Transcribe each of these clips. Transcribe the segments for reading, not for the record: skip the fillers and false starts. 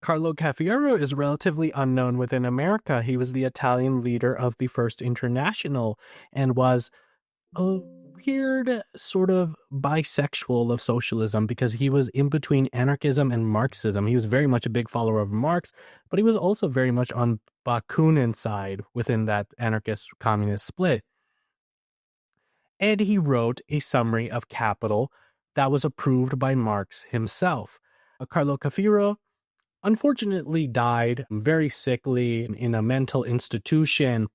Carlo Cafiero is relatively unknown within America. He was the Italian leader of the First International and was a weird sort of bisexual of socialism because he was in between anarchism and Marxism. He was very much a big follower of Marx, but he was also very much on Bakunin's side within that anarchist communist split. And he wrote a summary of Capital that was approved by Marx himself. Carlo Cafiero unfortunately died very sickly in a mental institution,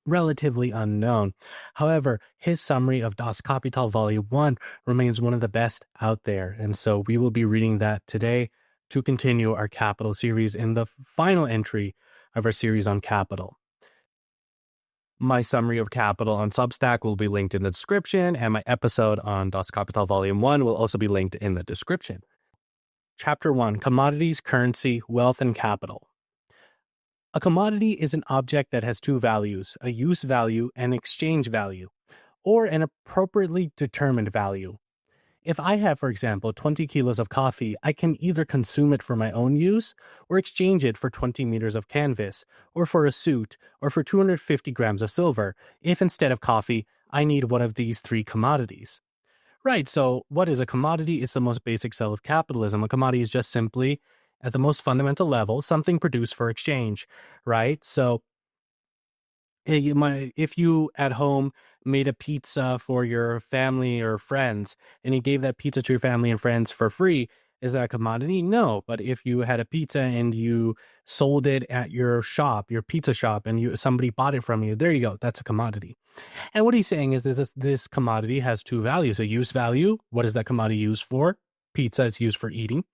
relatively unknown. However, his summary of Das Kapital Volume 1 remains one of the best out there, and so we will be reading that today to continue our Capital series in the final entry of our series on Capital. My summary of Capital on Substack will be linked in the description, and my episode on Das Kapital Volume 1 will also be linked in the description. Chapter 1, Commodities, Currency, Wealth, and Capital. A commodity is an object that has two values, a use value and exchange value, or an appropriately determined value. If I have, for example, 20 kilos of coffee, I can either consume it for my own use or exchange it for 20 meters of canvas, or for a suit, or for 250 grams of silver, if instead of coffee, I need one of these three commodities. Right, so what is a commodity? It's the most basic cell of capitalism. A commodity is just simply, at the most fundamental level, something produced for exchange, right? So if you at home made a pizza for your family or friends, and you gave that pizza to your family and friends for free, is that a commodity? No. But if you had a pizza and you sold it at your shop, your pizza shop, and somebody bought it from you, there you go. That's a commodity. And what he's saying is this commodity has two values. A use value, what is that commodity used for? Pizza is used for eating.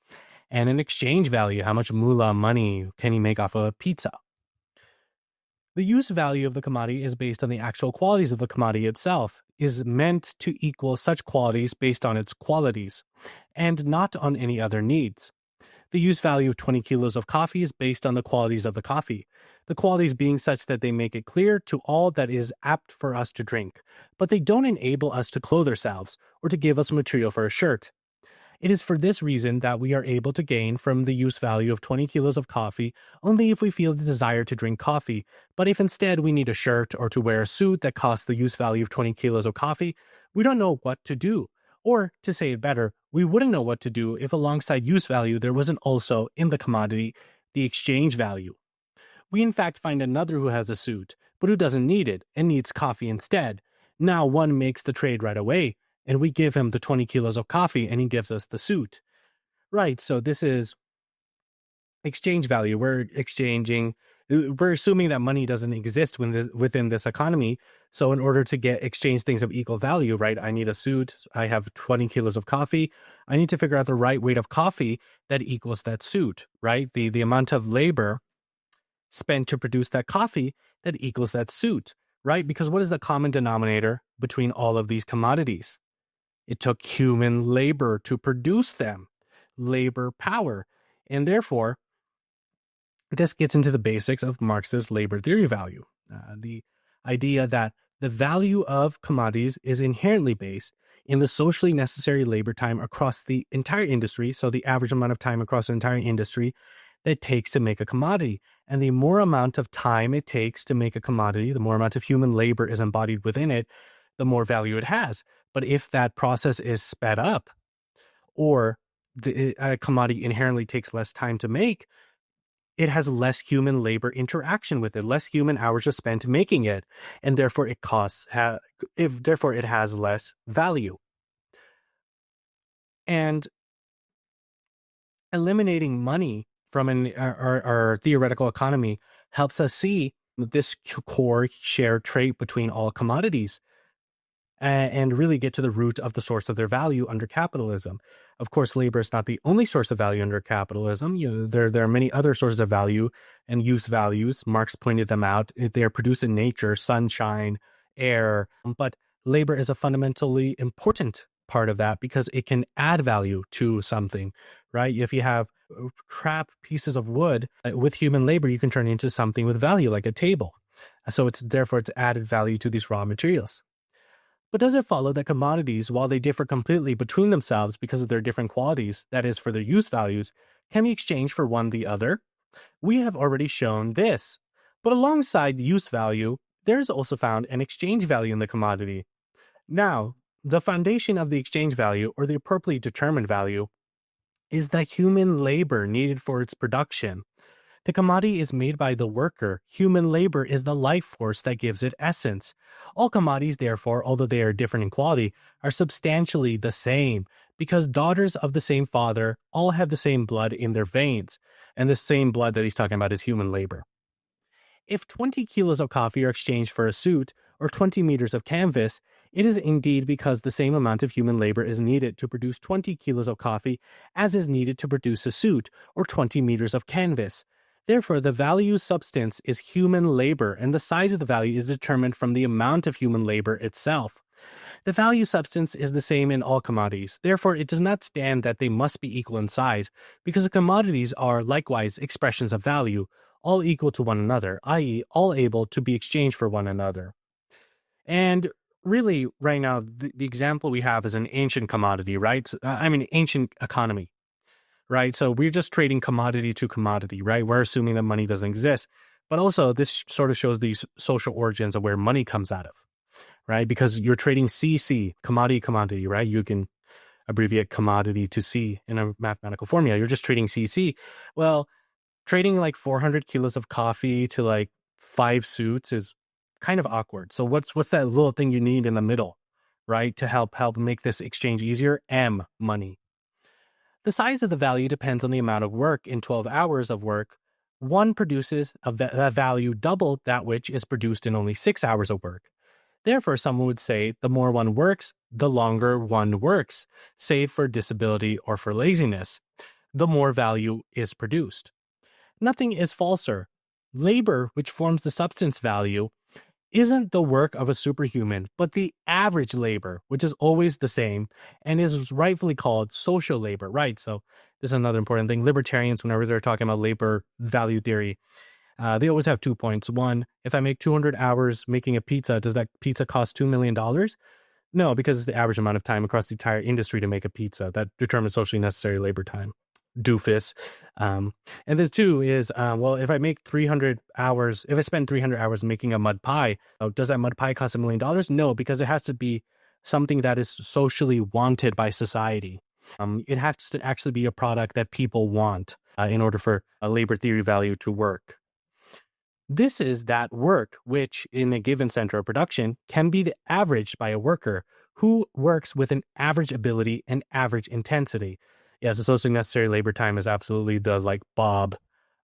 And an exchange value, how much moolah money can you make off of a pizza? The use value of the commodity is based on the actual qualities of the commodity itself, is meant to equal such qualities based on its qualities, and not on any other needs. The use value of 20 kilos of coffee is based on the qualities of the coffee, the qualities being such that they make it clear to all that it is apt for us to drink, but they don't enable us to clothe ourselves or to give us material for a shirt. It is for this reason that we are able to gain from the use value of 20 kilos of coffee only if we feel the desire to drink coffee, but if instead we need a shirt or to wear a suit that costs the use value of 20 kilos of coffee, we don't know what to do. Or, to say it better, we wouldn't know what to do if alongside use value there wasn't also, in the commodity, the exchange value. We in fact find another who has a suit, but who doesn't need it and needs coffee instead. Now one makes the trade right away, and we give him the 20 kilos of coffee and he gives us the suit. Right, so this is exchange value. We're assuming that money doesn't exist within this economy. So in order to exchange things of equal value, right, I need a suit, I have 20 kilos of coffee, I need to figure out the right weight of coffee that equals that suit, right? The amount of labor spent to produce that coffee that equals that suit, right? Because what is the common denominator between all of these commodities? It took human labor to produce them, labor power. And therefore, this gets into the basics of Marx's labor theory value. The idea that the value of commodities is inherently based in the socially necessary labor time across the entire industry, so the average amount of time across the entire industry that it takes to make a commodity. And the more amount of time it takes to make a commodity, the more amount of human labor is embodied within it, the more value it has. But if that process is sped up, or a commodity inherently takes less time to make, it has less human labor interaction with it, less human hours are spent making it, and therefore it has less value. And eliminating money from our theoretical economy helps us see this core shared trait between all commodities, and really get to the root of the source of their value under capitalism. Of course, labor is not the only source of value under capitalism. There are many other sources of value and use values. Marx pointed them out. They are produced in nature, sunshine, air. But labor is a fundamentally important part of that because it can add value to something, right? If you have crap pieces of wood, with human labor, you can turn it into something with value, like a table. So it's added value to these raw materials. But does it follow that commodities, while they differ completely between themselves because of their different qualities, that is, for their use values, can be exchanged for one the other? We have already shown this. But alongside use value, there is also found an exchange value in the commodity. Now, the foundation of the exchange value, or the appropriately determined value, is the human labor needed for its production. The commodity is made by the worker. Human labor is the life force that gives it essence. All commodities, therefore, although they are different in quality, are substantially the same, because daughters of the same father all have the same blood in their veins, and the same blood that he's talking about is human labor. If 20 kilos of coffee are exchanged for a suit or 20 meters of canvas, it is indeed because the same amount of human labor is needed to produce 20 kilos of coffee as is needed to produce a suit or 20 meters of canvas. Therefore, the value substance is human labor, and the size of the value is determined from the amount of human labor itself. The value substance is the same in all commodities. Therefore, it does not stand that they must be equal in size, because the commodities are likewise expressions of value, all equal to one another, i.e., all able to be exchanged for one another. And really, right now, the example we have is an ancient commodity, right? Ancient economy, right? So we're just trading commodity to commodity, right? We're assuming that money doesn't exist. But also, this sort of shows the social origins of where money comes out of, right? Because you're trading CC, commodity, right? You can abbreviate commodity to C in a mathematical formula. You're just trading CC. Well, trading like 400 kilos of coffee to like 5 suits is kind of awkward. So what's that little thing you need in the middle, right? To help make this exchange easier? Money. The size of the value depends on the amount of work. In 12 hours of work, one produces a value double that which is produced in only 6 hours of work. Therefore, someone would say the more one works, the longer one works, save for disability or for laziness. The more value is produced. Nothing is falser. Labor, which forms the substance value, isn't the work of a superhuman, but the average labor, which is always the same and is rightfully called social labor, right? So this is another important thing. Libertarians, whenever they're talking about labor value theory, they always have 2 points. One, if I make 200 hours making a pizza, does that pizza cost $2 million? No, because it's the average amount of time across the entire industry to make a pizza that determines socially necessary labor time. Doofus. And the two is, if I make 300 hours, if I spend 300 hours making a mud pie, does that mud pie cost $1 million? No, because it has to be something that is socially wanted by society. It has to actually be a product that people want in order for a labor theory value to work. This is that work which, in a given center of production, can be averaged by a worker who works with an average ability and average intensity. Yes, the socially necessary labor time is absolutely the bob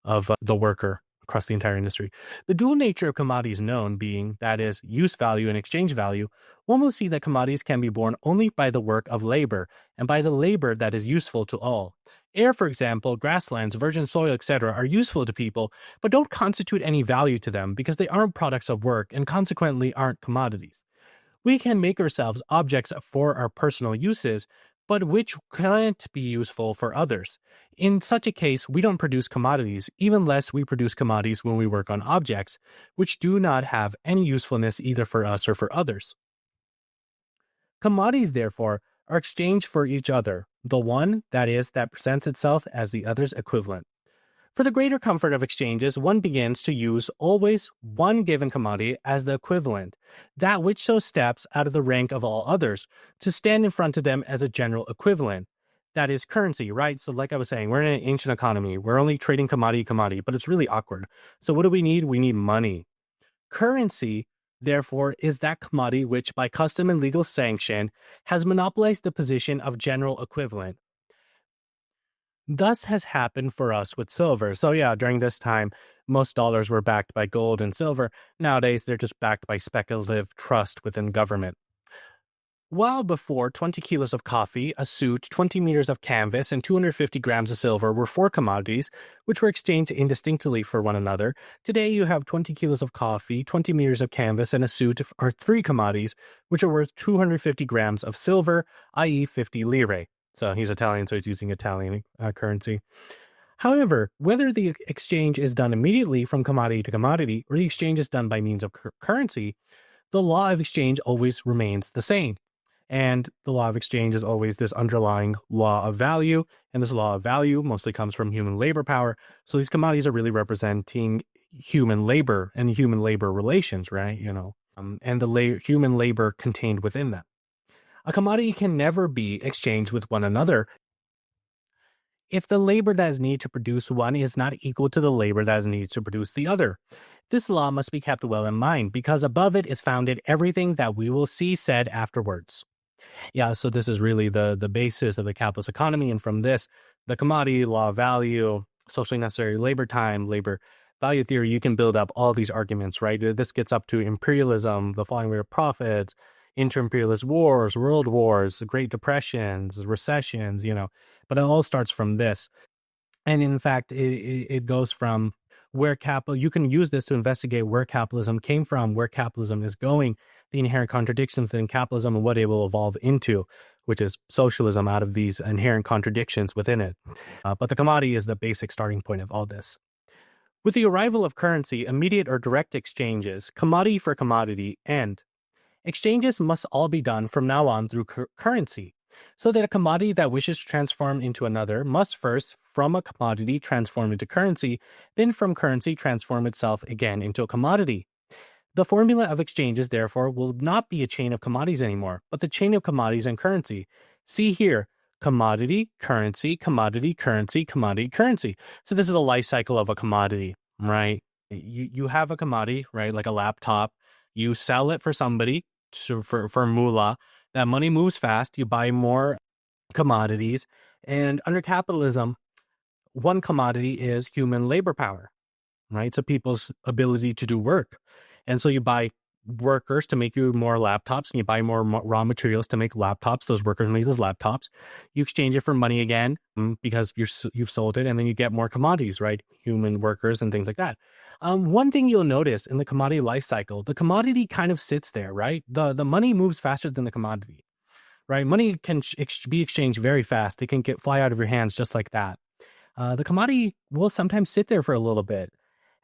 of the worker across the entire industry. The dual nature of commodities known being, that is, use value and exchange value, one will see that commodities can be born only by the work of labor, and by the labor that is useful to all. Air, for example, grasslands, virgin soil, etc., are useful to people, but don't constitute any value to them because they aren't products of work and consequently aren't commodities. We can make ourselves objects for our personal uses, but which can't be useful for others. In such a case, we don't produce commodities, even less we produce commodities when we work on objects, which do not have any usefulness either for us or for others. Commodities, therefore, are exchanged for each other, the one, that is, that presents itself as the other's equivalent. For the greater comfort of exchanges, one begins to use always one given commodity as the equivalent, that which so steps out of the rank of all others, to stand in front of them as a general equivalent. That is currency, right? So like I was saying, we're in an ancient economy. We're only trading commodity, but it's really awkward. So what do we need? We need money. Currency, therefore, is that commodity which, by custom and legal sanction, has monopolized the position of general equivalent. Thus has happened for us with silver. So yeah, during this time, most dollars were backed by gold and silver. Nowadays, they're just backed by speculative trust within government. While before 20 kilos of coffee, a suit, 20 meters of canvas, and 250 grams of silver were 4 commodities, which were exchanged indistinctly for one another, today you have 20 kilos of coffee, 20 meters of canvas, and a suit are 3 commodities, which are worth 250 grams of silver, i.e. 50 lire. So he's Italian, so he's using Italian currency. However, whether the exchange is done immediately from commodity to commodity, or the exchange is done by means of currency, the law of exchange always remains the same. And the law of exchange is always this underlying law of value. And this law of value mostly comes from human labor power. So these commodities are really representing human labor and human labor relations, right? And the human labor contained within them. A commodity can never be exchanged with one another if the labor that is needed to produce one is not equal to the labor that is needed to produce the other. This law must be kept well in mind, because above it is founded everything that we will see said afterwards. Yeah, so this is really the basis of the capitalist economy, and from this, the commodity, law of value, socially necessary labor time, labor value theory, you can build up all these arguments, right? This gets up to imperialism, the falling rate of profits, inter-imperialist wars, world wars, Great Depressions, recessions, but it all starts from this. And in fact, it goes from where you can use this to investigate where capitalism came from, where capitalism is going, the inherent contradictions within capitalism, and what it will evolve into, which is socialism out of these inherent contradictions within it. But the commodity is the basic starting point of all this. With the arrival of currency, immediate or direct exchanges, commodity for commodity, and exchanges must all be done from now on through currency, so that a commodity that wishes to transform into another must first, from a commodity, transform into currency, then from currency transform itself again into a commodity. The formula of exchanges, therefore, will not be a chain of commodities anymore, but the chain of commodities and currency. See here, commodity, currency, commodity, currency, commodity, currency. So this is the life cycle of a commodity, right? You have a commodity, right, like a laptop. You sell it for somebody for moolah. That money moves fast. You buy more commodities. And under capitalism, one commodity is human labor power, right? So people's ability to do work. And so you buy workers to make you more laptops, and you buy more raw materials to make laptops. Those workers make those laptops. You exchange it for money again because you've sold it, and then you get more commodities, right? Human workers and things like that. One thing you'll notice in the commodity life cycle, the commodity kind of sits there, right? The money moves faster than the commodity, right? Money can be exchanged very fast. It can fly out of your hands just like that. The commodity will sometimes sit there for a little bit.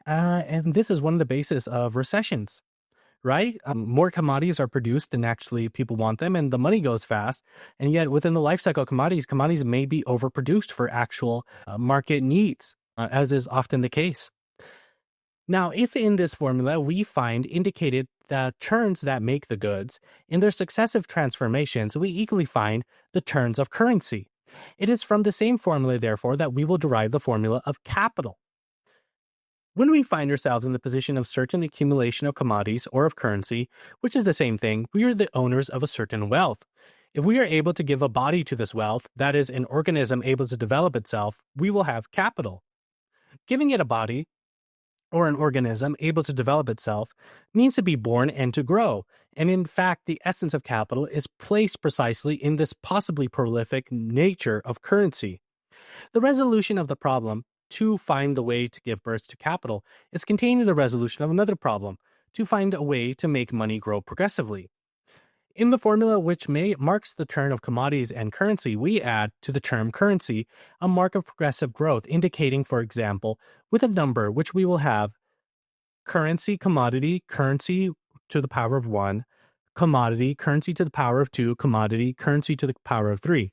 And this is one of the bases of recessions, right? More commodities are produced than actually people want them, and the money goes fast. And yet within the life cycle of commodities may be overproduced for actual market needs, as is often the case. Now, if in this formula we find indicated the turns that make the goods, in their successive transformations, we equally find the turns of currency. It is from the same formula, therefore, that we will derive the formula of capital. When we find ourselves in the position of certain accumulation of commodities or of currency, which is the same thing, we are the owners of a certain wealth. If we are able to give a body to this wealth, that is, an organism able to develop itself, we will have capital. Giving it a body, or an organism able to develop itself, means to be born and to grow. And in fact, the essence of capital is placed precisely in this possibly prolific nature of currency. The resolution of the problem to find the way to give birth to capital is contained in the resolution of another problem, to find a way to make money grow progressively. In the formula which marks the turn of commodities and currency, we add to the term currency a mark of progressive growth, indicating, for example, with a number which we will have currency, commodity, currency to the power of 1, commodity, currency to the power of 2, commodity, currency to the power of 3.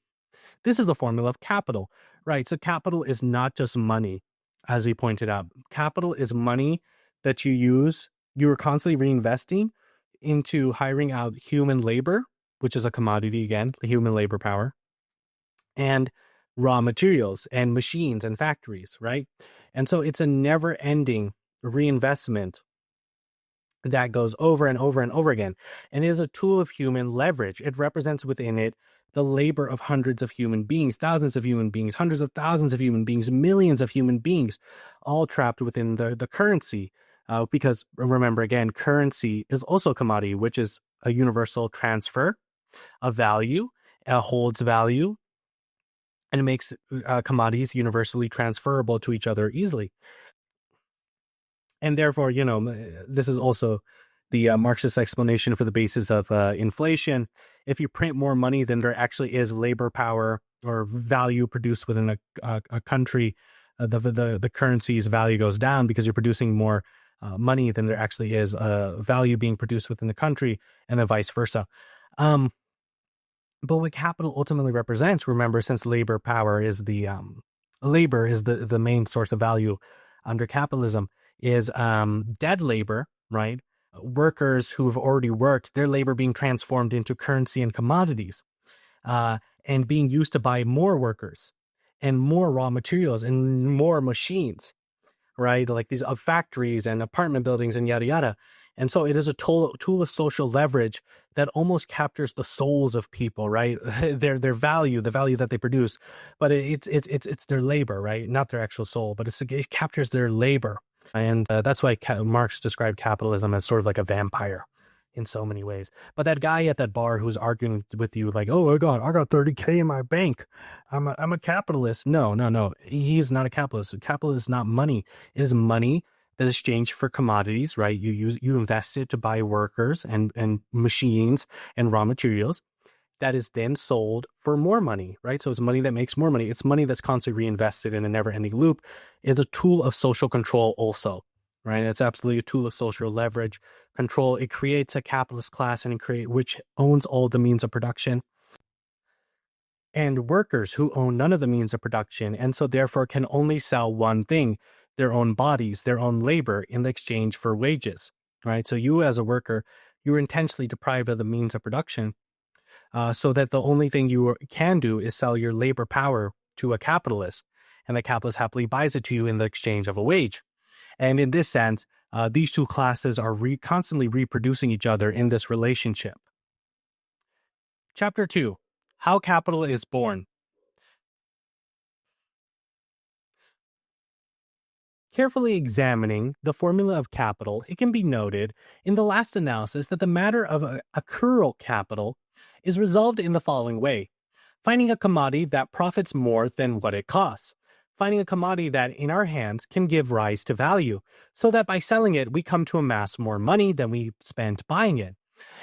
This is the formula of capital, right? So capital is not just money, as we pointed out. Capital is money that you use, you are constantly reinvesting into hiring out human labor, which is a commodity again, the human labor power, and raw materials and machines and factories, right? And so it's a never-ending reinvestment that goes over and over and over again, and is a tool of human leverage. It represents within it the labor of hundreds of human beings, thousands of human beings, hundreds of thousands of human beings, millions of human beings, all trapped within the currency. Because remember, again, currency is also a commodity, which is a universal transfer of value, holds value, and it makes commodities universally transferable to each other easily. And therefore, this is also the Marxist explanation for the basis of inflation. If you print more money than there actually is labor power or value produced within a country, the currency's value goes down because you're producing more money than there actually is value being produced within the country, and then vice versa. But what capital ultimately represents, remember, since labor is the main source of value under capitalism, is dead labor, right? Workers who have already worked, their labor being transformed into currency and commodities, and being used to buy more workers and more raw materials and more machines, right? Like these factories and apartment buildings and yada yada. And so it is a tool of social leverage that almost captures the souls of people, right? Their value, the value that they produce, but it's their labor, right? Not their actual soul, but it captures their labor, and that's why Marx described capitalism as sort of like a vampire in so many ways. But that guy at that bar who's arguing with you like, "Oh, I got 30K in my bank. I'm a capitalist." No, no, no. He's not a capitalist. A capitalist is not money. It is money that is exchanged for commodities, right? You invest it to buy workers and machines and raw materials that is then sold for more money, right? So it's money that makes more money. It's money that's constantly reinvested in a never-ending loop. It's a tool of social control also, right? It's absolutely a tool of social leverage control. It creates a capitalist class which owns all the means of production, and workers who own none of the means of production, and so therefore can only sell one thing, their own bodies, their own labor, in exchange for wages, right? So you as a worker, you're intentionally deprived of the means of production, so that the only thing you can do is sell your labor power to a capitalist, and the capitalist happily buys it to you in the exchange of a wage. And in this sense, these two classes are constantly reproducing each other in this relationship. Chapter 2. How Capital is Born. Carefully examining the formula of capital, it can be noted in the last analysis that the matter of accrual capital is resolved in the following way: finding a commodity that profits more than what it costs, finding a commodity that in our hands can give rise to value, so that by selling it we come to amass more money than we spent buying it.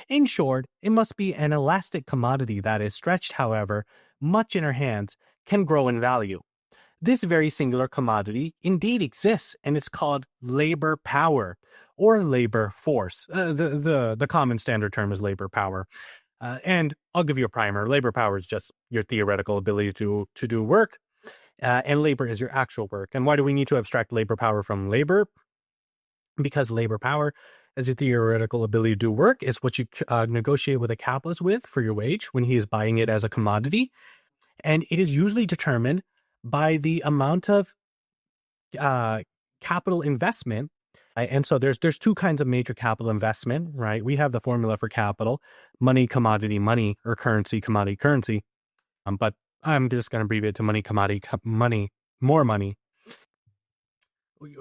In short, it must be an elastic commodity that is stretched, however much in our hands, can grow in value. This very singular commodity indeed exists, and it's called labor power or labor force. The common standard term is labor power. And I'll give you a primer. Labor power is just your theoretical ability to do work, and labor is your actual work. And why do we need to abstract labor power from labor? Because labor power, as your theoretical ability to do work, is what you negotiate with a capitalist with for your wage when he is buying it as a commodity. And it is usually determined by the amount of capital investment. And so there's two kinds of major capital investment, right? We have the formula for capital: money, commodity, money, or currency, commodity, currency. But I'm just going to abbreviate to money, commodity, money, more money.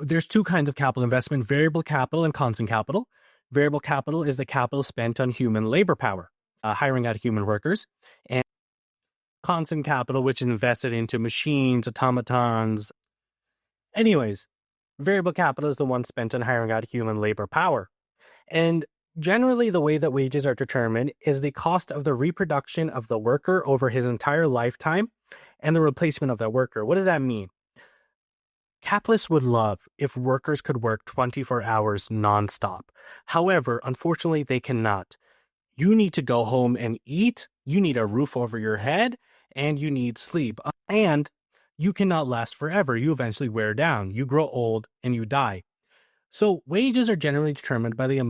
There's two kinds of capital investment: variable capital and constant capital. Variable capital is the capital spent on human labor power, hiring out human workers, and constant capital, which is invested into machines, automatons. Anyways, variable capital is the one spent on hiring out human labor power. And generally, the way that wages are determined is the cost of the reproduction of the worker over his entire lifetime and the replacement of that worker. What does that mean? Capitalists would love if workers could work 24 hours nonstop. However, unfortunately, they cannot. You need to go home and eat, you need a roof over your head, and you need sleep. And you cannot last forever. You eventually wear down, you grow old, and you die. So wages are generally determined by the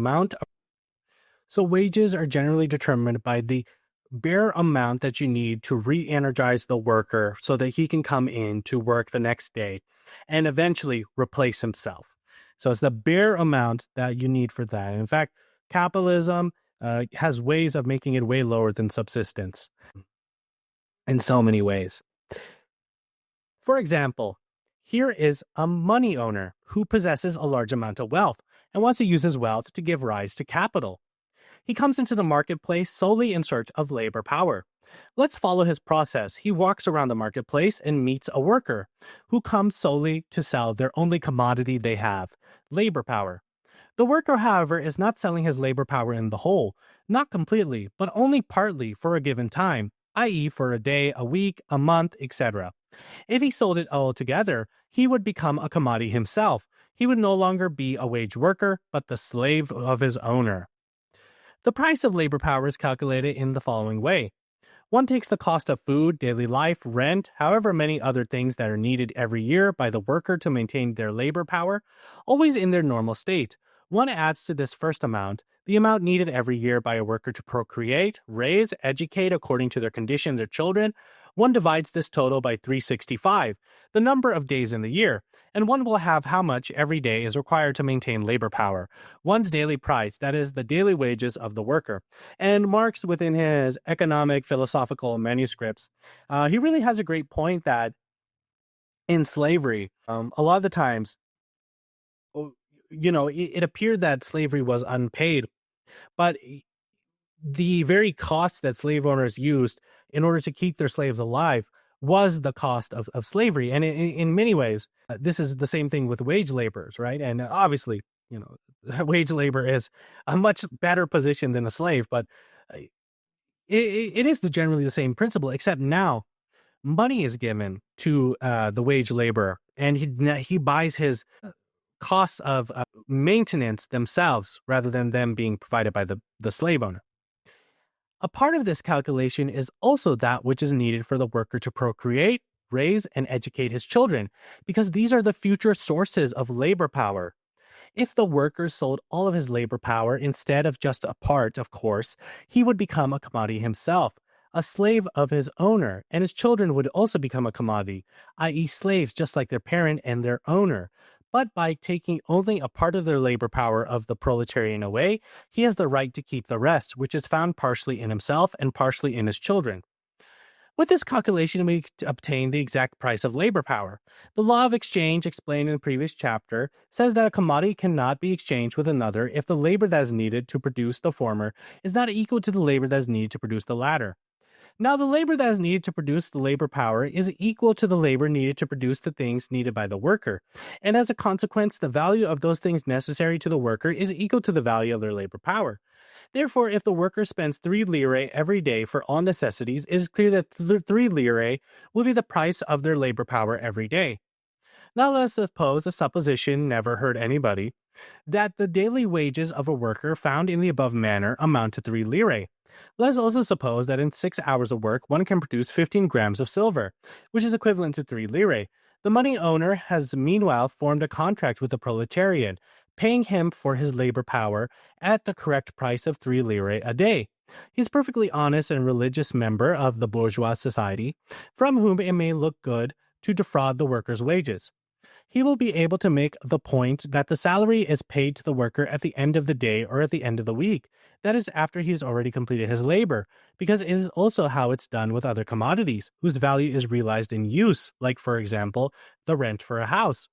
bare amount that you need to re-energize the worker so that he can come in to work the next day and eventually replace himself. So it's the bare amount that you need for that. In fact, capitalism has ways of making it way lower than subsistence in so many ways. For example, here is a money owner who possesses a large amount of wealth and wants to use his wealth to give rise to capital. He comes into the marketplace solely in search of labor power. Let's follow his process. He walks around the marketplace and meets a worker who comes solely to sell their only commodity they have, labor power. The worker, however, is not selling his labor power in the whole, not completely, but only partly for a given time, i.e. for a day, a week, a month, etc. If he sold it all together, he would become a commodity himself. He would no longer be a wage worker, but the slave of his owner. The price of labor power is calculated in the following way. One takes the cost of food, daily life, rent, however many other things that are needed every year by the worker to maintain their labor power, always in their normal state. One adds to this first amount the amount needed every year by a worker to procreate, raise, educate according to their condition their children. One divides this total by 365, the number of days in the year, and one will have how much every day is required to maintain labor power. One's daily price, that is, the daily wages of the worker. And Marx, within his economic philosophical manuscripts, he really has a great point that in slavery, a lot of the times, it appeared that slavery was unpaid, but the very cost that slave owners used in order to keep their slaves alive was the cost of slavery. And in many ways, this is the same thing with wage laborers, right? And obviously, wage labor is a much better position than a slave, but it is generally the same principle, except now money is given to the wage laborer, and he buys his costs of maintenance themselves rather than them being provided by the slave owner. A part of this calculation is also that which is needed for the worker to procreate, raise, and educate his children, because these are the future sources of labor power. If the worker sold all of his labor power instead of just a part, of course, he would become a commodity himself, a slave of his owner, and his children would also become a commodity, i.e., slaves just like their parent and their owner. But by taking only a part of their labor power of the proletarian away, he has the right to keep the rest, which is found partially in himself and partially in his children. With this calculation, we obtain the exact price of labor power. The law of exchange, explained in the previous chapter, says that a commodity cannot be exchanged with another if the labor that is needed to produce the former is not equal to the labor that is needed to produce the latter. Now, the labor that is needed to produce the labor power is equal to the labor needed to produce the things needed by the worker, and as a consequence, the value of those things necessary to the worker is equal to the value of their labor power. Therefore, if the worker spends 3 lire every day for all necessities, it is clear that 3 lire will be the price of their labor power every day. Now let us suppose a supposition never hurt anybody, that the daily wages of a worker found in the above manner amount to 3 lire. Let us also suppose that in 6 hours of work, one can produce 15 grams of silver, which is equivalent to 3 lire. The money owner has meanwhile formed a contract with the proletarian, paying him for his labor power at the correct price of 3 lire a day. He is a perfectly honest and religious member of the bourgeois society, from whom it may look good to defraud the worker's wages. He will be able to make the point that the salary is paid to the worker at the end of the day or at the end of the week. That is after he has already completed his labor, because it is also how it's done with other commodities, whose value is realized in use, like, for example, the rent for a house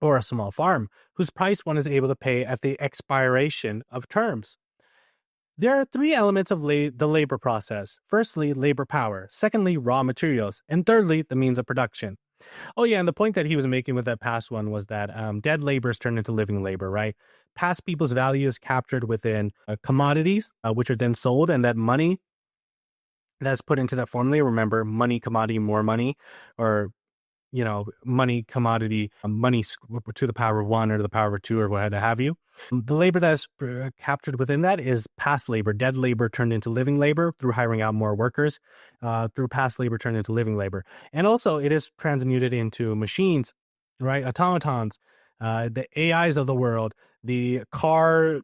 or a small farm, whose price one is able to pay at the expiration of terms. There are 3 elements of the labor process. Firstly, labor power. Secondly, raw materials. And thirdly, the means of production. Oh, yeah, and the point that he was making with that past one was that dead labor is turned into living labor, right? Past people's value is captured within commodities, which are then sold, and that money that's put into that formula, remember, money, commodity, more money, or money, commodity, money to the power of 1 or to the power of 2 or what have you. The labor that's captured within that is past labor, dead labor turned into living labor through hiring out more workers, through past labor turned into living labor. And also it is transmuted into machines, right? Automatons, the AIs of the world, the car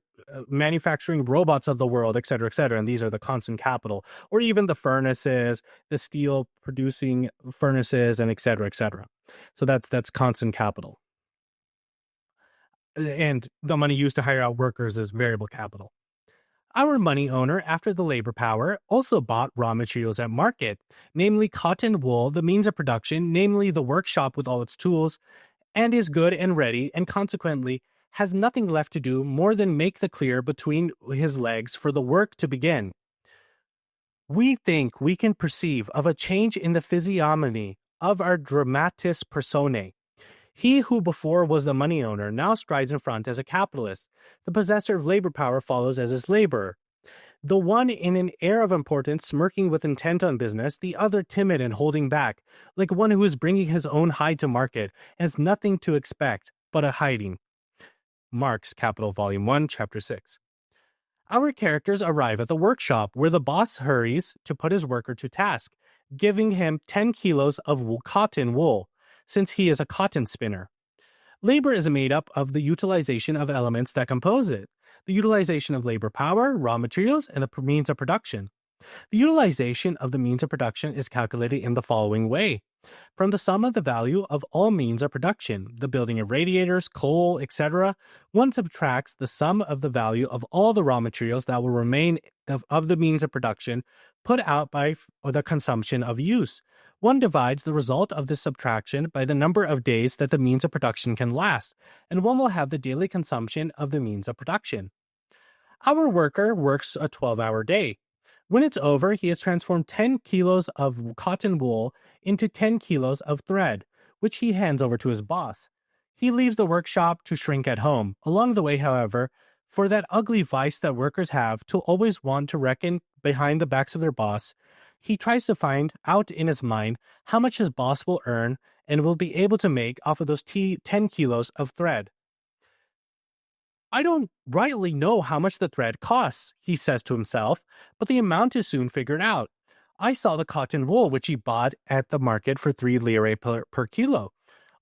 manufacturing robots of the world, et cetera, et cetera. And these are the constant capital, or even the furnaces, the steel producing furnaces, and et cetera, et cetera. So that's constant capital. And the money used to hire out workers is variable capital. Our money owner, after the labor power, also bought raw materials at market, namely cotton, wool, the means of production, namely the workshop with all its tools, and is good and ready, and consequently has nothing left to do more than make the clear between his legs for the work to begin. We think we can perceive of a change in the physiognomy of our dramatis personae. He who before was the money owner now strides in front as a capitalist. The possessor of labor power follows as his laborer. The one in an air of importance, smirking with intent on business, the other timid and holding back, like one who is bringing his own hide to market and has nothing to expect but a hiding. Marx, Capital, Volume 1, Chapter 6. Our characters arrive at the workshop where the boss hurries to put his worker to task, giving him 10 kilos of cotton wool, since he is a cotton spinner. Labor is made up of the utilization of elements that compose it, the utilization of labor power, raw materials, and the means of production. The utilization of the means of production is calculated in the following way. From the sum of the value of all means of production, the building of radiators, coal, etc., one subtracts the sum of the value of all the raw materials that will remain of the means of production put out by the consumption of use. One divides the result of this subtraction by the number of days that the means of production can last, and one will have the daily consumption of the means of production. Our worker works a 12-hour day. When it's over, he has transformed 10 kilos of cotton wool into 10 kilos of thread, which he hands over to his boss. He leaves the workshop to shrink at home. Along the way, however, for that ugly vice that workers have to always want to reckon behind the backs of their boss, he tries to find out in his mind how much his boss will earn and will be able to make off of those 10 kilos of thread. I don't rightly know how much the thread costs, he says to himself, but the amount is soon figured out. I saw the cotton wool which he bought at the market for 3 lire per kilo.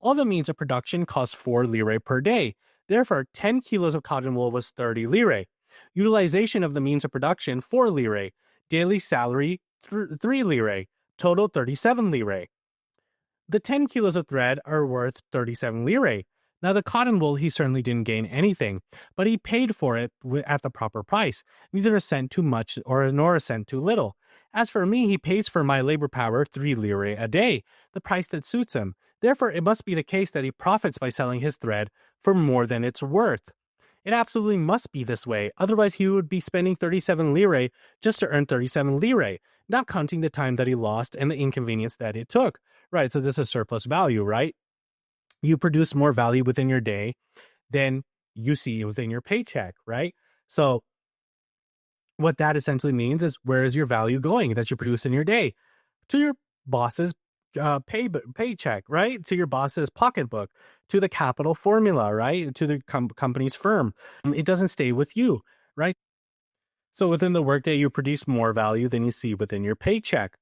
All the means of production cost 4 lire per day. Therefore, 10 kilos of cotton wool was 30 lire. Utilization of the means of production, 4 lire. Daily salary, 3 lire. Total 37 lire. The 10 kilos of thread are worth 37 lire. Now, the cotton wool, he certainly didn't gain anything, but he paid for it at the proper price, neither a cent too much nor a cent too little. As for me, he pays for my labor power 3 lire a day, the price that suits him. Therefore, it must be the case that he profits by selling his thread for more than it's worth. It absolutely must be this way, otherwise he would be spending 37 lire just to earn 37 lire, not counting the time that he lost and the inconvenience that it took. Right, so this is surplus value, right? You produce more value within your day than you see within your paycheck, right? So what that essentially means is, where is your value going that you produce in your day? To your boss's paycheck, right? To your boss's pocketbook, to the capital formula, right? To the company's firm. It doesn't stay with you, right? So within the workday, you produce more value than you see within your paycheck.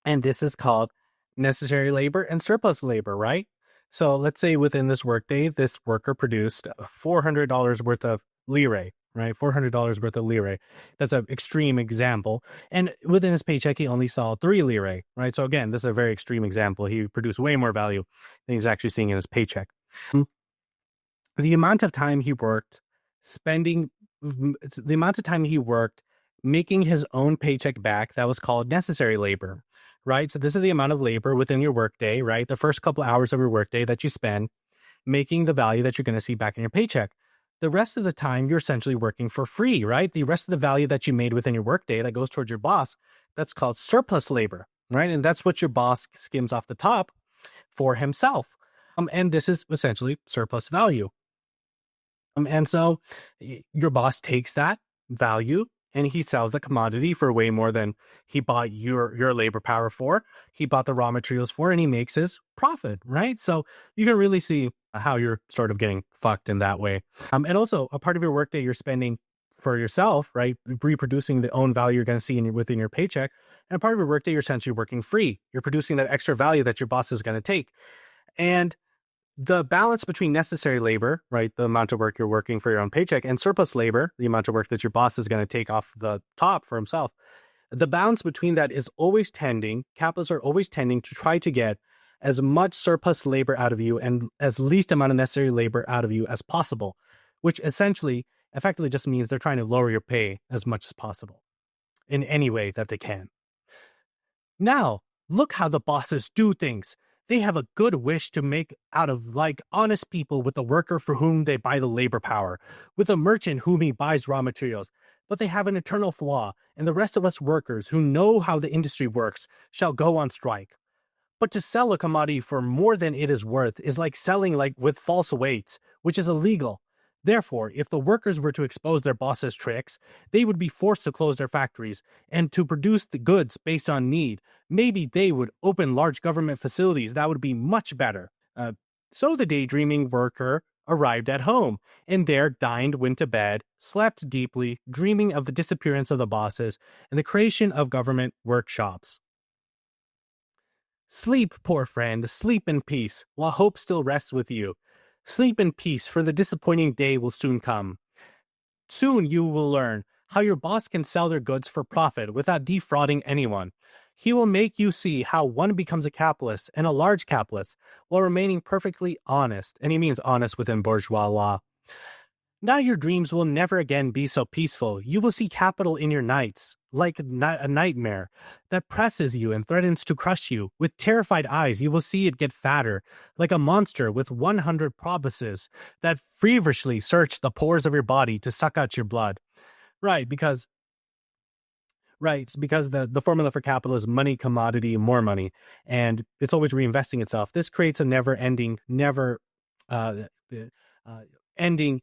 And this is called necessary labor and surplus labor, right? So let's say within this workday, this worker produced $400 worth of lire, right? $400 worth of lire. That's an extreme example. And within his paycheck, he only saw 3 lire, right? So again, this is a very extreme example. He produced way more value than he's actually seeing in his paycheck. The amount of time he worked making his own paycheck back, that was called necessary labor, right? So this is the amount of labor within your workday, right? The first couple of hours of your workday that you spend making the value that you're going to see back in your paycheck. The rest of the time, you're essentially working for free, right? The rest of the value that you made within your workday that goes towards your boss, that's called surplus labor, right? And that's what your boss skims off the top for himself. And this is essentially surplus value. And so your boss takes that value and he sells the commodity for way more than he bought your labor power for. He bought the raw materials for, and he makes his profit, right? So you can really see how you're sort of getting fucked in that way. And also, a part of your workday you're spending for yourself, right? Reproducing the own value you're going to see within your paycheck. And a part of your workday, you're essentially working free. You're producing that extra value that your boss is going to take. And the balance between necessary labor, right, the amount of work you're working for your own paycheck, and surplus labor, the amount of work that your boss is going to take off the top for himself, the balance between that is always tending, capitalists are always tending to try to get as much surplus labor out of you and as least amount of necessary labor out of you as possible, which effectively just means they're trying to lower your pay as much as possible in any way that they can. Now, look how the bosses do things. They have a good wish to make out of like honest people with the worker for whom they buy the labor power, with a merchant whom he buys raw materials. But they have an eternal flaw, and the rest of us workers who know how the industry works shall go on strike. But to sell a commodity for more than it is worth is like selling with false weights, which is illegal. Therefore, if the workers were to expose their bosses' tricks, they would be forced to close their factories and to produce the goods based on need. Maybe they would open large government facilities. That would be much better. So the daydreaming worker arrived at home, and there dined, went to bed, slept deeply, dreaming of the disappearance of the bosses and the creation of government workshops. Sleep, poor friend, sleep in peace, while hope still rests with you. Sleep in peace, for the disappointing day will soon come. Soon you will learn how your boss can sell their goods for profit without defrauding anyone. He will make you see how one becomes a capitalist and a large capitalist while remaining perfectly honest, and he means honest within bourgeois law. Now your dreams will never again be so peaceful. You will see capital in your nights, like a nightmare that presses you and threatens to crush you. With terrified eyes, you will see it get fatter, like a monster with 100 proboscis that feverishly search the pores of your body to suck out your blood. Right, because the formula for capital is money, commodity, more money, and it's always reinvesting itself. This creates a never-ending, uh, ending,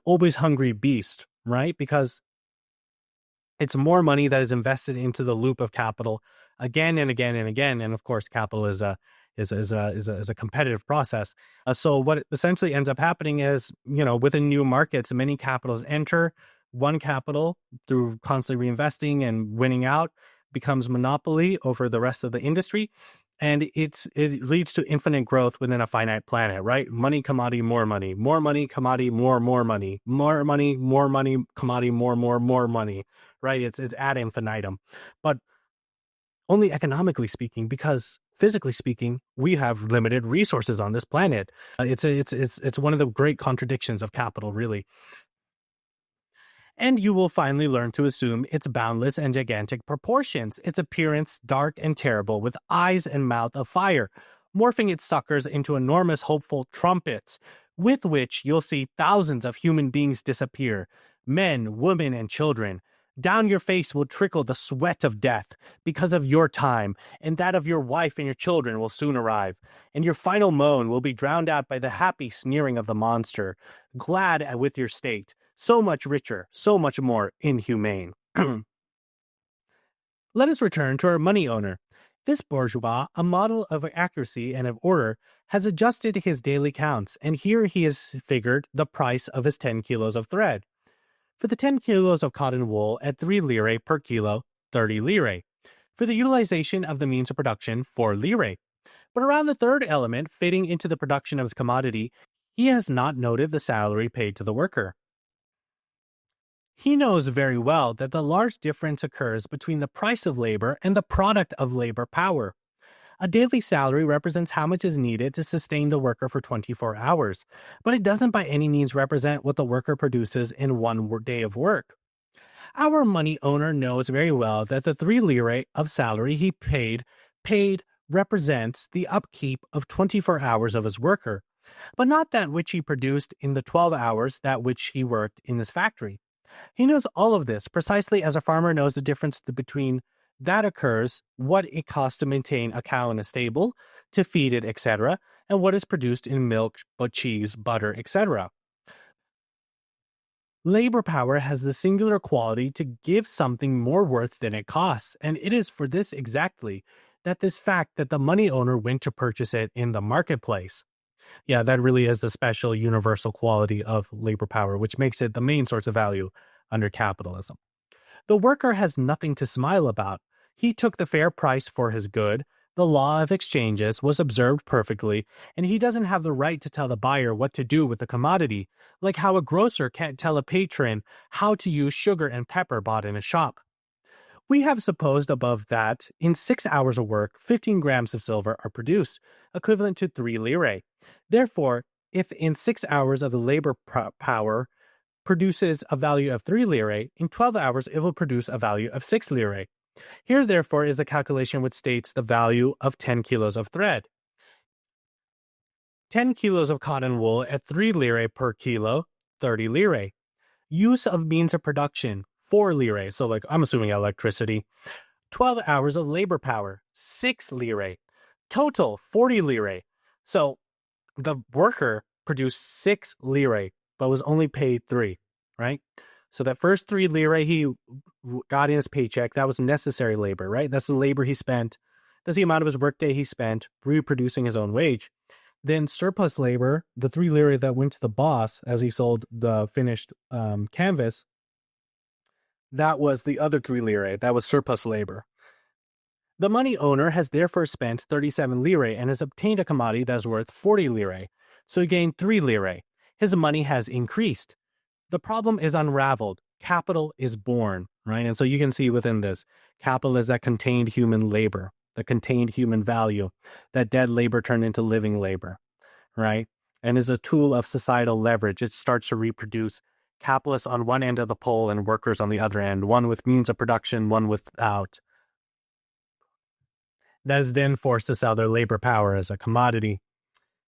always hungry beast, right? Because it's more money that is invested into the loop of capital again and again and again, and of course, capital is a competitive process. So what essentially ends up happening is, within new markets, many capitals enter. One capital, through constantly reinvesting and winning out, becomes monopoly over the rest of the industry. And it leads to infinite growth within a finite planet, right? Money, commodity, more money, commodity, more money, commodity, more money, right? It's ad infinitum, but only economically speaking, because physically speaking, we have limited resources on this planet. It's one of the great contradictions of capital, really. And you will finally learn to assume its boundless and gigantic proportions, its appearance dark and terrible, with eyes and mouth of fire, morphing its suckers into enormous hopeful trumpets, with which you'll see thousands of human beings disappear, men, women, and children. Down your face will trickle the sweat of death because of your time, and that of your wife and your children will soon arrive, and your final moan will be drowned out by the happy sneering of the monster, glad with your state, so much richer, so much more inhumane. Let us return to our money owner. This bourgeois, a model of accuracy and of order, has adjusted his daily counts, and here he has figured the price of his 10 kilos of thread. For the 10 kilos of cotton wool at 3 lire per kilo, 30 lire. For the utilization of the means of production, 4 lire. But around the third element, fitting into the production of his commodity, he has not noted the salary paid to the worker. He knows very well that the large difference occurs between the price of labor and the product of labor power. A daily salary represents how much is needed to sustain the worker for 24 hours, but it doesn't by any means represent what the worker produces in one day of work. Our money owner knows very well that the 3 lire of salary he paid represents the upkeep of 24 hours of his worker, but not that which he produced in the 12 hours that which he worked in his factory. He knows all of this precisely as a farmer knows the difference between that occurs, what it costs to maintain a cow in a stable, to feed it, etc., and what is produced in milk, cheese, butter, etc. Labor power has the singular quality to give something more worth than it costs, and it is for this exactly that the money owner went to purchase it in the marketplace. Yeah, that really is the special universal quality of labor power, which makes it the main source of value under capitalism. The worker has nothing to smile about. He took the fair price for his good. The law of exchanges was observed perfectly, and he doesn't have the right to tell the buyer what to do with the commodity, like how a grocer can't tell a patron how to use sugar and pepper bought in a shop. We have supposed above that in 6 hours of work, 15 grams of silver are produced, equivalent to 3 lire. Therefore, if in 6 hours of the labor power produces a value of 3 lire, in 12 hours it will produce a value of 6 lire. Here, therefore, is a calculation which states the value of 10 kilos of thread. 10 kilos of cotton wool at 3 lire per kilo, 30 lire. Use of means of production, 4 lire. So, I'm assuming electricity. 12 hours of labor power, 6 lire. Total, 40 lire. So, the worker produced 6 lire, but was only paid 3, right? So that first 3 lire he got in his paycheck, that was necessary labor, right? That's the labor he spent. That's the amount of his workday he spent reproducing his own wage. Then surplus labor, the 3 lire that went to the boss as he sold the finished canvas, that was the other 3 lire. That was surplus labor. The money owner has therefore spent 37 lire and has obtained a commodity that is worth 40 lire. So he gained 3 lire. His money has increased. The problem is unraveled. Capital is born, right? And so you can see within this, capital is that contained human labor, the contained human value, that dead labor turned into living labor, right? And is a tool of societal leverage. It starts to reproduce capitalists on one end of the pole and workers on the other end, one with means of production, one without. That is then forced to sell their labor power as a commodity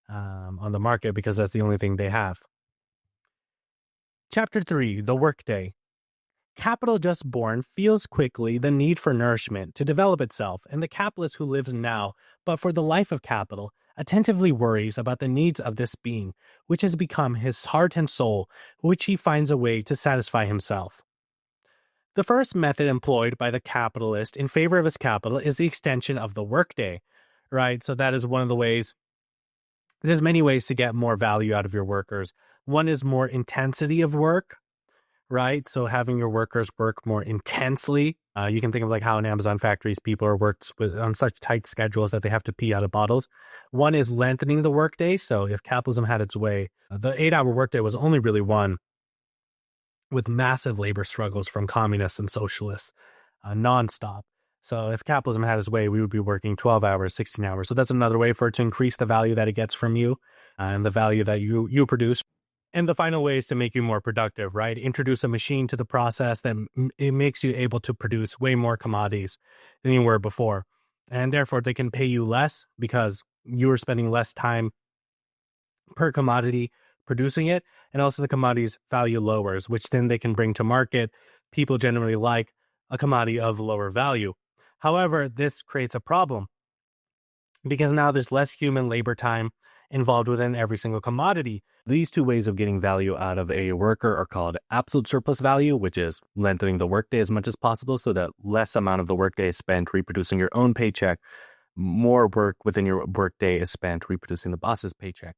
on the market because that's the only thing they have. Chapter 3, The Workday. Capital just born feels quickly the need for nourishment to develop itself, and the capitalist who lives now, but for the life of capital, attentively worries about the needs of this being, which has become his heart and soul, which he finds a way to satisfy himself. The first method employed by the capitalist in favor of his capital is the extension of the workday, right? So that is one of the ways. There's many ways to get more value out of your workers. One is more intensity of work, right? So having your workers work more intensely. You can think of like how in Amazon factories, people are worked on such tight schedules that they have to pee out of bottles. One is lengthening the workday. So if capitalism had its way, the 8-hour workday was only really won with massive labor struggles from communists and socialists, nonstop. So if capitalism had its way, we would be working 12 hours, 16 hours. So that's another way for it to increase the value that it gets from you and the value that you produce. And the final way is to make you more productive, right? Introduce a machine to the process that it makes you able to produce way more commodities than you were before. And therefore, they can pay you less because you are spending less time per commodity producing it. And also the commodity's value lowers, which then they can bring to market. People generally like a commodity of lower value. However, this creates a problem because now there's less human labor time involved within every single commodity. These two ways of getting value out of a worker are called absolute surplus value, which is lengthening the workday as much as possible so that less amount of the workday is spent reproducing your own paycheck. More work within your workday is spent reproducing the boss's paycheck,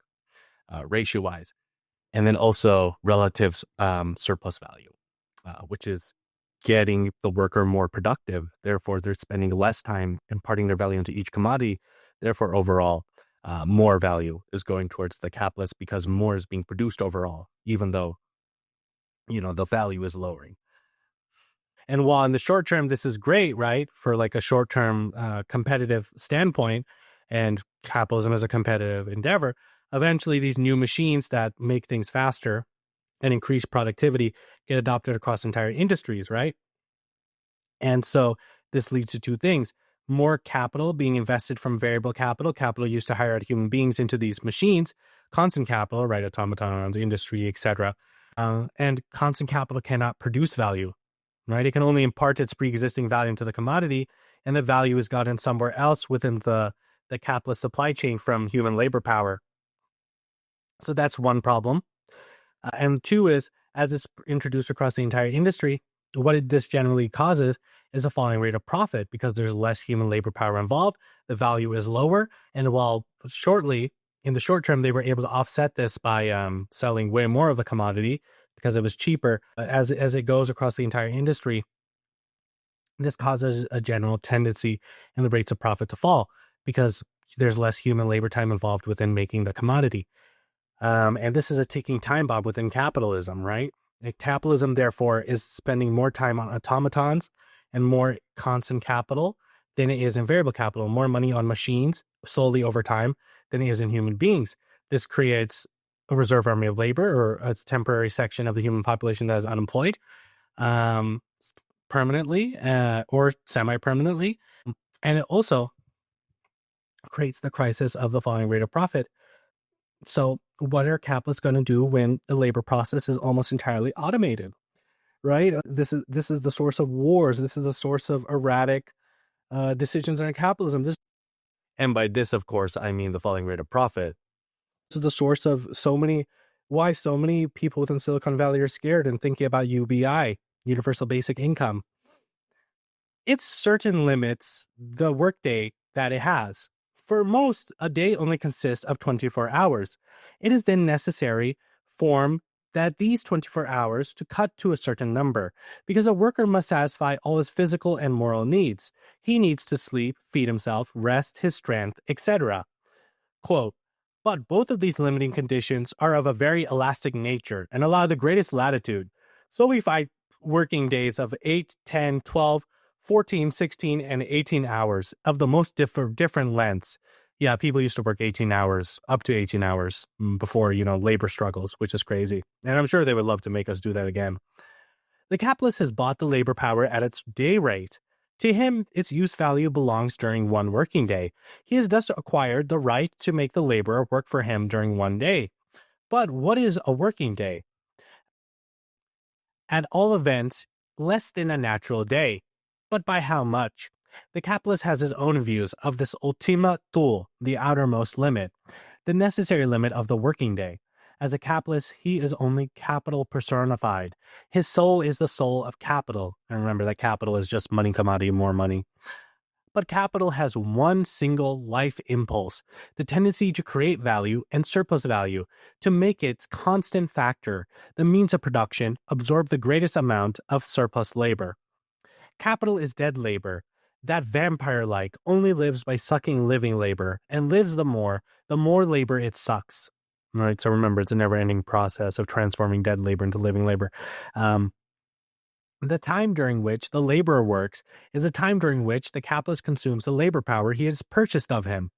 ratio-wise. And then also relative surplus value, which is getting the worker more productive. Therefore, they're spending less time imparting their value into each commodity. Therefore, overall, more value is going towards the capitalist because more is being produced overall, even though, the value is lowering. And while in the short term, this is great, right? For like a short term competitive standpoint, and capitalism is a competitive endeavor, eventually these new machines that make things faster and increase productivity get adopted across entire industries, right? And so this leads to two things. More capital being invested from variable capital used to hire out human beings into these machines, constant capital, right? Automatons, industry, etc. And constant capital cannot produce value, right? It can only impart its pre-existing value into the commodity, and the value is gotten somewhere else within the capitalist supply chain from human labor power. So that's one problem. And two is, as it's introduced across the entire industry, what this generally causes is a falling rate of profit because there's less human labor power involved. The value is lower. And while in the short term, they were able to offset this by selling way more of the commodity because it was cheaper, as it goes across the entire industry, this causes a general tendency in the rates of profit to fall because there's less human labor time involved within making the commodity. And this is a ticking time bomb within capitalism, right? Capitalism, therefore, is spending more time on automatons and more constant capital than it is in variable capital, more money on machines solely over time than it is in human beings. This creates a reserve army of labor or a temporary section of the human population that is unemployed permanently or semi-permanently. And it also creates the crisis of the falling rate of profit. So what are capitalists going to do when the labor process is almost entirely automated, right? This is the source of wars. This is the source of erratic decisions in capitalism. And by this, of course, I mean the falling rate of profit. This is the source of why so many people within Silicon Valley are scared and thinking about UBI, Universal Basic Income. It certain limits the workday that it has For most, a day only consists of 24 hours. It is then necessary form that these 24 hours to cut to a certain number, because a worker must satisfy all his physical and moral needs. He needs to sleep, feed himself, rest his strength, etc. Quote, but both of these limiting conditions are of a very elastic nature and allow the greatest latitude. So we find working days of 8, 10, 12, 14, 16, and 18 hours of the most different lengths. Yeah, people used to work 18 hours, up to 18 hours before, labor struggles, which is crazy. And I'm sure they would love to make us do that again. The capitalist has bought the labor power at its day rate. To him, its use value belongs during one working day. He has thus acquired the right to make the laborer work for him during one day. But what is a working day? At all events, less than a natural day. But by how much? The capitalist has his own views of this ultima thule, the outermost limit, the necessary limit of the working day. As a capitalist, he is only capital personified. His soul is the soul of capital. And remember that capital is just money, commodity, more money. But capital has one single life impulse, the tendency to create value and surplus value, to make its constant factor, the means of production, absorb the greatest amount of surplus labor. Capital is dead labor. That vampire-like only lives by sucking living labor, and lives the more labor it sucks. All right, so remember, it's a never-ending process of transforming dead labor into living labor. The time during which the laborer works is a time during which the capitalist consumes the labor power he has purchased of him.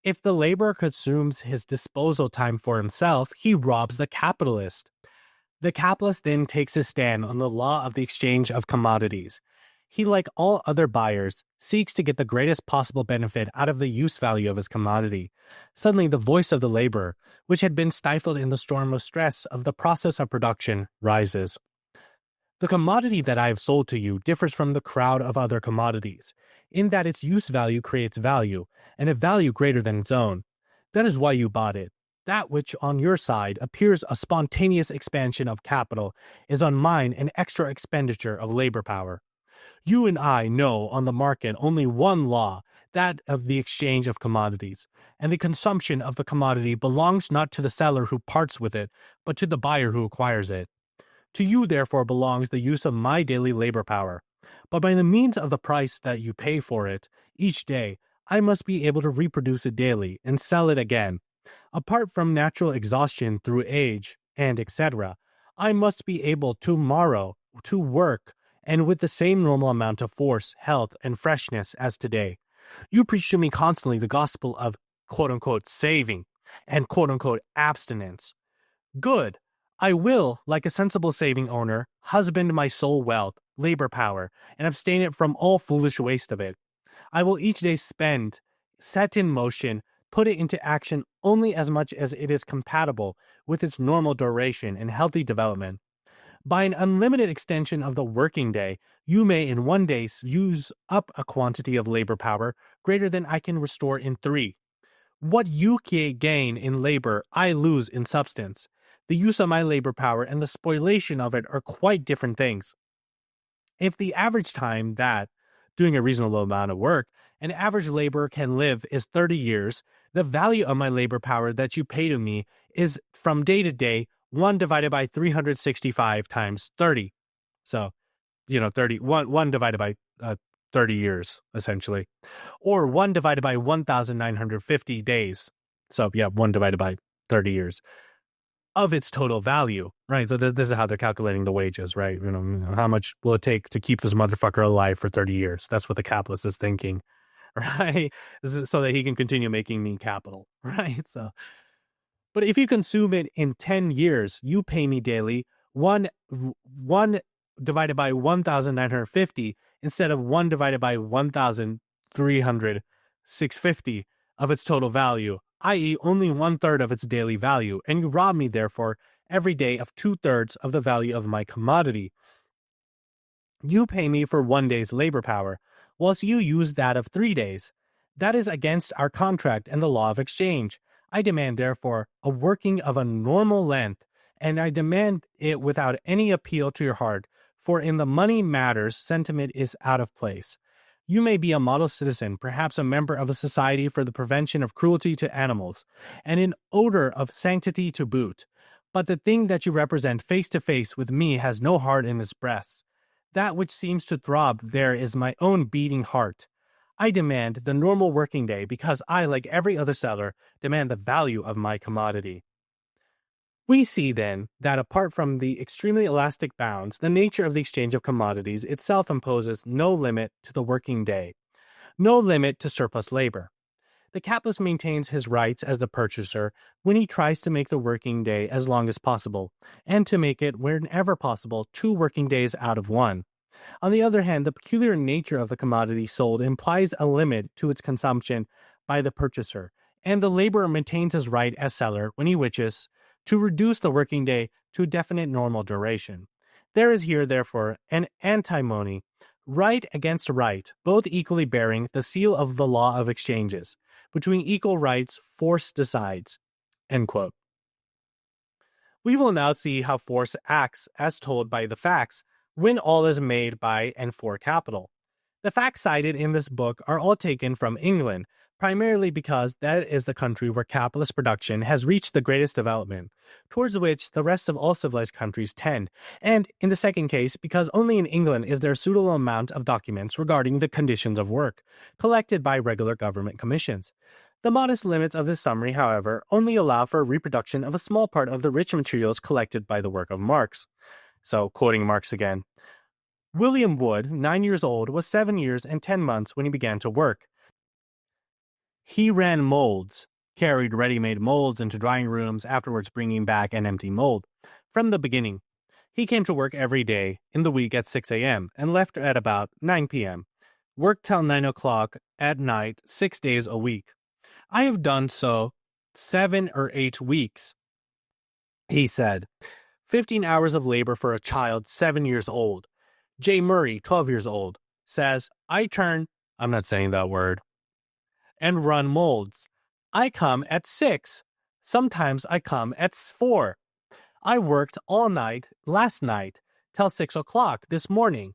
If the laborer consumes his disposal time for himself, he robs the capitalist. The capitalist then takes his stand on the law of the exchange of commodities. He, like all other buyers, seeks to get the greatest possible benefit out of the use value of his commodity. Suddenly, the voice of the laborer, which had been stifled in the storm of stress of the process of production, rises. The commodity that I have sold to you differs from the crowd of other commodities, in that its use value creates value, and a value greater than its own. That is why you bought it. That which on your side appears a spontaneous expansion of capital is on mine an extra expenditure of labor power. You and I know on the market only one law, that of the exchange of commodities, and the consumption of the commodity belongs not to the seller who parts with it, but to the buyer who acquires it. To you, therefore, belongs the use of my daily labor power. But by the means of the price that you pay for it, each day, I must be able to reproduce it daily and sell it again. Apart from natural exhaustion through age, and etc., I must be able tomorrow to work, and with the same normal amount of force, health, and freshness as today. You preach to me constantly the gospel of quote-unquote saving and quote-unquote abstinence. Good. I will, like a sensible saving owner, husband my soul wealth, labor power, and abstain it from all foolish waste of it. I will each day spend, set in motion, put it into action only as much as it is compatible with its normal duration and healthy development. By an unlimited extension of the working day, you may in one day use up a quantity of labor power greater than I can restore in 3. What you gain in labor, I lose in substance. The use of my labor power and the spoliation of it are quite different things. If the average time that, doing a reasonable amount of work, an average laborer can live is 30 years, the value of my labor power that you pay to me is from day to day 1 divided by 365 times 30. So, 1 divided by 30 years, essentially. Or 1 divided by 1,950 days. So, 1 divided by 30 years of its total value, right? So this is how they're calculating the wages, right? How much will it take to keep this motherfucker alive for 30 years? That's what the capitalist is thinking, right? So that he can continue making me capital, right? So, but if you consume it in 10 years, you pay me daily 1 divided by 1,950 instead of 1 divided by 1,650 of its total value, i.e. only 1/3 of its daily value, and you rob me, therefore, every day of 2/3 of the value of my commodity. You pay me for 1 day's labor power, whilst you use that of 3 days. That is against our contract and the law of exchange. I demand, therefore, a working of a normal length, and I demand it without any appeal to your heart, for in the money matters sentiment is out of place. You may be a model citizen, perhaps a member of a society for the prevention of cruelty to animals, and an odor of sanctity to boot. But the thing that you represent face to face with me has no heart in its breast. That which seems to throb there is my own beating heart. I demand the normal working day because I, like every other seller, demand the value of my commodity. We see then that apart from the extremely elastic bounds, the nature of the exchange of commodities itself imposes no limit to the working day, no limit to surplus labor. The capitalist maintains his rights as the purchaser when he tries to make the working day as long as possible, and to make it, whenever possible, 2 working days out of 1. On the other hand, the peculiar nature of the commodity sold implies a limit to its consumption by the purchaser, and the laborer maintains his right as seller when he wishes to reduce the working day to a definite normal duration. There is here, therefore, an antinomy, right against right, both equally bearing the seal of the law of exchanges. Between equal rights, force decides. End quote. We will now see how force acts as told by the facts when all is made by and for capital. The facts cited in this book are all taken from England, primarily because that is the country where capitalist production has reached the greatest development, towards which the rest of all civilized countries tend, and in the second case, because only in England is there a suitable amount of documents regarding the conditions of work, collected by regular government commissions. The modest limits of this summary, however, only allow for a reproduction of a small part of the rich materials collected by the work of Marx. So, quoting Marx again, William Wood, 9 years old, was 7 years and 10 months when he began to work. He ran molds, carried ready-made molds into drying rooms, afterwards bringing back an empty mold. From the beginning, he came to work every day in the week at 6 a.m. and left at about 9 p.m. Worked till 9 o'clock at night 6 days a week. I have done so 7 or 8 weeks, he said. 15 hours of labor for a child 7 years old. J. Murray, 12 years old, says, I'm not saying that word, and run molds. I come at 6. Sometimes I come at 4. I worked all night last night till 6 o'clock this morning.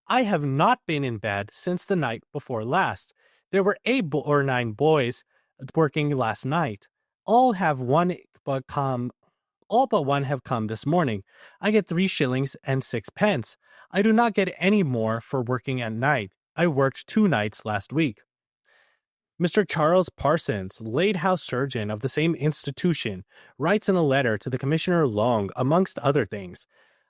I have not been in bed since the night before last. There were 8 or 9 boys working last night. All but one have come this morning. I get 3 shillings and 6 pence. I do not get any more for working at night. I worked 2 nights last week. Mr. Charles Parsons, late house surgeon of the same institution, writes in a letter to the Commissioner Long, amongst other things,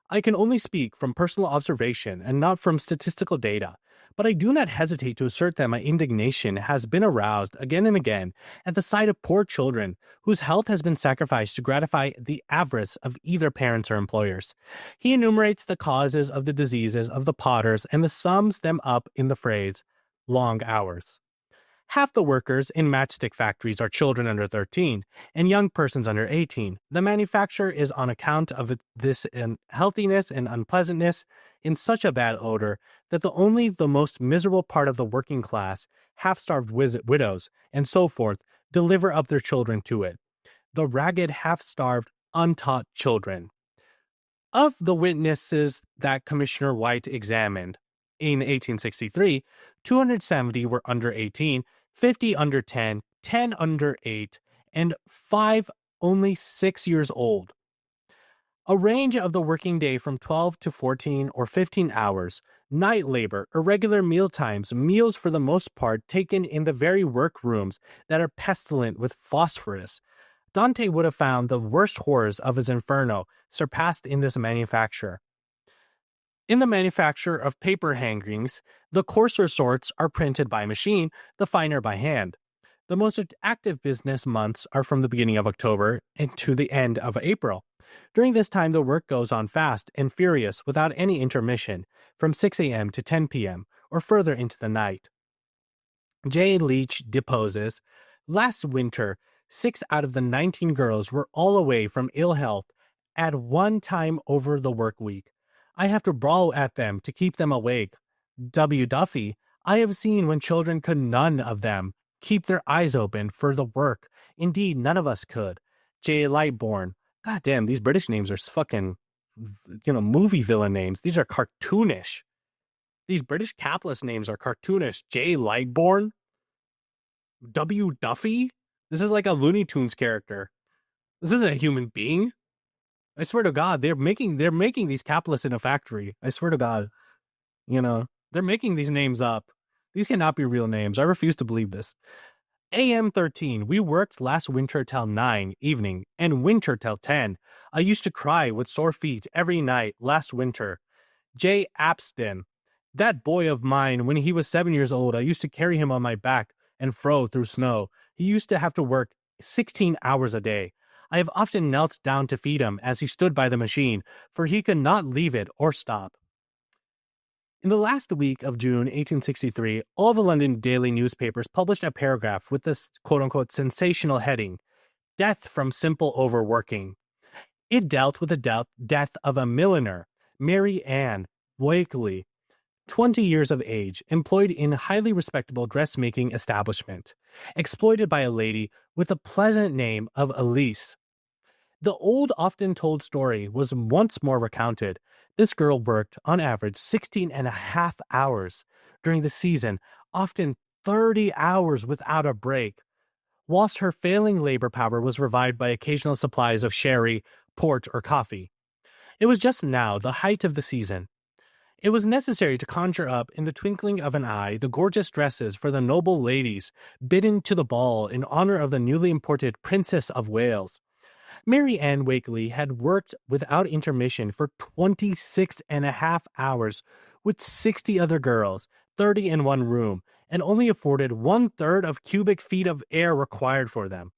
I can only speak from personal observation and not from statistical data, but I do not hesitate to assert that my indignation has been aroused again and again at the sight of poor children whose health has been sacrificed to gratify the avarice of either parents or employers. He enumerates the causes of the diseases of the potters and sums them up in the phrase, long hours. Half the workers in matchstick factories are children under 13 and young persons under 18. The manufacture is on account of this unhealthiness and unpleasantness in such a bad odor that only the most miserable part of the working class, half-starved widows, and so forth, deliver up their children to it. The ragged, half-starved, untaught children. Of the witnesses that Commissioner White examined, in 1863, 270 were under 18, 50 under 10, 10 under 8, and 5 only 6 years old. A range of the working day from 12 to 14 or 15 hours, night labor, irregular meal times, meals for the most part taken in the very workrooms that are pestilent with phosphorus. Dante would have found the worst horrors of his inferno surpassed in this manufacture. In the manufacture of paper hangings, the coarser sorts are printed by machine, the finer by hand. The most active business months are from the beginning of October and to the end of April. During this time, the work goes on fast and furious without any intermission, from 6 a.m. to 10 p.m., or further into the night. J. Leach deposes, last winter, 6 out of the 19 girls were all away from ill health at one time over the work week. I have to brawl at them to keep them awake. W. Duffy, I have seen when children could none of them keep their eyes open for the work. Indeed, none of us could. J. Lightbourne, god damn, these British names are fucking, movie villain names. These are cartoonish. These British capitalist names are cartoonish. J. Lightborn, W. Duffy. This is like a Looney Tunes character. This isn't a human being. I swear to God, they're making these capitalists in a factory. I swear to God, they're making these names up. These cannot be real names. I refuse to believe this. AM 13. We worked last winter till 9 evening and winter till 10. I used to cry with sore feet every night last winter. J. Apston. That boy of mine, when he was 7 years old, I used to carry him on my back and fro through snow. He used to have to work 16 hours a day. I have often knelt down to feed him as he stood by the machine, for he could not leave it or stop. In the last week of June 1863, all the London daily newspapers published a paragraph with this quote-unquote sensational heading, Death from Simple Overworking. It dealt with the death of a milliner, Mary Ann Wakely, 20 years of age, employed in a highly respectable dressmaking establishment, exploited by a lady with the pleasant name of Elise. The old, often-told story was once more recounted. This girl worked, on average, 16 and a half hours during the season, often 30 hours without a break, whilst her failing labor power was revived by occasional supplies of sherry, port, or coffee. It was just now the height of the season. It was necessary to conjure up in the twinkling of an eye the gorgeous dresses for the noble ladies bidden to the ball in honor of the newly imported Princess of Wales. Mary Ann Wakely had worked without intermission for 26 and a half hours with 60 other girls, 30 in one room, and only afforded 1/3 of cubic feet of air required for them.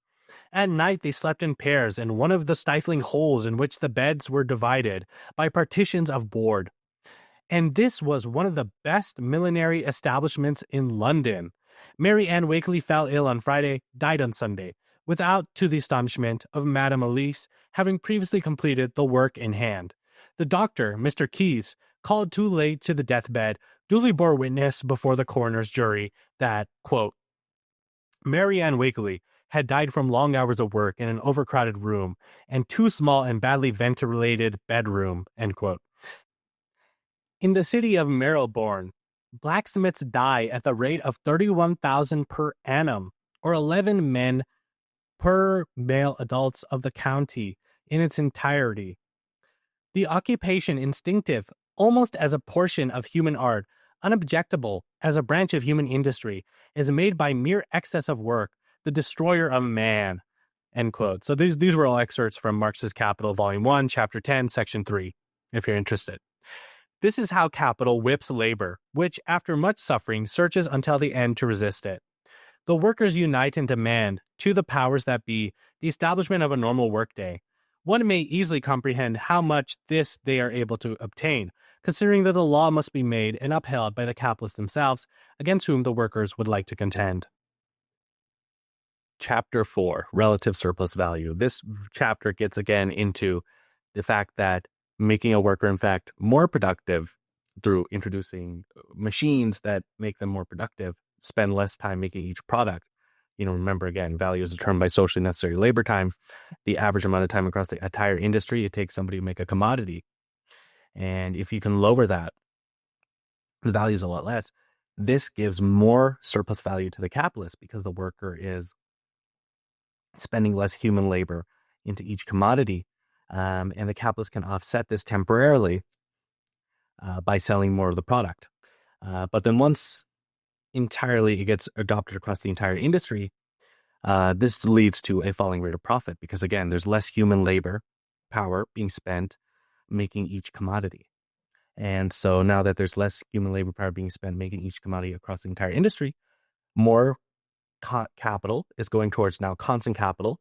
At night they slept in pairs in one of the stifling holes in which the beds were divided by partitions of board. And this was one of the best millinery establishments in London. Mary Ann Wakely fell ill on Friday, died on Sunday, without, to the astonishment of Madame Elise, having previously completed the work in hand. The doctor, Mr. Keyes, called too late to the deathbed, duly bore witness before the coroner's jury that, quote, Mary Ann Wakely had died from long hours of work in an overcrowded room and too small and badly ventilated bedroom, end quote. In the city of Marylebone, blacksmiths die at the rate of 31,000 per annum, or 11 men per male adults of the county in its entirety. The occupation instinctive, almost as a portion of human art, unobjectable as a branch of human industry, is made by mere excess of work, the destroyer of man, end quote. So these were all excerpts from Marx's Capital, Volume 1, Chapter 10, Section 3, if you're interested. This is how capital whips labor, which, after much suffering, searches until the end to resist it. The workers unite and demand, to the powers that be, the establishment of a normal workday. One may easily comprehend how much this they are able to obtain, considering that the law must be made and upheld by the capitalists themselves, against whom the workers would like to contend. Chapter 4, Relative Surplus Value. This chapter gets again into the fact that making a worker, in fact, more productive through introducing machines that make them more productive, spend less time making each product. Remember, again, value is determined by socially necessary labor time, the average amount of time across the entire industry it takes somebody to make a commodity. And if you can lower that, the value is a lot less. This gives more surplus value to the capitalist because the worker is spending less human labor into each commodity. And the capitalist can offset this temporarily by selling more of the product. But then once entirely it gets adopted across the entire industry, this leads to a falling rate of profit because, again, there's less human labor power being spent making each commodity. And so now that there's less human labor power being spent making each commodity across the entire industry, more capital is going towards now constant capital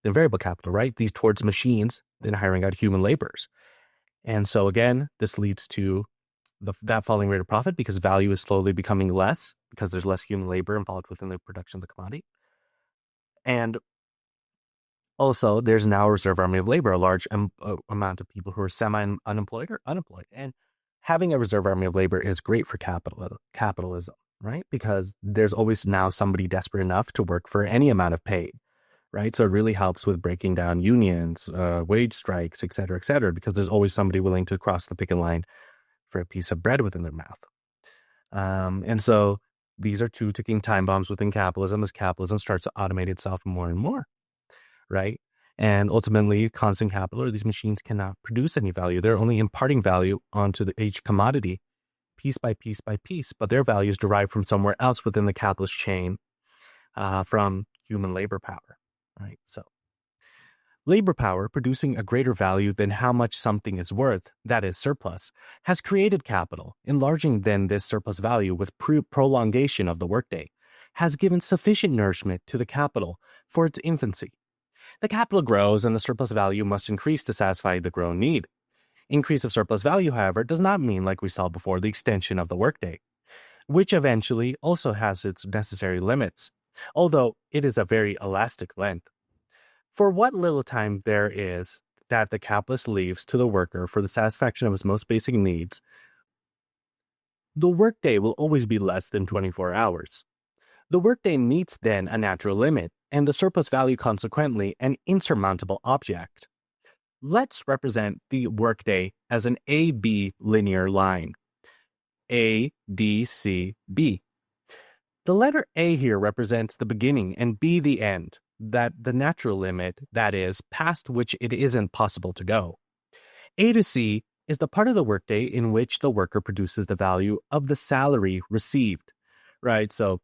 than variable capital, right? These towards machines than hiring out human laborers. And so again, this leads to that falling rate of profit because value is slowly becoming less because there's less human labor involved within the production of the commodity. And also, there's now a reserve army of labor, a large amount of people who are semi-unemployed or unemployed. And having a reserve army of labor is great for capitalism, right? Because there's always now somebody desperate enough to work for any amount of pay, right? So it really helps with breaking down unions, wage strikes, et cetera, because there's always somebody willing to cross the picket line for a piece of bread within their mouth. And so these are two ticking time bombs within capitalism as capitalism starts to automate itself more and more, right? And ultimately, constant capital or these machines cannot produce any value. They're only imparting value onto each commodity piece by piece by piece, but their value is derived from somewhere else within the capitalist chain, from human labor power, right? So labor power producing a greater value than how much something is worth, that is surplus, has created capital, enlarging then this surplus value with prolongation of the workday, has given sufficient nourishment to the capital for its infancy. The capital grows and the surplus value must increase to satisfy the grown need. Increase of surplus value, however, does not mean, like we saw before, the extension of the workday, which eventually also has its necessary limits, although it is a very elastic length. For what little time there is that the capitalist leaves to the worker for the satisfaction of his most basic needs, the workday will always be less than 24 hours. The workday meets then a natural limit, and the surplus value consequently an insurmountable object. Let's represent the workday as an AB linear line. A, D, C, B. The letter A here represents the beginning and B the end, that the natural limit, that is, past which it isn't possible to go. A to C is the part of the workday in which the worker produces the value of the salary received, right? So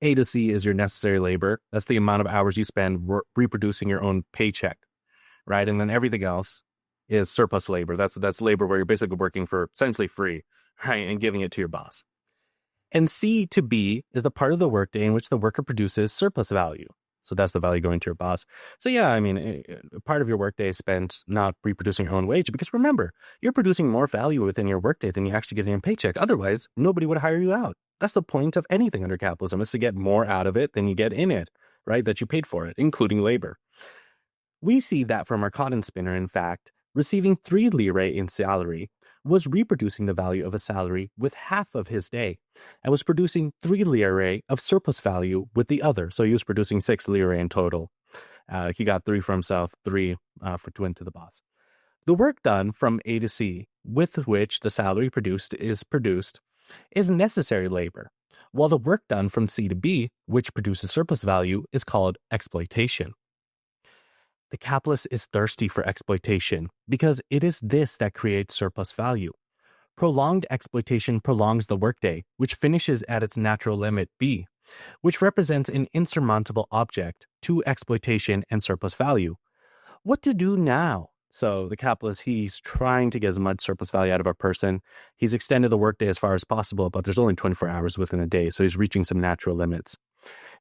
A to C is your necessary labor. That's the amount of hours you spend reproducing your own paycheck, right? And then everything else is surplus labor. That's labor where you're basically working for essentially free, right? And giving it to your boss. And C to B is the part of the workday in which the worker produces surplus value. So that's the value going to your boss. So yeah, I mean, part of your workday is spent not reproducing your own wage, because remember, you're producing more value within your workday than you actually get in your paycheck. Otherwise, nobody would hire you out. That's the point of anything under capitalism, is to get more out of it than you get in it, right? That you paid for it, including labor. We see that from our cotton spinner, in fact, receiving 3 lire in salary was reproducing the value of a salary with half of his day and was producing 3 lire of surplus value with the other. So he was producing 6 lire in total. He got 3 for himself, 3 to win to the boss. The work done from A to C, with which the salary produced, is necessary labor, while the work done from C to B, which produces surplus value, is called exploitation. The capitalist is thirsty for exploitation because it is this that creates surplus value. Prolonged exploitation prolongs the workday, which finishes at its natural limit B, which represents an insurmountable object to exploitation and surplus value. What to do now? So the capitalist, he's trying to get as much surplus value out of a person. He's extended the workday as far as possible, but there's only 24 hours within a day, so he's reaching some natural limits.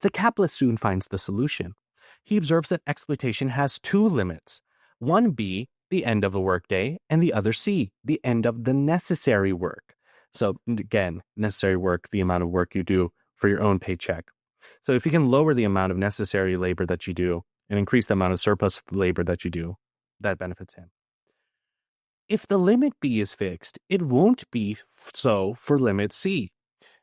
The capitalist soon finds the solution. He observes that exploitation has 2 limits, one B, the end of the workday, and the other C, the end of the necessary work. So again, necessary work, the amount of work you do for your own paycheck. So if you can lower the amount of necessary labor that you do and increase the amount of surplus labor that you do, that benefits him. If the limit B is fixed, it won't be so for limit C.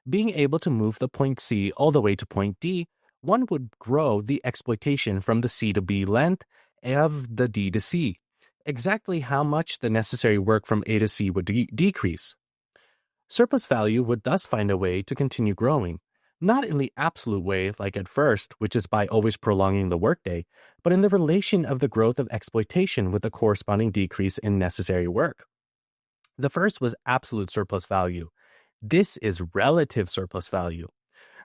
Being able to move the point C all the way to point D, one would grow the exploitation from the C to B length of the D to C. Exactly how much the necessary work from A to C would decrease. Surplus value would thus find a way to continue growing, not in the absolute way like at first, which is by always prolonging the workday, but in the relation of the growth of exploitation with the corresponding decrease in necessary work. The first was absolute surplus value. This is relative surplus value.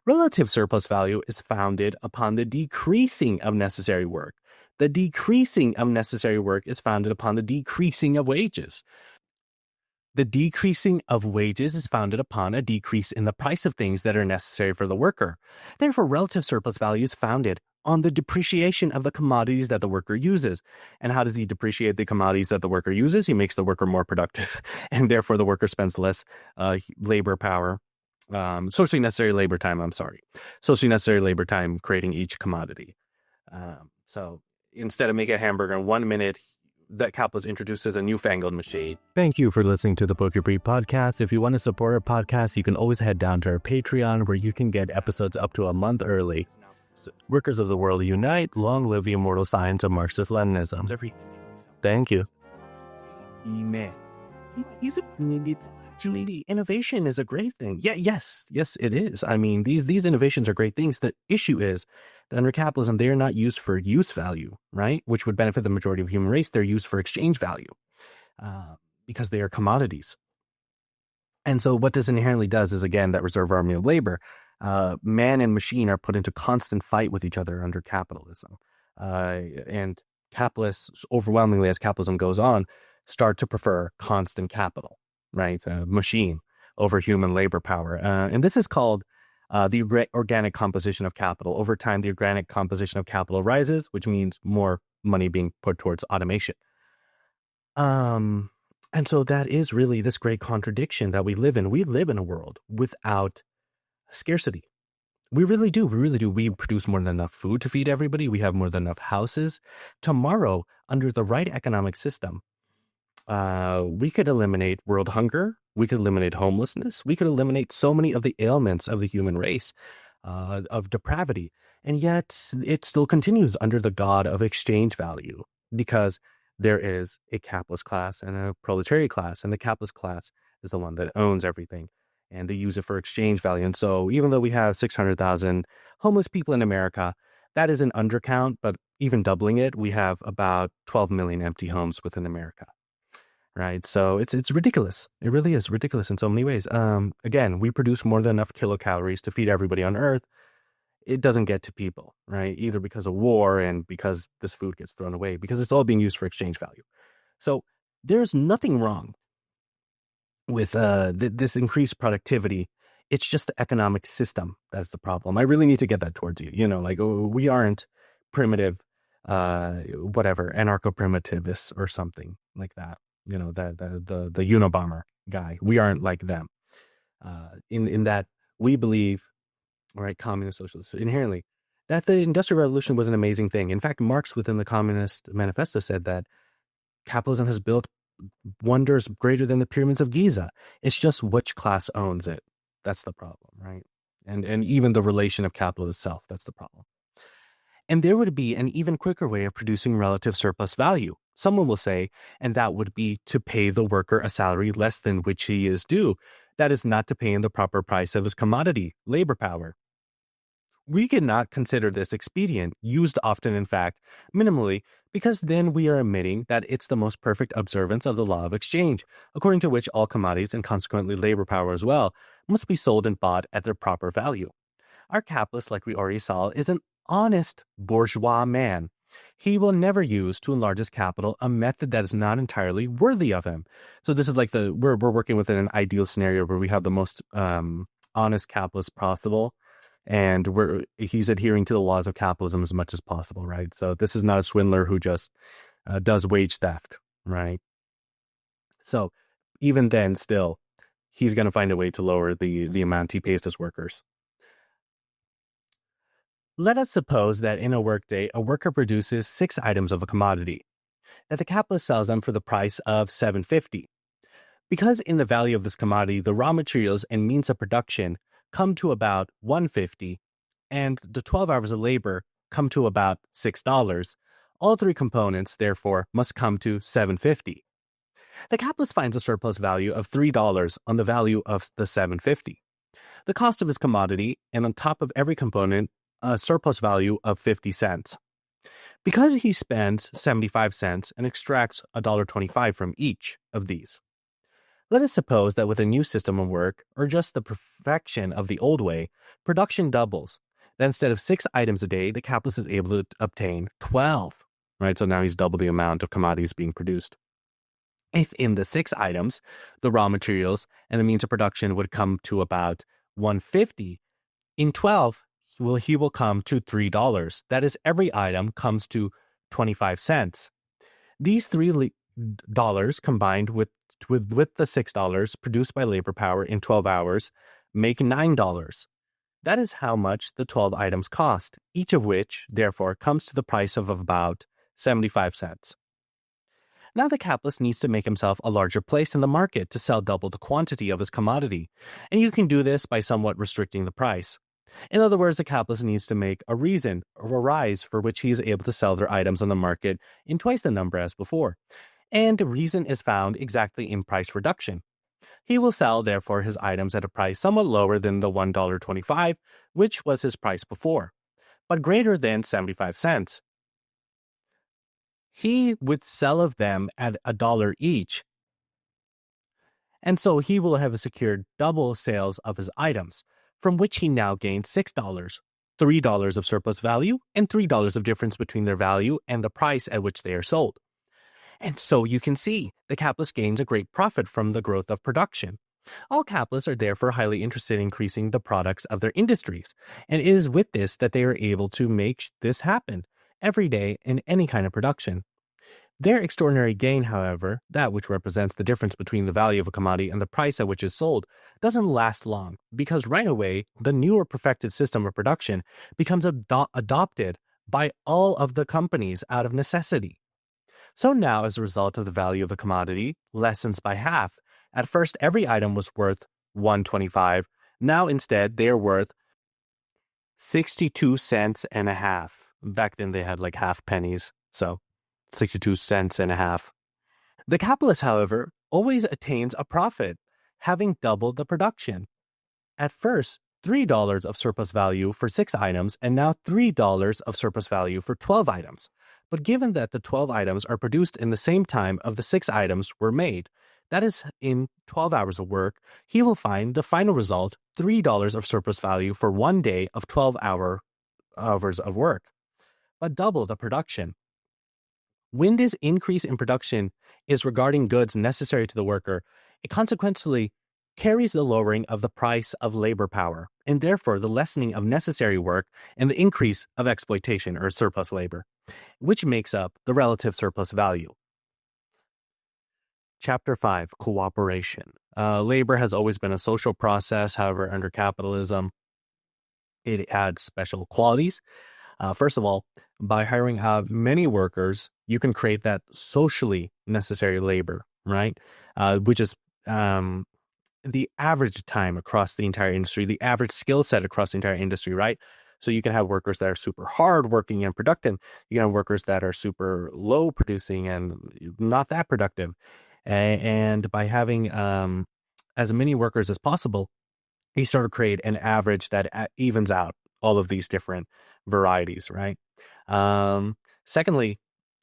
Relative surplus value is founded upon the decreasing of necessary work. The decreasing of necessary work is founded upon the decreasing of wages. The decreasing of wages is founded upon a decrease in the price of things that are necessary for the worker. Therefore, relative surplus value is founded on the depreciation of the commodities that the worker uses. And how does he depreciate the commodities that the worker uses? He makes the worker more productive, and therefore the worker spends less labor power. Socially necessary labor time, Socially necessary labor time creating each commodity. So instead of making a hamburger in 1 minute, that capitalist introduces a newfangled machine. Thank you for listening to the Pokepreet podcast. If you want to support our podcast, you can always head down to our Patreon, where you can get episodes up to a month early. Workers of the world unite. Long live the immortal science of Marxist-Leninism. Thank you. Amen. actually, innovation is a great thing. Yeah, yes, it is. I mean, these innovations are great things. The issue is that under capitalism, they are not used for use value, right? Which would benefit the majority of the human race. They're used for exchange value uh, because they are commodities. And so what this inherently does is, again, that reserve army of labor, man and machine are put into constant fight with each other under capitalism. And capitalists, overwhelmingly as capitalism goes on, start to prefer constant capital, right? Machine over human labor power. And this is called the organic composition of capital. Over time, the organic composition of capital rises, which means more money being put towards automation. And so that is really this great contradiction that we live in. We live in a world without scarcity. We really do. We really do. We produce more than enough food to feed everybody. We have more than enough houses. Tomorrow, under the right economic system, we could eliminate world hunger. We could eliminate homelessness. We could eliminate so many of the ailments of the human race, of depravity. And yet it still continues under the god of exchange value, because there is a capitalist class and a proletariat class, and the capitalist class is the one that owns everything, and they use it for exchange value. And so even though we have 600,000 homeless people in America, that is an undercount, but even doubling it, we have about 12 million empty homes within America. Right. So it's ridiculous. It really is ridiculous in so many ways. Again, we produce more than enough kilocalories to feed everybody on Earth. It doesn't get to people, right? Either because of war and because this food gets thrown away, because it's all being used for exchange value. So there's nothing wrong with this increased productivity. It's just the economic system that's the problem. I really need to get that towards you. You know, like, we aren't primitive, whatever, anarcho-primitivists or something like that. You know, the Unabomber guy. We aren't like them. In that we believe, right, communist socialists inherently, that the Industrial Revolution was an amazing thing. In fact, Marx within the Communist Manifesto said that capitalism has built wonders greater than the pyramids of Giza. It's just which class owns it. That's the problem, right? And even the relation of capital itself, that's the problem. And there would be an even quicker way of producing relative surplus value. Someone will say, and that would be to pay the worker a salary less than which he is due. That is not to pay him the proper price of his commodity, labor power. We cannot consider this expedient, used often, in fact, minimally, because then we are admitting that it's the most perfect observance of the law of exchange, according to which all commodities, and consequently labor power as well, must be sold and bought at their proper value. Our capitalist, like we already saw, is an honest bourgeois man. He will never use to enlarge his capital a method that is not entirely worthy of him. So this is like we're working within an ideal scenario where we have the most honest capitalist possible, and he's adhering to the laws of capitalism as much as possible, right? So this is not a swindler who just does wage theft, right? So even then, still, he's going to find a way to lower the amount he pays his workers. Let us suppose that in a workday, a worker produces 6 items of a commodity, that the capitalist sells them for the price of $7.50. Because in the value of this commodity, the raw materials and means of production come to about $1.50, and the 12 hours of labor come to about $6, all 3 components, therefore, must come to $7.50. The capitalist finds a surplus value of $3 on the value of the $7.50. The cost of his commodity, and on top of every component, a surplus value of 50 cents. Because he spends 75 cents and extracts $1.25 from each of these. Let us suppose that with a new system of work, or just the perfection of the old way, production doubles. That instead of 6 items a day, the capitalist is able to obtain 12. Right? So now he's double the amount of commodities being produced. If in the 6 items, the raw materials and the means of production would come to about $1.50, in 12, he will come to $3. That is, every item comes to 25 cents. These $3 combined with the $6 produced by labor power in 12 hours make $9. That is how much the 12 items cost, each of which, therefore, comes to the price of about 75 cents. Now the capitalist needs to make himself a larger place in the market to sell double the quantity of his commodity, and you can do this by somewhat restricting the price. In other words, the capitalist needs to make a reason or a rise for which he is able to sell their items on the market in twice the number as before. And the reason is found exactly in price reduction. He will sell, therefore, his items at a price somewhat lower than the $1.25, which was his price before, but greater than 75 cents. He would sell of them at $1 each, and so he will have secured double sales of his items, from which he now gains $6, $3 of surplus value, and $3 of difference between their value and the price at which they are sold. And so you can see, the capitalist gains a great profit from the growth of production. All capitalists are therefore highly interested in increasing the products of their industries, and it is with this that they are able to make this happen every day in any kind of production. Their extraordinary gain, however, that which represents the difference between the value of a commodity and the price at which it's sold, doesn't last long, because right away, the newer perfected system of production becomes adopted by all of the companies out of necessity. So now, as a result of the value of a commodity lessens by half, at first every item was worth $1.25. Now instead they are worth 62 cents and a half. Back then they had like half pennies, so 62 cents and a half. The capitalist, however, always attains a profit, having doubled the production. At first, $3 of surplus value for 6 items, and now $3 of surplus value for 12 items. But given that the 12 items are produced in the same time of the 6 items were made, that is, in 12 hours of work, he will find the final result, $3 of surplus value for 1 day of 12 hours of work, but double the production. When this increase in production is regarding goods necessary to the worker, it consequently carries the lowering of the price of labor power, and therefore the lessening of necessary work and the increase of exploitation or surplus labor, which makes up the relative surplus value. Chapter 5, Cooperation. Labor has always been a social process. However, under capitalism, it adds special qualities. First of all, by hiring out many workers, you can create that socially necessary labor, right? Which is the average time across the entire industry, the average skill set across the entire industry, right? So you can have workers that are super hard working and productive. You can have workers that are super low producing and not that productive. And by having as many workers as possible, you sort of create an average that evens out all of these different varieties, right? Secondly,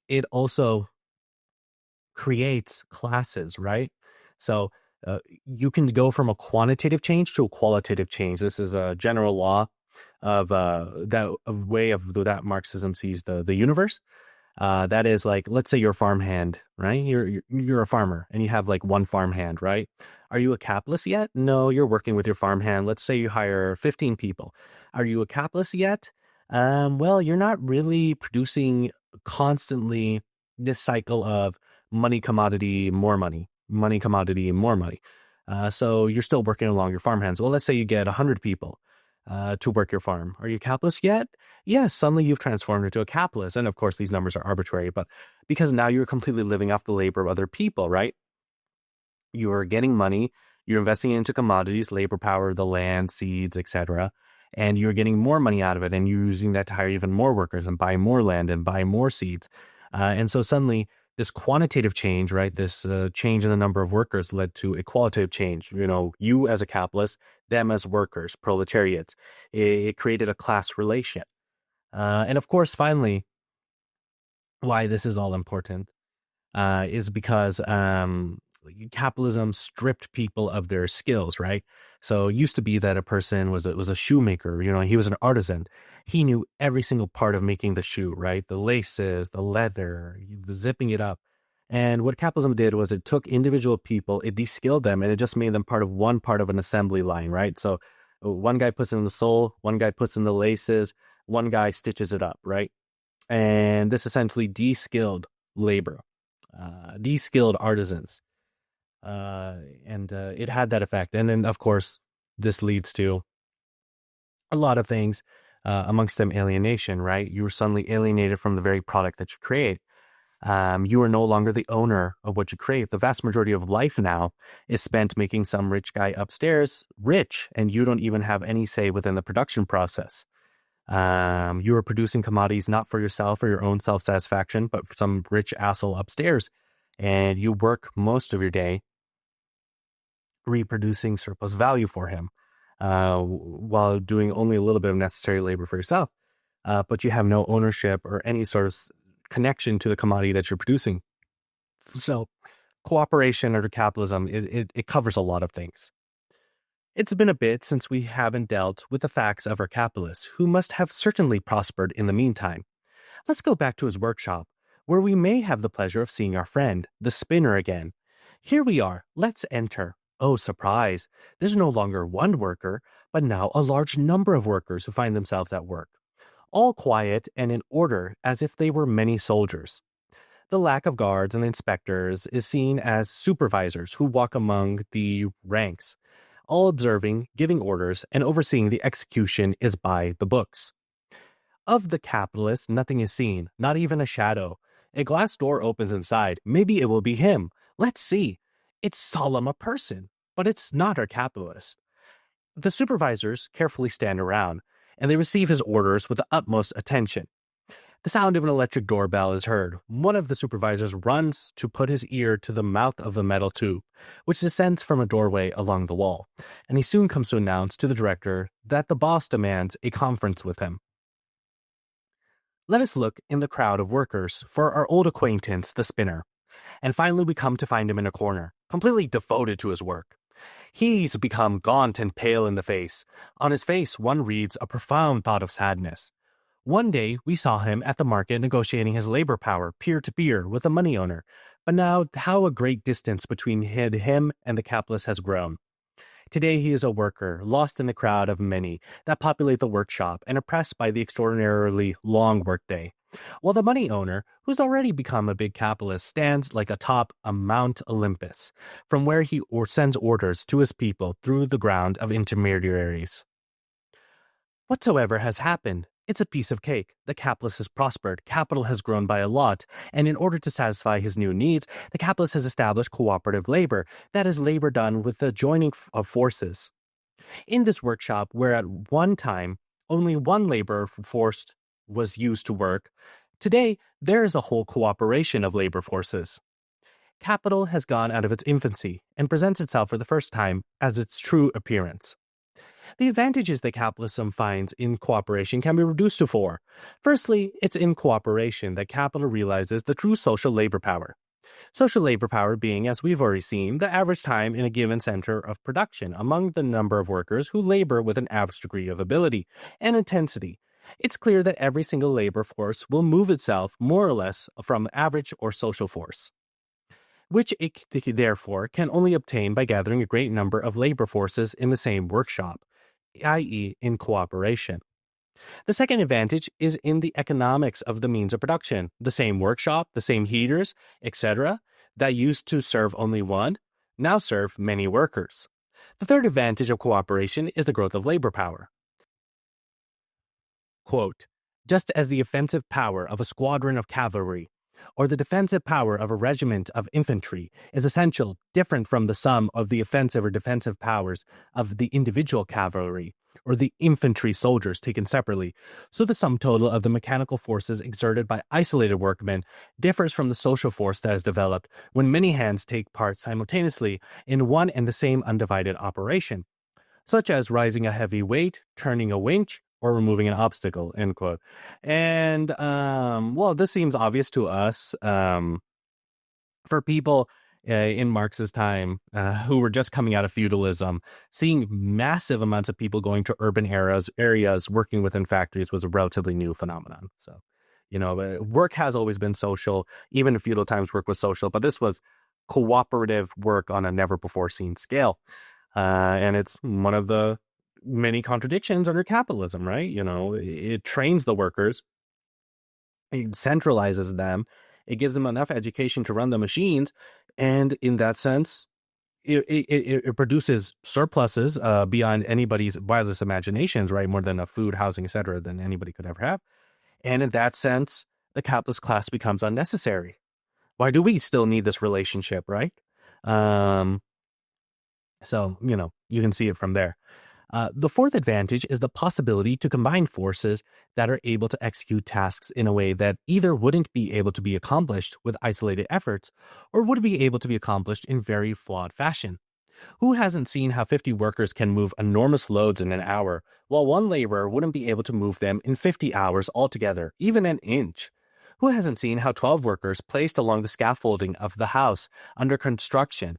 it also creates classes, right? So you can go from a quantitative change to a qualitative change. This is a general law of that Marxism sees the universe. That is, like, let's say you're a farmhand, right? You're a farmer and you have like one farmhand, right? Are you a capitalist yet? No, you're working with your farmhand. Let's say you hire 15 people. Are you a capitalist yet? Well, you're not really producing constantly this cycle of money, commodity, more money, money, commodity, more money. So you're still working along your farmhands. Well, let's say you get 100 people to work your farm. Are you a capitalist yet? Yes, suddenly you've transformed into a capitalist. And of course, these numbers are arbitrary, but because now you're completely living off the labor of other people, right? You're getting money, you're investing into commodities, labor power, the land, seeds, etc. And you're getting more money out of it, and you're using that to hire even more workers and buy more land and buy more seeds. And so suddenly this quantitative change, right, this change in the number of workers led to a qualitative change. You know, you as a capitalist, them as workers, proletariats. It created a class relation. And of course, finally, why this is all important is because capitalism stripped people of their skills, right? So it used to be that a person was a shoemaker, you know, he was an artisan. He knew every single part of making the shoe, right? The laces, the leather, the zipping it up. And what capitalism did was it took individual people, it de-skilled them, and it just made them one part of an assembly line, right? So one guy puts in the sole, one guy puts in the laces, one guy stitches it up, right? And this essentially de-skilled labor, de-skilled artisans. And it had that effect. And then, of course, this leads to a lot of things, amongst them alienation, right? You were suddenly alienated from the very product that you create. You are no longer the owner of what you create. The vast majority of life now is spent making some rich guy upstairs rich, and you don't even have any say within the production process. You are producing commodities not for yourself or your own self-satisfaction, but for some rich asshole upstairs. And you work most of your day reproducing surplus value for him, while doing only a little bit of necessary labor for yourself. But you have no ownership or any sort of connection to the commodity that you're producing. So cooperation under capitalism, it covers a lot of things. It's been a bit since we haven't dealt with the facts of our capitalists, who must have certainly prospered in the meantime. Let's go back to his workshop, where we may have the pleasure of seeing our friend, the spinner, again. Here we are. Let's enter. Oh, surprise! There's no longer one worker, but now a large number of workers who find themselves at work, all quiet and in order as if they were many soldiers. The lack of guards and inspectors is seen as supervisors who walk among the ranks. All observing, giving orders, and overseeing the execution is by the books. Of the capitalists, nothing is seen, not even a shadow. A glass door opens inside. Maybe it will be him. Let's see. It's solemn a person, but it's not our capitalist. The supervisors carefully stand around, and they receive his orders with the utmost attention. The sound of an electric doorbell is heard. One of the supervisors runs to put his ear to the mouth of the metal tube, which descends from a doorway along the wall, and he soon comes to announce to the director that the boss demands a conference with him. Let us look in the crowd of workers for our old acquaintance, the spinner, and finally we come to find him in a corner, completely devoted to his work. He's become gaunt and pale in the face. On his face one reads a profound thought of sadness. One day we saw him at the market negotiating his labor power peer-to-peer with a money owner, but now how a great distance between him and the capitalist has grown. Today he is a worker, lost in the crowd of many that populate the workshop and oppressed by the extraordinarily long workday, while the money owner, who's already become a big capitalist, stands like atop a Mount Olympus, from where he sends orders to his people through the ground of intermediaries. Whatsoever has happened, it's a piece of cake. The capitalist has prospered, capital has grown by a lot, and in order to satisfy his new needs, the capitalist has established cooperative labor, that is labor done with the joining of forces. In this workshop, where at one time only one labor force was used to work, today there is a whole cooperation of labor forces. Capital has gone out of its infancy and presents itself for the first time as its true appearance. The advantages that capitalism finds in cooperation can be reduced to four. Firstly, it's in cooperation that capital realizes the true social labor power. Social labor power being, as we've already seen, the average time in a given center of production among the number of workers who labor with an average degree of ability and intensity. It's clear that every single labor force will move itself more or less from average or social force, which it therefore can only obtain by gathering a great number of labor forces in the same workshop, i.e. in cooperation. The second advantage is in the economics of the means of production. The same workshop, the same heaters, etc., that used to serve only one, now serve many workers. The third advantage of cooperation is the growth of labor power. Quote, just as the offensive power of a squadron of cavalry or the defensive power of a regiment of infantry is essential, different from the sum of the offensive or defensive powers of the individual cavalry or the infantry soldiers taken separately, so the sum total of the mechanical forces exerted by isolated workmen differs from the social force that is developed when many hands take part simultaneously in one and the same undivided operation, such as rising a heavy weight, turning a winch, or removing an obstacle, end quote. And, well, this seems obvious to us. For people in Marx's time who were just coming out of feudalism, seeing massive amounts of people going to urban areas working within factories was a relatively new phenomenon. So, work has always been social. Even in feudal times, work was social, but this was cooperative work on a never-before-seen scale. And it's one of the many contradictions under capitalism, right? It trains the workers, it centralizes them, it gives them enough education to run the machines, and in that sense, it produces surpluses beyond anybody's wildest imaginations, right? More than a food, housing, etc., than anybody could ever have. And in that sense, the capitalist class becomes unnecessary. Why do we still need this relationship, right? So, you can see it from there. The fourth advantage is the possibility to combine forces that are able to execute tasks in a way that either wouldn't be able to be accomplished with isolated efforts or would be able to be accomplished in very flawed fashion. Who hasn't seen how 50 workers can move enormous loads in an hour, while one laborer wouldn't be able to move them in 50 hours altogether, even an inch? Who hasn't seen how 12 workers placed along the scaffolding of the house under construction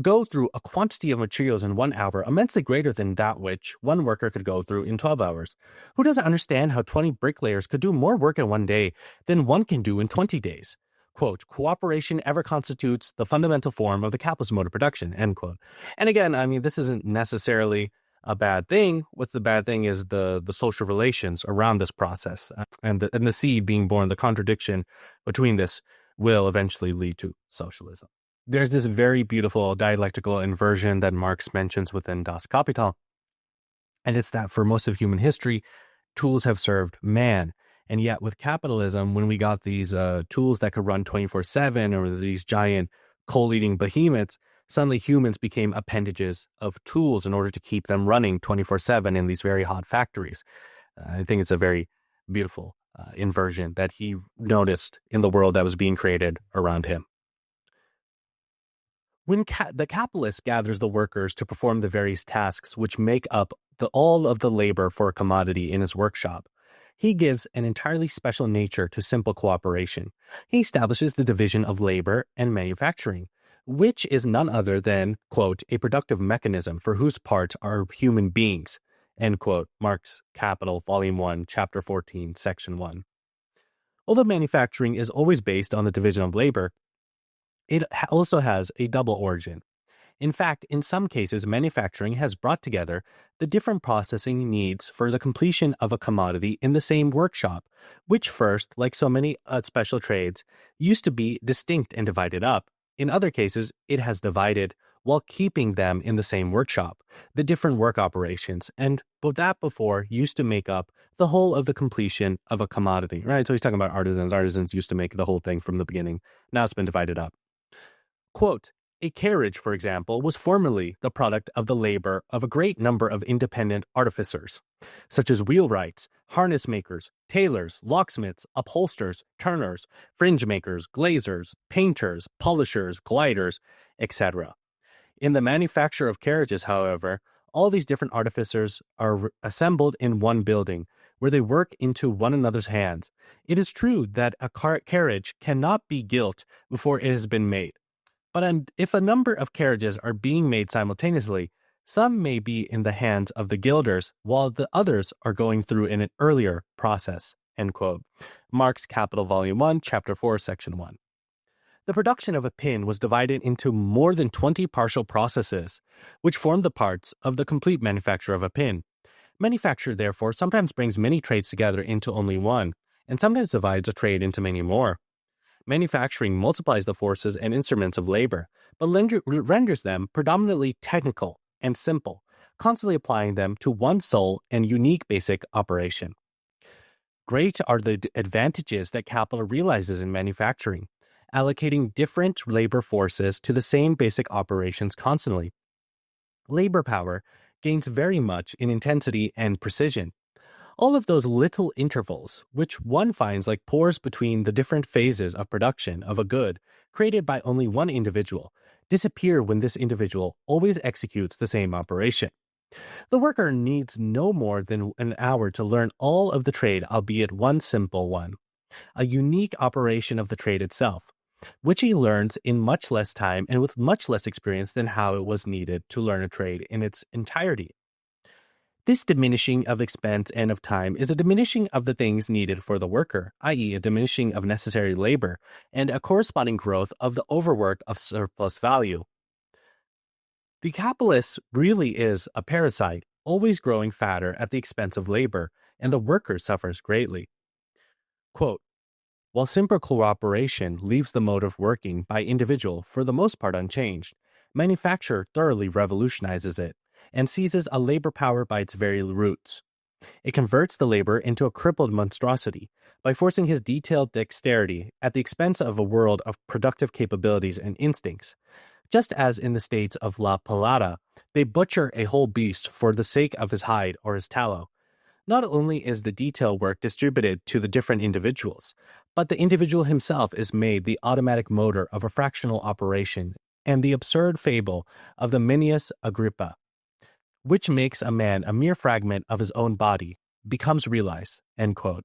go through a quantity of materials in 1 hour immensely greater than that which one worker could go through in 12 hours? Who doesn't understand how 20 bricklayers could do more work in one day than one can do in 20 days? Quote, cooperation ever constitutes the fundamental form of the capitalist mode of production, end quote. And again, I mean, this isn't necessarily a bad thing. What's the bad thing is the social relations around this process, and the seed being born, the contradiction between this will eventually lead to socialism. There's this very beautiful dialectical inversion that Marx mentions within Das Kapital, and it's that for most of human history, tools have served man. And yet with capitalism, when we got these tools that could run 24/7 or these giant coal-eating behemoths, suddenly humans became appendages of tools in order to keep them running 24/7 in these very hot factories. I think it's a very beautiful inversion that he noticed in the world that was being created around him. When the capitalist gathers the workers to perform the various tasks which make up all of the labor for a commodity in his workshop, he gives an entirely special nature to simple cooperation. He establishes the division of labor and manufacturing, which is none other than, quote, a productive mechanism for whose part are human beings, end quote, Marx Capital, Volume 1, Chapter 14, Section 1. Although manufacturing is always based on the division of labor, it also has a double origin. In fact, in some cases, manufacturing has brought together the different processing needs for the completion of a commodity in the same workshop, which first, like so many special trades, used to be distinct and divided up. In other cases, it has divided, while keeping them in the same workshop, the different work operations, and that before used to make up the whole of the completion of a commodity, right? So he's talking about artisans. Artisans used to make the whole thing from the beginning. Now it's been divided up. Quote, a carriage, for example, was formerly the product of the labor of a great number of independent artificers, such as wheelwrights, harness makers, tailors, locksmiths, upholsters, turners, fringe makers, glazers, painters, polishers, gliders, etc. In the manufacture of carriages, however, all these different artificers are assembled in one building, where they work into one another's hands. It is true that a carriage cannot be gilt before it has been made. But if a number of carriages are being made simultaneously, some may be in the hands of the gilders, while the others are going through an earlier process, end quote. Marx Capital, Volume 1, Chapter 4, Section 1. The production of a pin was divided into more than 20 partial processes, which formed the parts of the complete manufacture of a pin. Manufacture, therefore, sometimes brings many trades together into only one, and sometimes divides a trade into many more. Manufacturing multiplies the forces and instruments of labor, but renders them predominantly technical and simple, constantly applying them to one sole and unique basic operation. Great are the advantages that capital realizes in manufacturing, allocating different labor forces to the same basic operations constantly. Labor power gains very much in intensity and precision. All of those little intervals, which one finds like pores between the different phases of production of a good created by only one individual, disappear when this individual always executes the same operation. The worker needs no more than an hour to learn all of the trade, albeit one simple one, a unique operation of the trade itself, which he learns in much less time and with much less experience than how it was needed to learn a trade in its entirety. This diminishing of expense and of time is a diminishing of the things needed for the worker, i.e. a diminishing of necessary labor, and a corresponding growth of the overwork of surplus value. The capitalist really is a parasite, always growing fatter at the expense of labor, and the worker suffers greatly. Quote, while simple cooperation leaves the mode of working by individual for the most part unchanged, manufacture thoroughly revolutionizes it, and seizes a labor power by its very roots. It converts the labor into a crippled monstrosity by forcing his detailed dexterity at the expense of a world of productive capabilities and instincts. Just as in the states of La Palata, they butcher a whole beast for the sake of his hide or his tallow. Not only is the detail work distributed to the different individuals, but the individual himself is made the automatic motor of a fractional operation and the absurd fable of the Menenius Agrippa, which makes a man a mere fragment of his own body, becomes realized, end quote.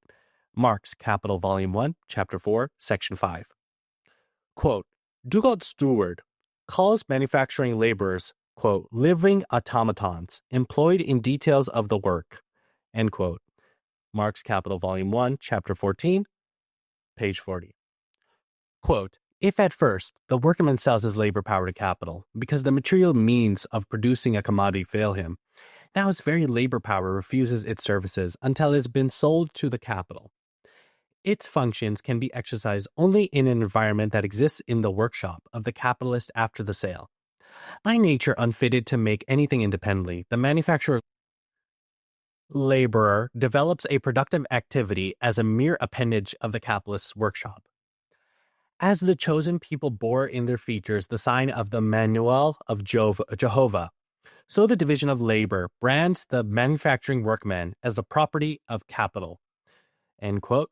Marx, Capital, Volume 1, Chapter 4, Section 5. Quote, Dugald Stewart calls manufacturing laborers, quote, living automatons employed in details of the work, end quote. Marx, Capital, Volume 1, Chapter 14, page 40. Quote, if at first the workman sells his labor power to capital because the material means of producing a commodity fail him, now his very labor power refuses its services until it has been sold to the capital. Its functions can be exercised only in an environment that exists in the workshop of the capitalist after the sale. By nature unfitted to make anything independently, the manufacturer laborer develops a productive activity as a mere appendage of the capitalist's workshop. As the chosen people bore in their features the sign of the Manual of Jehovah, so the division of labor brands the manufacturing workman as the property of capital. End quote.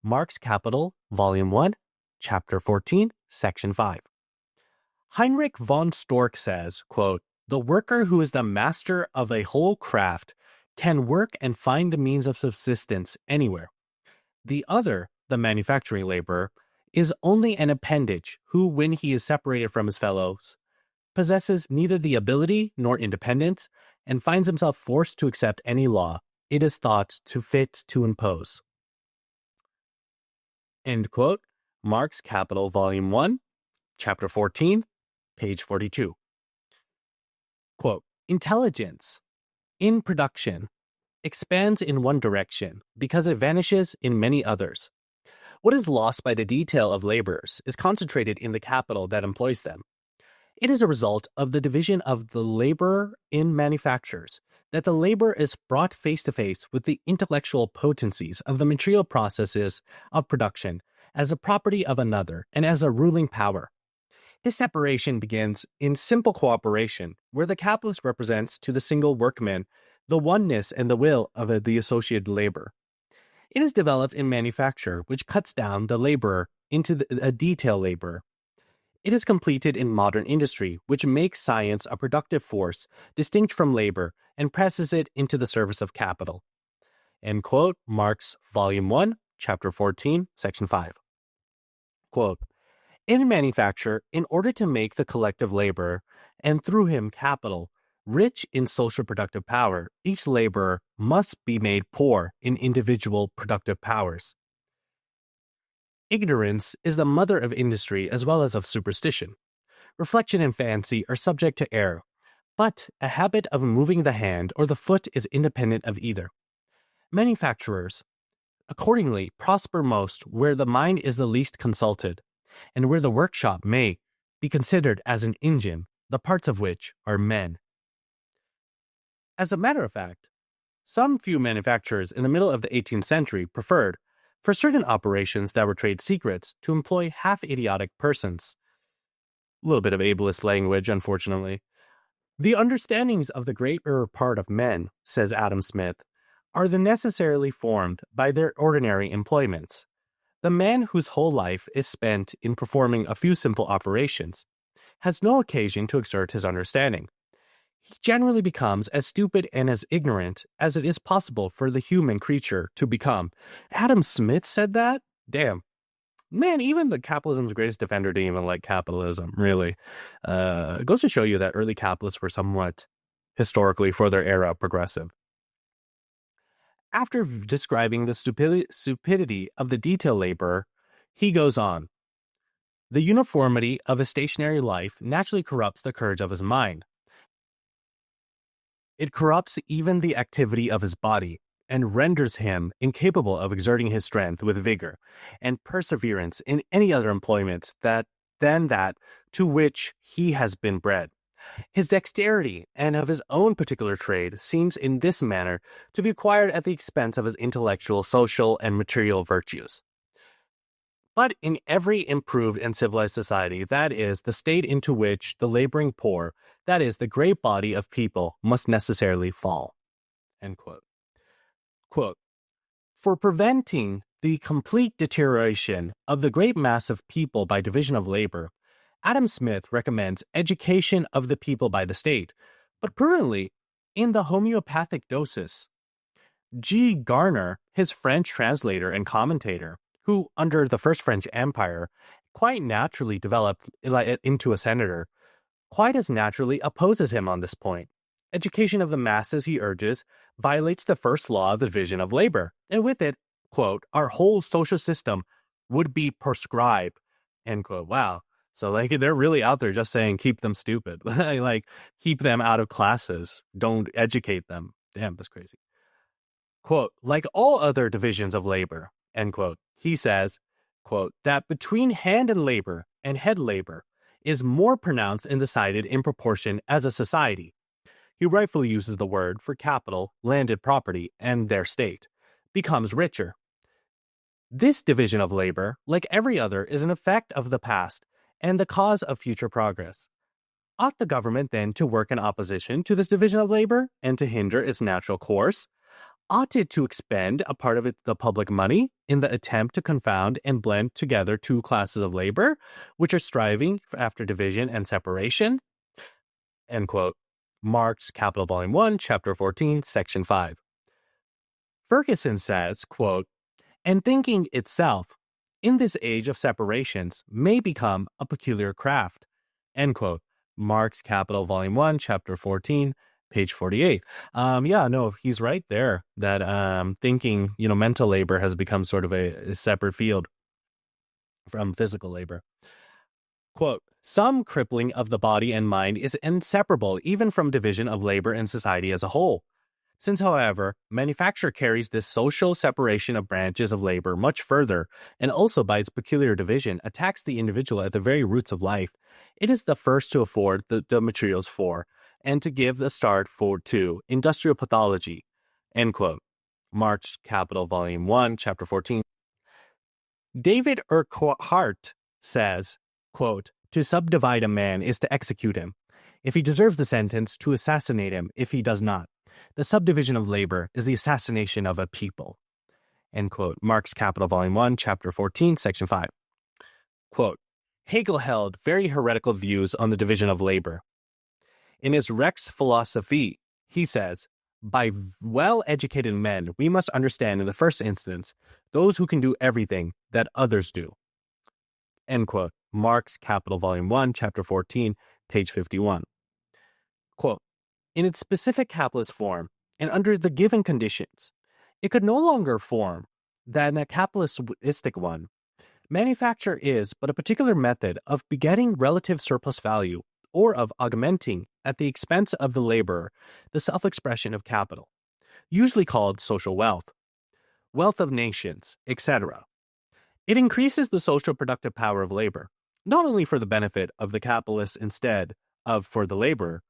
Marx Capital, Volume 1, Chapter 14, Section 5. Heinrich von Storch says, quote, the worker who is the master of a whole craft can work and find the means of subsistence anywhere. The other, the manufacturing laborer, is only an appendage who, when he is separated from his fellows, possesses neither the ability nor independence, and finds himself forced to accept any law it is thought to fit to impose. End quote. Marx Capital, Volume 1, Chapter 14, page 42. Quote, intelligence, in production, expands in one direction because it vanishes in many others. What is lost by the detail of laborers is concentrated in the capital that employs them. It is a result of the division of the laborer in manufactures that the laborer is brought face to face with the intellectual potencies of the material processes of production as a property of another and as a ruling power. This separation begins in simple cooperation, where the capitalist represents to the single workman the oneness and the will of the associated labor. It is developed in manufacture, which cuts down the laborer into a detail laborer. It is completed in modern industry, which makes science a productive force distinct from labor and presses it into the service of capital. End quote. Marx, Volume 1, Chapter 14, Section 5. Quote, in manufacture, in order to make the collective laborer, and through him capital, rich in social productive power, each laborer must be made poor in individual productive powers. Ignorance is the mother of industry as well as of superstition. Reflection and fancy are subject to error, but a habit of moving the hand or the foot is independent of either. Manufacturers, accordingly, prosper most where the mind is the least consulted, and where the workshop may be considered as an engine, the parts of which are men. As a matter of fact, some few manufacturers in the middle of the 18th century preferred, for certain operations that were trade secrets, to employ half-idiotic persons. A little bit of ableist language, unfortunately. The understandings of the greater part of men, says Adam Smith, are the necessarily formed by their ordinary employments. The man whose whole life is spent in performing a few simple operations has no occasion to exert his understanding. He generally becomes as stupid and as ignorant as it is possible for the human creature to become. Adam Smith said that? Damn. Man, even the capitalism's greatest defender didn't even like capitalism, really. It goes to show you that early capitalists were somewhat, historically, for their era, progressive. After describing the stupidity of the detail laborer, he goes on. The uniformity of a stationary life naturally corrupts the courage of his mind. It corrupts even the activity of his body, and renders him incapable of exerting his strength with vigor and perseverance in any other employments than that to which he has been bred. His dexterity and of his own particular trade seems in this manner to be acquired at the expense of his intellectual, social, and material virtues. But in every improved and civilized society, that is, the state into which the laboring poor, that is, the great body of people, must necessarily fall. End quote. Quote, for preventing the complete deterioration of the great mass of people by division of labor, Adam Smith recommends education of the people by the state, but currently, in the homeopathic doses, G. Garner, his French translator and commentator, who under the First French Empire quite naturally developed into a senator, quite as naturally opposes him on this point. Education of the masses, he urges, violates the first law of the division of labor, and with it, quote, our whole social system would be proscribed, end quote. Wow. So they're really out there just saying keep them stupid. Keep them out of classes. Don't educate them. Damn, that's crazy. Quote, like all other divisions of labor, end quote, he says, quote, that between hand and labor and head labor is more pronounced and decided in proportion as a society. He rightfully uses the word for capital, landed property, and their state, becomes richer. This division of labor, like every other, is an effect of the past and the cause of future progress. Ought the government then to work in opposition to this division of labor and to hinder its natural course? Ought it to expend a part of the public money in the attempt to confound and blend together two classes of labor, which are striving after division and separation? End quote. Marx, Capital, Volume 1, Chapter 14, Section 5. Ferguson says, quote, and thinking itself, in this age of separations, may become a peculiar craft, end quote. Marx, Capital, Volume 1, Chapter 14, page 48. He's right there that thinking, mental labor has become sort of a separate field from physical labor. Quote, some crippling of the body and mind is inseparable even from division of labor in society as a whole. Since, however, manufacture carries this social separation of branches of labor much further, and also by its peculiar division attacks the individual at the very roots of life, it is the first to afford the materials for, and to give the start to industrial pathology, end quote. Marx, Capital, Volume 1, Chapter 14. David Urquhart says, quote, to subdivide a man is to execute him. If he deserves the sentence, to assassinate him if he does not. The subdivision of labor is the assassination of a people. End quote. Marx, Capital, Volume 1, Chapter 14, Section 5. Quote, Hegel held very heretical views on the division of labor. In his Rex Philosophiae, he says, by well-educated men, we must understand in the first instance those who can do everything that others do. End quote. Marx, Capital, Volume 1, Chapter 14, page 51. Quote, in its specific capitalist form, and under the given conditions, it could no longer form than a capitalistic one. Manufacture is but a particular method of begetting relative surplus value or of augmenting, at the expense of the laborer, the self-expression of capital, usually called social wealth, wealth of nations, etc. It increases the social productive power of labor, not only for the benefit of the capitalist instead of for the laborer,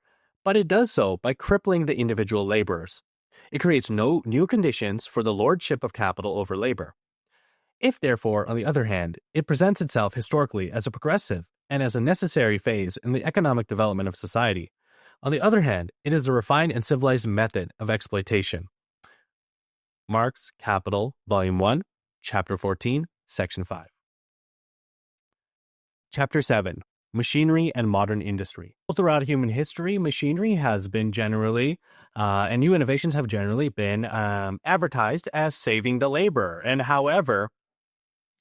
but it does so by crippling the individual laborers. It creates no new conditions for the lordship of capital over labor. If, therefore, on the other hand, it presents itself historically as a progressive and as a necessary phase in the economic development of society, on the other hand, it is a refined and civilized method of exploitation. Marx, Capital, Volume 1, Chapter 14, Section 5. Chapter 7. Machinery and modern industry. Throughout human history, machinery has been generally, and new innovations have generally been advertised as saving the laborer. And however,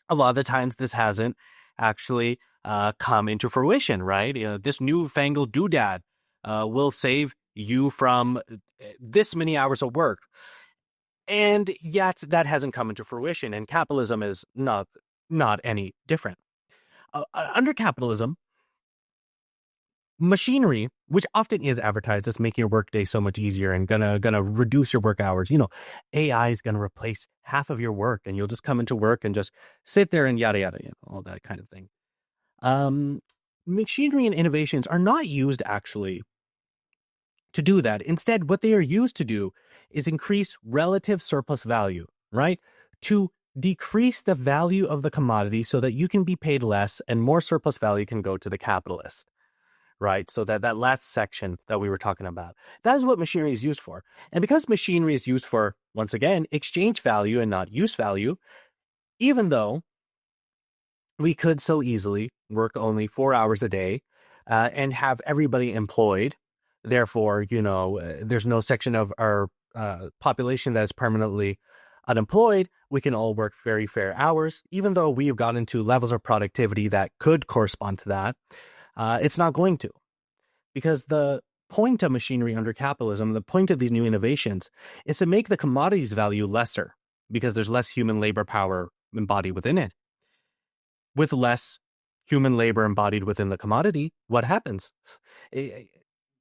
a lot of the times this hasn't actually come into fruition, right? This newfangled doodad will save you from this many hours of work. And yet that hasn't come into fruition, and capitalism is not any different. Under capitalism, machinery, which often is advertised as making your workday so much easier and gonna reduce your work hours. AI is gonna replace half of your work, and you'll just come into work and just sit there and yada yada, all that kind of thing. Machinery and innovations are not used actually to do that. Instead, what they are used to do is increase relative surplus value, right? To decrease the value of the commodity so that you can be paid less and more surplus value can go to the capitalist, right? So that last section that we were talking about, that is what machinery is used for. And because machinery is used for, once again, exchange value and not use value, even though We could so easily work only 4 hours a day and have everybody employed. Therefore, there's no section of our population that is permanently unemployed. We can all work very fair hours, even though we've gotten to levels of productivity that could correspond to that. It's not going to, because the point of machinery under capitalism, the point of these new innovations, is to make the commodities value lesser because there's less human labor power embodied within it. With less human labor embodied within the commodity, what happens?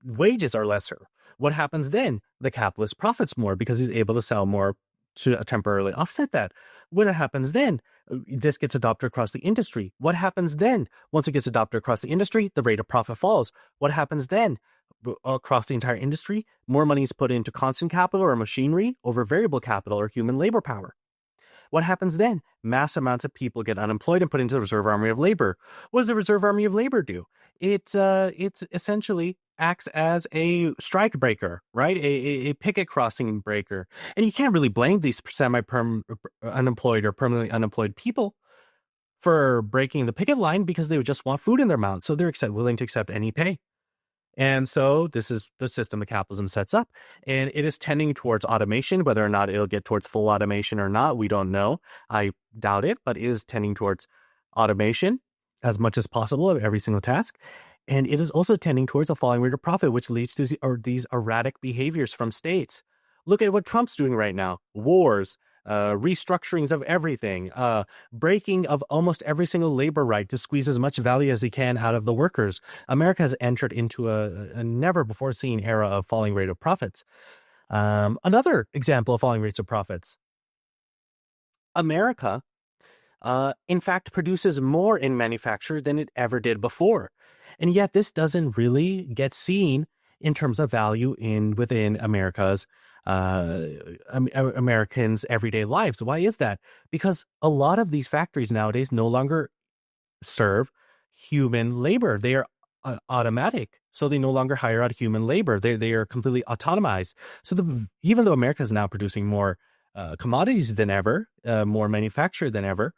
Wages are lesser. What happens then? The capitalist profits more because he's able to sell more to temporarily offset that. What happens then? This gets adopted across the industry. What happens then? Once it gets adopted across the industry, the rate of profit falls. What happens then? Across the entire industry, more money is put into constant capital or machinery over variable capital or human labor power. What happens then? Mass amounts of people get unemployed and put into the reserve army of labor. What does the reserve army of labor do? It's essentially acts as a strike breaker, right? A picket crossing breaker. And you can't really blame these unemployed or permanently unemployed people for breaking the picket line because they would just want food in their mouths. So they're willing to accept any pay. And so this is the system that capitalism sets up, and it is tending towards automation. Whether or not it'll get towards full automation or not, we don't know. I doubt it, but it is tending towards automation as much as possible of every single task. And it is also tending towards a falling rate of profit, which leads to these erratic behaviors from states. Look at what Trump's doing right now. Wars, restructurings of everything, breaking of almost every single labor right to squeeze as much value as he can out of the workers. America has entered into a never before seen era of falling rate of profits. Another example of falling rates of profits. America, in fact, produces more in manufacture than it ever did before. And yet this doesn't really get seen in terms of value within America's Americans' everyday lives. Why is that? Because a lot of these factories nowadays no longer serve human labor. They are automatic, so they no longer hire out human labor. They are completely autonomized. So even though America is now producing more commodities than ever, more manufacture than ever,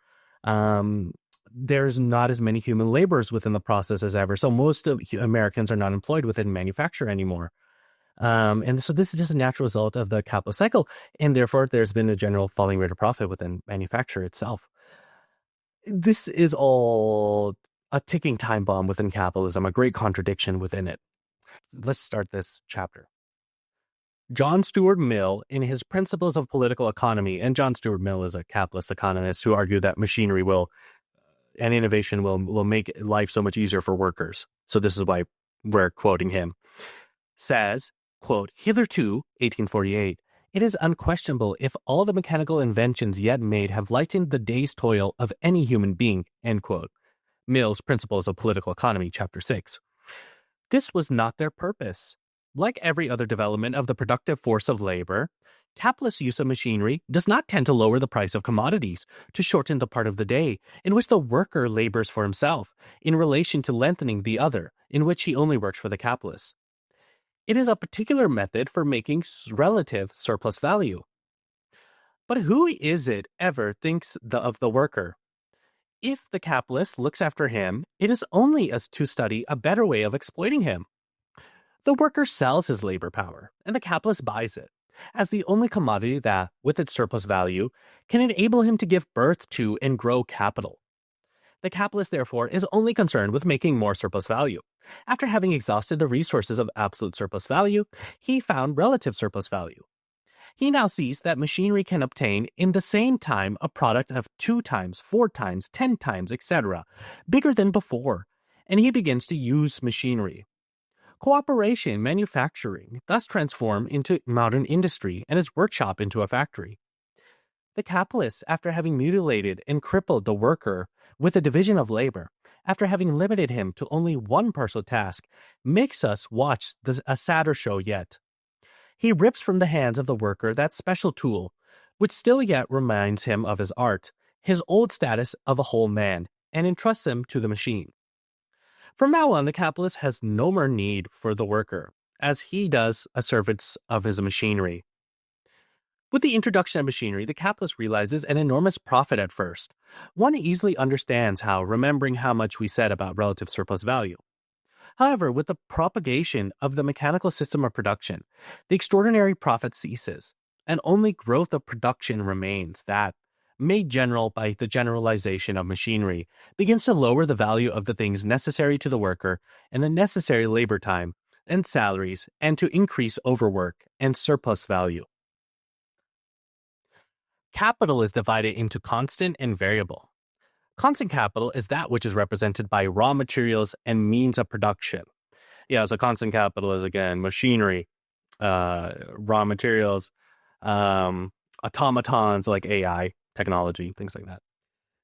there's not as many human laborers within the process as ever. So most of Americans are not employed within manufacture anymore. And so this is just a natural result of the capitalist cycle, and therefore there's been a general falling rate of profit within manufacture itself. This is all a ticking time bomb within capitalism, a great contradiction within it. Let's start this chapter. John Stuart Mill, in his Principles of Political Economy, and John Stuart Mill is a capitalist economist who argued that machinery and innovation will make life so much easier for workers. So this is why we're quoting him. Says, quote, "Hitherto, 1848, it is unquestionable if all the mechanical inventions yet made have lightened the day's toil of any human being," end quote. Mill's Principles of Political Economy, Chapter 6. This was not their purpose. Like every other development of the productive force of labor, capitalist use of machinery does not tend to lower the price of commodities, to shorten the part of the day in which the worker labors for himself, in relation to lengthening the other, in which he only works for the capitalist. It is a particular method for making relative surplus value. But who is it ever thinks of the worker? If the capitalist looks after him, it is only as to study a better way of exploiting him. The worker sells his labor power, and the capitalist buys it, as the only commodity that, with its surplus value, can enable him to give birth to and grow capital. The capitalist, therefore, is only concerned with making more surplus value. After having exhausted the resources of absolute surplus value, he found relative surplus value. He now sees that machinery can obtain in the same time a product of 2 times, 4 times, 10 times, etc., bigger than before, and he begins to use machinery. Cooperation manufacturing thus transform into modern industry and his workshop into a factory. The capitalist, after having mutilated and crippled the worker with a division of labor, after having limited him to only one partial task, makes us watch a sadder show yet. He rips from the hands of the worker that special tool, which still yet reminds him of his art, his old status of a whole man, and entrusts him to the machine. From now on, the capitalist has no more need for the worker, as he does a servant of his machinery. With the introduction of machinery, the capitalist realizes an enormous profit at first. One easily understands how, remembering how much we said about relative surplus value. However, with the propagation of the mechanical system of production, the extraordinary profit ceases, and only growth of production remains that, made general by the generalization of machinery, begins to lower the value of the things necessary to the worker and the necessary labor time and salaries, and to increase overwork and surplus value. Capital is divided into constant and variable. Constant capital is that which is represented by raw materials and means of production. Yeah, so constant capital is, again, machinery, raw materials, automatons like AI, technology, things like that.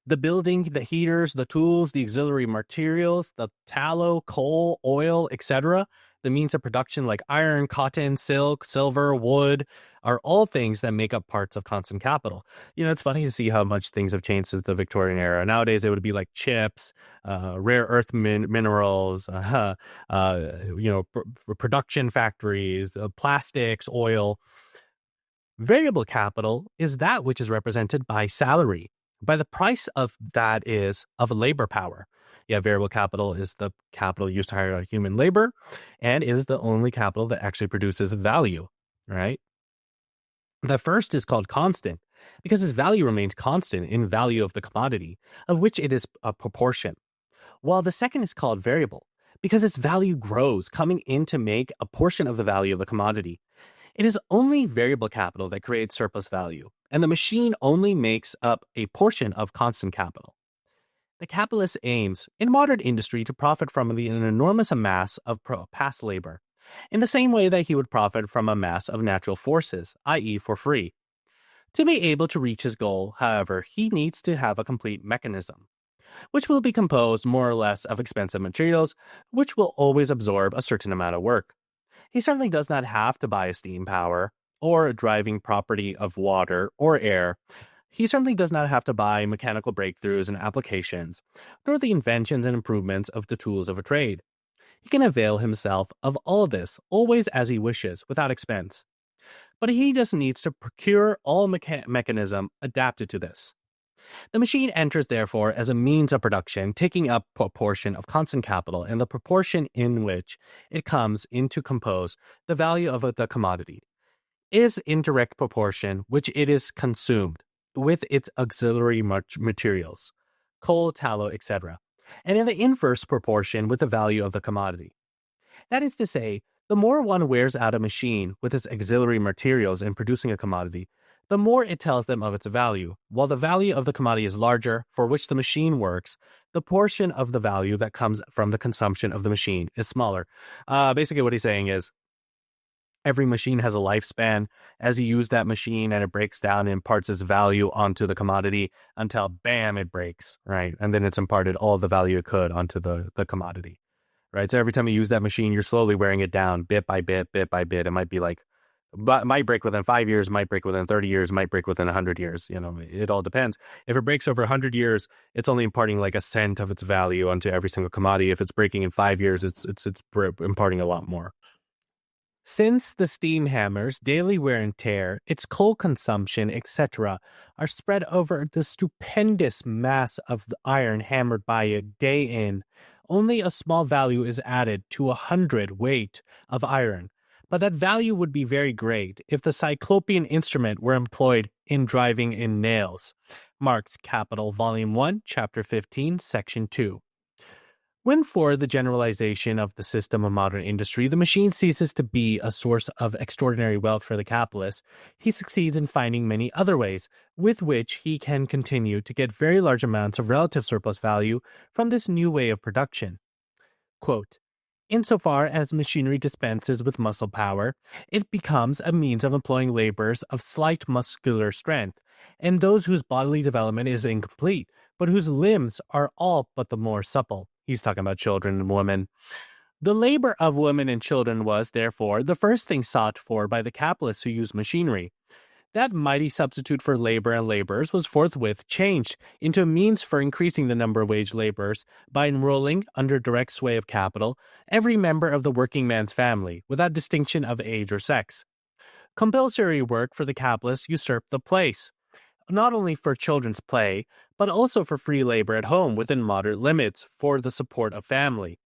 The building, the heaters, the tools, the auxiliary materials, the tallow, coal, oil, etc., the means of production like iron, cotton, silk, silver, wood, are all things that make up parts of constant capital. It's funny to see how much things have changed since the Victorian era. Nowadays, it would be like chips, rare earth minerals, production factories, plastics, oil. Variable capital is that which is represented by salary, by the price of that is of labor power. Yeah, variable capital is the capital used to hire human labor, and is the only capital that actually produces value, right? The first is called constant because its value remains constant in value of the commodity, of which it is a proportion, while the second is called variable because its value grows, coming in to make a portion of the value of the commodity. It is only variable capital that creates surplus value, and the machine only makes up a portion of constant capital. The capitalist aims, in modern industry, to profit from an enormous mass of past labor, in the same way that he would profit from a mass of natural forces, i.e., for free. To be able to reach his goal, however, he needs to have a complete mechanism, which will be composed more or less of expensive materials, which will always absorb a certain amount of work. He certainly does not have to buy a steam power, or a driving property of water or air. He certainly does not have to buy mechanical breakthroughs and applications, nor the inventions and improvements of the tools of a trade. He can avail himself of all this always as he wishes, without expense. But he just needs to procure all mechanism adapted to this. The machine enters, therefore, as a means of production, taking up a proportion of constant capital and the proportion in which it comes in to compose the value of the commodity is in direct proportion which it is consumed with its auxiliary materials, coal, tallow, etc., and in the inverse proportion with the value of the commodity. That is to say, the more one wears out a machine with its auxiliary materials in producing a commodity, the more it tells them of its value. While the value of the commodity is larger, for which the machine works, the portion of the value that comes from the consumption of the machine is smaller. Basically, what he's saying is, every machine has a lifespan. As you use that machine and it breaks down, it imparts its value onto the commodity until, bam, it breaks, right? And then it's imparted all the value it could onto the commodity, right? So every time you use that machine, you're slowly wearing it down bit by bit, bit by bit. It might be like, might break within 5 years, might break within 30 years, might break within 100 years. It all depends. If it breaks over 100 years, it's only imparting like a cent of its value onto every single commodity. If it's breaking in 5 years, it's imparting a lot more. Since the steam hammer's daily wear and tear, its coal consumption, etc., are spread over the stupendous mass of the iron hammered by it day in, only a small value is added to 100 weight of iron. But that value would be very great if the cyclopean instrument were employed in driving in nails. Marx, Capital, Volume 1, Chapter 15, Section 2. When for the generalization of the system of modern industry, the machine ceases to be a source of extraordinary wealth for the capitalist, he succeeds in finding many other ways with which he can continue to get very large amounts of relative surplus value from this new way of production. Quote, insofar as machinery dispenses with muscle power, it becomes a means of employing laborers of slight muscular strength, and those whose bodily development is incomplete, but whose limbs are all but the more supple. He's talking about children and women. The labor of women and children was, therefore, the first thing sought for by the capitalists who used machinery. That mighty substitute for labor and laborers was forthwith changed into a means for increasing the number of wage laborers by enrolling, under direct sway of capital, every member of the working man's family, without distinction of age or sex. Compulsory work for the capitalists usurped the place, not only for children's play, but also for free labor at home within moderate limits for the support of family.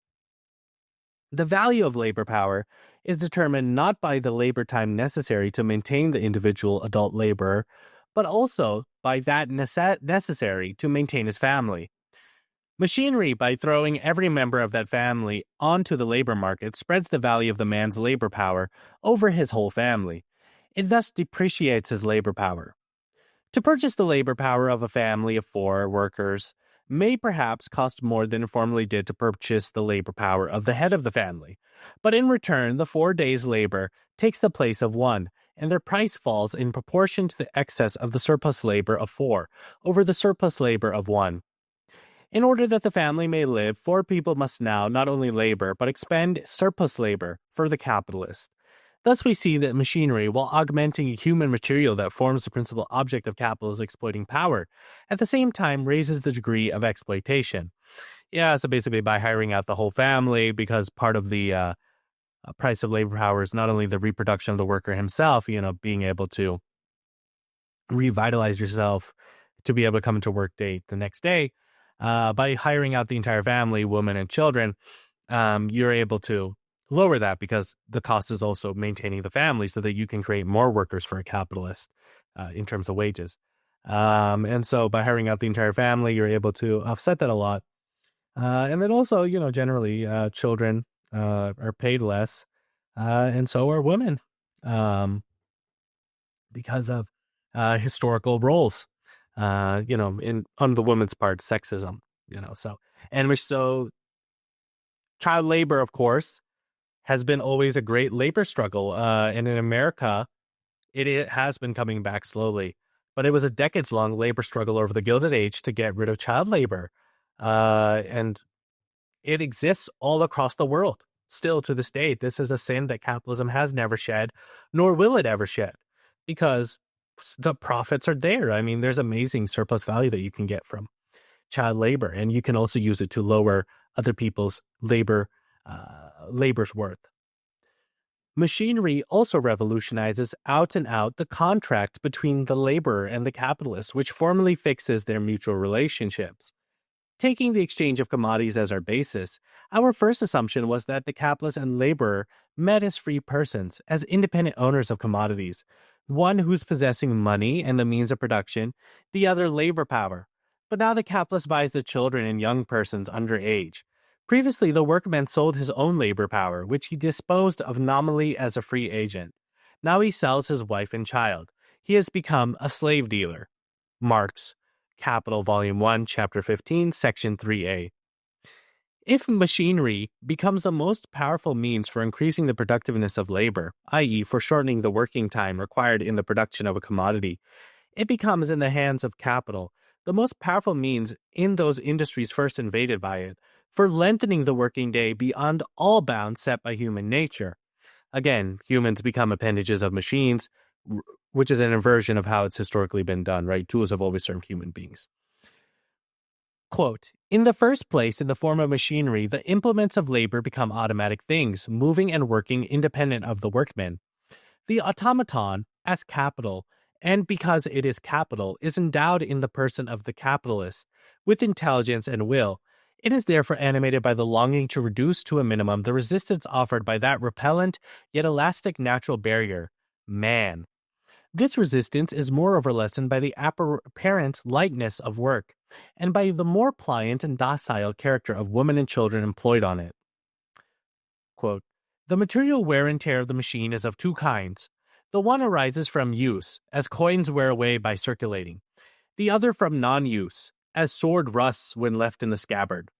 The value of labor power is determined not by the labor time necessary to maintain the individual adult laborer, but also by that necessary to maintain his family. Machinery, by throwing every member of that family onto the labor market, spreads the value of the man's labor power over his whole family. It thus depreciates his labor power. To purchase the labor power of a family of 4 workers may perhaps cost more than it formerly did to purchase the labor power of the head of the family. But in return, the 4 days' labor takes the place of 1, and their price falls in proportion to the excess of the surplus labor of 4 over the surplus labor of 1. In order that the family may live, 4 people must now not only labor, but expend surplus labor for the capitalist. Thus we see that machinery, while augmenting human material that forms the principal object of capital's exploiting power, at the same time raises the degree of exploitation. Yeah, so basically by hiring out the whole family, because part of the price of labor power is not only the reproduction of the worker himself, being able to revitalize yourself to be able to come into work day the next day, by hiring out the entire family, women and children, you're able to lower that because the cost is also maintaining the family so that you can create more workers for a capitalist in terms of wages. And so by hiring out the entire family, you're able to offset that a lot. And then also, generally children are paid less, and so are women, because of historical roles, on the woman's part, sexism, so child labor, of course, has been always a great labor struggle. And in America, it has been coming back slowly. But it was a decades-long labor struggle over the Gilded Age to get rid of child labor. And it exists all across the world. Still to this day, this is a sin that capitalism has never shed, nor will it ever shed, because the profits are there. I mean, there's amazing surplus value that you can get from child labor, and you can also use it to lower other people's labor's worth. Machinery also revolutionizes out and out the contract between the laborer and the capitalist, which formally fixes their mutual relationships. Taking the exchange of commodities as our basis, our first assumption was that the capitalist and laborer met as free persons, as independent owners of commodities, one who's possessing money and the means of production, the other labor power. But now the capitalist buys the children and young persons under age. Previously, the workman sold his own labor power, which he disposed of nominally as a free agent. Now he sells his wife and child. He has become a slave dealer. Marx, Capital, Volume 1, Chapter 15, Section 3a. If machinery becomes the most powerful means for increasing the productiveness of labor, i.e., for shortening the working time required in the production of a commodity, it becomes in the hands of capital the most powerful means in those industries first invaded by it, for lengthening the working day beyond all bounds set by human nature. Again, humans become appendages of machines, which is an inversion of how it's historically been done, right? Tools have always served human beings. Quote, in the first place, in the form of machinery, the implements of labor become automatic things, moving and working independent of the workman. The automaton, as capital, and because it is capital, is endowed in the person of the capitalist with intelligence and will. It is therefore animated by the longing to reduce to a minimum the resistance offered by that repellent yet elastic natural barrier, man. This resistance is moreover lessened by the apparent lightness of work, and by the more pliant and docile character of women and children employed on it. Quote, the material wear and tear of the machine is of 2 kinds. The one arises from use, as coins wear away by circulating. The other from non-use, as sword rusts when left in the scabbard.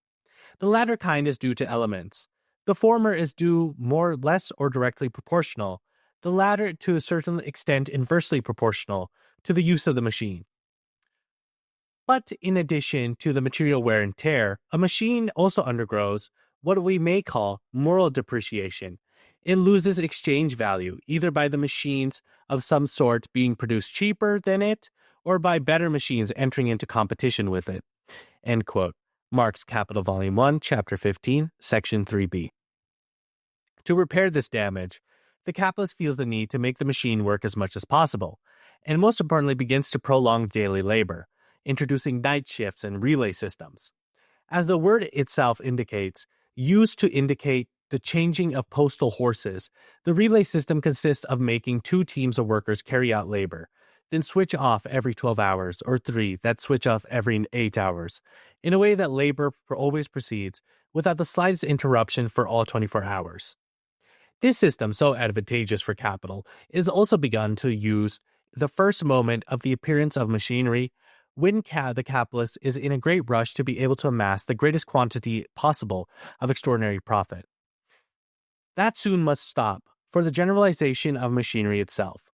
The latter kind is due to elements. The former is due more, less, or directly proportional. The latter, to a certain extent, inversely proportional to the use of the machine. But in addition to the material wear and tear, a machine also undergoes what we may call moral depreciation. It loses exchange value, either by the machines of some sort being produced cheaper than it, or by better machines entering into competition with it. End quote. Marx, Capital, Volume 1, Chapter 15, Section 3b. To repair this damage, the capitalist feels the need to make the machine work as much as possible, and most importantly begins to prolong daily labor, introducing night shifts and relay systems. As the word itself indicates, used to indicate the changing of postal horses, the relay system consists of making two teams of workers carry out labor, then switch off every 12 hours, or three that switch off every 8 hours, in a way that labor always proceeds without the slightest interruption for all 24 hours. This system, so advantageous for capital, is also begun to use the first moment of the appearance of machinery when the capitalist is in a great rush to be able to amass the greatest quantity possible of extraordinary profit. That soon must stop for the generalization of machinery itself.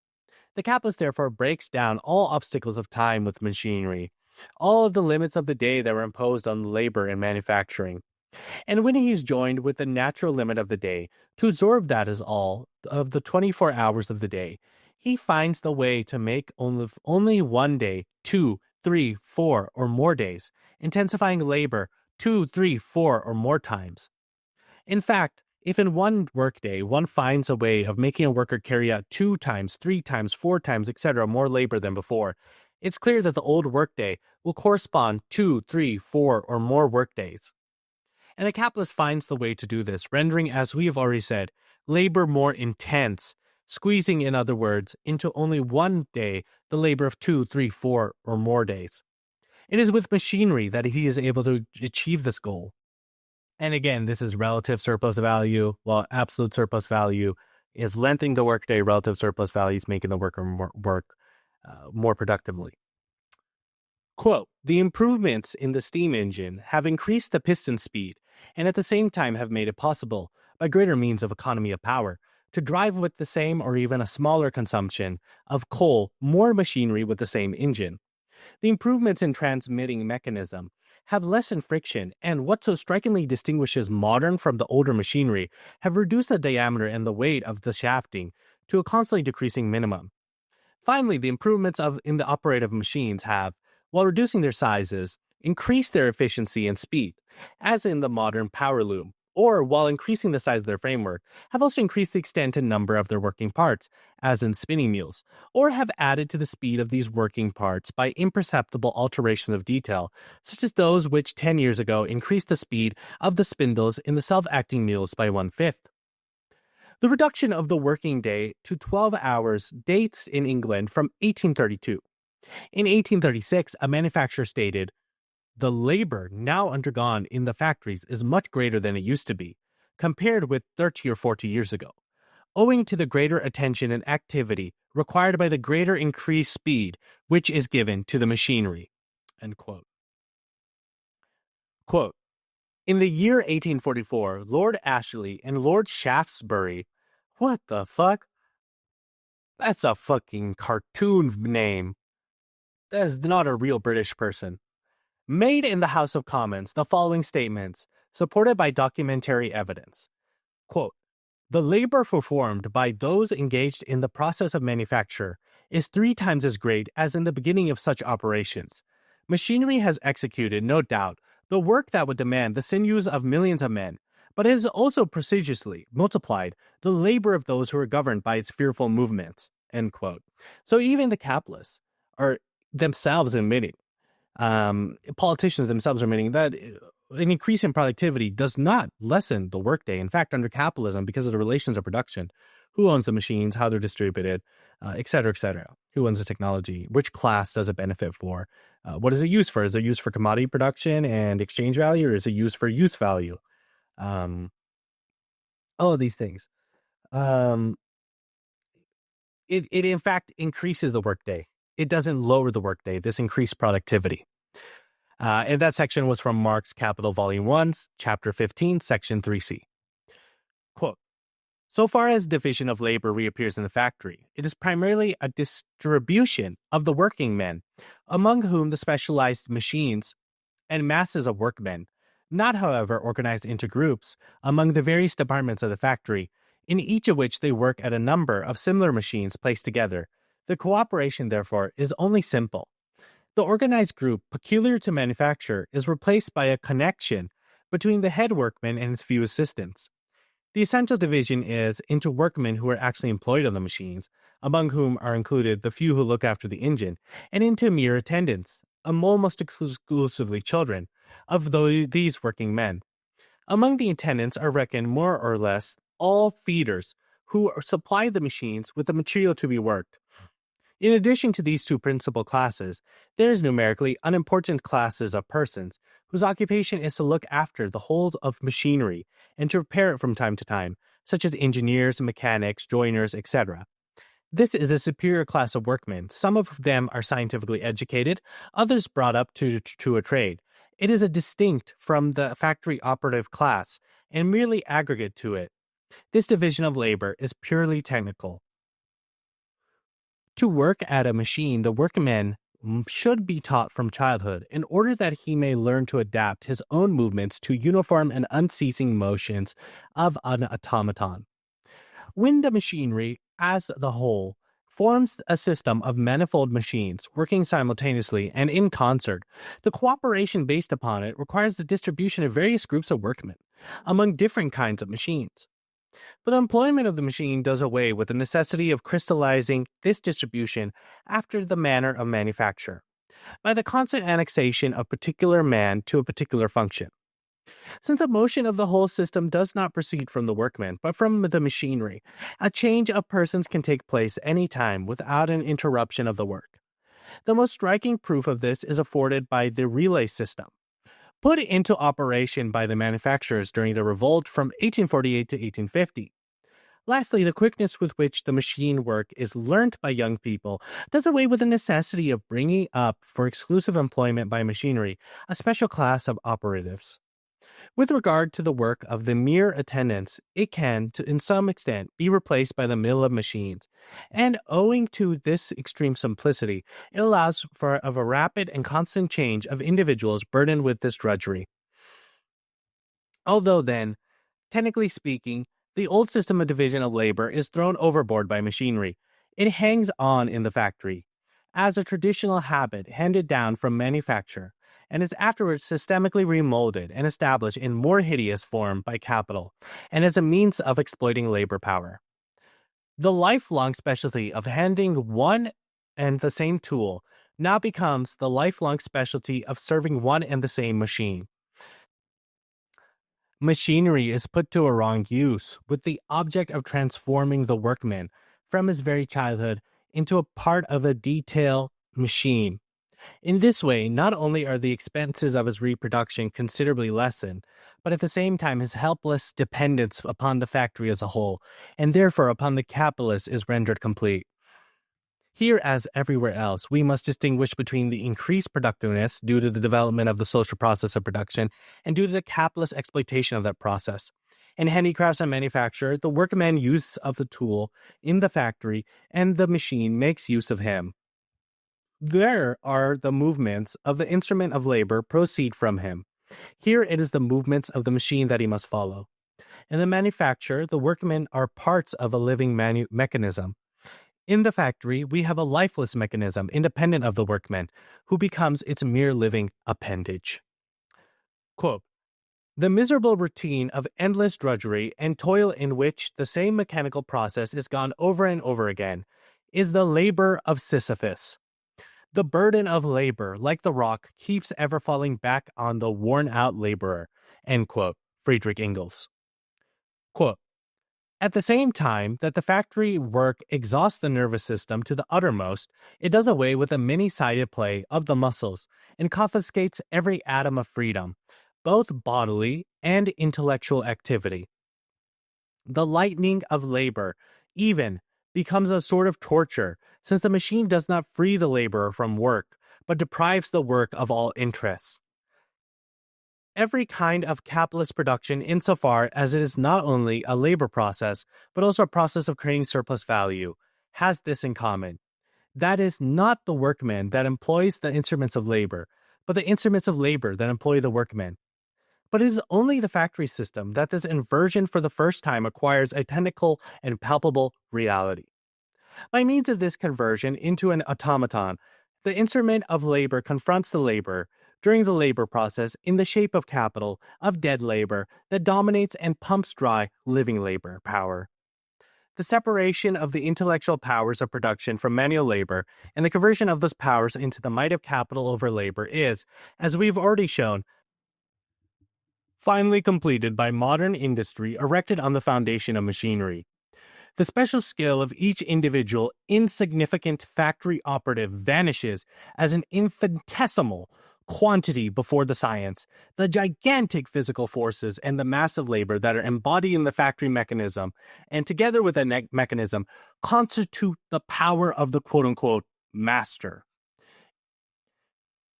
The capitalist therefore breaks down all obstacles of time with machinery, all of the limits of the day that were imposed on labor and manufacturing. And when he is joined with the natural limit of the day, to absorb that as all of the 24 hours of the day, he finds the way to make only one day, 2, 3, 4, or more days, intensifying labor 2, 3, 4, or more times. In fact, if in one workday one finds a way of making a worker carry out 2 times, 3 times, 4 times, etc. more labor than before, it's clear that the old workday will correspond 2, 3, 4, or more workdays. And the capitalist finds the way to do this, rendering, as we have already said, labor more intense, squeezing, in other words, into only one day the labor of 2, 3, 4, or more days. It is with machinery that he is able to achieve this goal. And again, this is relative surplus value, while absolute surplus value is lengthening the workday. Relative surplus value is making the worker work more productively. Quote, the improvements in the steam engine have increased the piston speed and at the same time have made it possible, by greater means of economy of power, to drive with the same or even a smaller consumption of coal more machinery with the same engine. The improvements in transmitting mechanism have lessened friction, and what so strikingly distinguishes modern from the older machinery have reduced the diameter and the weight of the shafting to a constantly decreasing minimum. Finally, the improvements in the operative machines have, while reducing their sizes, increased their efficiency and speed, as in the modern power loom, or while increasing the size of their framework, have also increased the extent and number of their working parts, as in spinning mules, or have added to the speed of these working parts by imperceptible alterations of detail, such as those which 10 years ago increased the speed of the spindles in the self-acting mules by 1/5. The reduction of the working day to 12 hours dates in England from 1832. In 1836, a manufacturer stated, the labor now undergone in the factories is much greater than it used to be, compared with 30 or 40 years ago, owing to the greater attention and activity required by the greater increased speed which is given to the machinery. End quote. Quote, in the year 1844, Lord Ashley and Lord Shaftesbury, what the fuck? That's a fucking cartoon name. That is not a real British person. Made in the House of Commons the following statements, supported by documentary evidence. Quote, the labor performed by those engaged in the process of manufacture is 3 times as great as in the beginning of such operations. Machinery has executed, no doubt, the work that would demand the sinews of millions of men, but it has also prodigiously multiplied the labor of those who are governed by its fearful movements. End quote. So even the capitalists are themselves admitting, politicians themselves are admitting that an increase in productivity does not lessen the workday. In fact, under capitalism, because of the relations of production, who owns the machines, how they're distributed, et cetera, who owns the technology, which class does it benefit for, what is it used for? Is it used for commodity production and exchange value, or is it used for use value? All of these things. It in fact increases the workday. It doesn't lower the workday. This increased productivity. And that section was from Marx Capital Volume 1, Chapter 15, Section 3C. Quote, so far as division of labor reappears in the factory, it is primarily a distribution of the working men, among whom the specialized machines and masses of workmen, not however organized into groups among the various departments of the factory, in each of which they work at a number of similar machines placed together. The cooperation, therefore, is only simple. The organized group peculiar to manufacture is replaced by a connection between the head workman and his few assistants. The essential division is into workmen who are actually employed on the machines, among whom are included the few who look after the engine, and into mere attendants, almost exclusively children, of these working men. Among the attendants are reckoned more or less all feeders who supply the machines with the material to be worked. In addition to these two principal classes, there is numerically unimportant classes of persons whose occupation is to look after the whole of machinery and to repair it from time to time, such as engineers, mechanics, joiners, etc. This is a superior class of workmen. Some of them are scientifically educated, others brought up to a trade. It is a distinct from the factory operative class and merely aggregate to it. This division of labor is purely technical. To work at a machine, the workman should be taught from childhood in order that he may learn to adapt his own movements to uniform and unceasing motions of an automaton. When the machinery, as the whole, forms a system of manifold machines working simultaneously and in concert, the cooperation based upon it requires the distribution of various groups of workmen among different kinds of machines. But the employment of the machine does away with the necessity of crystallizing this distribution after the manner of manufacture, by the constant annexation of particular man to a particular function. Since the motion of the whole system does not proceed from the workman, but from the machinery, a change of persons can take place any time without an interruption of the work. The most striking proof of this is afforded by the relay system, put into operation by the manufacturers during the revolt from 1848 to 1850. Lastly, the quickness with which the machine work is learnt by young people does away with the necessity of bringing up for exclusive employment by machinery a special class of operatives. With regard to the work of the mere attendants, it can, in some extent, be replaced by the mill of machines, and owing to this extreme simplicity, it allows for a rapid and constant change of individuals burdened with this drudgery. Although then, technically speaking, the old system of division of labor is thrown overboard by machinery, it hangs on in the factory as a traditional habit handed down from manufacture, and is afterwards systemically remolded and established in more hideous form by capital, and as a means of exploiting labor power. The lifelong specialty of handling one and the same tool now becomes the lifelong specialty of serving one and the same machine. Machinery is put to a wrong use with the object of transforming the workman from his very childhood into a part of a detail machine. In this way, not only are the expenses of his reproduction considerably lessened, but at the same time his helpless dependence upon the factory as a whole, and therefore upon the capitalist, is rendered complete. Here, as everywhere else, we must distinguish between the increased productiveness due to the development of the social process of production and due to the capitalist exploitation of that process. In handicrafts and manufacture, the workman uses of the tool in the factory, and the machine makes use of him. There are the movements of the instrument of labor proceed from him. Here it is the movements of the machine that he must follow. In the manufacture, the workmen are parts of a living mechanism. In the factory, we have a lifeless mechanism independent of the workman, who becomes its mere living appendage. Quote, "The miserable routine of endless drudgery and toil in which the same mechanical process is gone over and over again is the labor of Sisyphus. The burden of labor, like the rock, keeps ever falling back on the worn-out laborer." End quote. Friedrich Engels. Quote, "At the same time that the factory work exhausts the nervous system to the uttermost, it does away with the many-sided play of the muscles and confiscates every atom of freedom, both bodily and intellectual activity. The lightening of labor, even, becomes a sort of torture, since the machine does not free the laborer from work, but deprives the work of all interests. Every kind of capitalist production, insofar as it is not only a labor process, but also a process of creating surplus value, has this in common. That is not the workman that employs the instruments of labor, but the instruments of labor that employ the workmen. But it is only the factory system that this inversion for the first time acquires a technical and palpable reality. By means of this conversion into an automaton, the instrument of labor confronts the laborer, during the labor process in the shape of capital, of dead labor, that dominates and pumps dry living labor power. The separation of the intellectual powers of production from manual labor and the conversion of those powers into the might of capital over labor is, as we've already shown, finally completed by modern industry erected on the foundation of machinery. The special skill of each individual insignificant factory operative vanishes as an infinitesimal quantity before the science, the gigantic physical forces and the massive labor that are embodied in the factory mechanism, and together with that mechanism, constitute the power of the quote-unquote master.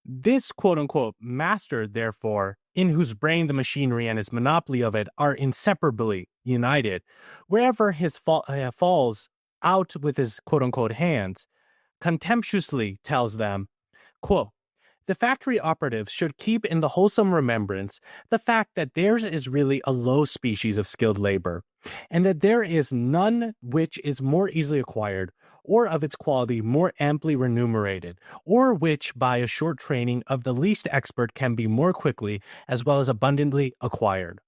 This quote-unquote master, therefore, in whose brain the machinery and his monopoly of it are inseparably united, wherever his falls out with his quote-unquote hands, contemptuously tells them, quote, the factory operatives should keep in the wholesome remembrance the fact that theirs is really a low species of skilled labor, and that there is none which is more easily acquired, or of its quality more amply remunerated, or which by a short training of the least expert can be more quickly as well as abundantly acquired.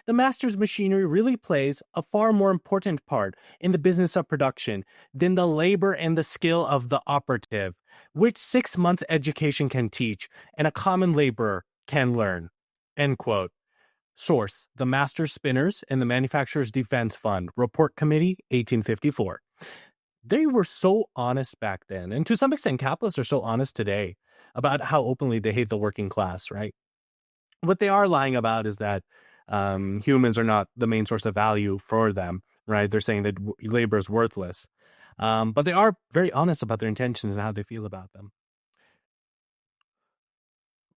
The master's machinery really plays a far more important part in the business of production than the labor and the skill of the operative, which 6 months' education can teach and a common laborer can learn. End quote. Source: The Master Spinners and the Manufacturers' Defense Fund, Report Committee, 1854. They were so honest back then, and to some extent capitalists are so honest today about how openly they hate the working class, right? What they are lying about is that humans are not the main source of value for them, right? They're saying that labor is worthless. But they are very honest about their intentions and how they feel about them.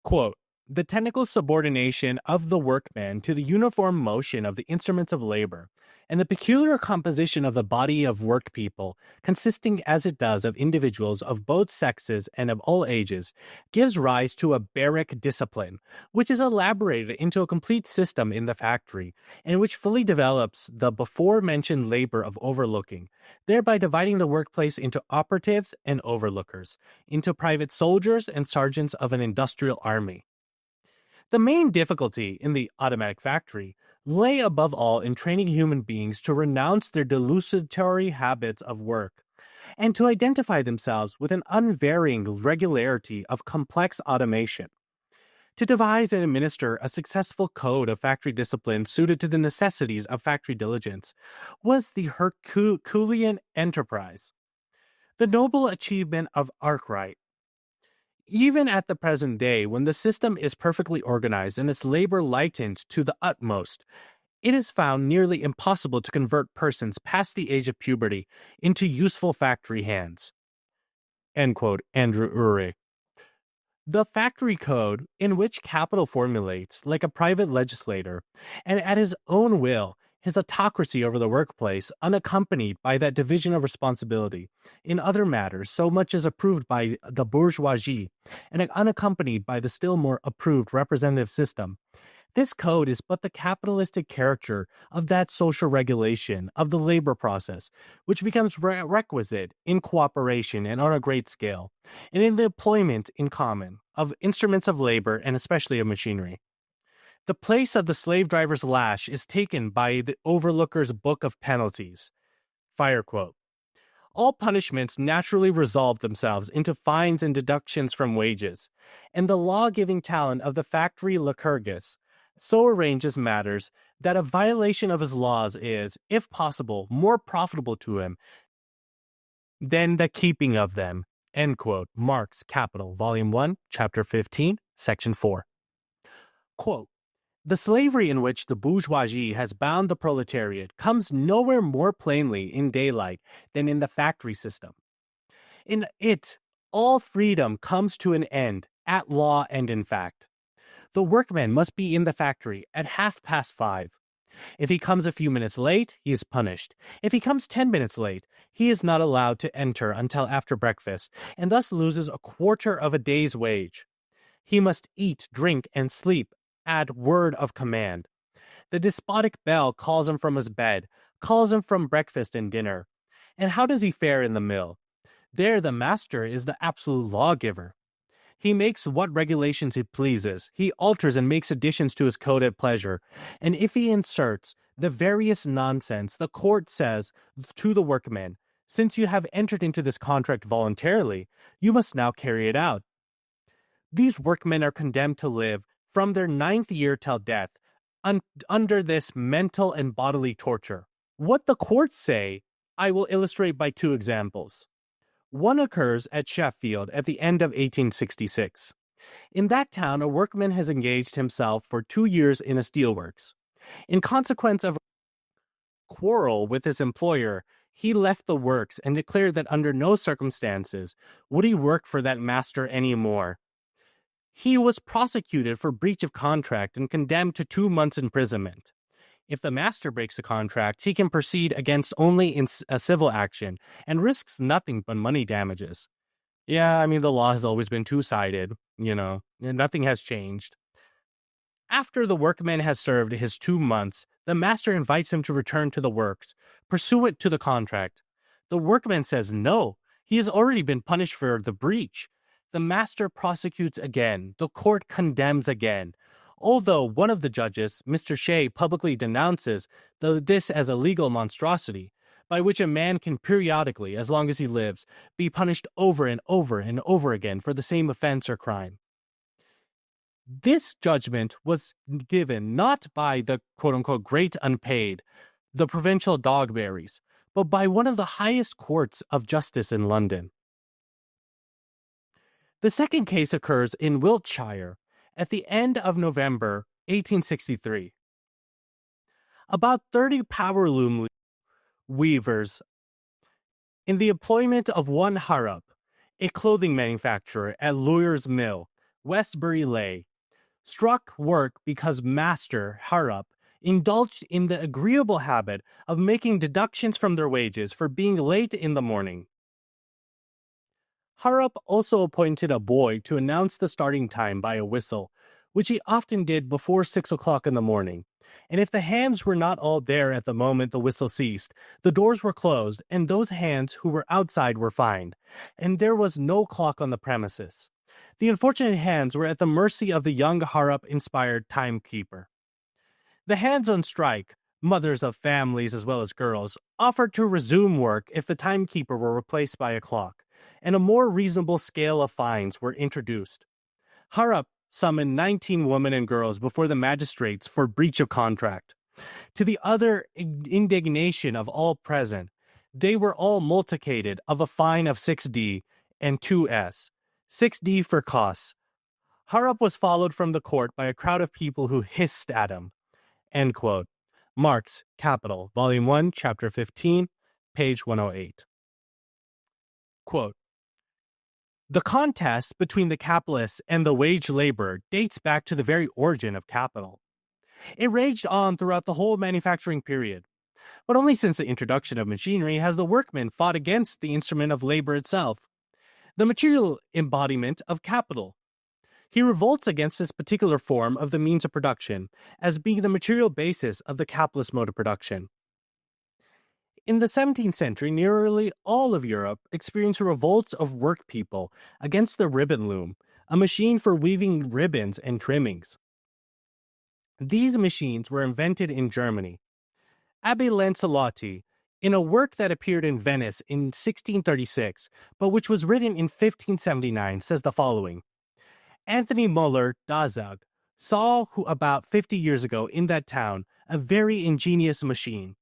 Quote, the technical subordination of the workman to the uniform motion of the instruments of labor, and the peculiar composition of the body of work people, consisting as it does of individuals of both sexes and of all ages, gives rise to a barrack discipline, which is elaborated into a complete system in the factory, and which fully develops the before-mentioned labor of overlooking, thereby dividing the workplace into operatives and overlookers, into private soldiers and sergeants of an industrial army. The main difficulty in the automatic factory lay above all in training human beings to renounce their desultory habits of work, and to identify themselves with an unvarying regularity of complex automation. To devise and administer a successful code of factory discipline suited to the necessities of factory diligence was the Herculean enterprise, the noble achievement of Arkwright. Even at the present day, when the system is perfectly organized and its labor lightened to the utmost, it is found nearly impossible to convert persons past the age of puberty into useful factory hands. End quote, Andrew Urey. The factory code, in which capital formulates, like a private legislator, and at his own will, his autocracy over the workplace, unaccompanied by that division of responsibility in other matters so much as approved by the bourgeoisie, and unaccompanied by the still more approved representative system. This code is but the capitalistic character of that social regulation of the labor process, which becomes requisite in cooperation and on a great scale, and in the employment in common of instruments of labor and especially of machinery. The place of the slave driver's lash is taken by the overlooker's book of penalties. Fire quote. All punishments naturally resolve themselves into fines and deductions from wages, and the law-giving talent of the factory lycurgus so arranges matters that a violation of his laws is, if possible, more profitable to him than the keeping of them. End quote. Marx, Capital, Volume 1, Chapter 15, Section 4. Quote, the slavery in which the bourgeoisie has bound the proletariat comes nowhere more plainly in daylight than in the factory system. In it, all freedom comes to an end, at law and in fact. The workman must be in the factory at 5:30. If he comes a few minutes late, he is punished. If he comes 10 minutes late, he is not allowed to enter until after breakfast, and thus loses a quarter of a day's wage. He must eat, drink, and sleep at word of command. The despotic bell calls him from his bed, calls him from breakfast and dinner. And how does he fare in the mill? There the master is the absolute lawgiver. He makes what regulations he pleases. He alters and makes additions to his code at pleasure. And if he inserts the various nonsense, the court says to the workmen, since you have entered into this contract voluntarily, you must now carry it out. These workmen are condemned to live from their 9th year till death under this mental and bodily torture. What the courts say, I will illustrate by 2 examples. One occurs at Sheffield at the end of 1866. In that town, a workman has engaged himself for 2 years in a steelworks. In consequence of a quarrel with his employer, he left the works and declared that under no circumstances would he work for that master any more. He was prosecuted for breach of contract and condemned to 2 months' imprisonment. If the master breaks the contract, he can proceed against only in a civil action and risks nothing but money damages. Yeah, I mean, the law has always been two-sided, and nothing has changed. After the workman has served his 2 months, the master invites him to return to the works, pursuant to the contract. The workman says no, he has already been punished for the breach. The master prosecutes again, the court condemns again. Although one of the judges, Mr. Shea, publicly denounces this as a legal monstrosity, by which a man can periodically, as long as he lives, be punished over and over and over again for the same offense or crime. This judgment was given not by the quote-unquote great unpaid, the provincial Dogberries, but by one of the highest courts of justice in London. The second case occurs in Wiltshire at the end of November 1863. About 30 power loom weavers in the employment of one Harrop, a clothing manufacturer at Lawyer's Mill, Westbury Lay, struck work because Master Harrop indulged in the agreeable habit of making deductions from their wages for being late in the morning. Harrop also appointed a boy to announce the starting time by a whistle, which he often did before 6 o'clock in the morning. And if the hands were not all there at the moment the whistle ceased, the doors were closed, and those hands who were outside were fined, and there was no clock on the premises. The unfortunate hands were at the mercy of the young Harrop-inspired timekeeper. The hands on strike, mothers of families as well as girls, offered to resume work if the timekeeper were replaced by a clock, and a more reasonable scale of fines were introduced. Harrop summoned 19 women and girls before the magistrates for breach of contract. To the utter indignation of all present, they were all multiplicated of a fine of 6d and 2s, 6d for costs. Harrop was followed from the court by a crowd of people who hissed at him. End quote. Marx, Capital, Volume 1, Chapter 15, page 108. Quote, the contest between the capitalist and the wage laborer dates back to the very origin of capital. It raged on throughout the whole manufacturing period, but only since the introduction of machinery has the workman fought against the instrument of labor itself, the material embodiment of capital. He revolts against this particular form of the means of production as being the material basis of the capitalist mode of production. In the 17th century, nearly all of Europe experienced revolts of workpeople against the ribbon loom, a machine for weaving ribbons and trimmings. These machines were invented in Germany. Abbe Lancelotti, in a work that appeared in Venice in 1636, but which was written in 1579, says the following. Anthony Muller Dazag saw about 50 years ago in that town a very ingenious machine,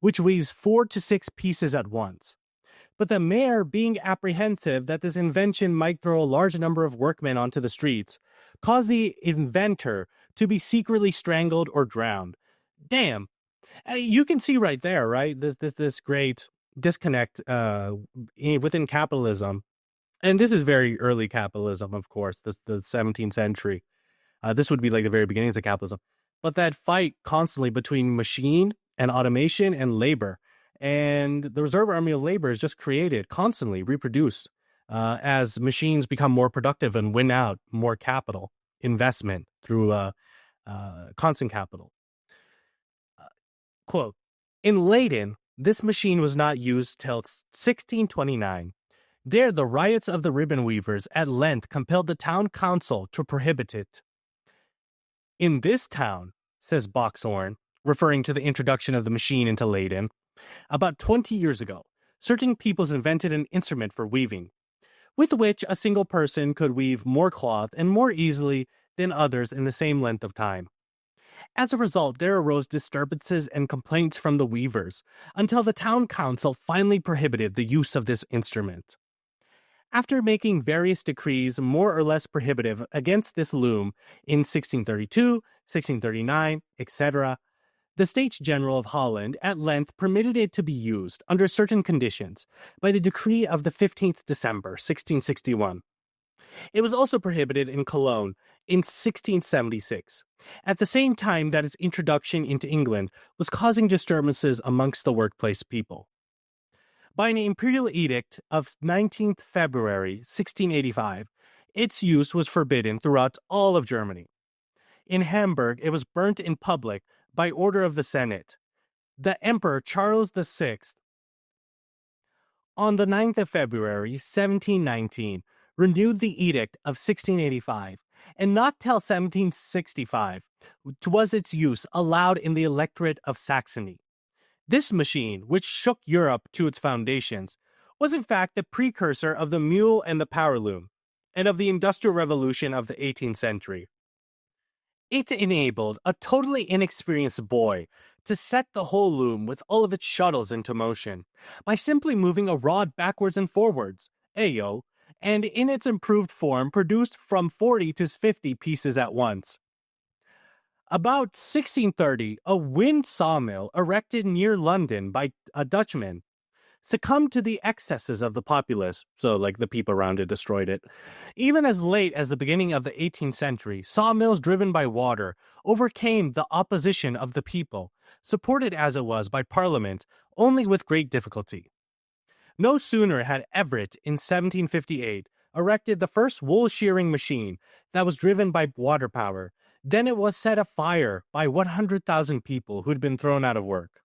which weaves 4 to 6 pieces at once. But the mayor, being apprehensive that this invention might throw a large number of workmen onto the streets, caused the inventor to be secretly strangled or drowned. Damn. You can see right there, right? This great disconnect within capitalism. And this is very early capitalism, of course, the 17th century. This would be like the very beginnings of capitalism. But that fight constantly between machine and automation and labor. And the reserve army of labor is just created, constantly reproduced as machines become more productive and win out more capital investment through constant capital. Quote, in Leyden, this machine was not used till 1629. There, the riots of the ribbon weavers at length compelled the town council to prohibit it. In this town, says Boxhorn, referring to the introduction of the machine into Leyden, about 20 years ago, certain peoples invented an instrument for weaving, with which a single person could weave more cloth and more easily than others in the same length of time. As a result, there arose disturbances and complaints from the weavers, until the town council finally prohibited the use of this instrument. After making various decrees more or less prohibitive against this loom in 1632, 1639, etc., the States General of Holland at length permitted it to be used under certain conditions by the decree of the 15th December, 1661. It was also prohibited in Cologne in 1676, at the same time that its introduction into England was causing disturbances amongst the workplace people. By an imperial edict of 19th February 1685, its use was forbidden throughout all of Germany. In Hamburg, it was burnt in public by order of the Senate. The Emperor Charles VI, on the 9th of February 1719, renewed the edict of 1685, and not till 1765 was its use allowed in the electorate of Saxony. This machine, which shook Europe to its foundations, was in fact the precursor of the mule and the power loom, and of the Industrial Revolution of the 18th century. It enabled a totally inexperienced boy to set the whole loom with all of its shuttles into motion, by simply moving a rod backwards and forwards, ayo, and in its improved form produced from 40 to 50 pieces at once. About 1630, a wind sawmill erected near London by a Dutchman succumbed to the excesses of the populace, so like the people around it destroyed it. Even as late as the beginning of the 18th century, sawmills driven by water overcame the opposition of the people, supported as it was by Parliament, only with great difficulty. No sooner had Everett in 1758 erected the first wool shearing machine that was driven by water power, then it was set afire by 100,000 people who had been thrown out of work.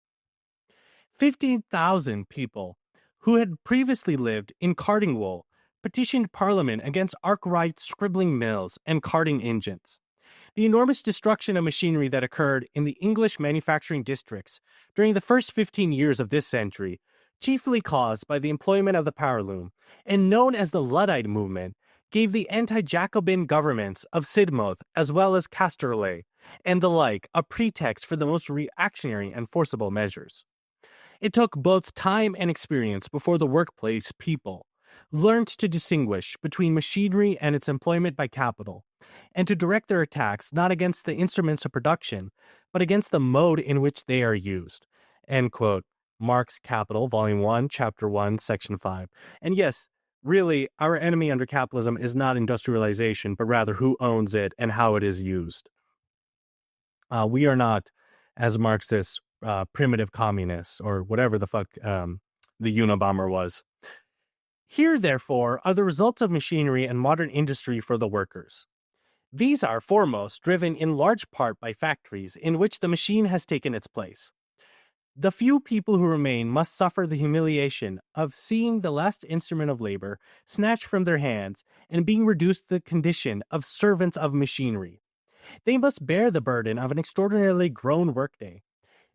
15,000 people who had previously lived in carding wool petitioned Parliament against Arkwright scribbling mills and carding engines. The enormous destruction of machinery that occurred in the English manufacturing districts during the first 15 years of this century, chiefly caused by the employment of the power loom, and known as the Luddite movement, gave the anti-Jacobin governments of Sidmouth as well as Casterlet and the like a pretext for the most reactionary and forcible measures. It took both time and experience before the workplace people learned to distinguish between machinery and its employment by capital, and to direct their attacks not against the instruments of production, but against the mode in which they are used. End quote. Marx Capital, Volume 1, Chapter 1, Section 5. And yes, really, our enemy under capitalism is not industrialization, but rather who owns it and how it is used. We are not, as Marxists, primitive communists, or whatever the fuck the Unabomber was. Here, therefore, are the results of machinery and modern industry for the workers. These are, foremost, driven in large part by factories in which the machine has taken its place. The few people who remain must suffer the humiliation of seeing the last instrument of labor snatched from their hands and being reduced to the condition of servants of machinery. They must bear the burden of an extraordinarily grown workday.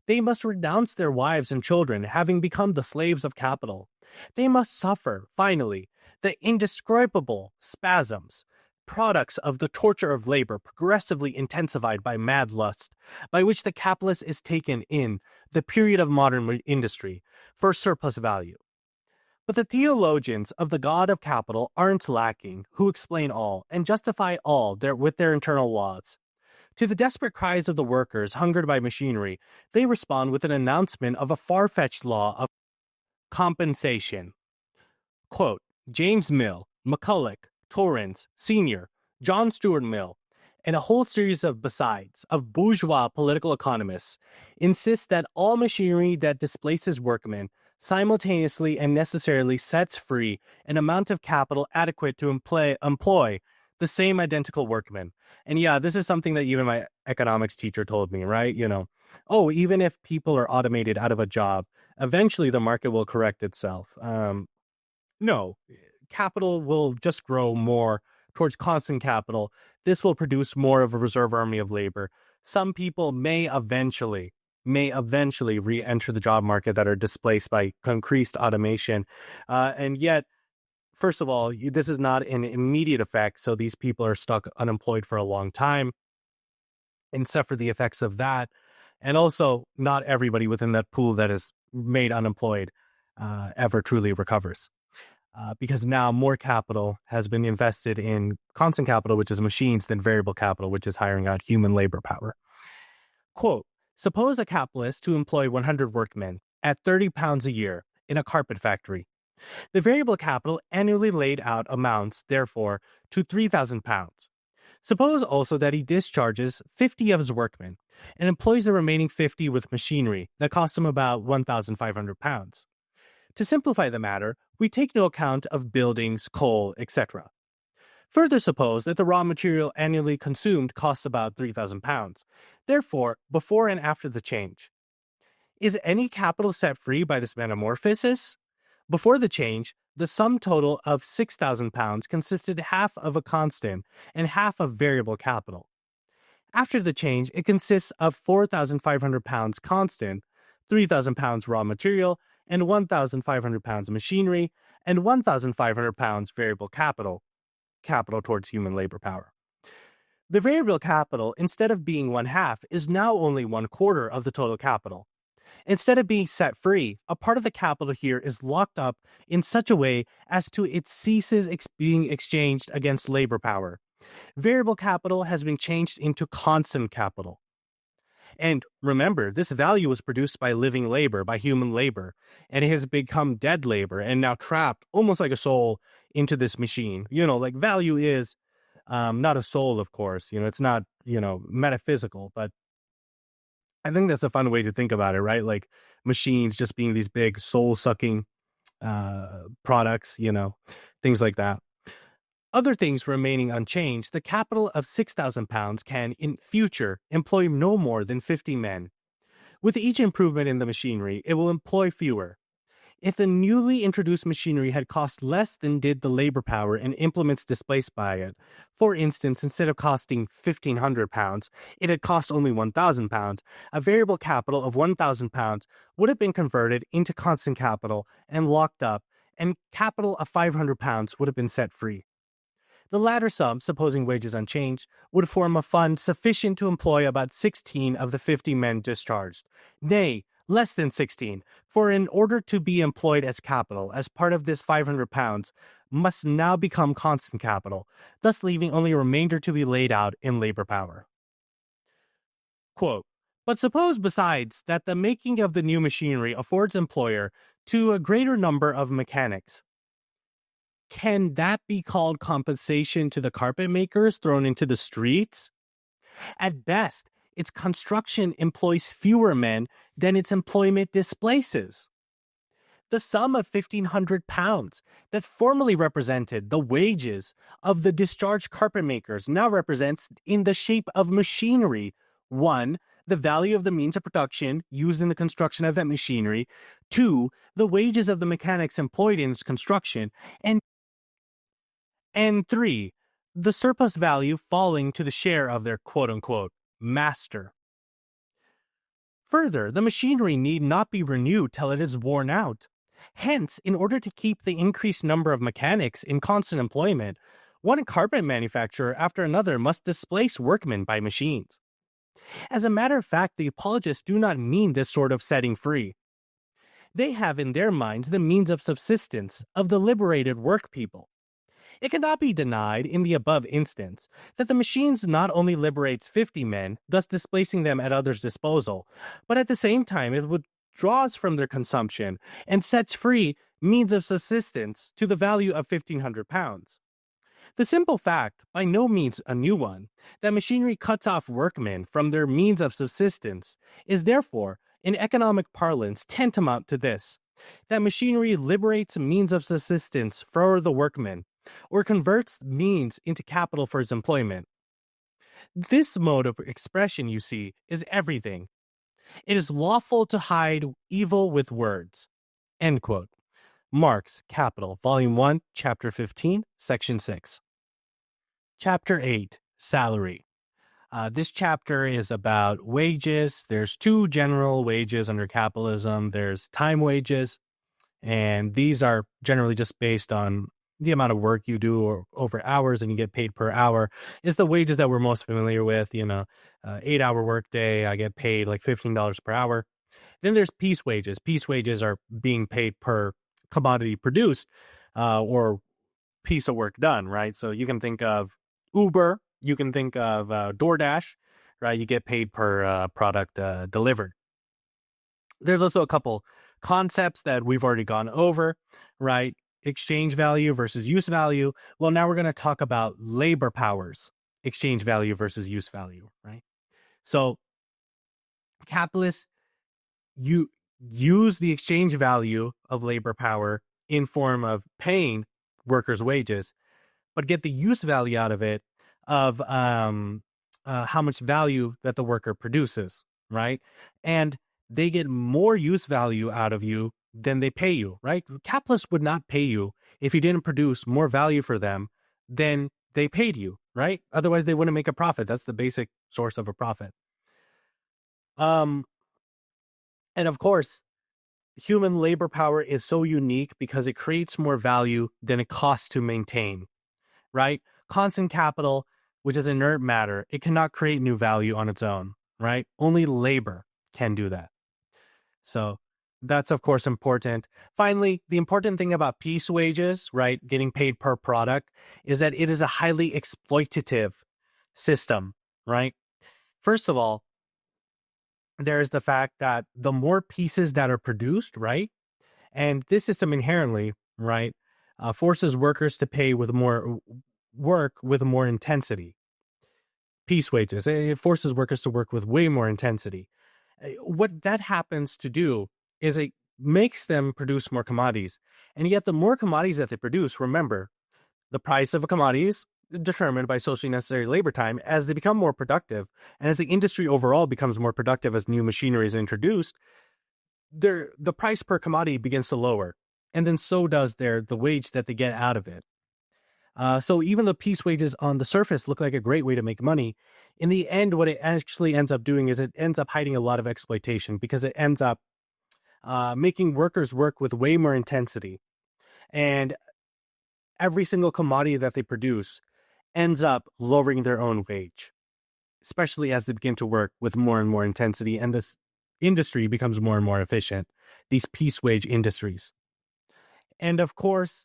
They must renounce their wives and children, having become the slaves of capital. They must suffer, finally, the indescribable spasms, products of the torture of labor progressively intensified by mad lust, by which the capitalist is taken in the period of modern industry for surplus value. But the theologians of the God of capital aren't lacking, who explain all and justify all with their internal laws. To the desperate cries of the workers hungered by machinery, they respond with an announcement of a far-fetched law of compensation. Quote, James Mill, McCulloch, Torrance, Sr., John Stuart Mill, and a whole series of bourgeois political economists insist that all machinery that displaces workmen simultaneously and necessarily sets free an amount of capital adequate to employ the same identical workmen. And yeah, this is something that even my economics teacher told me, right? Even if people are automated out of a job, eventually the market will correct itself. No. capital will just grow more towards constant capital. This will produce more of a reserve army of labor. Some people may eventually re-enter the job market that are displaced by increased automation. And yet, first of all, this is not an immediate effect, so these people are stuck unemployed for a long time and suffer the effects of that. And also, not everybody within that pool that is made unemployed ever truly recovers. Because now more capital has been invested in constant capital, which is machines, than variable capital, which is hiring out human labor power. Quote, suppose a capitalist to employ 100 workmen at £30 a year in a carpet factory. The variable capital annually laid out amounts, therefore, to £3,000. Suppose also that he discharges 50 of his workmen and employs the remaining 50 with machinery that costs him about £1,500. To simplify the matter, we take no account of buildings, coal, etc. Further suppose that the raw material annually consumed costs about £3,000. Therefore, before and after the change, is any capital set free by this metamorphosis? Before the change, the sum total of £6,000 consisted half of a constant and half of variable capital. After the change, it consists of £4,500 constant, £3,000 raw material, and £1,500 machinery, and £1,500 variable capital towards human labor power. The variable capital, instead of being 1/2, is now only 1/4 of the total capital. Instead of being set free, a part of the capital here is locked up in such a way as to it ceases being exchanged against labor power. Variable capital has been changed into constant capital. And remember, this value was produced by living labor, by human labor, and it has become dead labor and now trapped almost like a soul into this machine. Like value is not a soul, of course. It's not, metaphysical, but I think that's a fun way to think about it, right? Like machines just being these big soul-sucking products, things like that. Other things remaining unchanged, the capital of £6,000 can, in future, employ no more than 50 men. With each improvement in the machinery, it will employ fewer. If the newly introduced machinery had cost less than did the labor power and implements displaced by it, for instance, instead of costing £1,500, it had cost only £1,000, a variable capital of £1,000 would have been converted into constant capital and locked up, and capital of £500 would have been set free. The latter sum, supposing wages unchanged, would form a fund sufficient to employ about 16 of the 50 men discharged. Nay, less than 16, for in order to be employed as capital, as part of this £500 must now become constant capital, thus leaving only a remainder to be laid out in labor power. Quote, but suppose besides that the making of the new machinery affords employer to a greater number of mechanics. Can that be called compensation to the carpet makers thrown into the streets? At best, its construction employs fewer men than its employment displaces. The sum of £1,500 that formerly represented the wages of the discharged carpet makers now represents, in the shape of machinery, 1. The value of the means of production used in the construction of that machinery, 2. The wages of the mechanics employed in its construction, and 3. The surplus value falling to the share of their quote-unquote master. Further, the machinery need not be renewed till it is worn out. Hence, in order to keep the increased number of mechanics in constant employment, one carpet manufacturer after another must displace workmen by machines. As a matter of fact, the apologists do not mean this sort of setting free. They have in their minds the means of subsistence of the liberated work people. It cannot be denied in the above instance that the machines not only liberates 50 men, thus displacing them at others' disposal, but at the same time it withdraws from their consumption and sets free means of subsistence to the value of £1,500. The simple fact, by no means a new one, that machinery cuts off workmen from their means of subsistence is therefore, in economic parlance, tantamount to this, that machinery liberates means of subsistence for the workmen, or converts means into capital for his employment. This mode of expression, you see, is everything. It is lawful to hide evil with words. End quote. Marx, Capital, Volume 1, Chapter 15, Section 6. Chapter 8, Salary. This chapter is about wages. There's two general wages under capitalism. There's time wages, and these are generally just based on the amount of work you do or over hours, and you get paid per hour. It's the wages that we're most familiar with, 8-hour workday, I get paid like $15 per hour. Then there's piece wages. Piece wages are being paid per commodity produced or piece of work done, right? So you can think of Uber, you can think of DoorDash, right? You get paid per product delivered. There's also a couple concepts that we've already gone over, right? Exchange value versus use value. Well, now we're going to talk about labor powers, exchange value versus use value, right? So capitalists, you use the exchange value of labor power in form of paying workers' wages, but get the use value out of it of how much value that the worker produces, right? And they get more use value out of you than they pay you, right? Capitalists would not pay you if you didn't produce more value for them than they paid you, right? Otherwise, they wouldn't make a profit. That's the basic source of a profit. And of course, human labor power is so unique because it creates more value than it costs to maintain, right? Constant capital, which is inert matter, it cannot create new value on its own, right? Only labor can do that. So that's, of course, important. Finally, the important thing about piece wages, right, getting paid per product, is that it is a highly exploitative system, right? First of all, there's the fact that the more pieces that are produced, right, and this system inherently, right, forces workers to pay with more work with more intensity. Piece wages, it forces workers to work with way more intensity. What that happens to do is it makes them produce more commodities. And yet the more commodities that they produce, remember, the price of a commodity is determined by socially necessary labor time. As they become more productive, and as the industry overall becomes more productive as new machinery is introduced, the price per commodity begins to lower. And then so does the wage that they get out of it. So even though piece wages on the surface look like a great way to make money, in the end, what it actually ends up doing is it ends up hiding a lot of exploitation because it ends up making workers work with way more intensity. And every single commodity that they produce ends up lowering their own wage, especially as they begin to work with more and more intensity and this industry becomes more and more efficient, these piece wage industries. And of course,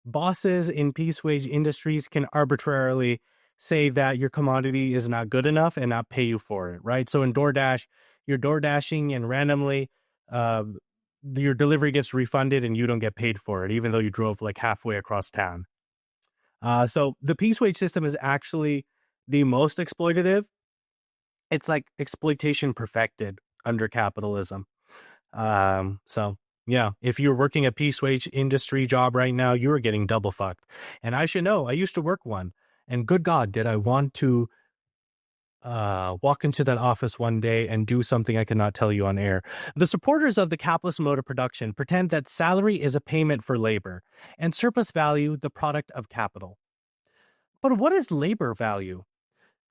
bosses in piece wage industries can arbitrarily say that your commodity is not good enough and not pay you for it, right? So in DoorDash, you're DoorDashing and randomly your delivery gets refunded and you don't get paid for it, even though you drove like halfway across town. So the piece wage system is actually the most exploitative. It's like exploitation perfected under capitalism. So yeah, if you're working a piece wage industry job right now, you're getting double fucked. And I should know, I used to work one. And good God, did I want to walk into that office one day and do something I cannot tell you on air. The supporters of the capitalist mode of production pretend that salary is a payment for labor and surplus value the product of capital. But what is labor value?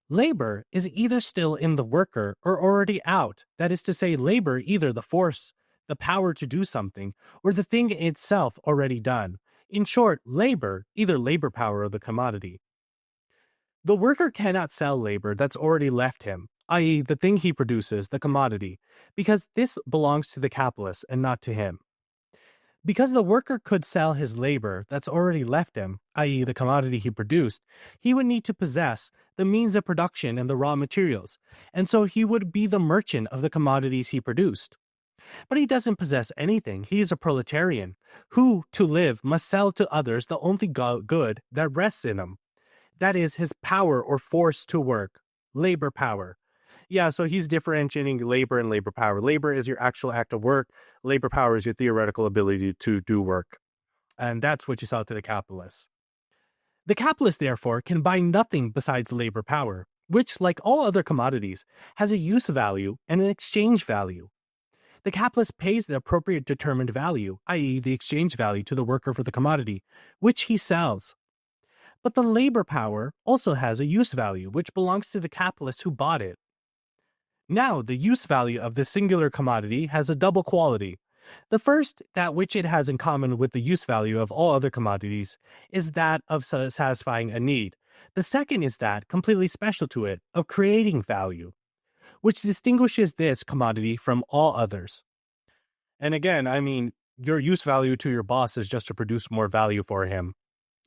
Labor is either still in the worker or already out. That is to say, labor, either the force, the power to do something, or the thing itself already done. In short, labor, either labor power or the commodity. The worker cannot sell labor that's already left him, i.e. the thing he produces, the commodity, because this belongs to the capitalist and not to him. Because the worker could sell his labor that's already left him, i.e. the commodity he produced, he would need to possess the means of production and the raw materials, and so he would be the merchant of the commodities he produced. But he doesn't possess anything. He is a proletarian, who, to live, must sell to others the only good that rests in him. That is his power or force to work, labor power. Yeah, so he's differentiating labor and labor power. Labor is your actual act of work. Labor power is your theoretical ability to do work. And that's what you sell to the capitalists. The capitalist, therefore, can buy nothing besides labor power, which, like all other commodities, has a use value and an exchange value. The capitalist pays the appropriate determined value, i.e. the exchange value, to the worker for the commodity, which he sells. But the labor power also has a use value, which belongs to the capitalist who bought it. Now, the use value of this singular commodity has a double quality. The first, that which it has in common with the use value of all other commodities, is that of satisfying a need. The second is that, completely special to it, of creating value, which distinguishes this commodity from all others. And again, I mean, your use value to your boss is just to produce more value for him.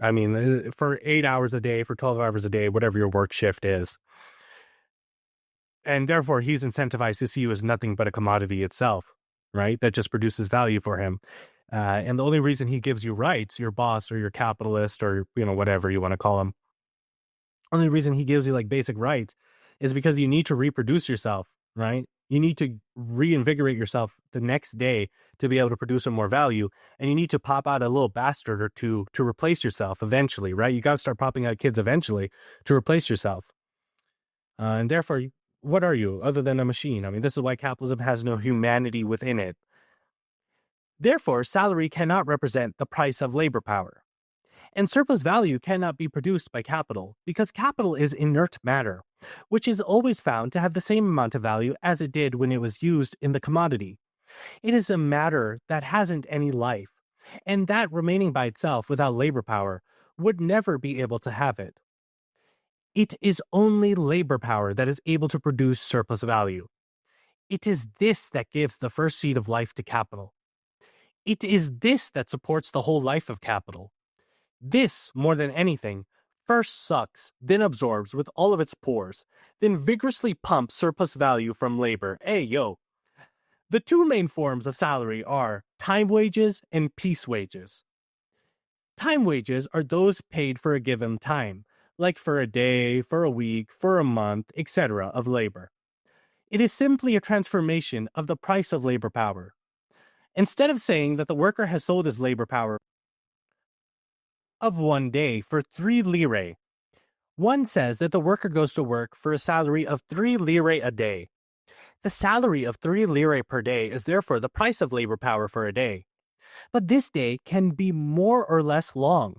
I mean, for 8 hours a day, for 12 hours a day, whatever your work shift is. And therefore, he's incentivized to see you as nothing but a commodity itself, right? That just produces value for him. And the only reason he gives you rights, your boss or your capitalist or, whatever you want to call him, only reason he gives you like basic rights is because you need to reproduce yourself, right? You need to reinvigorate yourself the next day to be able to produce some more value. And you need to pop out a little bastard or two to replace yourself eventually, right? You got to start popping out kids eventually to replace yourself. And therefore, what are you other than a machine? I mean, this is why capitalism has no humanity within it. Therefore, salary cannot represent the price of labor power. And surplus value cannot be produced by capital, because capital is inert matter, which is always found to have the same amount of value as it did when it was used in the commodity. It is a matter that hasn't any life, and that remaining by itself without labor power would never be able to have it. It is only labor power that is able to produce surplus value. It is this that gives the first seed of life to capital. It is this that supports the whole life of capital. This, more than anything, first sucks, then absorbs with all of its pores, then vigorously pumps surplus value from labor. Hey, yo. The two main forms of salary are time wages and piece wages. Time wages are those paid for a given time, like for a day, for a week, for a month, etc. of labor. It is simply a transformation of the price of labor power. Instead of saying that the worker has sold his labor power of 1 day for 3 lire, one says that the worker goes to work for a salary of 3 lire a day. The salary of 3 lire per day is therefore the price of labor power for a day. But this day can be more or less long.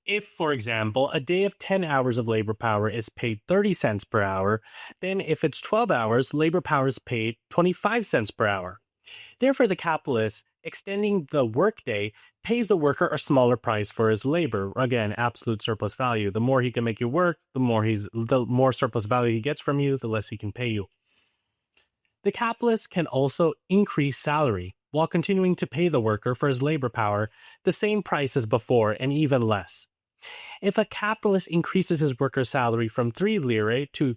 If, for example, a day of 10 hours of labor power is paid 30 cents per hour, then if it's 12 hours, labor power is paid 25 cents per hour. Therefore, the capitalist, extending the workday, pays the worker a smaller price for his labor. Again, absolute surplus value. The more he can make you work, the more surplus value he gets from you, the less he can pay you. The capitalist can also increase salary while continuing to pay the worker for his labor power the same price as before and even less. If a capitalist increases his worker's salary from 3 lire to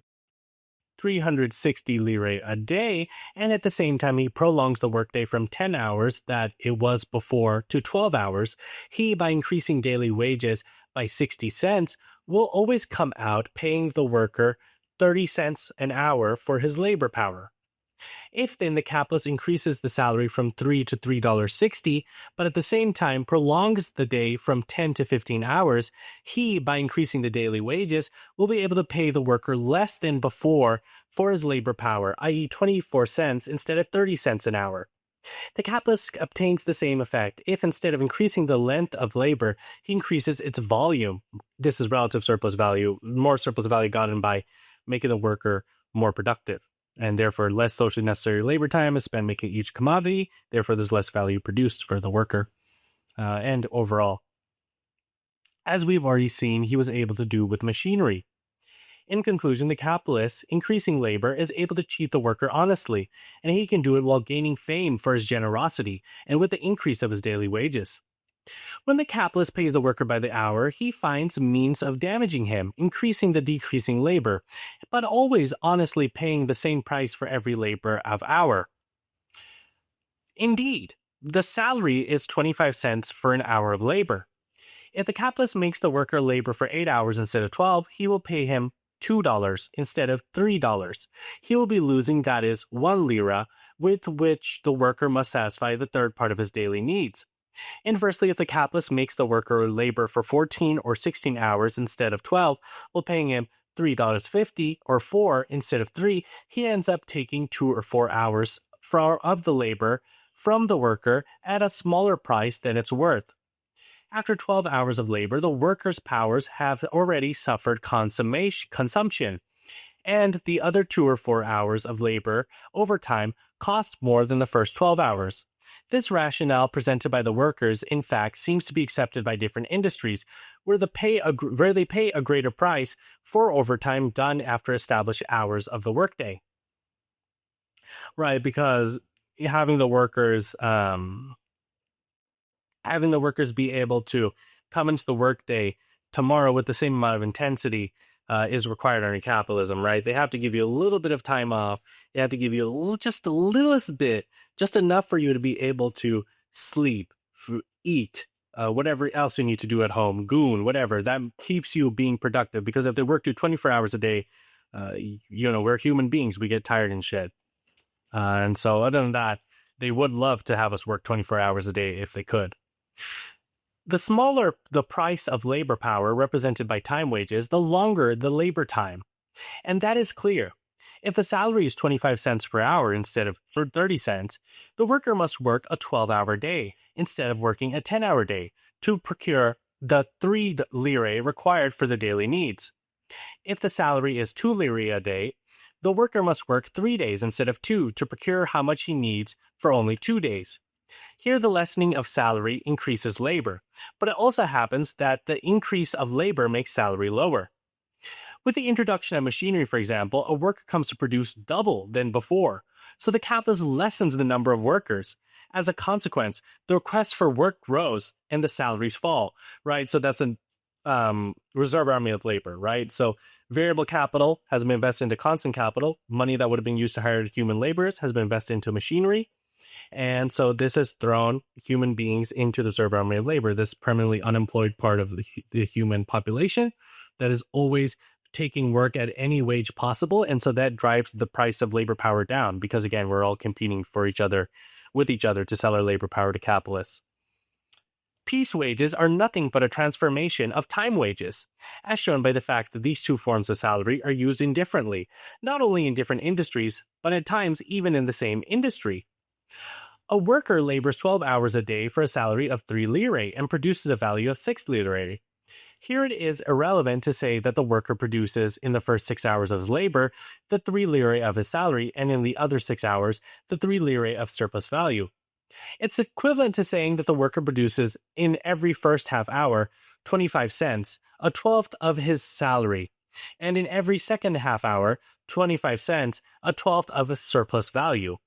360 lire a day, and at the same time he prolongs the workday from 10 hours that it was before to 12 hours, he, by increasing daily wages by 60 cents, will always come out paying the worker 30 cents an hour for his labor power. If then the capitalist increases the salary from $3 to $3.60, but at the same time prolongs the day from 10 to 15 hours, he, by increasing the daily wages, will be able to pay the worker less than before for his labor power, i.e. 24 cents instead of 30 cents an hour. The capitalist obtains the same effect if, instead of increasing the length of labor, he increases its volume. This is relative surplus value, more surplus value gotten by making the worker more productive. And therefore, less socially necessary labor time is spent making each commodity. Therefore, there's less value produced for the worker and overall. As we've already seen, he was able to do with machinery. In conclusion, the capitalist, increasing labor, is able to cheat the worker honestly, and he can do it while gaining fame for his generosity and with the increase of his daily wages. When the capitalist pays the worker by the hour, he finds means of damaging him, increasing the decreasing labor, but always honestly paying the same price for every labor of hour. Indeed, the salary is 25 cents for an hour of labor. If the capitalist makes the worker labor for 8 hours instead of 12, he will pay him $2 instead of $3. He will be losing, that is, 1 lira, with which the worker must satisfy the third part of his daily needs. Inversely, if the capitalist makes the worker labor for 14 or 16 hours instead of 12, while paying him $3.50 or 4 instead of 3, he ends up taking 2 or 4 hours of the labor from the worker at a smaller price than it's worth. After 12 hours of labor, the worker's powers have already suffered consumption, and the other 2 or 4 hours of labor overtime cost more than the first 12 hours. This rationale presented by the workers, in fact, seems to be accepted by different industries, where they pay a greater price for overtime done after established hours of the workday. Right, because having the workers be able to come into the workday tomorrow with the same amount of intensity is required under capitalism, right? They have to give you a little bit of time off. They have to give you just a little bit, just enough for you to be able to sleep, eat, whatever else you need to do at home, goon, whatever. That keeps you being productive, because if they work 24 hours a day, we're human beings. We get tired and shit. And so other than that, they would love to have us work 24 hours a day if they could. The smaller the price of labor power represented by time wages, the longer the labor time. And that is clear. If the salary is 25 cents per hour instead of 30 cents, the worker must work a 12-hour day instead of working a 10-hour day to procure the 3 lire required for the daily needs. If the salary is 2 lire a day, the worker must work 3 days instead of 2 to procure how much he needs for only 2 days. Here, the lessening of salary increases labor, but it also happens that the increase of labor makes salary lower. With the introduction of machinery, for example, a worker comes to produce double than before, so the capitalist lessens the number of workers. As a consequence, the request for work grows and the salaries fall, right? So that's a reserve army of labor, right? So variable capital has been invested into constant capital. Money that would have been used to hire human laborers has been invested into machinery. And so this has thrown human beings into the reserve army of labor, this permanently unemployed part of the human population that is always taking work at any wage possible. And so that drives the price of labor power down, because again, we're all competing with each other to sell our labor power to capitalists. Piece wages are nothing but a transformation of time wages, as shown by the fact that these two forms of salary are used indifferently, not only in different industries, but at times even in the same industry. A worker labors 12 hours a day for a salary of 3 lire and produces a value of 6 lire. Here it is irrelevant to say that the worker produces in the first 6 hours of his labor the 3 lire of his salary, and in the other 6 hours the 3 lire of surplus value. It's equivalent to saying that the worker produces in every first half hour 25 cents, a 12th of his salary, and in every second half hour 25 cents, a 12th of his surplus value.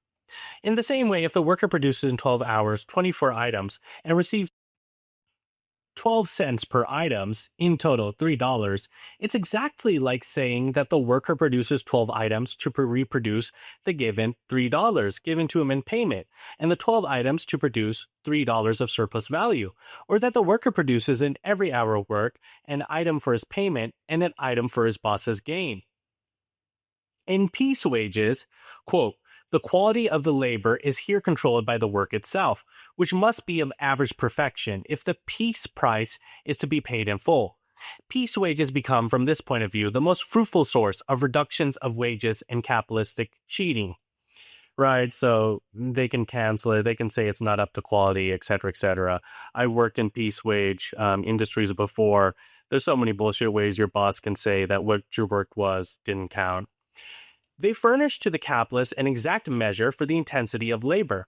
In the same way, if the worker produces in 12 hours 24 items and receives 12 cents per items, in total $3, it's exactly like saying that the worker produces 12 items to reproduce the given $3 given to him in payment, and the 12 items to produce $3 of surplus value, or that the worker produces in every hour of work an item for his payment and an item for his boss's gain. In piece wages, quote, the quality of the labor is here controlled by the work itself, which must be of average perfection if the piece price is to be paid in full. Piece wages become, from this point of view, the most fruitful source of reductions of wages and capitalistic cheating. Right, so they can cancel it, they can say it's not up to quality, etc., etc. I worked in piece wage industries before. There's so many bullshit ways your boss can say that what your work was didn't count. They furnish to the capitalist an exact measure for the intensity of labor.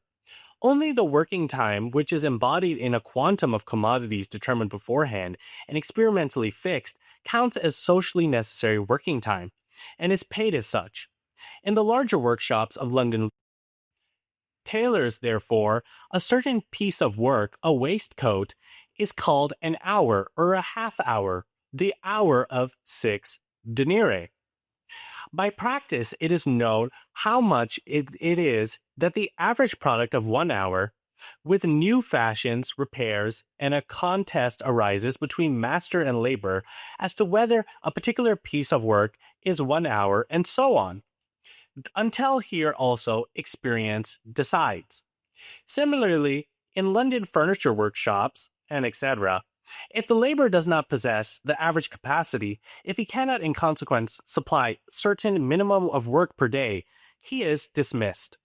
Only the working time, which is embodied in a quantum of commodities determined beforehand and experimentally fixed, counts as socially necessary working time, and is paid as such. In the larger workshops of London tailors, therefore, a certain piece of work, a waistcoat, is called an hour or a half hour, the hour of 6 denarii. By practice, it is known how much it is that the average product of 1 hour, with new fashions, repairs, and a contest arises between master and labor as to whether a particular piece of work is 1 hour, and so on, until here also experience decides. Similarly, in London furniture workshops, and etc., if the laborer does not possess the average capacity, if he cannot in consequence supply certain minimum of work per day, he is dismissed.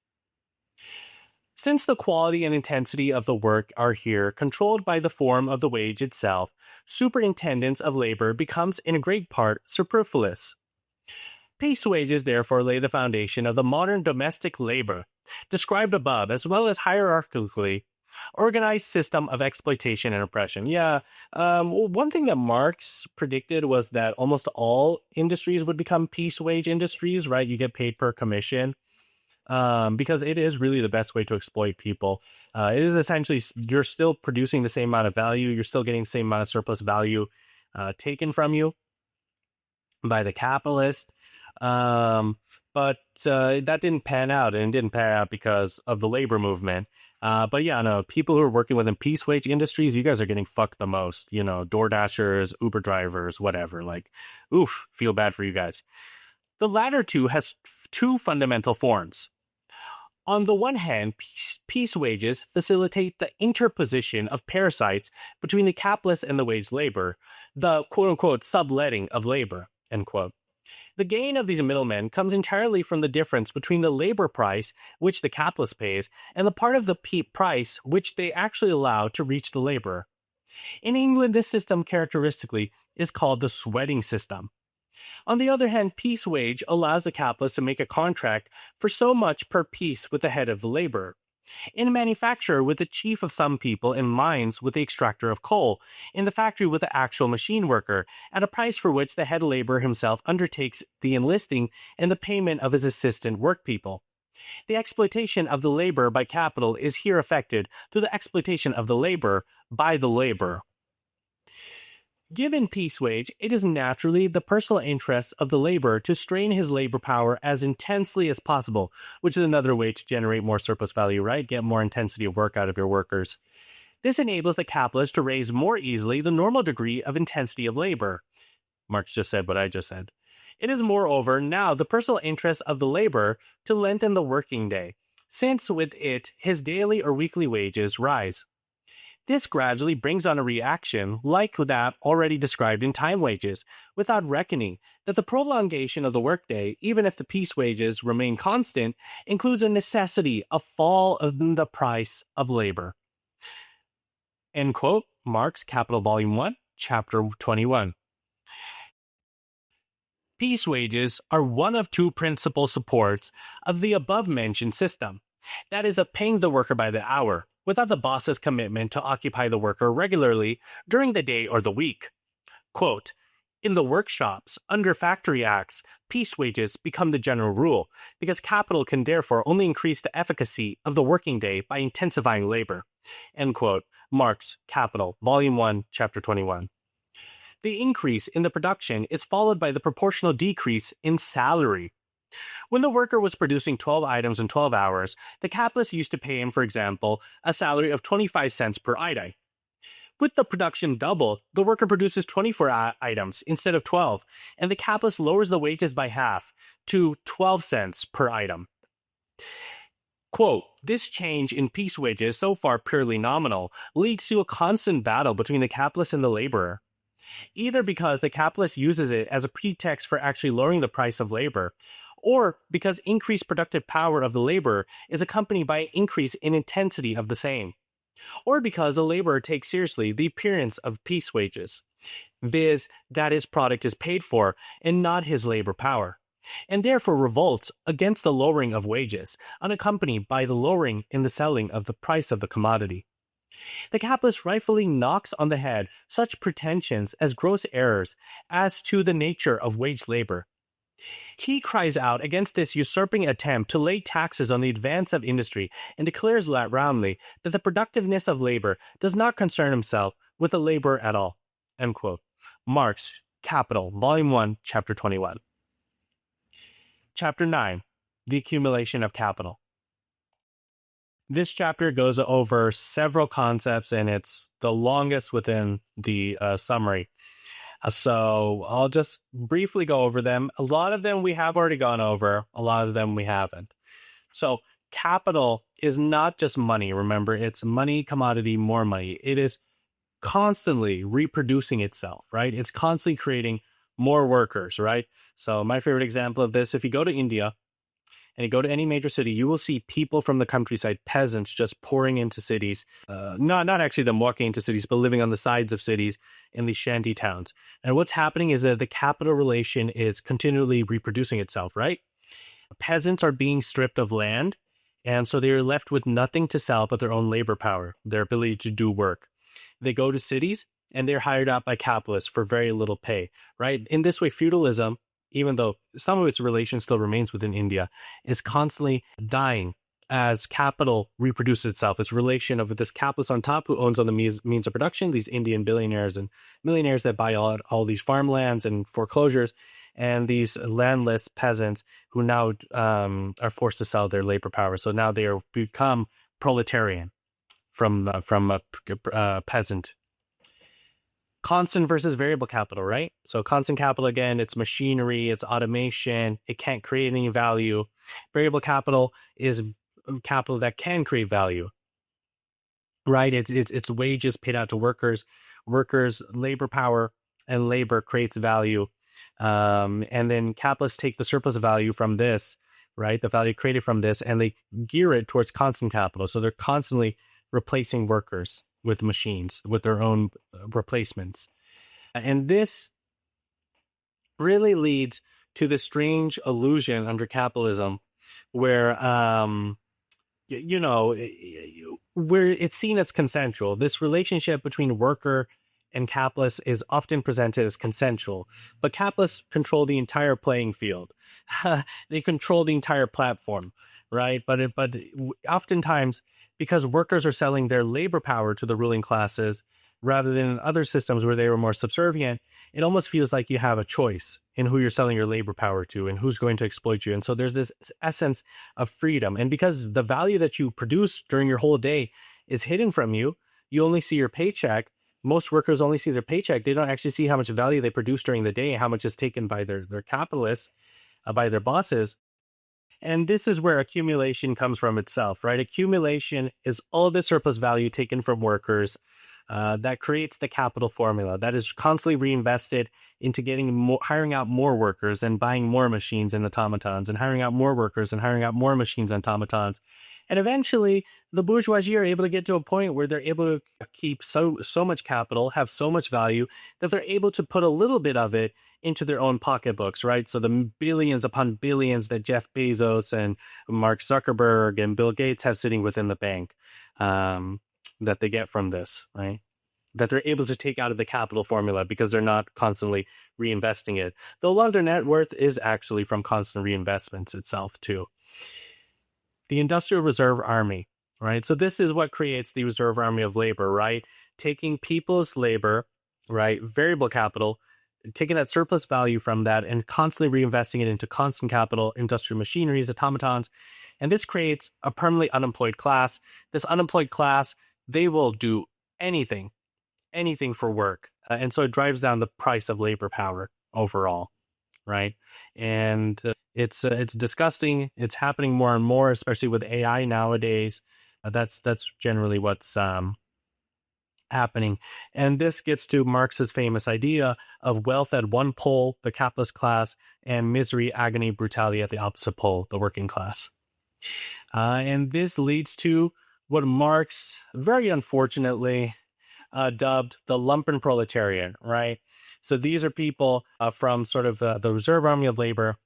Since the quality and intensity of the work are here controlled by the form of the wage itself, superintendence of labor becomes in a great part superfluous. Piece wages therefore lay the foundation of the modern domestic labor, described above, as well as hierarchically organized system of exploitation and oppression. One thing that Marx predicted was that almost all industries would become piece wage industries, right? You get paid per commission, because it is really the best way to exploit people. It is essentially, you're still producing the same amount of value, you're still getting the same amount of surplus value taken from you by the capitalist. But that didn't pan out, and it didn't pan out because of the labor movement. But yeah, no, people who are working within piece wage industries, you guys are getting fucked the most. You know, door dashers, Uber drivers, whatever. Like, oof, feel bad for you guys. The latter two has two fundamental forms. On the one hand, piece wages facilitate the interposition of parasites between the capitalist and the wage labor, the quote-unquote subletting of labor, end quote. The gain of these middlemen comes entirely from the difference between the labor price, which the capitalist pays, and the part of the price which they actually allow to reach the laborer. In England, this system characteristically is called the sweating system. On the other hand, piece wage allows the capitalist to make a contract for so much per piece with the head of the laborer. In a manufacturer with the chief of some people, in mines with the extractor of coal, in the factory with the actual machine worker, at a price for which the head laborer himself undertakes the enlisting and the payment of his assistant workpeople. The exploitation of the laborer by capital is here effected through the exploitation of the laborer by the laborer. Given piece wage, it is naturally the personal interest of the laborer to strain his labor power as intensely as possible, which is another way to generate more surplus value, right? Get more intensity of work out of your workers. This enables the capitalist to raise more easily the normal degree of intensity of labor. Marx just said what I just said. It is moreover now the personal interest of the laborer to lengthen the working day, since with it his daily or weekly wages rise. This gradually brings on a reaction like that already described in time wages, without reckoning that the prolongation of the workday, even if the piece wages remain constant, includes a necessity of fall of the price of labor. End quote. Marx, Capital, Volume 1, Chapter 21. Piece wages are one of two principal supports of the above-mentioned system, that is, of paying the worker by the hour, without the boss's commitment to occupy the worker regularly during the day or the week. Quote, in the workshops, under factory acts, piece wages become the general rule, because capital can therefore only increase the efficacy of the working day by intensifying labor. End quote. Marx, Capital, Volume 1, Chapter 21. The increase in the production is followed by the proportional decrease in salary. When the worker was producing 12 items in 12 hours, the capitalist used to pay him, for example, a salary of 25 cents per item. With the production double, the worker produces 24 items instead of 12, and the capitalist lowers the wages by half to 12 cents per item. Quote, this change in piece wages, so far purely nominal, leads to a constant battle between the capitalist and the laborer. Either because the capitalist uses it as a pretext for actually lowering the price of labor, or because increased productive power of the laborer is accompanied by an increase in intensity of the same, or because the laborer takes seriously the appearance of piece wages, viz., that his product is paid for and not his labor power, and therefore revolts against the lowering of wages, unaccompanied by the lowering in the selling of the price of the commodity. The capitalist rightfully knocks on the head such pretensions as gross errors as to the nature of wage labor. He cries out against this usurping attempt to lay taxes on the advance of industry and declares roundly that the productiveness of labor does not concern himself with the laborer at all. End quote. Marx, Capital, Volume 1, Chapter 21. Chapter 9. The Accumulation of Capital. This chapter goes over several concepts, and it's the longest within the summary. So I'll just briefly go over them. A lot of them we have already gone over. A lot of them we haven't. So capital is not just money. Remember, it's money, commodity, more money. It is constantly reproducing itself, right? It's constantly creating more workers, right? So my favorite example of this, if you go to India and you go to any major city, you will see people from the countryside, peasants, just pouring into cities. Not actually them walking into cities, but living on the sides of cities in these shanty towns. And what's happening is that the capital relation is continually reproducing itself, right? Peasants are being stripped of land, and so they're left with nothing to sell but their own labor power, their ability to do work. They go to cities and they're hired out by capitalists for very little pay, right? In this way, feudalism, even though some of its relation still remains within India, is constantly dying as capital reproduces itself. Its relation of this capitalist on top who owns all the means of production, these Indian billionaires and millionaires that buy all these farmlands and foreclosures, and these landless peasants who now are forced to sell their labor power. So now they are become proletarian from a peasant. Constant versus variable capital, right? So constant capital, again, it's machinery, it's automation, it can't create any value. Variable capital is capital that can create value, right? It's wages paid out to workers, labor power, and labor creates value. And then capitalists take the surplus value from this, right? The value created from this, and they gear it towards constant capital. So they're constantly replacing workers with machines, with their own replacements. And this really leads to the strange illusion under capitalism where, where it's seen as consensual. This relationship between worker and capitalists is often presented as consensual, but capitalists control the entire playing field. They control the entire platform, right? But oftentimes, because workers are selling their labor power to the ruling classes, rather than in other systems where they were more subservient, it almost feels like you have a choice in who you're selling your labor power to and who's going to exploit you. And so there's this essence of freedom. And because the value that you produce during your whole day is hidden from you, you only see your paycheck. Most workers only see their paycheck. They don't actually see how much value they produce during the day, how much is taken by their capitalists, by their bosses. And this is where accumulation comes from itself, right? Accumulation is all the surplus value taken from workers that creates the capital formula that is constantly reinvested into getting more, hiring out more workers and buying more machines and automatons, and hiring out more workers and hiring out more machines and automatons. And eventually, the bourgeoisie are able to get to a point where they're able to keep so much capital, have so much value, that they're able to put a little bit of it into their own pocketbooks, right? So the billions upon billions that Jeff Bezos and Mark Zuckerberg and Bill Gates have sitting within the bank that they get from this, right? That they're able to take out of the capital formula because they're not constantly reinvesting it. Though a lot of their net worth is actually from constant reinvestments itself too. The Industrial Reserve Army, right? So this is what creates the Reserve Army of Labor, right? Taking people's labor, right? Variable capital, taking that surplus value from that and constantly reinvesting it into constant capital, industrial machineries, automatons. And this creates a permanently unemployed class. This unemployed class, they will do anything for work. And so it drives down the price of labor power overall, right? And it's disgusting. It's happening more and more, especially with AI nowadays. That's generally what's happening. And this gets to Marx's famous idea of wealth at one pole, the capitalist class, and misery, agony, brutality at the opposite pole, the working class. And this leads to what Marx, very unfortunately, dubbed the lumpen proletariat, right? So these are people from sort of the Reserve Army of Labor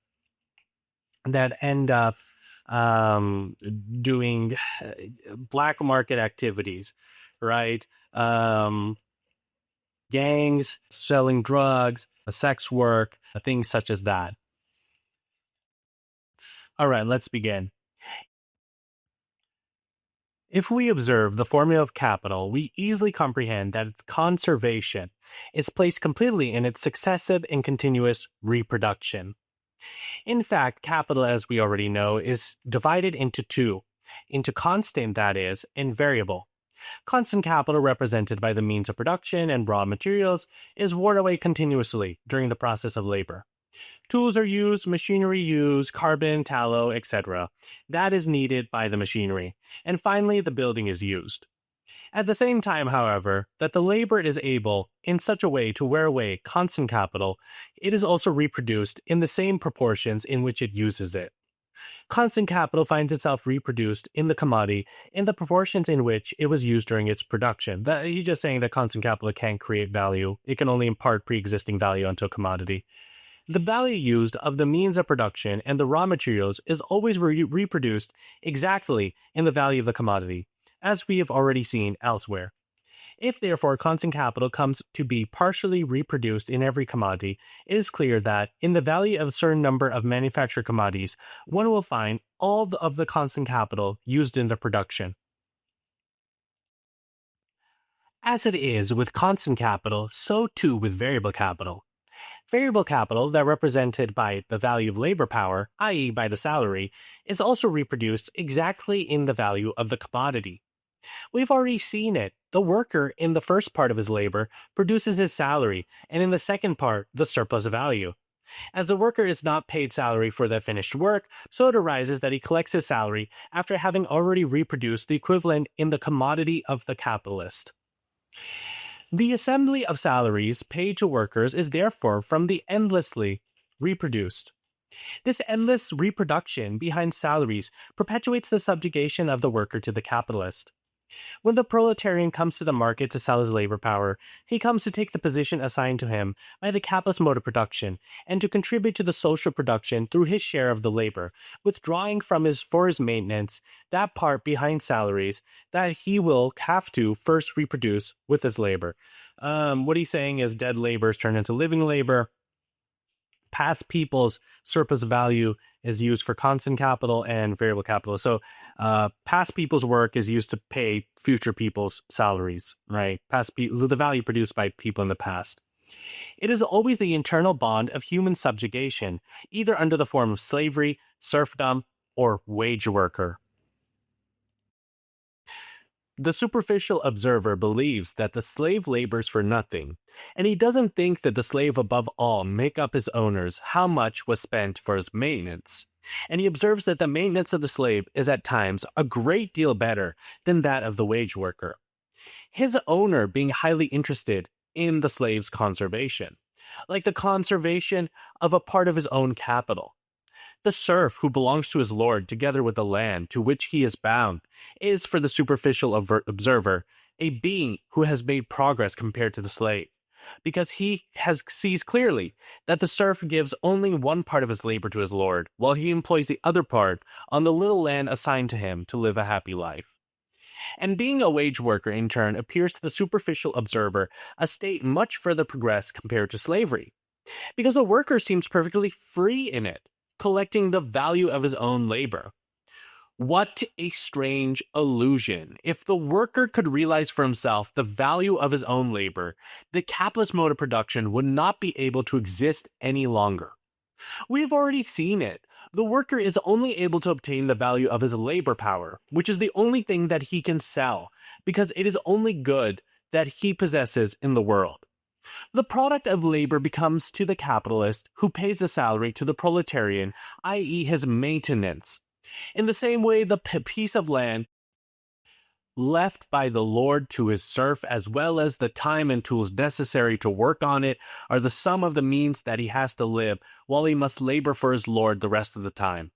that end up doing black market activities, right? Gangs, selling drugs, sex work, things such as that. All right, let's begin. If we observe the formula of capital, we easily comprehend that its conservation is placed completely in its successive and continuous reproduction. In fact, capital, as we already know, is divided into two, into constant, that is, and variable. Constant capital, represented by the means of production and raw materials, is worn away continuously during the process of labor. Tools are used, machinery used, carbon, tallow, etc. That is needed by the machinery. And finally, the building is used. At the same time, however, that the labor is able in such a way to wear away constant capital, it is also reproduced in the same proportions in which it uses it. Constant capital finds itself reproduced in the commodity in the proportions in which it was used during its production. He's just saying that constant capital can't create value. It can only impart pre-existing value onto a commodity. The value used of the means of production and the raw materials is always reproduced exactly in the value of the commodity, as we have already seen elsewhere. If therefore constant capital comes to be partially reproduced in every commodity, it is clear that in the value of a certain number of manufactured commodities, one will find all of the constant capital used in the production. As it is with constant capital, so too with variable capital. Variable capital, that represented by the value of labor power, i.e. by the salary, is also reproduced exactly in the value of the commodity. We've already seen it. The worker, in the first part of his labor, produces his salary, and in the second part, the surplus value. As the worker is not paid salary for the finished work, so it arises that he collects his salary after having already reproduced the equivalent in the commodity of the capitalist. The assembly of salaries paid to workers is therefore from the endlessly reproduced. This endless reproduction behind salaries perpetuates the subjugation of the worker to the capitalist. When the proletarian comes to the market to sell his labor power, he comes to take the position assigned to him by the capitalist mode of production and to contribute to the social production through his share of the labor, withdrawing from for his maintenance that part behind salaries that he will have to first reproduce with his labor. What he's saying is dead labor is turned into living labor. Past people's surplus value is used for constant capital and variable capital. So past people's work is used to pay future people's salaries, right? The value produced by people in the past. It is always the internal bond of human subjugation, either under the form of slavery, serfdom, or wage worker. The superficial observer believes that the slave labors for nothing, and he doesn't think that the slave above all make up his owners how much was spent for his maintenance. And he observes that the maintenance of the slave is at times a great deal better than that of the wage worker, his owner being highly interested in the slave's conservation, like the conservation of a part of his own capital. The serf who belongs to his lord together with the land to which he is bound is, for the superficial observer, a being who has made progress compared to the slave, because he sees clearly that the serf gives only one part of his labor to his lord, while he employs the other part on the little land assigned to him to live a happy life. And being a wage worker, in turn, appears to the superficial observer a state much further progressed compared to slavery, because the worker seems perfectly free in it, collecting the value of his own labor. What a strange illusion. If the worker could realize for himself the value of his own labor, the capitalist mode of production would not be able to exist any longer. We've already seen it. The worker is only able to obtain the value of his labor power, which is the only thing that he can sell, because it is only good that he possesses in the world. The product of labor becomes to the capitalist who pays the salary to the proletarian, i.e. his maintenance. In the same way, the piece of land left by the lord to his serf, as well as the time and tools necessary to work on it, are the sum of the means that he has to live, while he must labor for his lord the rest of the time.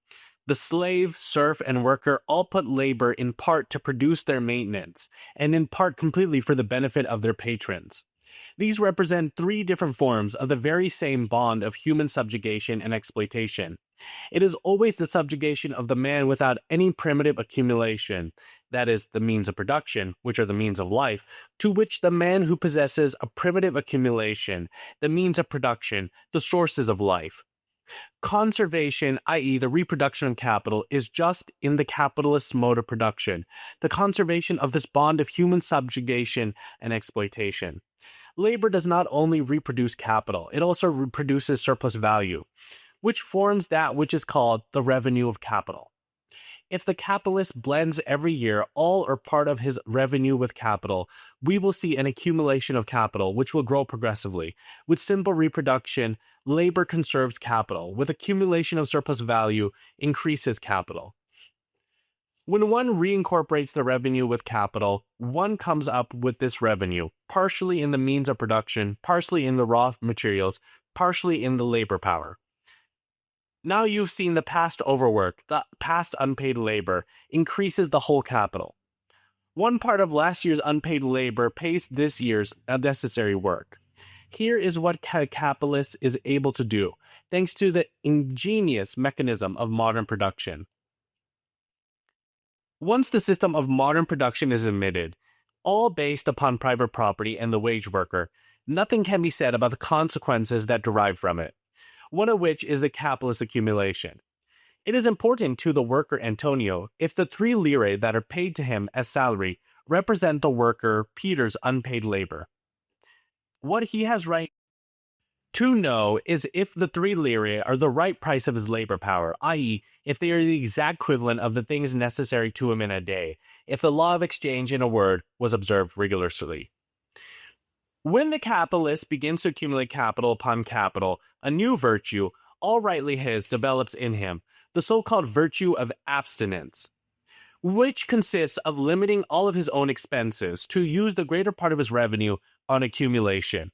The slave, serf, and worker all put labor in part to produce their maintenance, and in part completely for the benefit of their patrons. These represent three different forms of the very same bond of human subjugation and exploitation. It is always the subjugation of the man without any primitive accumulation, that is, the means of production, which are the means of life, to which the man who possesses a primitive accumulation, the means of production, the sources of life. Conservation, i.e. the reproduction of capital, is just in the capitalist mode of production, the conservation of this bond of human subjugation and exploitation. Labor does not only reproduce capital, it also reproduces surplus value, which forms that which is called the revenue of capital. If the capitalist blends every year all or part of his revenue with capital, we will see an accumulation of capital which will grow progressively. With simple reproduction, labor conserves capital. With accumulation of surplus value, increases capital. When one reincorporates the revenue with capital, one comes up with this revenue, partially in the means of production, partially in the raw materials, partially in the labor power. Now you've seen the past overwork, the past unpaid labor, increases the whole capital. One part of last year's unpaid labor pays this year's unnecessary work. Here is what a capitalist is able to do, thanks to the ingenious mechanism of modern production. Once the system of modern production is admitted, all based upon private property and the wage worker, nothing can be said about the consequences that derive from it, one of which is the capitalist accumulation. It is important to the worker Antonio if the 3 lire that are paid to him as salary represent the worker Peter's unpaid labor. What he has right to know is if the 3 lire are the right price of his labor power, i.e., if they are the exact equivalent of the things necessary to him in a day, if the law of exchange, in a word, was observed rigorously. When the capitalist begins to accumulate capital upon capital, a new virtue, all rightly his, develops in him, the so-called virtue of abstinence, which consists of limiting all of his own expenses to use the greater part of his revenue on accumulation.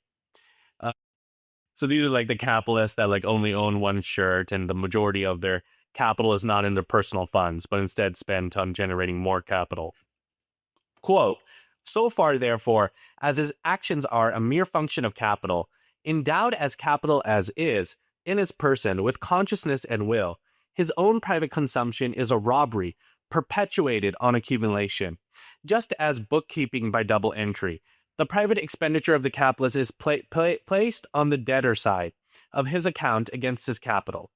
So these are like the capitalists that like only own one shirt, and the majority of their capital is not in their personal funds, but instead spent on generating more capital. Quote, so far, therefore, as his actions are a mere function of capital, endowed as capital as is, in his person, with consciousness and will, his own private consumption is a robbery perpetuated on accumulation, just as bookkeeping by double entry. The private expenditure of the capitalist is placed on the debtor side of his account against his capital.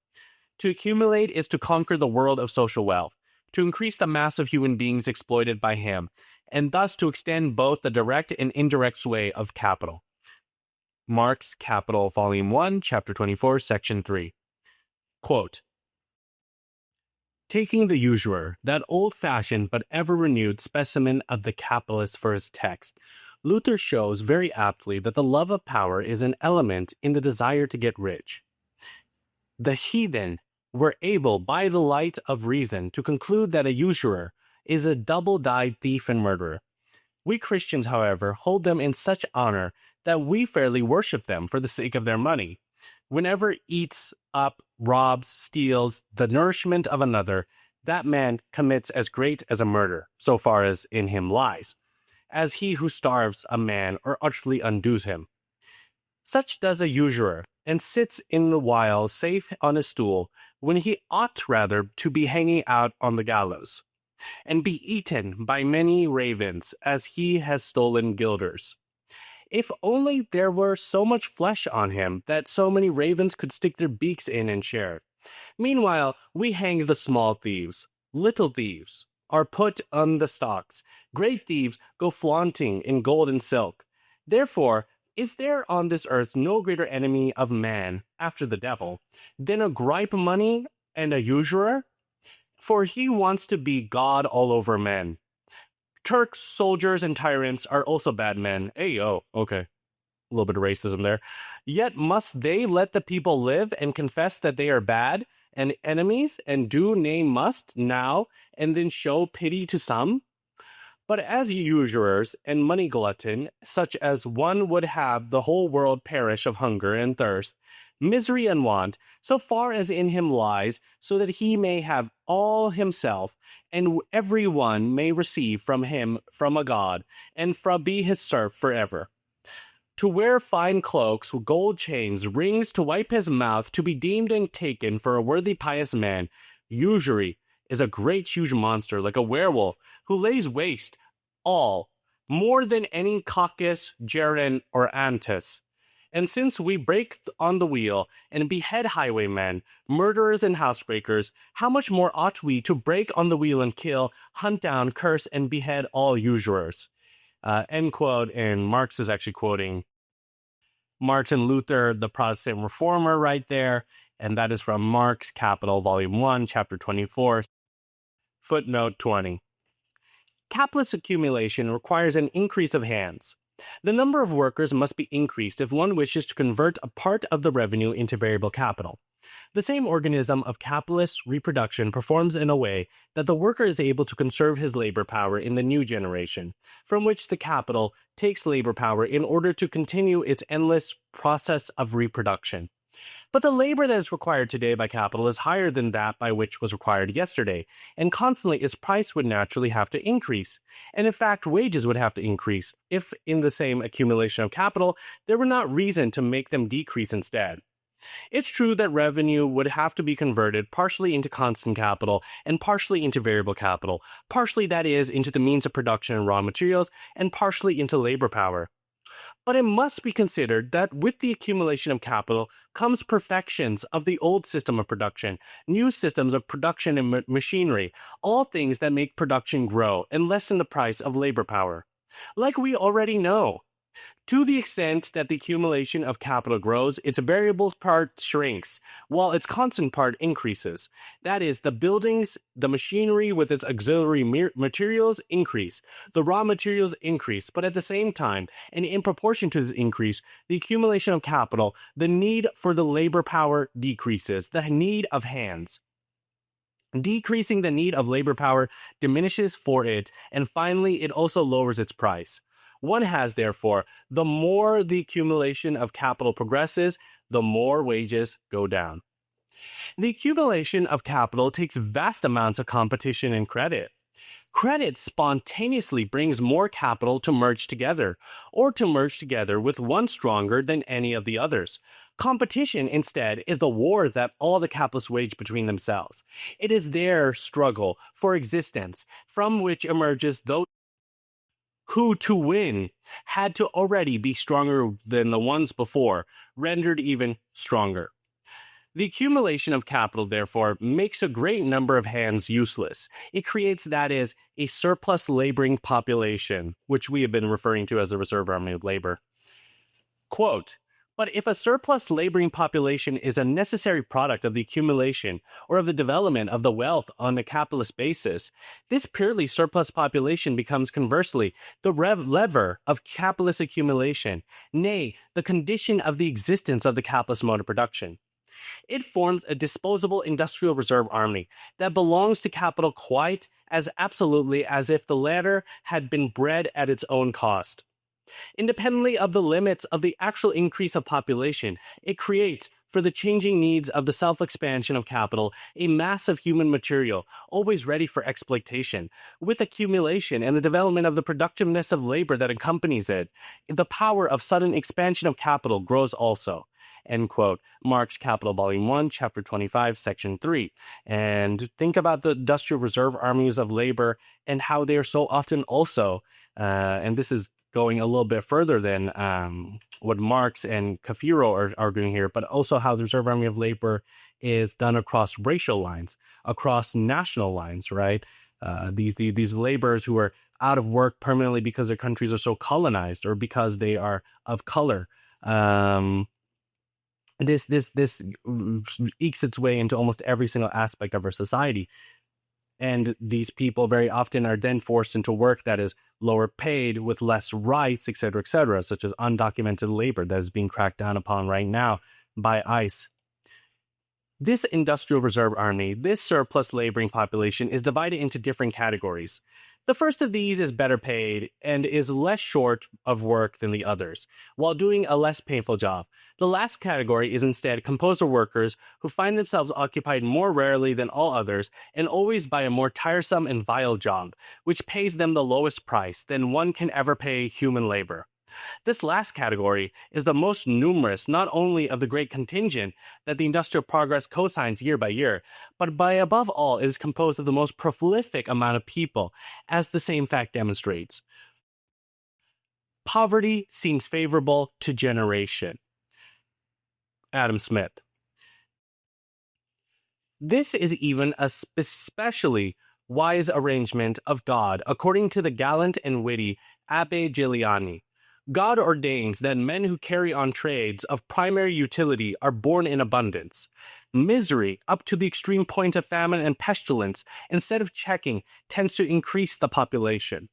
To accumulate is to conquer the world of social wealth, to increase the mass of human beings exploited by him, and thus to extend both the direct and indirect sway of capital. Marx, Capital, Volume 1, Chapter 24, Section 3. Quote, taking the usurer, that old-fashioned but ever-renewed specimen of the capitalist for his text, Luther shows very aptly that the love of power is an element in the desire to get rich. The heathen were able, by the light of reason, to conclude that a usurer is a double-dyed thief and murderer. We Christians, however, hold them in such honor that we fairly worship them for the sake of their money. Whenever eats up, robs, steals the nourishment of another, that man commits as great as a murder, so far as in him lies, as he who starves a man or utterly undoes him. Such does a usurer, and sits in the while safe on his stool, when he ought rather to be hanging out on the gallows, and be eaten by many ravens, as he has stolen guilders. If only there were so much flesh on him that so many ravens could stick their beaks in and share. Meanwhile, we hang the small thieves. Little thieves are put on the stocks. Great thieves go flaunting in gold and silk. Therefore, is there on this earth no greater enemy of man, after the devil, than a gripe money and a usurer? For he wants to be God all over men. Turks, soldiers, and tyrants are also bad men. Hey, oh, okay. A little bit of racism there. Yet must they let the people live and confess that they are bad and enemies, and do nay must now, and then show pity to some? But as usurers and money glutton, such as one would have the whole world perish of hunger and thirst, misery and want, so far as in him lies, so that he may have all himself, and every one may receive from him from a God, and be his serf forever. To wear fine cloaks, gold chains, rings, to wipe his mouth, to be deemed and taken for a worthy pious man, usury is a great huge monster, like a werewolf, who lays waste all, more than any Caucasus, Gerin, or Antis. And since we break on the wheel and behead highwaymen, murderers, and housebreakers, how much more ought we to break on the wheel and kill, hunt down, curse, and behead all usurers? End quote. And Marx is actually quoting Martin Luther, the Protestant reformer, right there. And that is from Marx, Capital, Volume 1, Chapter 24, footnote 20. Capitalist accumulation requires an increase of hands. The number of workers must be increased if one wishes to convert a part of the revenue into variable capital. The same organism of capitalist reproduction performs in a way that the worker is able to conserve his labor power in the new generation, from which the capital takes labor power in order to continue its endless process of reproduction. But the labor that is required today by capital is higher than that by which was required yesterday, and constantly its price would naturally have to increase. And in fact, wages would have to increase if, in the same accumulation of capital, there were not reason to make them decrease instead. It's true that revenue would have to be converted partially into constant capital and partially into variable capital, partially, that is, into the means of production and raw materials, and partially into labor power. But it must be considered that with the accumulation of capital comes perfections of the old system of production, new systems of production and machinery, all things that make production grow and lessen the price of labor power. Like we already know, to the extent that the accumulation of capital grows, its variable part shrinks, while its constant part increases. That is, the buildings, the machinery with its auxiliary materials increase. The raw materials increase, but at the same time, and in proportion to this increase, the accumulation of capital, the need for the labor power decreases, the need of hands. Decreasing the need of labor power diminishes for it, and finally, it also lowers its price. One has, therefore, the more the accumulation of capital progresses, the more wages go down. The accumulation of capital takes vast amounts of competition and credit. Credit spontaneously brings more capital to merge together, or to merge together with one stronger than any of the others. Competition, instead, is the war that all the capitalists wage between themselves. It is their struggle for existence, from which emerges those who, to win, had to already be stronger than the ones before, rendered even stronger. The accumulation of capital, therefore, makes a great number of hands useless. It creates, that is, a surplus laboring population, which we have been referring to as the reserve army of labor. Quote, but if a surplus laboring population is a necessary product of the accumulation or of the development of the wealth on a capitalist basis, this purely surplus population becomes conversely the lever of capitalist accumulation, nay, the condition of the existence of the capitalist mode of production. It forms a disposable industrial reserve army that belongs to capital quite as absolutely as if the latter had been bred at its own cost. Independently of the limits of the actual increase of population, it creates, for the changing needs of the self-expansion of capital, a mass of human material, always ready for exploitation. With accumulation and the development of the productiveness of labor that accompanies it, the power of sudden expansion of capital grows also. End quote. Marx Capital, Volume 1, Chapter 25, Section 3. And think about the industrial reserve armies of labor and how they are so often also, and this is going a little bit further than what Marx and Cafiero are arguing here, but also how the reserve army of labor is done across racial lines, across national lines, right? These laborers who are out of work permanently because their countries are so colonized or because they are of color. This ekes its way into almost every single aspect of our society. And these people very often are then forced into work that is lower paid with less rights, etc., such as undocumented labor that is being cracked down upon right now by ICE. This industrial reserve army, this surplus laboring population, is divided into different categories. The first of these is better paid and is less short of work than the others, while doing a less painful job. The last category is instead composed of workers who find themselves occupied more rarely than all others and always by a more tiresome and vile job, which pays them the lowest price than one can ever pay human labor. This last category is the most numerous not only of the great contingent that the industrial progress cosigns year by year, but by above all it is composed of the most prolific amount of people, as the same fact demonstrates. Poverty seems favorable to generation. Adam Smith. This is even a especially wise arrangement of God, according to the gallant and witty Abbe Giuliani. God ordains that men who carry on trades of primary utility are born in abundance. Misery, up to the extreme point of famine and pestilence, instead of checking, tends to increase the population.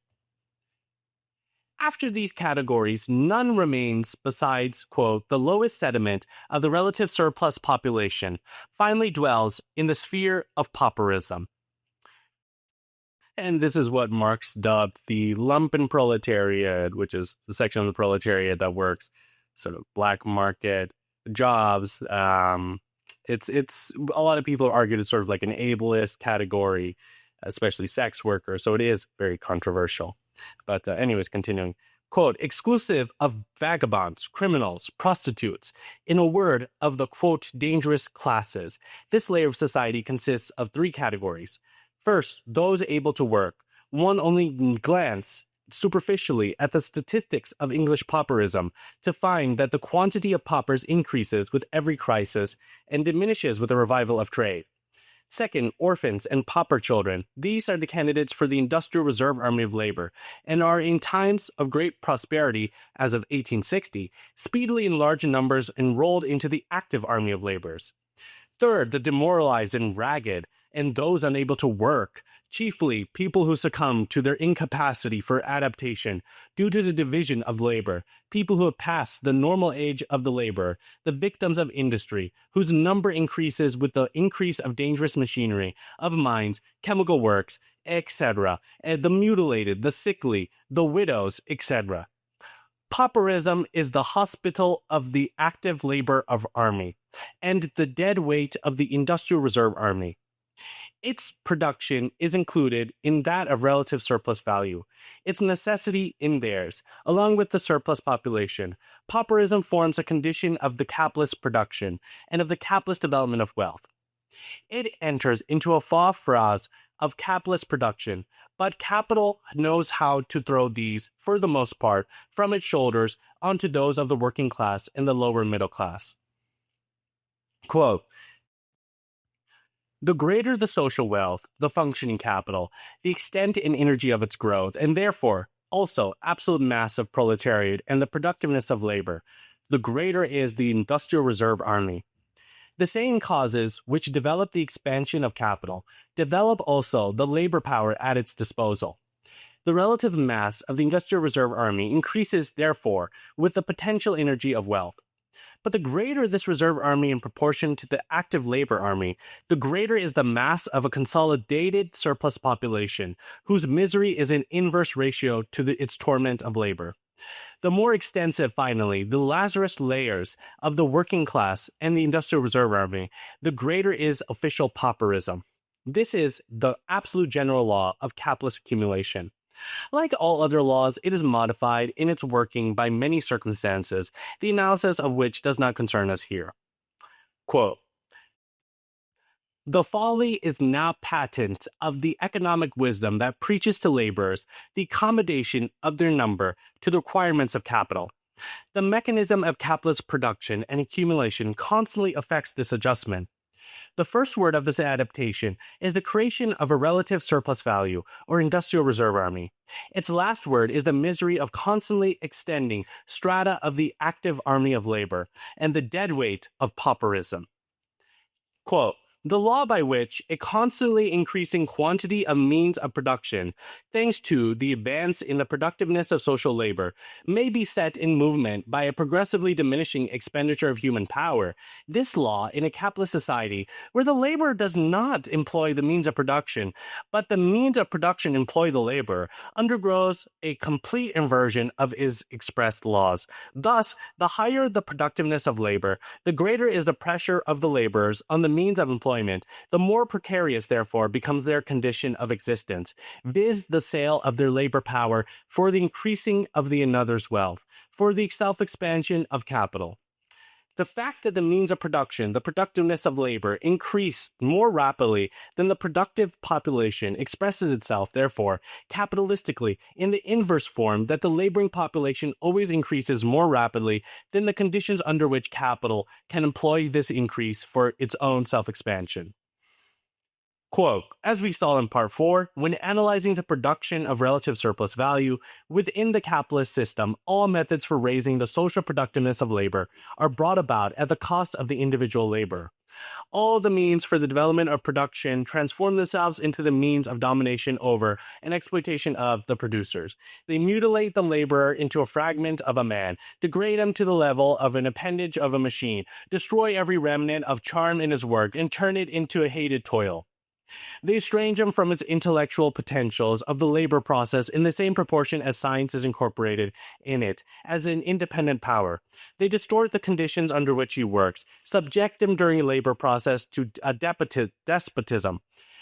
After these categories, none remains besides, quote, the lowest sediment of the relative surplus population, finally dwells in the sphere of pauperism. And this is what Marx dubbed the lumpenproletariat, which is the section of the proletariat that works sort of black market, jobs. It's a lot of people argue it's sort of like an ableist category, especially sex workers. So it is very controversial. But anyways, continuing. Quote, exclusive of vagabonds, criminals, prostitutes, in a word, of the, quote, dangerous classes. This layer of society consists of three categories. First, those able to work. One only glance superficially at the statistics of English pauperism to find that the quantity of paupers increases with every crisis and diminishes with the revival of trade. Second, orphans and pauper children. These are the candidates for the Industrial Reserve Army of Labor, and are in times of great prosperity, as of 1860, speedily in large numbers enrolled into the active army of laborers. Third, the demoralized and ragged, and those unable to work, chiefly people who succumb to their incapacity for adaptation due to the division of labor, people who have passed the normal age of the laborer, the victims of industry, whose number increases with the increase of dangerous machinery, of mines, chemical works, etc., and the mutilated, the sickly, the widows, etc. Pauperism is the hospital of the active labor of army, and the dead weight of the Industrial Reserve Army. Its production is included in that of relative surplus value, its necessity in theirs, along with the surplus population. Pauperism forms a condition of the capitalist production and of the capitalist development of wealth. It enters into a faux phrase of capitalist production, but capital knows how to throw these, for the most part, from its shoulders onto those of the working class and the lower middle class. Quote, the greater the social wealth, the functioning capital, the extent and energy of its growth, and therefore also absolute mass of proletariat and the productiveness of labor, the greater is the Industrial Reserve Army. The same causes which develop the expansion of capital develop also the labor power at its disposal. The relative mass of the Industrial Reserve Army increases, therefore, with the potential energy of wealth. But the greater this reserve army in proportion to the active labor army, the greater is the mass of a consolidated surplus population, whose misery is in inverse ratio to its torment of labor. The more extensive, finally, the Lazarus layers of the working class and the Industrial Reserve Army, the greater is official pauperism. This is the absolute general law of capitalist accumulation. Like all other laws, it is modified in its working by many circumstances, the analysis of which does not concern us here. Quote, the folly is now patent of the economic wisdom that preaches to laborers the accommodation of their number to the requirements of capital. The mechanism of capitalist production and accumulation constantly affects this adjustment. The first word of this adaptation is the creation of a relative surplus value, or industrial reserve army. Its last word is the misery of constantly extending strata of the active army of labor, and the dead weight of pauperism. Quote, the law by which a constantly increasing quantity of means of production, thanks to the advance in the productiveness of social labor, may be set in movement by a progressively diminishing expenditure of human power. This law, in a capitalist society where the laborer does not employ the means of production, but the means of production employ the laborer, undergoes a complete inversion of its expressed laws. Thus, the higher the productiveness of labor, the greater is the pressure of the laborers on the means of employment, the more precarious, therefore, becomes their condition of existence, viz. The sale of their labor power for the increasing of the another's wealth, for the self-expansion of capital. The fact that the means of production, the productiveness of labor, increase more rapidly than the productive population expresses itself, therefore, capitalistically in the inverse form that the laboring population always increases more rapidly than the conditions under which capital can employ this increase for its own self-expansion. Quote, as we saw in Part 4, when analyzing the production of relative surplus value within the capitalist system, all methods for raising the social productiveness of labor are brought about at the cost of the individual labor. All the means for the development of production transform themselves into the means of domination over and exploitation of the producers. They mutilate the laborer into a fragment of a man, degrade him to the level of an appendage of a machine, destroy every remnant of charm in his work, and turn it into a hated toil. They estrange him from its intellectual potentials of the labor process in the same proportion as science is incorporated in it as an independent power. They distort the conditions under which he works, subject him during a labor process to a despotism,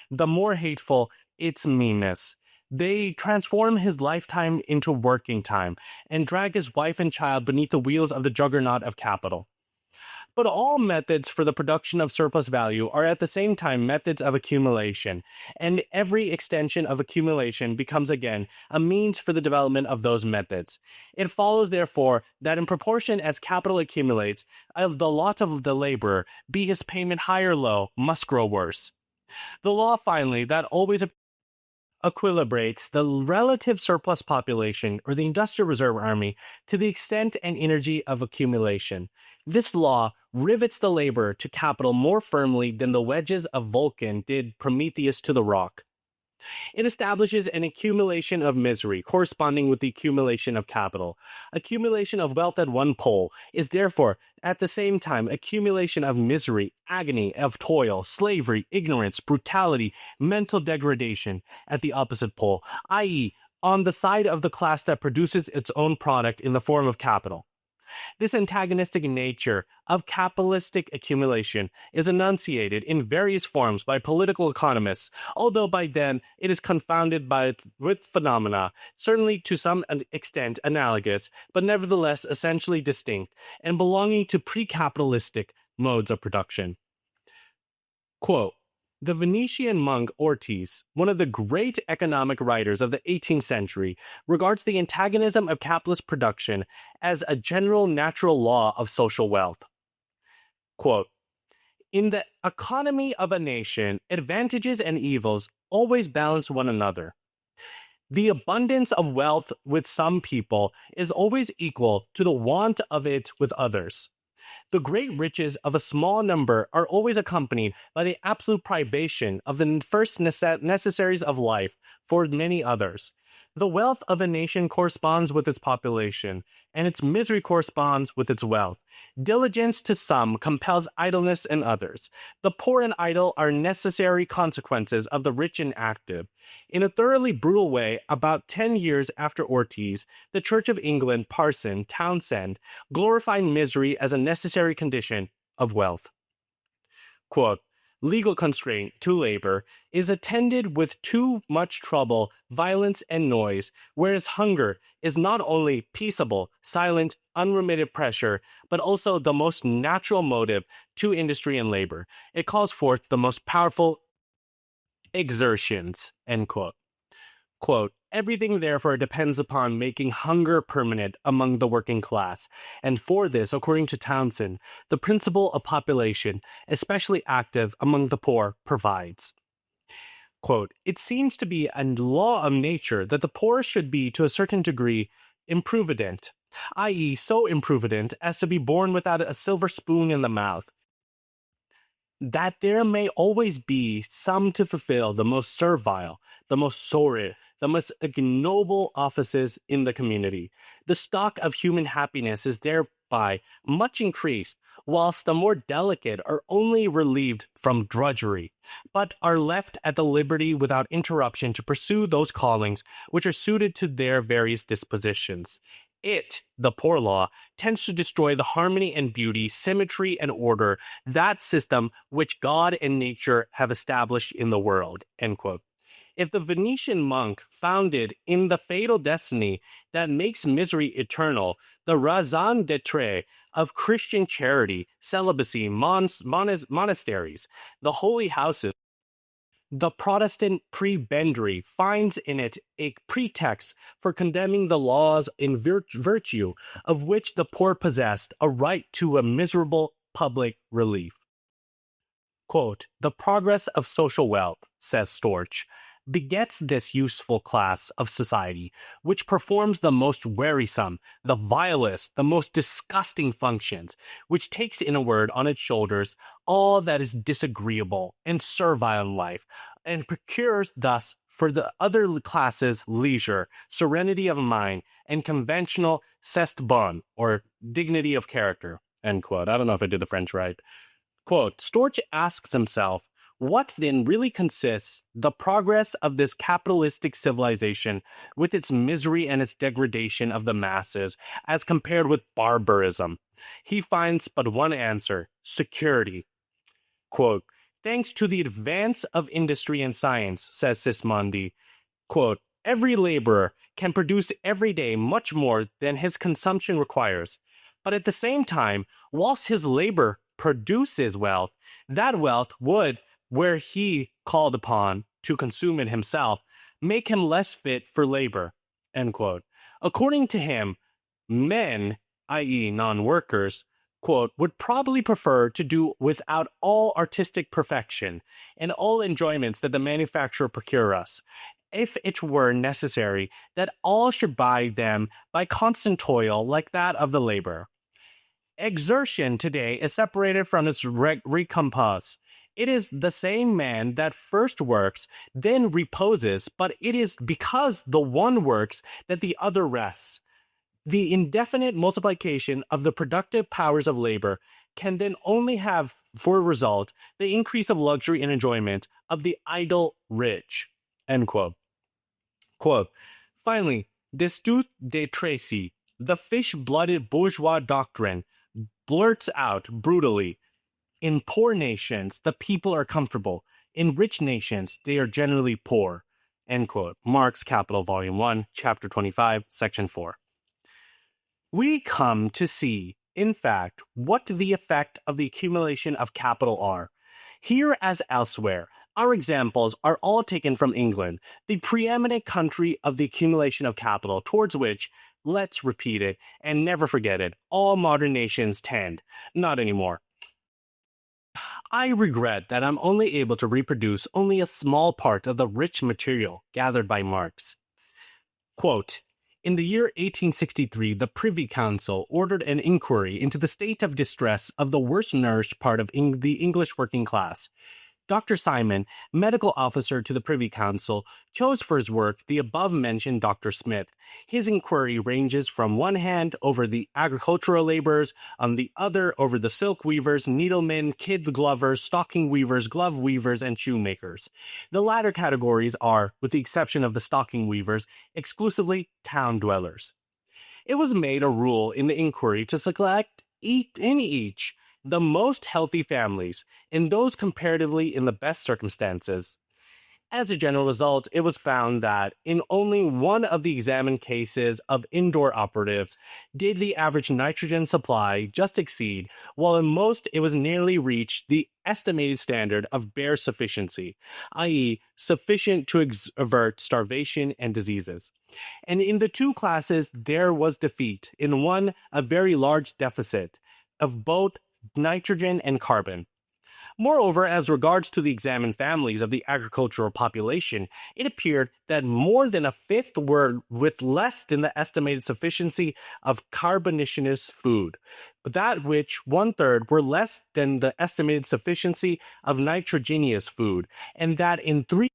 the more hateful its meanness. They transform his lifetime into working time and drag his wife and child beneath the wheels of the juggernaut of capital. But all methods for the production of surplus value are at the same time methods of accumulation, and every extension of accumulation becomes again a means for the development of those methods. It follows, therefore, that in proportion as capital accumulates, the lot of the laborer, be his payment high or low, must grow worse. The law, finally, that always equilibrates the relative surplus population or the industrial reserve army to the extent and energy of accumulation. This law rivets the laborer to capital more firmly than the wedges of Vulcan did Prometheus to the rock. It establishes an accumulation of misery corresponding with the accumulation of capital. Accumulation of wealth at one pole is therefore at the same time accumulation of misery, agony, of toil, slavery, ignorance, brutality, mental degradation at the opposite pole, i.e., on the side of the class that produces its own product in the form of capital. This antagonistic nature of capitalistic accumulation is enunciated in various forms by political economists, although by them it is confounded with phenomena, certainly to some extent analogous, but nevertheless essentially distinct, and belonging to pre-capitalistic modes of production. Quote, the Venetian monk Ortiz, one of the great economic writers of the 18th century, regards the antagonism of capitalist production as a general natural law of social wealth. Quote, in the economy of a nation, advantages and evils always balance one another. The abundance of wealth with some people is always equal to the want of it with others. The great riches of a small number are always accompanied by the absolute privation of the first necessaries of life for many others. The wealth of a nation corresponds with its population, and its misery corresponds with its wealth. Diligence to some compels idleness in others. The poor and idle are necessary consequences of the rich and active. In a thoroughly brutal way, about 10 years after Ortiz, the Church of England parson Townshend glorified misery as a necessary condition of wealth. Quote, legal constraint to labor is attended with too much trouble, violence, and noise, whereas hunger is not only peaceable, silent, unremitted pressure, but also the most natural motive to industry and labor. It calls forth the most powerful exertions, end quote. Quote, everything therefore depends upon making hunger permanent among the working class, and for this, according to Townshend, the principle of population, especially active among the poor, provides. Quote, it seems to be a law of nature that the poor should be, to a certain degree, improvident, i.e., so improvident as to be born without a silver spoon in the mouth, that there may always be some to fulfill the most servile, the most sordid, the most ignoble offices in the community. The stock of human happiness is thereby much increased, whilst the more delicate are only relieved from drudgery, but are left at the liberty without interruption to pursue those callings which are suited to their various dispositions. It, the poor law, tends to destroy the harmony and beauty, symmetry and order, that system which God and nature have established in the world. End quote. If the Venetian monk founded in the fatal destiny that makes misery eternal, the raison d'etre of Christian charity, celibacy, monasteries, the holy houses, the Protestant prebendary finds in it a pretext for condemning the laws in virtue of which the poor possessed a right to a miserable public relief. Quote, the progress of social wealth, says Storch, begets this useful class of society, which performs the most wearisome, the vilest, the most disgusting functions, which takes, in a word, on its shoulders all that is disagreeable and servile in life, and procures thus for the other classes leisure, serenity of mind, and conventional ceste bonne, or dignity of character, end quote. I don't know if I did the French right. Quote, Storch asks himself What then really consists the progress of this capitalistic civilization with its misery and its degradation of the masses as compared with barbarism? He finds but one answer: security. Quote, thanks to the advance of industry and science, says Sismondi, quote, every laborer can produce every day much more than his consumption requires. But at the same time, whilst his labor produces wealth, that wealth would, were he called upon to consume it himself, make him less fit for labor. End quote. According to him, men, i.e., non-workers, quote, would probably prefer to do without all artistic perfection and all enjoyments that the manufacturer procure us, if it were necessary that all should buy them by constant toil like that of the labor. Exertion today is separated from its recompense. It is the same man that first works, then reposes, but it is because the one works that the other rests. The indefinite multiplication of the productive powers of labor can then only have for result the increase of luxury and enjoyment of the idle rich. End quote. Quote, finally, Destutt de Tracy, the fish-blooded bourgeois doctrine, blurts out brutally, in poor nations, the people are comfortable. In rich nations, they are generally poor. End quote. Marx, Capital, Volume 1, Chapter 25, Section 4. We come to see, in fact, what the effect of the accumulation of capital are. Here as elsewhere, our examples are all taken from England, the preeminent country of the accumulation of capital, towards which, let's repeat it and never forget it, all modern nations tend. Not anymore. I regret that I'm only able to reproduce only a small part of the rich material gathered by Marx. Quote, in the year 1863, the Privy Council ordered an inquiry into the state of distress of the worst nourished part of the English working class. Dr. Simon, medical officer to the Privy Council, chose for his work the above-mentioned Dr. Smith. His inquiry ranges from one hand over the agricultural laborers, on the other over the silk weavers, needlemen, kid glovers, stocking weavers, glove weavers, and shoemakers. The latter categories are, with the exception of the stocking weavers, exclusively town dwellers. It was made a rule in the inquiry to select in each the most healthy families, and those comparatively in the best circumstances. As a general result, it was found that in only one of the examined cases of indoor operatives did the average nitrogen supply just exceed, while in most it was nearly reached the estimated standard of bare sufficiency, i.e., sufficient to avert starvation and diseases. And in the two classes there was defeat, in one a very large deficit of both nitrogen and carbon. Moreover, as regards to the examined families of the agricultural population, it appeared that more than a fifth were with less than the estimated sufficiency of carbonaceous food, that which one-third were less than the estimated sufficiency of nitrogenous food, and that in 3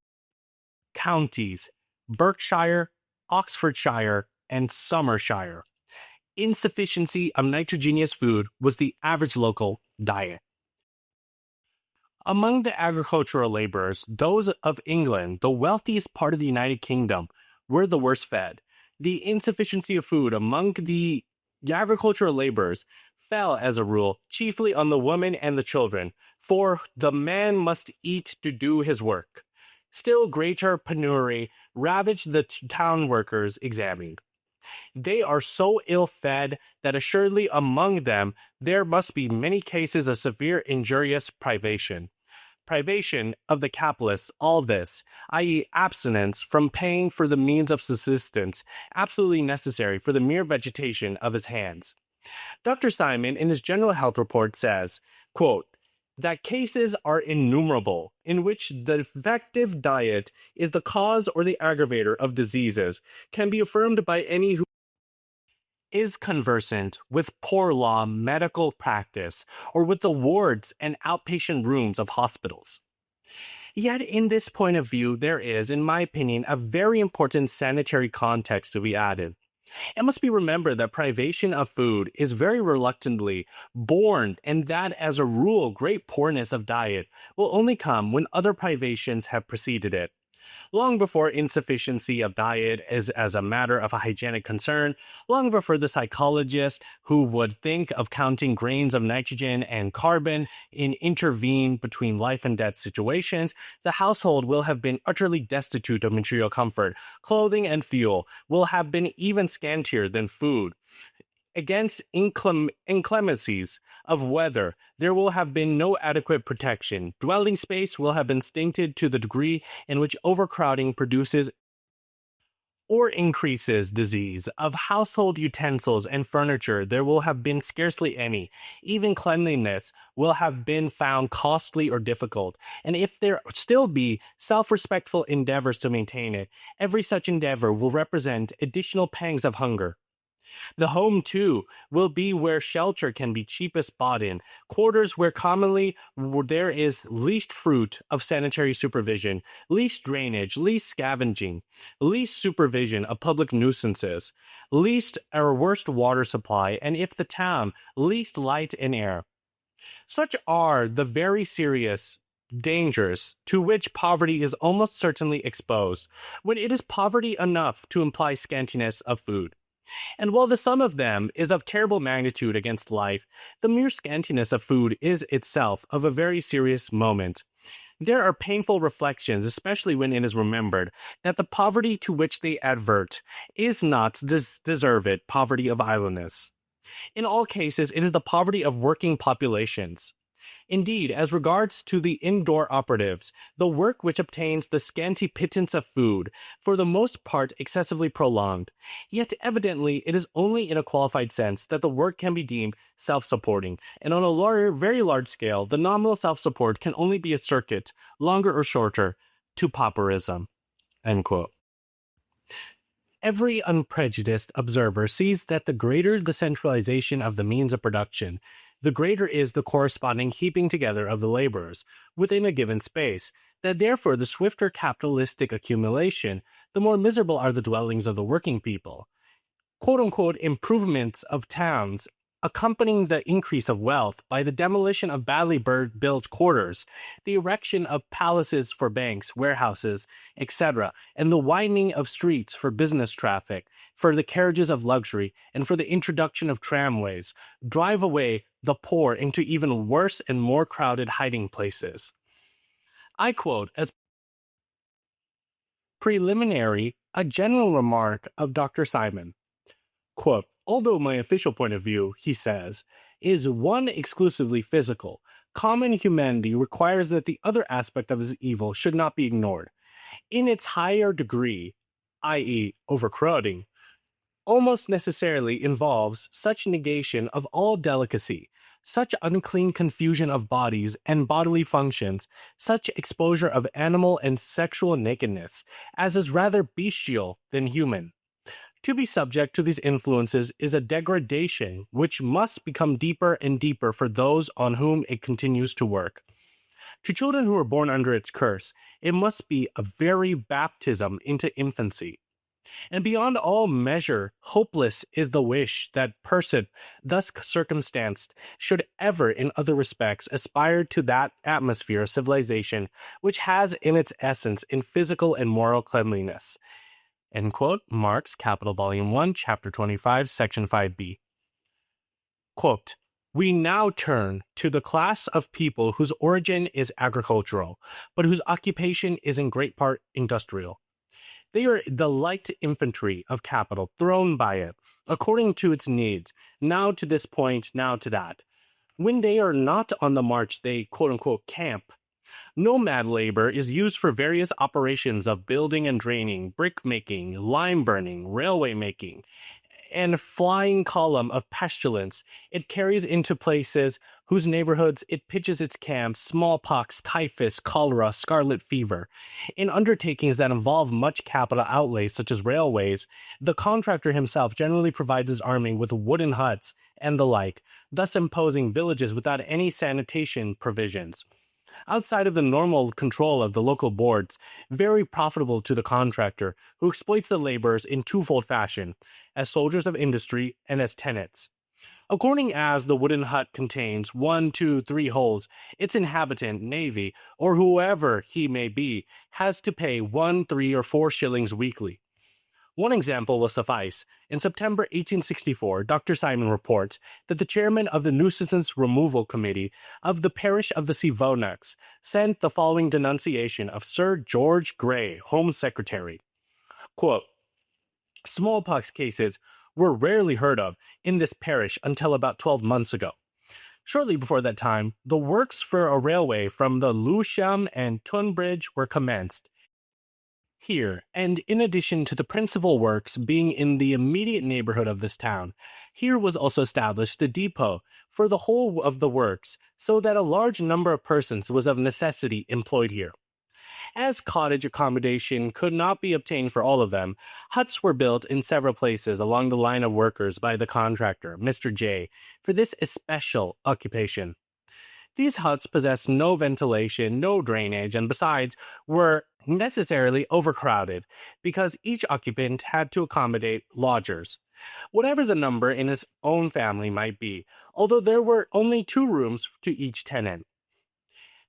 counties, Berkshire, Oxfordshire, and Somershire, insufficiency of nitrogenous food was the average local diet. Among the agricultural laborers, those of England, the wealthiest part of the United Kingdom, were the worst fed. The insufficiency of food among the agricultural laborers fell, as a rule, chiefly on the women and the children, for the man must eat to do his work. Still greater penury ravaged the town workers examined. They are so ill-fed that assuredly among them there must be many cases of severe injurious privation. Privation of the capitalist, all this, i.e. abstinence from paying for the means of subsistence absolutely necessary for the mere vegetation of his hands. Dr. Simon, in his General Health Report, says, quote, that cases are innumerable in which the effective diet is the cause or the aggravator of diseases can be affirmed by any who is conversant with poor law medical practice or with the wards and outpatient rooms of hospitals. Yet in this point of view, there is, in my opinion, a very important sanitary context to be added. It must be remembered that privation of food is very reluctantly born, and that as a rule, great poorness of diet will only come when other privations have preceded it. Long before insufficiency of diet is as a matter of a hygienic concern, long before the psychologist who would think of counting grains of nitrogen and carbon in intervene between life and death situations, the household will have been utterly destitute of material comfort. Clothing and fuel will have been even scantier than food. Against inclemencies of weather, there will have been no adequate protection. Dwelling space will have been stinted to the degree in which overcrowding produces or increases disease. Of household utensils and furniture, there will have been scarcely any. Even cleanliness will have been found costly or difficult. And if there still be self-respectful endeavors to maintain it, every such endeavor will represent additional pangs of hunger. The home, too, will be where shelter can be cheapest bought in, quarters where commonly there is least fruit of sanitary supervision, least drainage, least scavenging, least supervision of public nuisances, least or worst water supply, and if the town, least light and air. Such are the very serious dangers to which poverty is almost certainly exposed, when it is poverty enough to imply scantiness of food. And while the sum of them is of terrible magnitude against life, the mere scantiness of food is itself of a very serious moment. There are painful reflections, especially when it is remembered that the poverty to which they advert is not deserved poverty of idleness. In all cases, it is the poverty of working populations. Indeed, as regards to the indoor operatives, the work which obtains the scanty pittance of food, for the most part excessively prolonged. Yet evidently it is only in a qualified sense that the work can be deemed self-supporting, and on a very large scale, the nominal self-support can only be a circuit, longer or shorter, to pauperism." End quote. Every unprejudiced observer sees that the greater the centralization of the means of production, the greater is the corresponding heaping together of the laborers within a given space, that therefore the swifter capitalistic accumulation, the more miserable are the dwellings of the working people. Quote-unquote improvements of towns accompanying the increase of wealth by the demolition of badly built quarters, the erection of palaces for banks, warehouses, etc., and the widening of streets for business traffic, for the carriages of luxury, and for the introduction of tramways, drive away the poor into even worse and more crowded hiding places. I quote as preliminary a general remark of Dr. Simon. Quote, "Although my official point of view," he says, "is one exclusively physical, common humanity requires that the other aspect of this evil should not be ignored. In its higher degree, i.e., overcrowding, almost necessarily involves such negation of all delicacy, such unclean confusion of bodies and bodily functions, such exposure of animal and sexual nakedness, as is rather bestial than human. To be subject to these influences is a degradation which must become deeper and deeper for those on whom it continues to work. To children who are born under its curse, it must be a very baptism into infancy. And beyond all measure, hopeless is the wish that person thus circumstanced should ever, in other respects, aspire to that atmosphere of civilization which has in its essence in physical and moral cleanliness." End quote. Marx, Capital, Volume 1, Chapter 25, Section 5b. Quote, "We now turn to the class of people whose origin is agricultural, but whose occupation is in great part industrial. They are the light infantry of capital, thrown by it, according to its needs, now to this point, now to that. When they are not on the march, they quote-unquote camp. Nomad labor is used for various operations of building and draining, brick making, lime burning, railway making, and flying column of pestilence. It carries into places whose neighborhoods it pitches its camps, smallpox, typhus, cholera, scarlet fever. In undertakings that involve much capital outlay, such as railways, the contractor himself generally provides his army with wooden huts and the like, thus imposing villages without any sanitation provisions. outside of the normal control of the local boards, very profitable to the contractor, who exploits the laborers in twofold fashion, as soldiers of industry and as tenants. According as the wooden hut contains 1, 2, 3 holes, its inhabitant, navy, or whoever he may be, has to pay 1, 3, or 4 shillings weekly. One example will suffice. In September 1864, Dr. Simon reports that the chairman of the Nuisance Removal Committee of the parish of the Sevenoaks sent the following denunciation of Sir George Grey, Home Secretary. Quote, smallpox cases were rarely heard of in this parish until about 12 months ago. Shortly before that time, the works for a railway from the Lewisham and Tunbridge were commenced here, and in addition to the principal works being in the immediate neighborhood of this town, here was also established the depot for the whole of the works, so that a large number of persons was of necessity employed here. As cottage accommodation could not be obtained for all of them, huts were built in several places along the line of workers by the contractor, Mr. J, for this especial occupation. These huts possessed no ventilation, no drainage, and besides were necessarily overcrowded, because each occupant had to accommodate lodgers, whatever the number in his own family might be, although there were only 2 rooms to each tenant.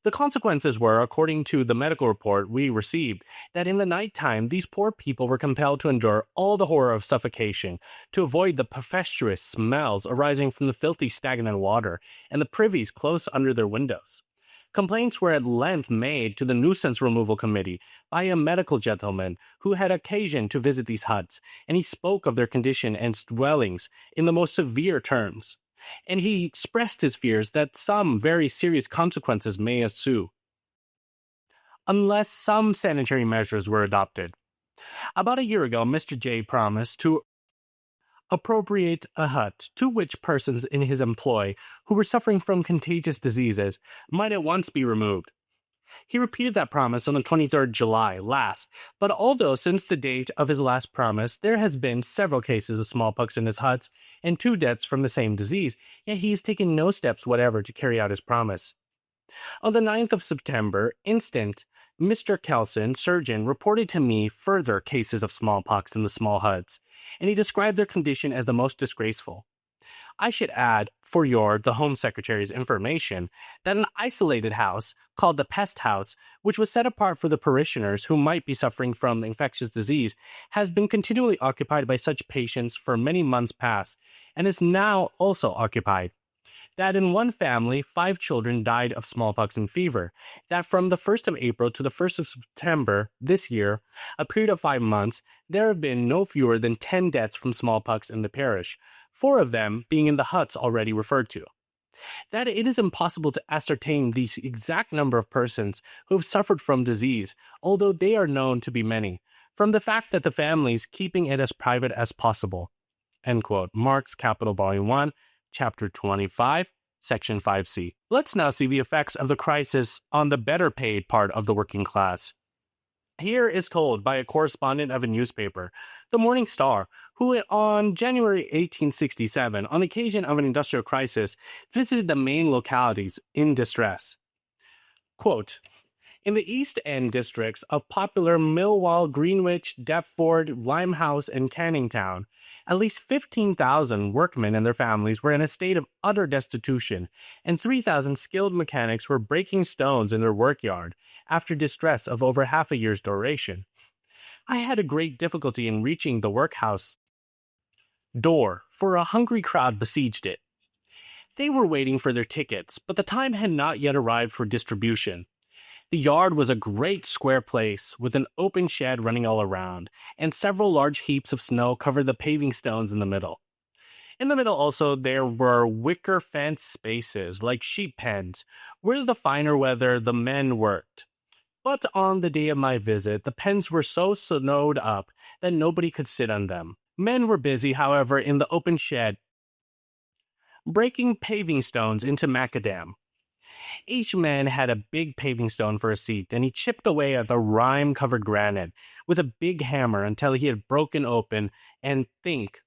The consequences were, according to the medical report we received, that in the night time these poor people were compelled to endure all the horror of suffocation, to avoid the pestiferous smells arising from the filthy stagnant water, and the privies close under their windows. Complaints were at length made to the Nuisance Removal Committee by a medical gentleman who had occasion to visit these huts, and he spoke of their condition and dwellings in the most severe terms, and he expressed his fears that some very serious consequences may ensue unless some sanitary measures were adopted. About a year ago, Mr. J promised to appropriate a hut to which persons in his employ who were suffering from contagious diseases might at once be removed. He repeated that promise on the 23rd July last, but although since the date of his last promise there has been several cases of smallpox in his huts and 2 deaths from the same disease, yet he has taken no steps whatever to carry out his promise. On the 9th of September instant, Mr. Kelson, surgeon, reported to me further cases of smallpox in the small huts, and he described their condition as the most disgraceful. I should add, for the Home Secretary's information, that an isolated house, called the Pest House, which was set apart for the parishioners who might be suffering from infectious disease, has been continually occupied by such patients for many months past, and is now also occupied. That in one family 5 children died of smallpox and fever, that from the 1st of April to the 1st of September this year, a period of 5 months, there have been no fewer than 10 deaths from smallpox in the parish, 4 of them being in the huts already referred to. That it is impossible to ascertain the exact number of persons who have suffered from disease, although they are known to be many, from the fact that the families keeping it as private as possible. End quote. Marx, Capital, Volume 1, Chapter 25, Section 5C. Let's now see the effects of the crisis on the better paid part of the working class. Here is told by a correspondent of a newspaper, the Morning Star, who on January 1867, on occasion of an industrial crisis, visited the main localities in distress. Quote, in the East End districts of popular Millwall, Greenwich, Deptford, Limehouse, and Canning Town, at least 15,000 workmen and their families were in a state of utter destitution, and 3,000 skilled mechanics were breaking stones in their workyard, after distress of over half a year's duration. I had a great difficulty in reaching the workhouse door, for a hungry crowd besieged it. They were waiting for their tickets, but the time had not yet arrived for distribution. The yard was a great square place, with an open shed running all around, and several large heaps of snow covered the paving stones in the middle. In the middle also there were wicker fenced spaces, like sheep pens, where the finer weather the men worked. But on the day of my visit, the pens were so snowed up that nobody could sit on them. Men were busy, however, in the open shed, breaking paving stones into macadam. Each man had a big paving stone for a seat, and he chipped away at the rime-covered granite with a big hammer until he had broken open and thick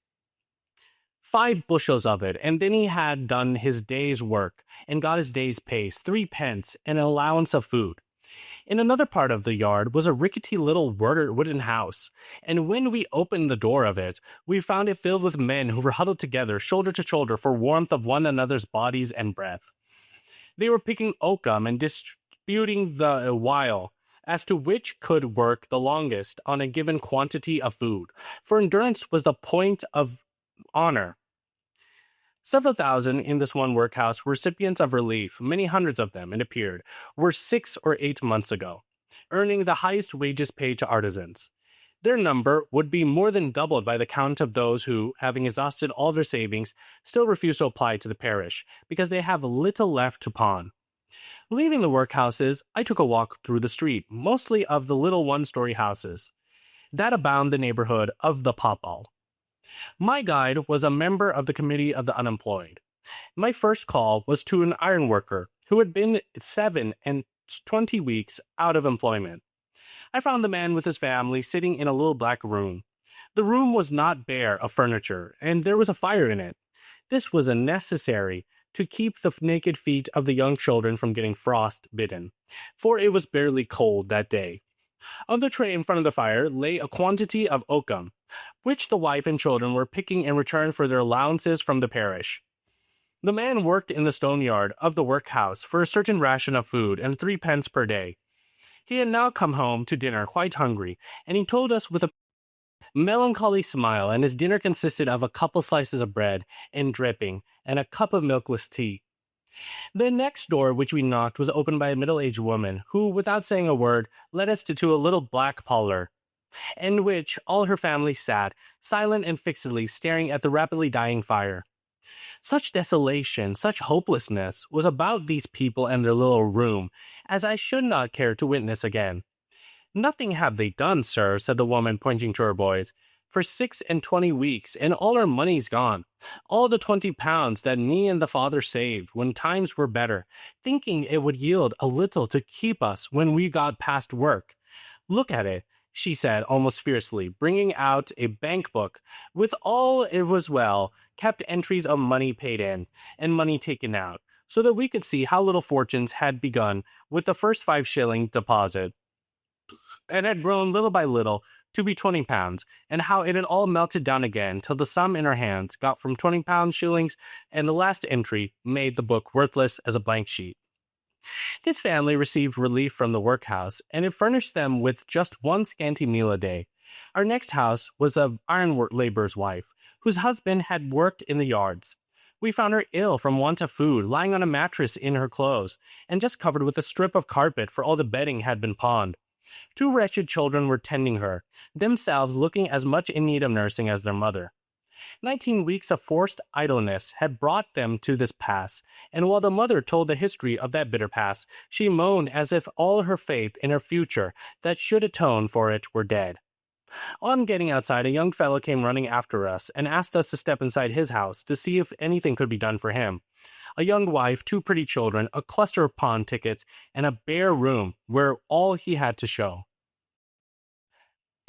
5 bushels of it, and then he had done his day's work and got his day's pay, 3 pence, and an allowance of food. In another part of the yard was a rickety little wooden house, and when we opened the door of it, we found it filled with men who were huddled together, shoulder to shoulder, for warmth of one another's bodies and breath. They were picking oakum and disputing the while as to which could work the longest on a given quantity of food, for endurance was the point of honor. Several thousand in this one workhouse were recipients of relief, many hundreds of them, it appeared, were 6 or 8 months ago, earning the highest wages paid to artisans. Their number would be more than doubled by the count of those who, having exhausted all their savings, still refuse to apply to the parish, because they have little left to pawn. Leaving the workhouses, I took a walk through the street, mostly of the little one-story houses that abound the neighborhood of the Popol. My guide was a member of the Committee of the Unemployed. My first call was to an ironworker who had been 27 weeks out of employment. I found the man with his family sitting in a little black room. The room was not bare of furniture, and there was a fire in it. This was necessary to keep the naked feet of the young children from getting frost-bitten, for it was barely cold that day. On the tray in front of the fire lay a quantity of oakum, which the wife and children were picking in return for their allowances from the parish. The man worked in the stone yard of the workhouse for a certain ration of food and 3 pence per day. He had now come home to dinner quite hungry, and he told us with a melancholy smile, and his dinner consisted of a couple slices of bread and dripping, and a cup of milkless tea. The next door which we knocked was opened by a middle-aged woman, who, without saying a word, led us to a little black parlor, in which all her family sat, silent and fixedly staring at the rapidly dying fire. Such desolation, such hopelessness, was about these people and their little room, as I should not care to witness again. "Nothing have they done, sir," said the woman, pointing to her boys, "for 26 weeks, and all our money's gone. All the 20 pounds that me and the father saved when times were better, thinking it would yield a little to keep us when we got past work. Look at it," she said almost fiercely, bringing out a bank book with all it was well kept entries of money paid in and money taken out, so that we could see how little fortunes had begun with the first 5-shilling deposit, and had grown little by little to be 20 pounds, and how it had all melted down again till the sum in our hands got from 20 pound shillings, and the last entry made the book worthless as a blank sheet. This family received relief from the workhouse, and it furnished them with just one scanty meal a day. Our next house was an ironwork laborer's wife, whose husband had worked in the yards. We found her ill from want of food, lying on a mattress in her clothes, and just covered with a strip of carpet, for all the bedding had been pawned. 2 wretched children were tending her, themselves looking as much in need of nursing as their mother. 19 weeks of forced idleness had brought them to this pass, and while the mother told the history of that bitter past, she moaned as if all her faith in her future that should atone for it were dead. On getting outside, a young fellow came running after us and asked us to step inside his house to see if anything could be done for him. A young wife, 2 pretty children, a cluster of pawn tickets, and a bare room were all he had to show.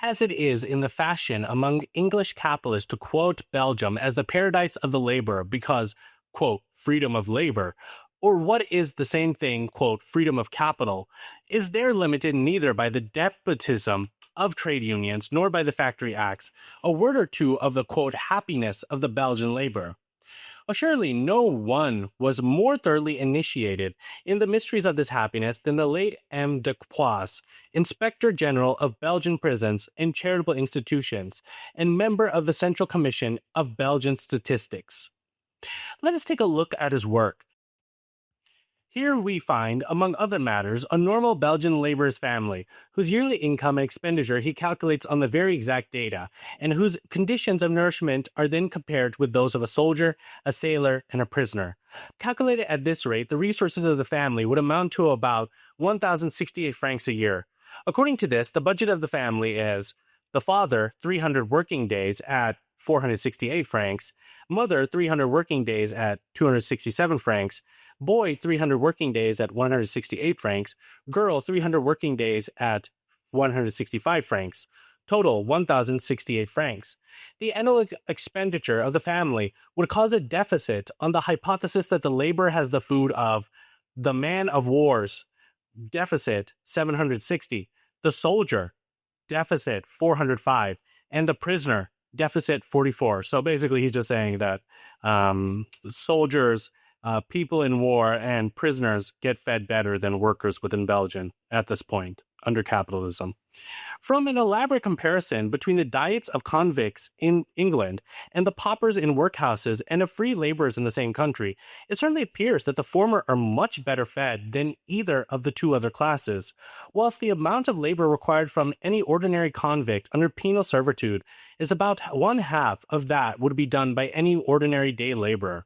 As it is in the fashion among English capitalists to quote Belgium as the paradise of the laborer because, quote, freedom of labor, or what is the same thing, quote, freedom of capital, is there limited neither by the despotism of trade unions nor by the factory acts. A word or two of the, quote, happiness of the Belgian laborer. Surely no one was more thoroughly initiated in the mysteries of this happiness than the late M. de Poix, Inspector General of Belgian prisons and charitable institutions, and member of the Central Commission of Belgian Statistics. Let us take a look at his work. Here we find, among other matters, a normal Belgian laborer's family, whose yearly income and expenditure he calculates on the very exact data, and whose conditions of nourishment are then compared with those of a soldier, a sailor, and a prisoner. Calculated at this rate, the resources of the family would amount to about 1,068 francs a year. According to this, the budget of the family is the father, 300 working days at 468 francs, mother, 300 working days at 267 francs, boy, 300 working days at 168 francs, girl, 300 working days at 165 francs. total 1,068 francs. The annual expenditure of the family would cause a deficit on the hypothesis that the laborer has the food of the man of war's deficit 760, the soldier deficit 405, and the prisoner deficit 44. So basically, he's just saying that soldiers, people in war, and prisoners get fed better than workers within Belgium at this point under capitalism. From an elaborate comparison between the diets of convicts in England and the paupers in workhouses and of free laborers in the same country, it certainly appears that the former are much better fed than either of the two other classes, whilst the amount of labor required from any ordinary convict under penal servitude is about one half of that would be done by any ordinary day laborer.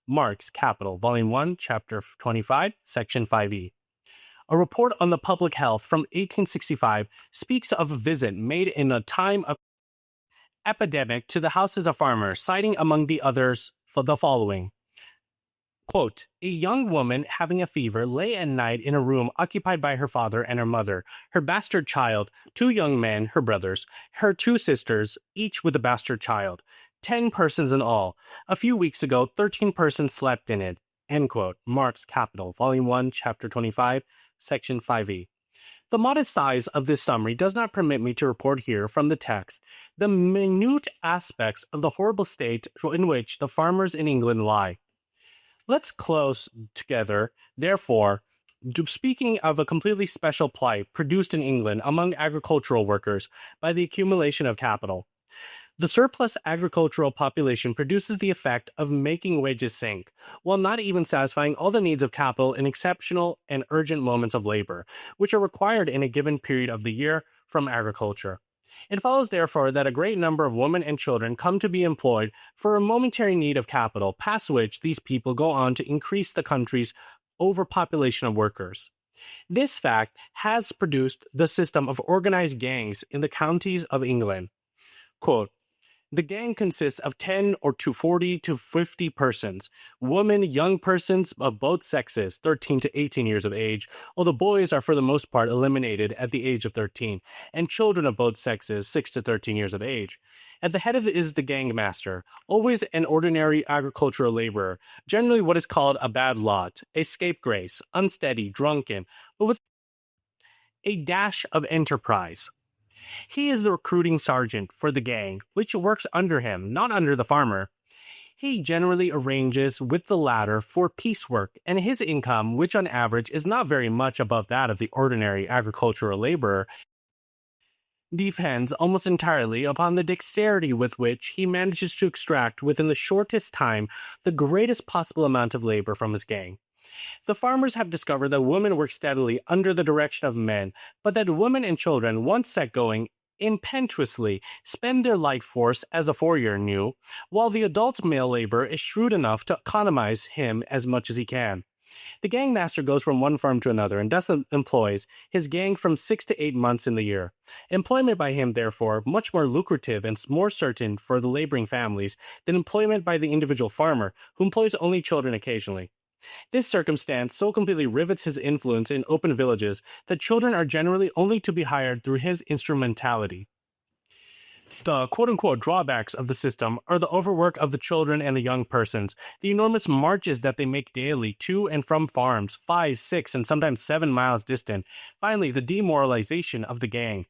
Marx, Capital, Volume 1, Chapter 25, Section 5e. A report on the public health from 1865 speaks of a visit made in a time of epidemic to the houses of farmers, citing among the others for the following. Quote, a young woman having a fever lay at night in a room occupied by her father and her mother, her bastard child, 2 young men, her brothers, her 2 sisters, each with a bastard child. 10 persons in all. A few weeks ago, 13 persons slept in it. End quote. Marx, Capital, Volume 1, Chapter 25, Section 5e. The modest size of this summary does not permit me to report here from the text the minute aspects of the horrible state in which the farmers in England lie. Let's close together, therefore, speaking of a completely special plight produced in England among agricultural workers by the accumulation of capital. The surplus agricultural population produces the effect of making wages sink, while not even satisfying all the needs of capital in exceptional and urgent moments of labor, which are required in a given period of the year from agriculture. It follows, therefore, that a great number of women and children come to be employed for a momentary need of capital, past which these people go on to increase the country's overpopulation of workers. This fact has produced the system of organized gangs in the counties of England. Quote, the gang consists of 10 or to 40 to 50 persons, women, young persons of both sexes, 13 to 18 years of age, although boys are for the most part eliminated at the age of 13, and children of both sexes, 6 to 13 years of age. At the head of it is the gang master, always an ordinary agricultural laborer, generally what is called a bad lot, a scapegrace, unsteady, drunken, but with a dash of enterprise. He is the recruiting sergeant for the gang, which works under him, not under the farmer. He generally arranges with the latter for piecework, and his income, which on average is not very much above that of the ordinary agricultural laborer, depends almost entirely upon the dexterity with which he manages to extract within the shortest time the greatest possible amount of labor from his gang. The farmers have discovered that women work steadily under the direction of men, but that women and children, once set going, impetuously spend their life force as the foreigner knew, while the adult male labor is shrewd enough to economize him as much as he can. The gang master goes from one farm to another and thus employs his gang from 6 to 8 months in the year. Employment by him, therefore, much more lucrative and more certain for the laboring families than employment by the individual farmer, who employs only children occasionally. This circumstance so completely rivets his influence in open villages that children are generally only to be hired through his instrumentality. The quote-unquote drawbacks of the system are the overwork of the children and the young persons, the enormous marches that they make daily to and from farms, 5, 6, and sometimes 7 miles distant, finally the demoralization of the gang.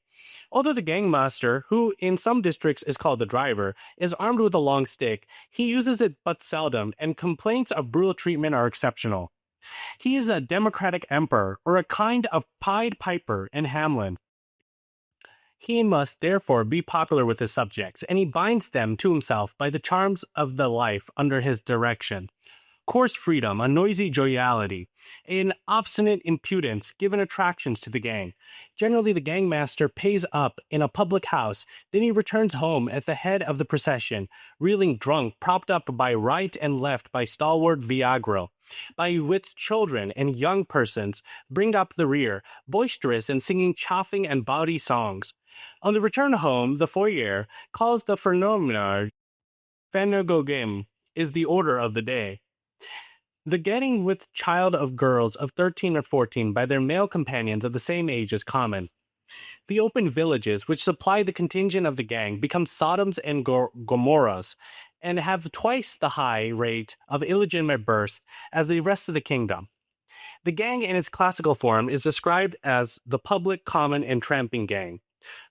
Although the gangmaster, who in some districts is called the driver, is armed with a long stick, he uses it but seldom, and complaints of brutal treatment are exceptional. He is a democratic emperor, or a kind of Pied Piper in Hamlet. He must therefore be popular with his subjects, and he binds them to himself by the charms of the life under his direction. Coarse freedom, a noisy joviality, an obstinate impudence given attractions to the gang. Generally, the gangmaster pays up in a public house, then he returns home at the head of the procession, reeling drunk, propped up by right and left by stalwart Viagra, with children and young persons bring up the rear, boisterous and singing chaffing and bawdy songs. On the return home, the foyer calls the phenomenon Phanagogem is the order of the day. The getting with child of girls of 13 or 14 by their male companions of the same age is common. The open villages, which supply the contingent of the gang, become Sodoms and Gomorrahs, and have twice the high rate of illegitimate births as the rest of the kingdom. The gang in its classical form is described as the public, common, and tramping gang,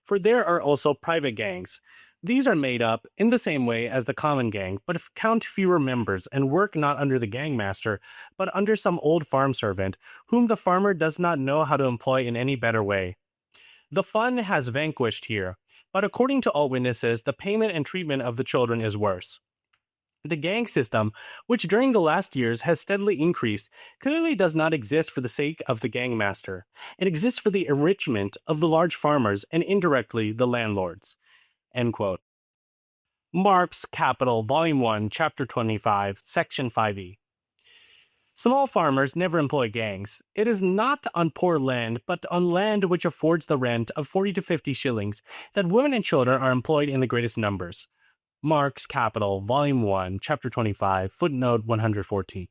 for there are also private gangs. These are made up in the same way as the common gang, but count fewer members and work not under the gangmaster, but under some old farm servant, whom the farmer does not know how to employ in any better way. The fun has vanquished here, but according to all witnesses, the payment and treatment of the children is worse. The gang system, which during the last years has steadily increased, clearly does not exist for the sake of the gangmaster. It exists for the enrichment of the large farmers and indirectly the landlords. End quote. Marx, Capital, Volume 1, Chapter 25, Section 5e. Small farmers never employ gangs. It is not on poor land, but on land which affords the rent of 40 to 50 shillings, that women and children are employed in the greatest numbers. Marx, Capital, Volume 1, Chapter 25, footnote 114.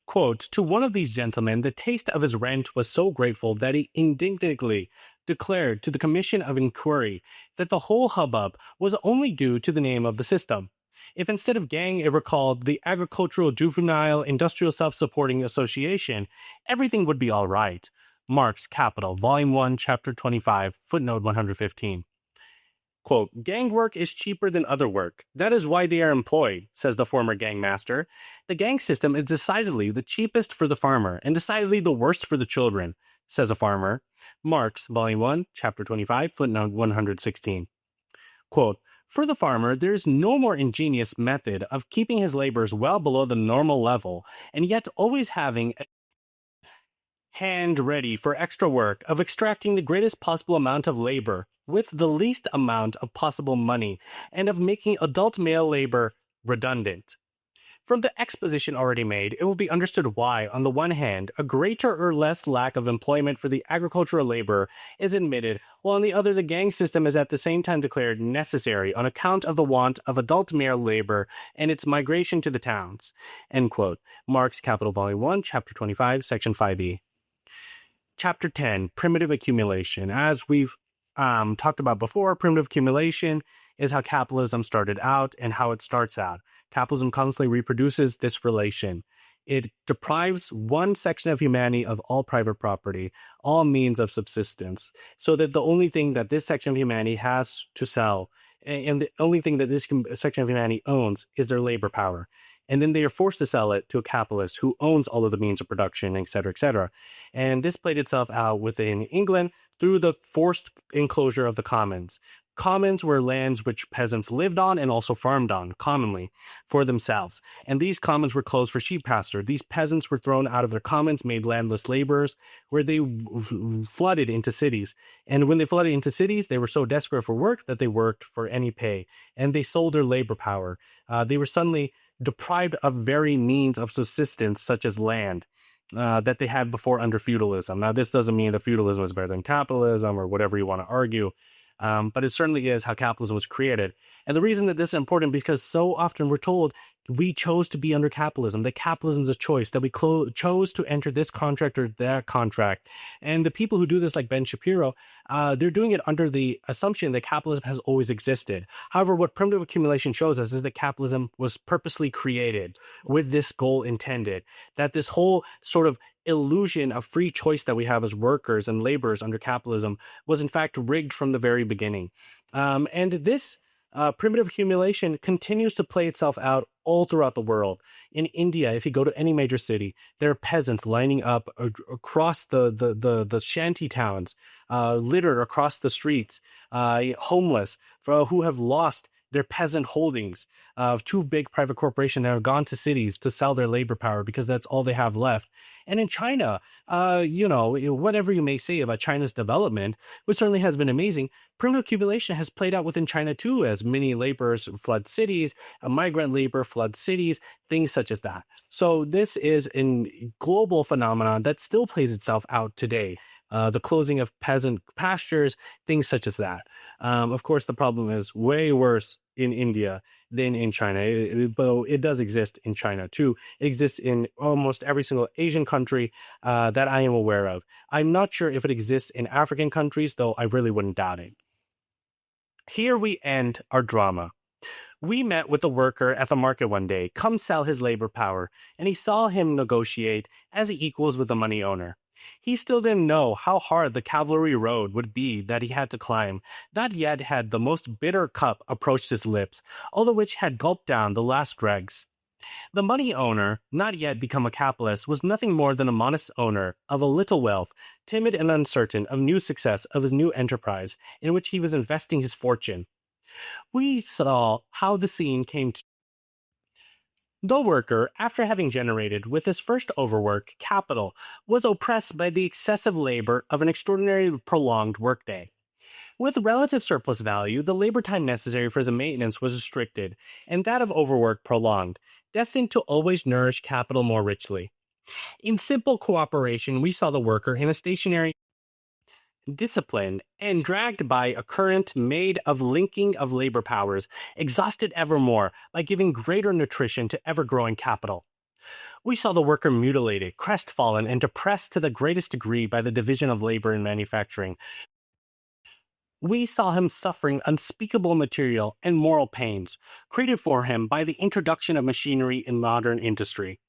Quote, to one of these gentlemen, the taste of his rent was so grateful that he indignantly declared to the Commission of Inquiry that the whole hubbub was only due to the name of the system. If instead of gang it were called the Agricultural Juvenile Industrial Self-Supporting Association, everything would be all right. Marx, Capital, Volume 1, Chapter 25, footnote 115. Quote, gang work is cheaper than other work. That is why they are employed, says the former gang master. The gang system is decidedly the cheapest for the farmer and decidedly the worst for the children, says a farmer. Marx, Volume 1, Chapter 25, footnote 116. Quote, for the farmer, there is no more ingenious method of keeping his labors well below the normal level, and yet always having a hand ready for extra work of extracting the greatest possible amount of labor with the least amount of possible money, and of making adult male labor redundant. From the exposition already made, it will be understood why, on the one hand, a greater or less lack of employment for the agricultural laborer is admitted, while on the other the gang system is at the same time declared necessary on account of the want of adult male labor and its migration to the towns. End quote. Marx, Capital, Volume 1, Chapter 25, Section 5e. Chapter 10, Primitive Accumulation. As we've talked about before, primitive accumulation is how capitalism started out and how it starts out. Capitalism constantly reproduces this relation. It deprives one section of humanity of all private property, all means of subsistence, so that the only thing that this section of humanity has to sell, and the only thing that this section of humanity owns, is their labor power. And then they are forced to sell it to a capitalist who owns all of the means of production, et cetera, et cetera. And this played itself out within England through the forced enclosure of the commons. Commons were lands which peasants lived on and also farmed on, commonly, for themselves. And these commons were closed for sheep pasture. These peasants were thrown out of their commons, made landless laborers, where they flooded into cities. And when they flooded into cities, they were so desperate for work that they worked for any pay. And they sold their labor power. They were suddenly deprived of very means of subsistence, such as land, that they had before under feudalism. Now, this doesn't mean that feudalism is better than capitalism or whatever you want to argue. But it certainly is how capitalism was created. And the reason that this is important because so often we're told we chose to be under capitalism, that capitalism is a choice, that we chose to enter this contract or that contract. And the people who do this, like Ben Shapiro, they're doing it under the assumption that capitalism has always existed. However, what primitive accumulation shows us is that capitalism was purposely created with this goal intended, that this whole sort of illusion of free choice that we have as workers and laborers under capitalism was in fact rigged from the very beginning. And this primitive accumulation continues to play itself out all throughout the world. In India, if you go to any major city, there are peasants lining up across the shanty towns, littered across the streets, homeless, who have lost their peasant holdings of two big private corporations that have gone to cities to sell their labor power because that's all they have left. And in China, whatever you may say about China's development, which certainly has been amazing, primitive accumulation has played out within China too, as many laborers flood cities, migrant labor floods cities, things such as that. So this is a global phenomenon that still plays itself out today. The closing of peasant pastures, things such as that. Of course, the problem is way worse in India than in China, though it does exist in China too. It exists in almost every single Asian country that I am aware of. I'm not sure if it exists in African countries, though I really wouldn't doubt it. Here we end our drama. We met with the worker at the market one day, come sell his labor power, and he saw him negotiate as he equals with the money owner. He still didn't know how hard the cavalry road would be that he had to climb. Not yet had the most bitter cup approached his lips, all of which had gulped down the last dregs. The money owner, not yet become a capitalist, was nothing more than a modest owner of a little wealth, timid and uncertain of new success of his new enterprise, in which he was investing his fortune. We saw how the scene came to. The worker, after having generated with his first overwork capital, was oppressed by the excessive labor of an extraordinarily prolonged workday. With relative surplus value, the labor time necessary for his maintenance was restricted, and that of overwork prolonged, destined to always nourish capital more richly. In simple cooperation, we saw the worker in a stationary, disciplined, and dragged by a current made of linking of labor powers, exhausted evermore by giving greater nutrition to ever-growing capital. We saw the worker mutilated, crestfallen, and depressed to the greatest degree by the division of labor in manufacturing. We saw him suffering unspeakable material and moral pains, created for him by the introduction of machinery in modern industry.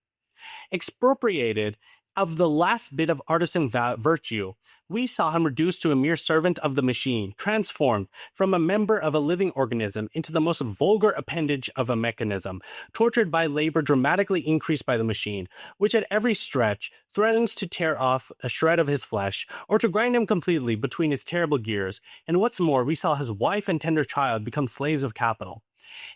Expropriated of the last bit of artisan virtue, we saw him reduced to a mere servant of the machine, transformed from a member of a living organism into the most vulgar appendage of a mechanism, tortured by labor dramatically increased by the machine, which at every stretch threatens to tear off a shred of his flesh, or to grind him completely between its terrible gears. And what's more, we saw his wife and tender child become slaves of capital.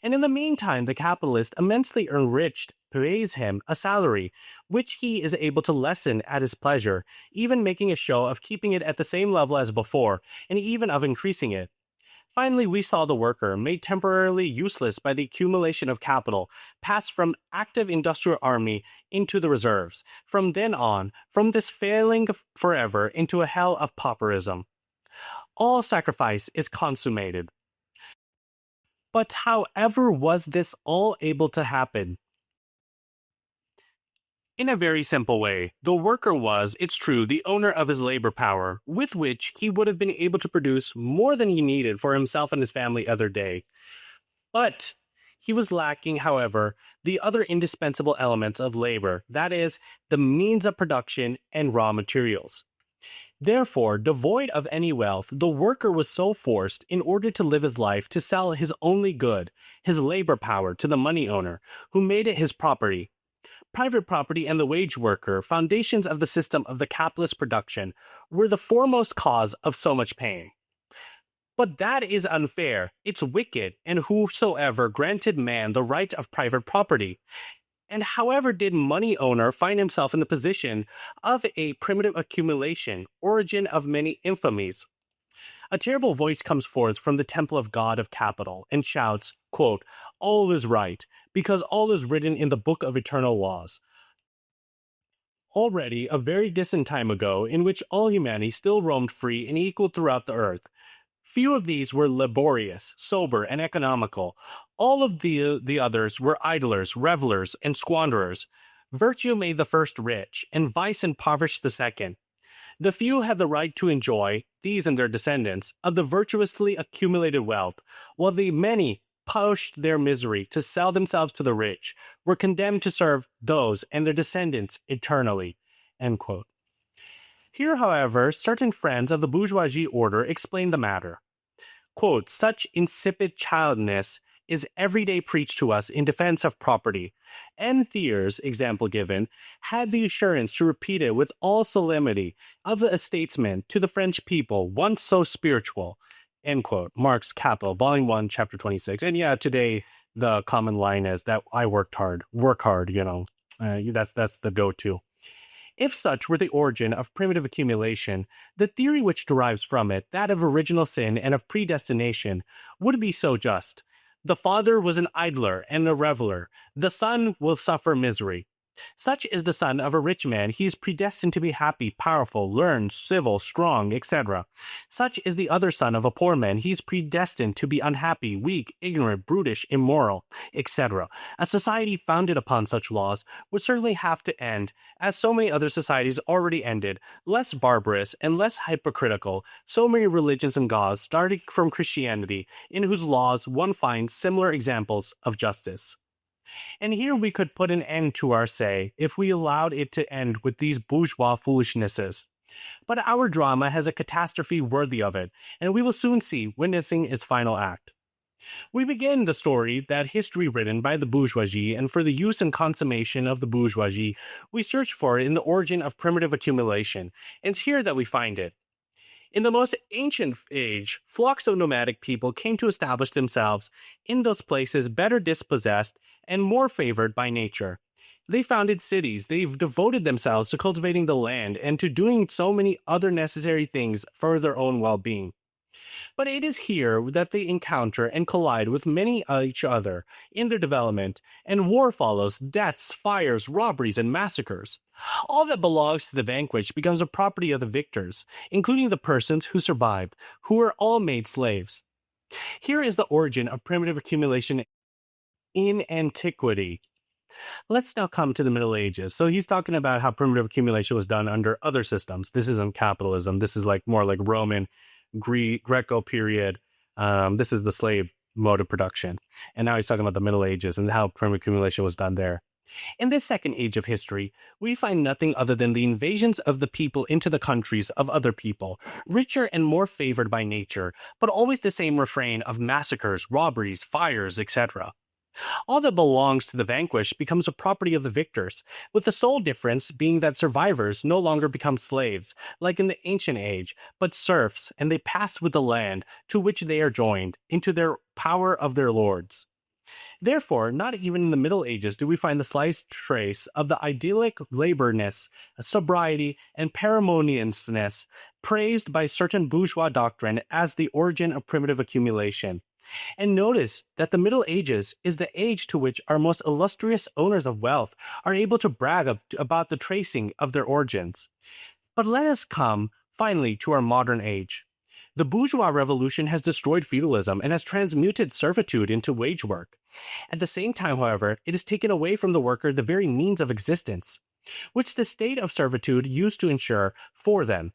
And in the meantime, the capitalist, immensely enriched, pays him a salary, which he is able to lessen at his pleasure, even making a show of keeping it at the same level as before, and even of increasing it. Finally, we saw the worker, made temporarily useless by the accumulation of capital, pass from active industrial army into the reserves. From then on, from this failing forever into a hell of pauperism. All sacrifice is consummated. But however was this all able to happen? In a very simple way, the worker was, it's true, the owner of his labor power, with which he would have been able to produce more than he needed for himself and his family other day. But he was lacking, however, the other indispensable elements of labor, that is, the means of production and raw materials. Therefore, devoid of any wealth, the worker was so forced, in order to live his life, to sell his only good, his labor power, to the money owner, who made it his property. Private property and the wage worker, foundations of the system of the capitalist production, were the foremost cause of so much pain. But that is unfair, it's wicked, and whosoever granted man the right of private property. And however did money owner find himself in the position of a primitive accumulation, origin of many infamies? A terrible voice comes forth from the temple of God of capital and shouts, quote, "All is right, because all is written in the book of eternal laws." Already a very distant time ago, in which all humanity still roamed free and equal throughout the earth. Few of these were laborious, sober, and economical. All of the others were idlers, revelers, and squanderers. Virtue made the first rich, and vice impoverished the second. The few had the right to enjoy, these and their descendants, of the virtuously accumulated wealth, while the many, pushed their misery to sell themselves to the rich, were condemned to serve those and their descendants eternally. End quote. Here, however, certain friends of the bourgeoisie order explain the matter. Quote, "Such insipid childishness is every day preached to us in defense of property." And Thiers, example given, had the assurance to repeat it with all solemnity of a statesman to the French people, once so spiritual. End quote. Marx, Capital, Volume 1, Chapter 26. And yeah, today the common line is that I worked hard. Work hard, that's the go-to. If such were the origin of primitive accumulation, the theory which derives from it, that of original sin and of predestination, would be so just. The father was an idler and a reveler. The son will suffer misery. Such is the son of a rich man. He is predestined to be happy, powerful, learned, civil, strong, etc. Such is the other son of a poor man. He is predestined to be unhappy, weak, ignorant, brutish, immoral, etc. A society founded upon such laws would certainly have to end, as so many other societies already ended, less barbarous and less hypocritical. So many religions and gods, starting from Christianity, in whose laws one finds similar examples of justice. And here we could put an end to our say if we allowed it to end with these bourgeois foolishnesses. But our drama has a catastrophe worthy of it, and we will soon see, witnessing its final act. We begin the story that history written by the bourgeoisie, and for the use and consummation of the bourgeoisie, we search for it in the origin of primitive accumulation, and it's here that we find it. In the most ancient age, flocks of nomadic people came to establish themselves in those places better dispossessed and more favored by nature. They founded cities, they've devoted themselves to cultivating the land and to doing so many other necessary things for their own well-being. But it is here that they encounter and collide with many each other in their development, and war follows, deaths, fires, robberies, and massacres. All that belongs to the vanquished becomes a property of the victors, including the persons who survived, who were all made slaves. Here is the origin of primitive accumulation in antiquity. Let's now come to the Middle Ages. So he's talking about how primitive accumulation was done under other systems. This isn't capitalism. This is more like Roman, Greco period. This is the slave mode of production. And now he's talking about the Middle Ages and how primitive accumulation was done there. In this second age of history, we find nothing other than the invasions of the people into the countries of other people, richer and more favored by nature, but always the same refrain of massacres, robberies, fires, etc. All that belongs to the vanquished becomes a property of the victors, with the sole difference being that survivors no longer become slaves, like in the ancient age, but serfs, and they pass with the land to which they are joined, into their power of their lords. Therefore, not even in the Middle Ages do we find the slightest trace of the idyllic laborness, sobriety, and parsimoniousness praised by certain bourgeois doctrine as the origin of primitive accumulation. And notice that the Middle Ages is the age to which our most illustrious owners of wealth are able to brag about the tracing of their origins. But let us come, finally, to our modern age. The bourgeois revolution has destroyed feudalism and has transmuted servitude into wage work. At the same time, however, it has taken away from the worker the very means of existence, which the state of servitude used to ensure for them.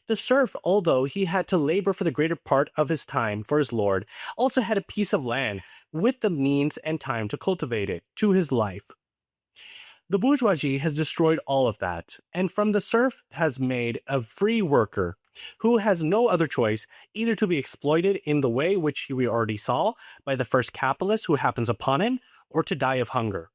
The serf, although he had to labor for the greater part of his time for his lord, also had a piece of land with the means and time to cultivate it to his life. The bourgeoisie has destroyed all of that, and from the serf has made a free worker who has no other choice either to be exploited in the way which we already saw by the first capitalist who happens upon him, or to die of hunger.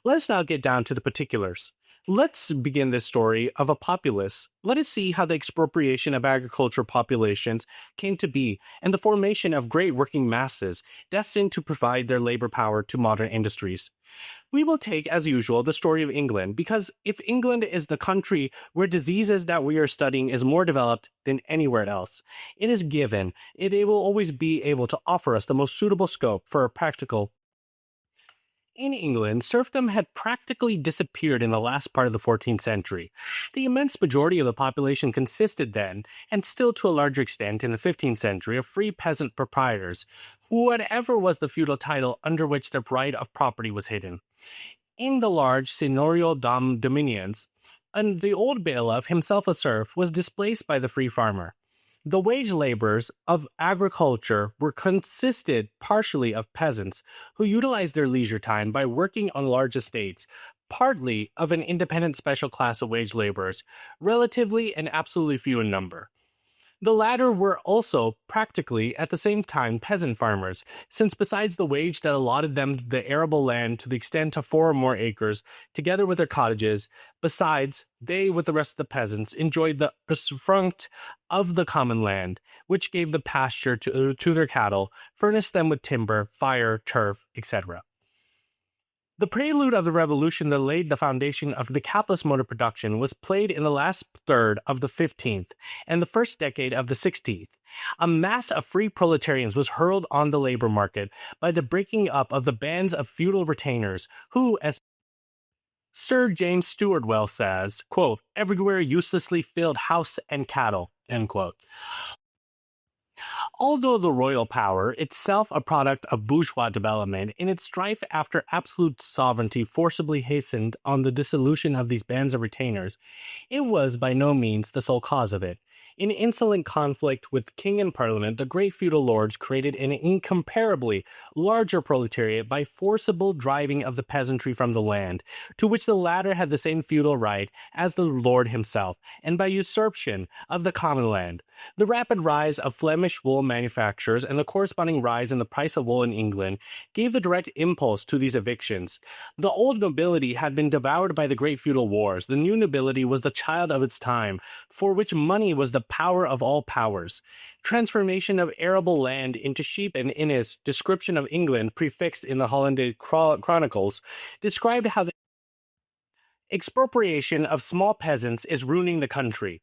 Let us now get down to the particulars. Let's begin this story of a populace. Let us see how the expropriation of agricultural populations came to be and the formation of great working masses destined to provide their labor power to modern industries. We will take, as usual, the story of England, because if England is the country where diseases that we are studying is more developed than anywhere else, it is given, it will always be able to offer us the most suitable scope for a practical. In England, serfdom had practically disappeared in the last part of the 14th century. The immense majority of the population consisted then, and still to a larger extent in the 15th century, of free peasant proprietors, whatever was the feudal title under which their right of property was hidden. In the large seigneurial dominions, and the old bailiff, himself a serf, was displaced by the free farmer. The wage laborers of agriculture consisted partially of peasants who utilized their leisure time by working on large estates, partly of an independent special class of wage laborers, relatively and absolutely few in number. The latter were also, practically, at the same time, peasant farmers, since besides the wage that allotted them the arable land to the extent of 4 or more acres, together with their cottages, besides, they, with the rest of the peasants, enjoyed the usufruct of the common land, which gave the pasture to their cattle, furnished them with timber, fire, turf, etc. The prelude of the revolution that laid the foundation of the capitalist mode of production was played in the last third of the 15th and the first decade of the 16th. A mass of free proletarians was hurled on the labor market by the breaking up of the bands of feudal retainers who, as Sir James Stuart Well says, quote, everywhere uselessly filled house and cattle, end quote. Although the royal power, itself a product of bourgeois development, in its strife after absolute sovereignty forcibly hastened on the dissolution of these bands of retainers, it was by no means the sole cause of it. In insolent conflict with king and parliament, the great feudal lords created an incomparably larger proletariat by forcible driving of the peasantry from the land, to which the latter had the same feudal right as the lord himself, and by usurpation of the common land. The rapid rise of Flemish wool manufacturers and the corresponding rise in the price of wool in England gave the direct impulse to these evictions. The old nobility had been devoured by the great feudal wars. The new nobility was the child of its time, for which money was the power of all powers. Transformation of arable land into sheep, and in his description of England prefixed in the Hollandaise Chronicles, described how the expropriation of small peasants is ruining the country.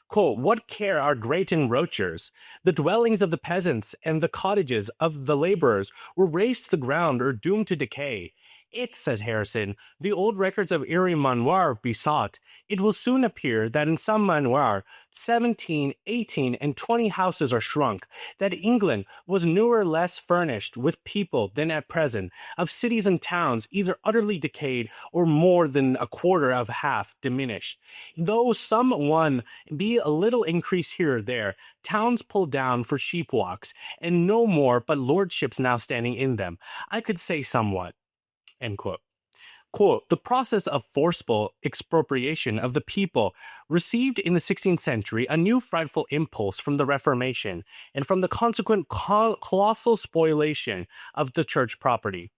Quote, what care our great enroachers? The dwellings of the peasants and the cottages of the laborers were razed to the ground or doomed to decay. It, says Harrison, the old records of Erie Manoir be sought. It will soon appear that in some manoir 17, 18, and 20 houses are shrunk, that England was newer less furnished with people than at present, of cities and towns either utterly decayed or more than a quarter of half diminished. Though some one be a little increase here or there, towns pulled down for sheep walks, and no more but lordships now standing in them. I could say somewhat. End quote. Quote, the process of forcible expropriation of the people received in the 16th century a new frightful impulse from the Reformation and from the consequent colossal spoliation of the church property.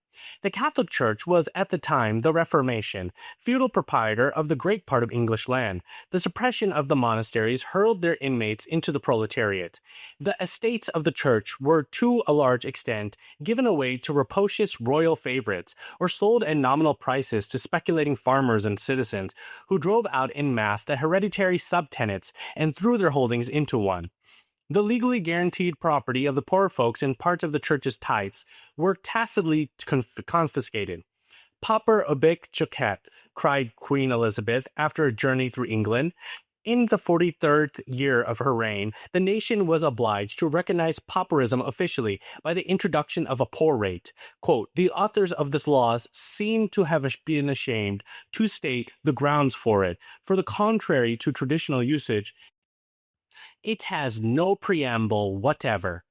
The Catholic Church was at the time the Reformation, feudal proprietor of the great part of English land. The suppression of the monasteries hurled their inmates into the proletariat. The estates of the Church were to a large extent given away to rapacious royal favorites, or sold at nominal prices to speculating farmers and citizens, who drove out in mass the hereditary subtenants and threw their holdings into one. The legally guaranteed property of the poor folks and part of the church's tithes were tacitly confiscated. Pauper obic jocet, cried Queen Elizabeth after a journey through England. In the 43rd year of her reign, the nation was obliged to recognize pauperism officially by the introduction of a poor rate. Quote, the authors of this law seem to have been ashamed to state the grounds for it, for the contrary to traditional usage, it has no preamble whatever.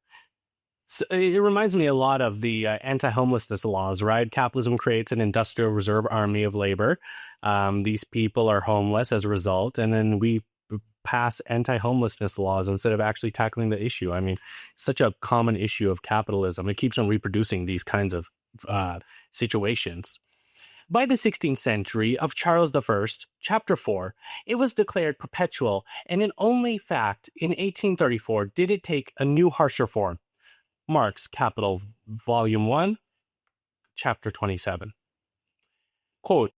So it reminds me a lot of the anti-homelessness laws, right? Capitalism creates an industrial reserve army of labor. These people are homeless as a result, and then we pass anti-homelessness laws instead of actually tackling the issue. I mean, such a common issue of capitalism. It keeps on reproducing these kinds of situations. By the 16th century of Charles I, Chapter 4, it was declared perpetual, and in only fact, in 1834, did it take a new harsher form. Marx, Capital, Volume 1, Chapter 27. Quote,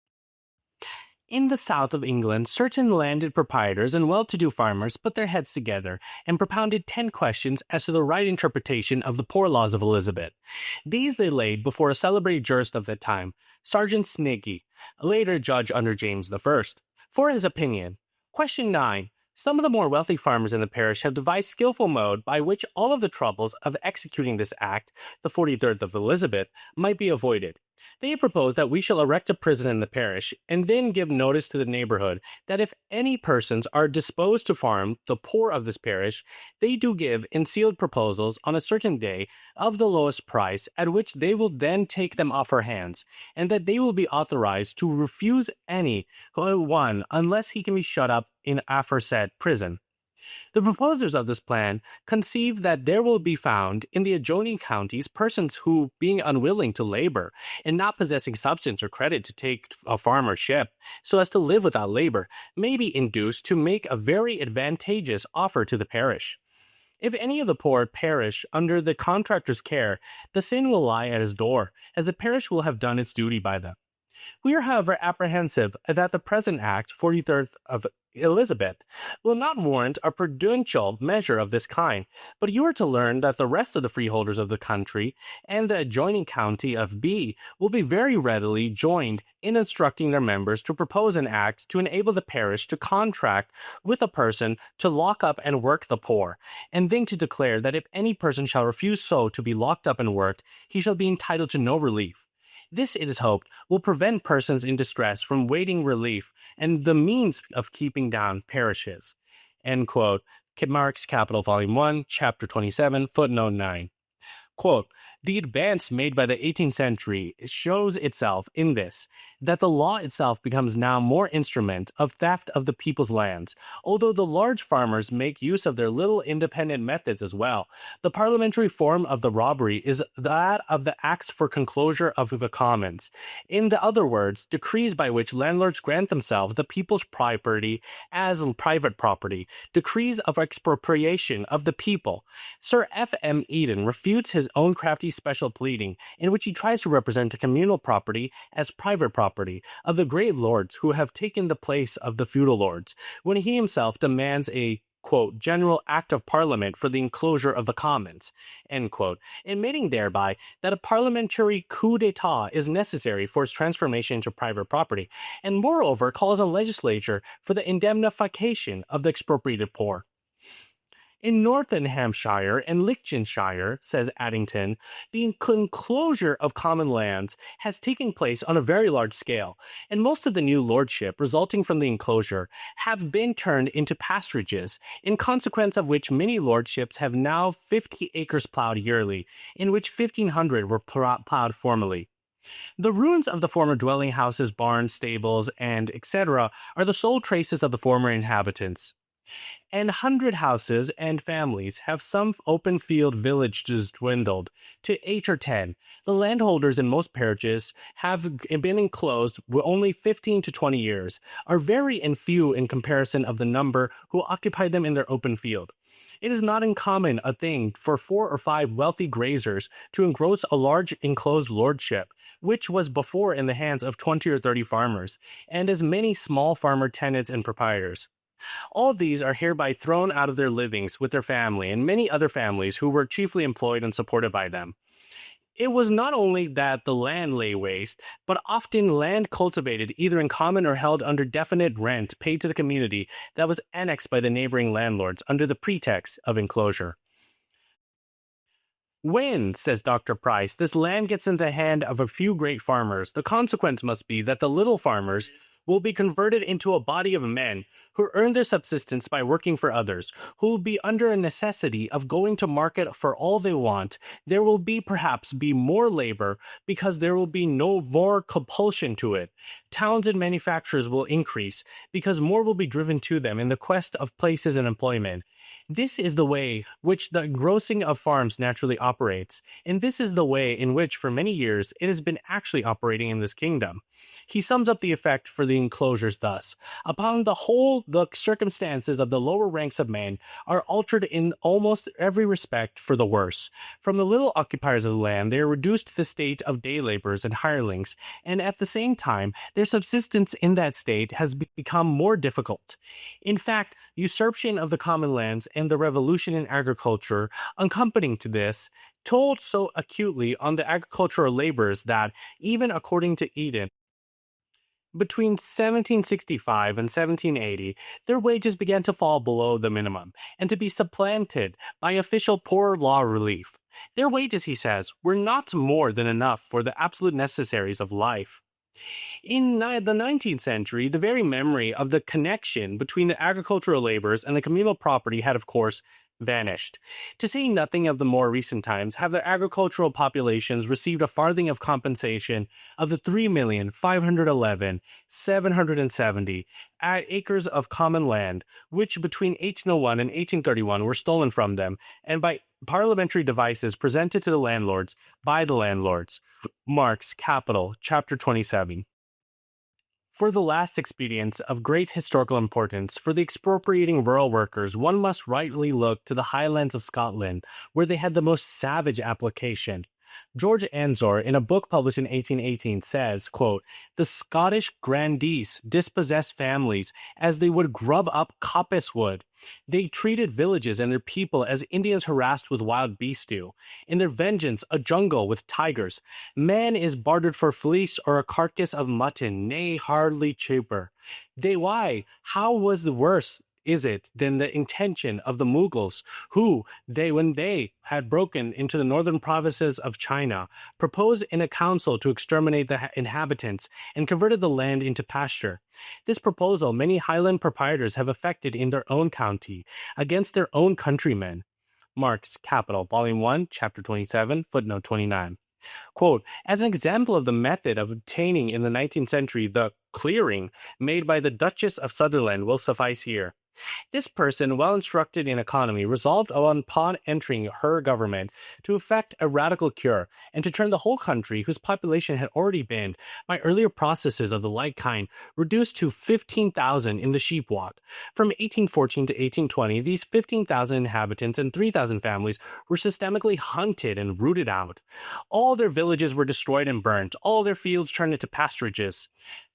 in the south of England, certain landed proprietors and well-to-do farmers put their heads together and propounded 10 questions as to the right interpretation of the poor laws of Elizabeth. These they laid before a celebrated jurist of that time, Sergeant Sniggy, a later judge under James I, for his opinion. Question 9. Some of the more wealthy farmers in the parish have devised skillful mode by which all of the troubles of executing this act, the 43rd of Elizabeth, might be avoided. They propose that we shall erect a prison in the parish, and then give notice to the neighborhood that if any persons are disposed to farm the poor of this parish, they do give in sealed proposals on a certain day of the lowest price, at which they will then take them off our hands, and that they will be authorized to refuse any one unless he can be shut up in aforesaid prison. The proposers of this plan conceive that there will be found in the adjoining counties persons who, being unwilling to labor and not possessing substance or credit to take a farm or ship, so as to live without labor, may be induced to make a very advantageous offer to the parish. If any of the poor perish under the contractor's care, the sin will lie at his door, as the parish will have done its duty by them. We are, however, apprehensive that the present Act, 43rd of Elizabeth, will not warrant a prudential measure of this kind, but you are to learn that the rest of the freeholders of the country and the adjoining county of B will be very readily joined in instructing their members to propose an act to enable the parish to contract with a person to lock up and work the poor, and then to declare that if any person shall refuse so to be locked up and worked, he shall be entitled to no relief. This, it is hoped, will prevent persons in distress from waiting relief and the means of keeping down parishes. End quote. Marx, Capital, Volume 1, Chapter 27, Footnote 9. Quote, the advance made by the 18th century shows itself in this, that the law itself becomes now more instrument of theft of the people's lands, although the large farmers make use of their little independent methods as well. The parliamentary form of the robbery is that of the Acts for Conclosure of the Commons. In the other words, decrees by which landlords grant themselves the people's property as private property, decrees of expropriation of the people. Sir F. M. Eden refutes his own crafty special pleading, in which he tries to represent a communal property as private property of the great lords who have taken the place of the feudal lords, when he himself demands a quote, general act of parliament for the enclosure of the commons, end quote, admitting thereby that a parliamentary coup d'etat is necessary for its transformation into private property, and moreover calls on legislature for the indemnification of the expropriated poor. In Northamptonshire and Lincolnshire, says Addington, the enclosure of common lands has taken place on a very large scale, and most of the new lordship resulting from the enclosure have been turned into pasturages, in consequence of which many lordships have now 50 acres plowed yearly, in which 1,500 were plowed formerly. The ruins of the former dwelling houses, barns, stables, and etc. are the sole traces of the former inhabitants. And 100 houses and families have some open field villages dwindled to 8 or 10. The landholders in most parishes have been enclosed with only 15 to 20 years, are very and few in comparison of the number who occupy them in their open field. It is not uncommon a thing for 4 or 5 wealthy grazers to engross a large enclosed lordship, which was before in the hands of 20 or 30 farmers, and as many small farmer tenants and proprietors. All these are hereby thrown out of their livings with their family and many other families who were chiefly employed and supported by them. It was not only that the land lay waste, but often land cultivated either in common or held under definite rent paid to the community that was annexed by the neighboring landlords under the pretext of enclosure. When, says Dr. Price, this land gets into the hand of a few great farmers, the consequence must be that the little farmers will be converted into a body of men who earn their subsistence by working for others, who will be under a necessity of going to market for all they want. There will perhaps be more labor because there will be no more compulsion to it. Towns and manufactures will increase because more will be driven to them in the quest of places and employment. This is the way which the engrossing of farms naturally operates, and this is the way in which for many years it has been actually operating in this kingdom. He sums up the effect for the enclosures thus. Upon the whole, the circumstances of the lower ranks of men are altered in almost every respect for the worse. From the little occupiers of the land, they are reduced to the state of day laborers and hirelings, and at the same time, their subsistence in that state has become more difficult. In fact, usurpation of the common lands and the revolution in agriculture, accompanying to this, told so acutely on the agricultural laborers that, even according to Eden, between 1765 and 1780, their wages began to fall below the minimum and to be supplanted by official poor law relief. Their wages, he says, were not more than enough for the absolute necessaries of life. In the 19th century, the very memory of the connection between the agricultural labors and the communal property had, of course, vanished. To say nothing of the more recent times, have the agricultural populations received a farthing of compensation of the 3,511,770 acres of common land, which between 1801 and 1831 were stolen from them, and by parliamentary devices presented to the landlords by the landlords. Marx, Capital, Chapter 27. For the last expedients of great historical importance for the expropriating rural workers, one must rightly look to the highlands of Scotland, where they had the most savage application. George Ensor, in a book published in 1818, says, quote, "The Scottish grandees dispossessed families as they would grub up coppice wood. They treated villages and their people as Indians harassed with wild beasts do. In their vengeance, a jungle with tigers. Man is bartered for fleece or a carcass of mutton, nay, hardly cheaper. They why, how was the worse is it than the intention of the Mughals, who, when they had broken into the northern provinces of China, proposed in a council to exterminate the inhabitants and converted the land into pasture. This proposal many Highland proprietors have effected in their own county, against their own countrymen." Marx, Capital, Volume 1, Chapter 27, footnote 29. Quote, "As an example of the method of obtaining in the 19th century the clearing made by the Duchess of Sutherland will suffice here. This person, well instructed in economy, resolved upon entering her government to effect a radical cure, and to turn the whole country, whose population had already been, by earlier processes of the like kind, reduced to 15,000 in the sheep walk. From 1814 to 1820, these 15,000 inhabitants and 3,000 families were systematically hunted and rooted out. All their villages were destroyed and burnt, all their fields turned into pasturages.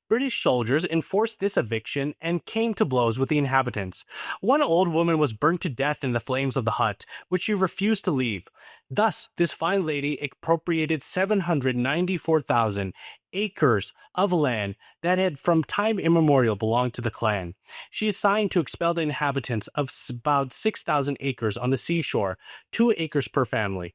British soldiers enforced this eviction and came to blows with the inhabitants. One old woman was burnt to death in the flames of the hut, which she refused to leave. Thus, this fine lady appropriated 794,000 acres of land that had from time immemorial belonged to the clan. She assigned to expel the inhabitants of about 6,000 acres on the seashore, 2 acres per family.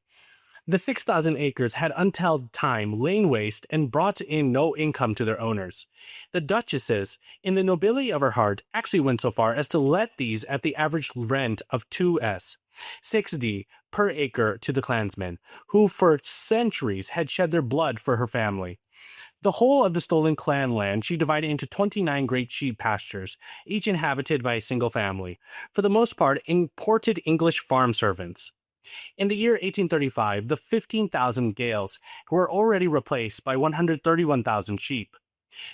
The 6,000 acres had until time lain waste and brought in no income to their owners. The duchesses, in the nobility of her heart, actually went so far as to let these at the average rent of 6d per acre to the clansmen, who for centuries had shed their blood for her family. The whole of the stolen clan land she divided into 29 great sheep pastures, each inhabited by a single family, for the most part imported English farm servants. In the year 1835, the 15,000 Gaels were already replaced by 131,000 sheep.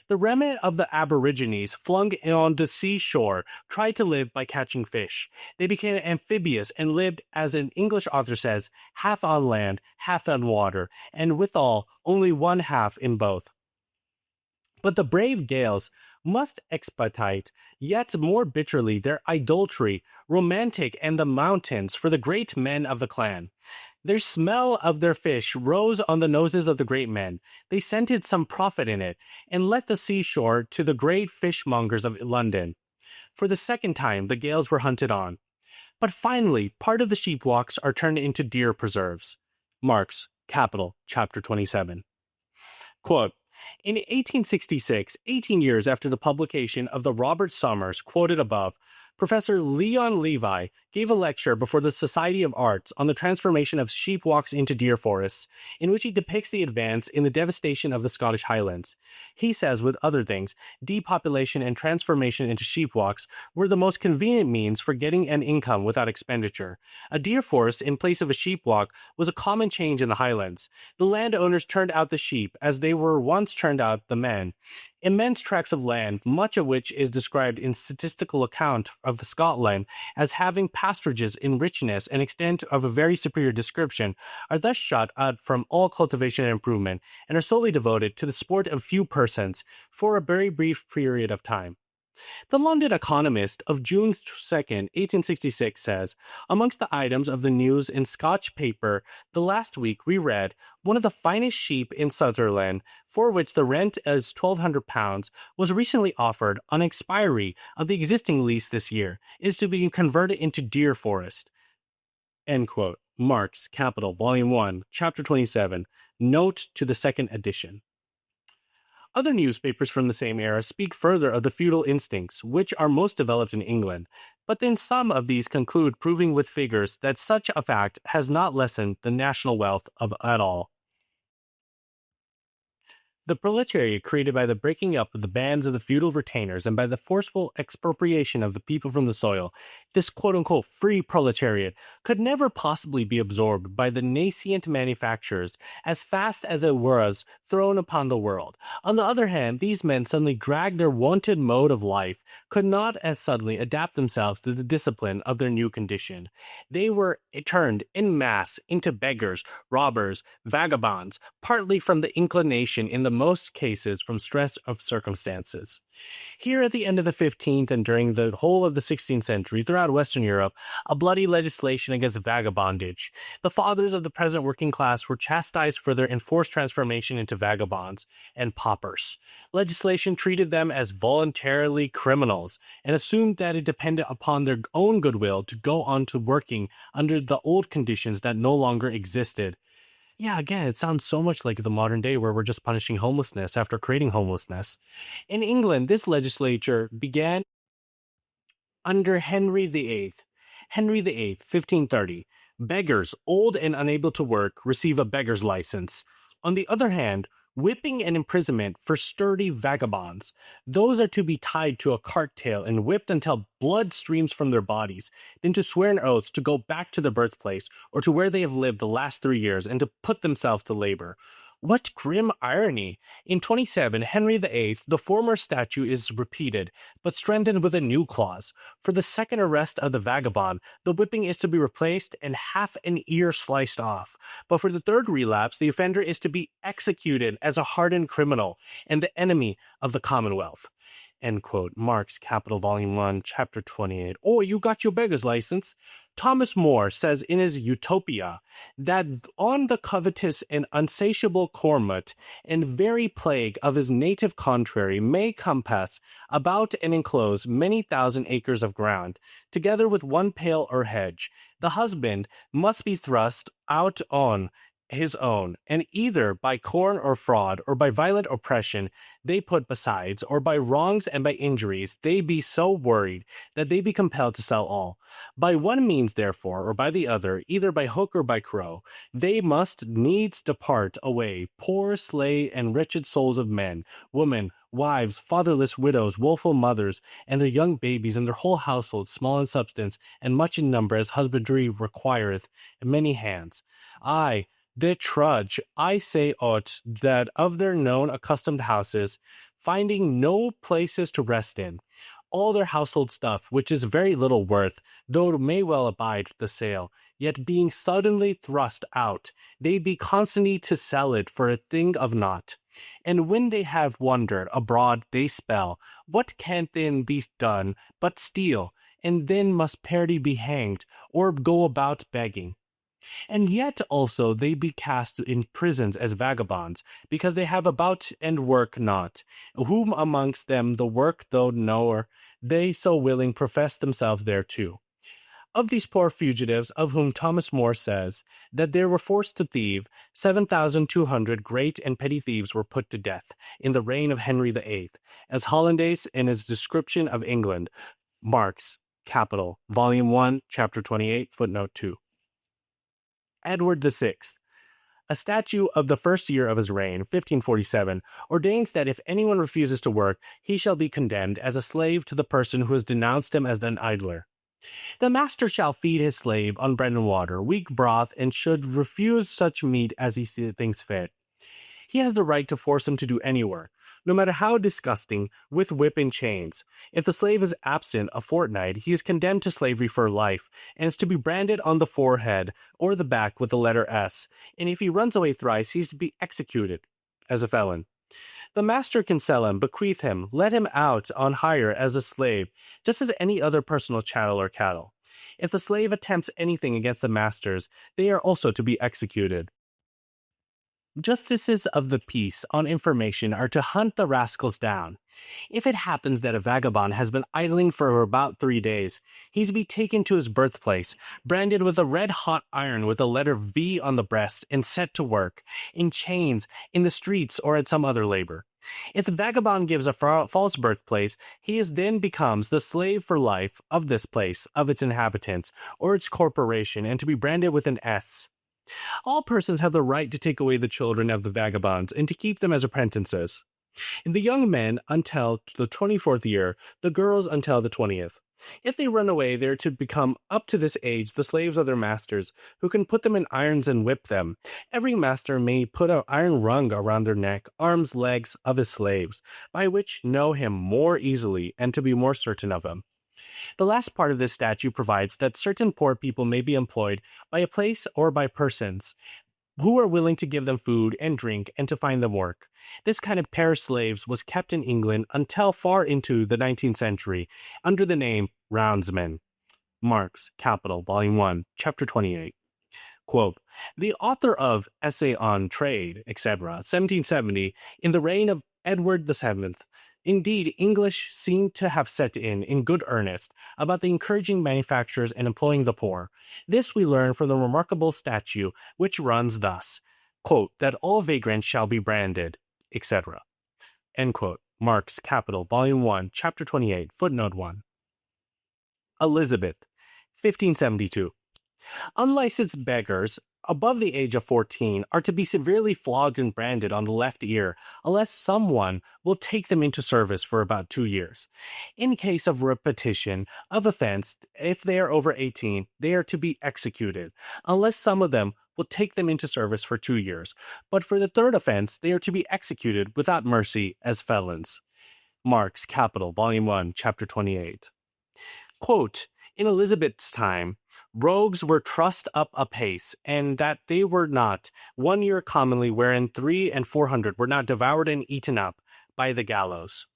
The remnant of the Aborigines flung on the seashore tried to live by catching fish. They became amphibious and lived, as an English author says, half on land, half on water, and withal only one half in both. But the brave Gaels must expiate yet more bitterly their idolatry, romantic and the mountains for the great men of the clan. Their smell of their fish rose on the noses of the great men. They scented some profit in it, and let the seashore to the great fishmongers of London. For the second time the Gaels were hunted on. But finally, part of the sheep walks are turned into deer preserves. Marx, Capital, Chapter 27. Quote, "In 1866, 18 years after the publication of the Robert Somers quoted above, Professor Leon Levi gave a lecture before the Society of Arts on the transformation of sheep walks into deer forests, in which he depicts the advance in the devastation of the Scottish Highlands. He says, with other things, depopulation and transformation into sheep walks were the most convenient means for getting an income without expenditure. A deer forest in place of a sheep walk was a common change in the Highlands. The landowners turned out the sheep as they were once turned out the men. Immense tracts of land, much of which is described in statistical account of Scotland as having pasturages in richness and extent of a very superior description, are thus shut out from all cultivation and improvement, and are solely devoted to the sport of few persons for a very brief period of time." The London Economist of June 2nd, 1866 says, "Amongst the items of the news in Scotch paper the last week we read, one of the finest sheep in Sutherland, for which the rent is £1,200, was recently offered on expiry of the existing lease this year. It is to be converted into deer forest." End quote. Marx, Capital, Volume 1, Chapter 27, Note to the second edition. Other newspapers from the same era speak further of the feudal instincts, which are most developed in England, but then some of these conclude proving with figures that such a fact has not lessened the national wealth at all. The proletariat created by the breaking up of the bands of the feudal retainers and by the forceful expropriation of the people from the soil, this quote-unquote free proletariat could never possibly be absorbed by the nascent manufacturers as fast as it was thrown upon the world. On the other hand, these men suddenly dragged their wonted mode of life could not as suddenly adapt themselves to the discipline of their new condition. They were turned en masse into beggars, robbers, vagabonds, partly from the inclination, in the most cases from stress of circumstances. Here at the end of the 15th and during the whole of the 16th century throughout Western Europe, a bloody legislation against vagabondage. The fathers of the present working class were chastised for their enforced transformation into vagabonds and paupers. Legislation treated them as voluntarily criminals and assumed that it depended upon their own goodwill to go on to working under the old conditions that no longer existed. Yeah, again, it sounds so much like the modern day where we're just punishing homelessness after creating homelessness. In England, this legislature began under Henry VIII. Henry VIII, 1530. Beggars, old and unable to work, receive a beggar's license. On the other hand, whipping and imprisonment for sturdy vagabonds. Those are to be tied to a cart tail and whipped until blood streams from their bodies, then to swear an oath to go back to their birthplace or to where they have lived the last 3 years and to put themselves to labor. What grim irony! In 27, Henry VIII, the former statute is repeated, but strengthened with a new clause. For the second arrest of the vagabond, the whipping is to be replaced and half an ear sliced off. But for the third relapse, the offender is to be executed as a hardened criminal and the enemy of the Commonwealth. End quote. Marx, Capital, Volume 1, Chapter 28. Oh, you got your beggar's license? Thomas More says in his Utopia that on the covetous and unsatiable cormorant and very plague of his native contrary may compass about and enclose many thousand acres of ground, together with one pale or hedge. The husband must be thrust out on his own, and either by corn or fraud, or by violent oppression they put besides, or by wrongs and by injuries, they be so worried that they be compelled to sell all. By one means, therefore, or by the other, either by hook or by crow, they must needs depart away, poor, slay, and wretched souls of men, women, wives, fatherless widows, woeful mothers, and their young babies, and their whole household, small in substance, and much in number, as husbandry requireth, many hands. Aye, they trudge, I say aught, that of their known accustomed houses, finding no places to rest in, all their household stuff, which is very little worth, though it may well abide the sale, yet being suddenly thrust out, they be constantly to sell it for a thing of naught. And when they have wandered abroad, they spell, what can then be done but steal, and then must parity be hanged, or go about begging. And yet also they be cast in prisons as vagabonds, because they have about and work not, whom amongst them the work though nor they so willing profess themselves thereto. Of these poor fugitives, of whom Thomas More says that they were forced to thieve, 7,200 great and petty thieves were put to death in the reign of Henry VIII, as Hollandaise in his description of England, Marx, Capital, Volume 1, Chapter 28, footnote 2. Edward VI, a statute of the first year of his reign, 1547, ordains that if anyone refuses to work, he shall be condemned as a slave to the person who has denounced him as an idler. The master shall feed his slave on bread and water, weak broth, and should refuse such meat as he thinks fit. He has the right to force him to do any work, no matter how disgusting, with whip and chains. If the slave is absent a fortnight, he is condemned to slavery for life, and is to be branded on the forehead or the back with the letter S, and if he runs away thrice, he is to be executed as a felon. The master can sell him, bequeath him, let him out on hire as a slave, just as any other personal chattel or cattle. If the slave attempts anything against the masters, they are also to be executed. Justices of the peace on information are to hunt the rascals down. If it happens that a vagabond has been idling for about 3 days, he's to be taken to his birthplace, branded with a red-hot iron with the letter V on the breast, and set to work, in chains, in the streets, or at some other labor. If the vagabond gives a false birthplace, he then becomes the slave for life of this place, of its inhabitants, or its corporation, and to be branded with an S. All persons have the right to take away the children of the vagabonds and to keep them as apprentices. The young men until the 24th year, the girls until the 20th. If they run away, they are to become, up to this age, the slaves of their masters, who can put them in irons and whip them. Every master may put an iron rung around their neck, arms, legs of his slaves, by which know him more easily, and to be more certain of him. The last part of this statute provides that certain poor people may be employed by a place or by persons who are willing to give them food and drink and to find them work. This kind of pair slaves was kept in England until far into the 19th century under the name roundsmen. Marx, Capital, Volume 1, Chapter 28. Quote, the author of Essay on Trade, etc., 1770, in the reign of Edward VII, indeed, English seemed to have set in good earnest, about the encouraging manufactures and employing the poor. This we learn from the remarkable statute, which runs thus, quote, that all vagrants shall be branded, etc. End quote. Marx, Capital, Volume 1, Chapter 28, Footnote 1. Elizabeth, 1572. Unlicensed beggars above the age of 14 are to be severely flogged and branded on the left ear unless someone will take them into service for about 2 years. In case of repetition of offense, if they are over 18, they are to be executed, unless some of them will take them into service for 2 years. But for the third offense, they are to be executed without mercy as felons. Marx, Capital, Volume 1, Chapter 28. Quote, in Elizabeth's time, rogues were trussed up apace, and that they were not 1 year commonly, wherein 300 and 400 were not devoured and eaten up by the gallows.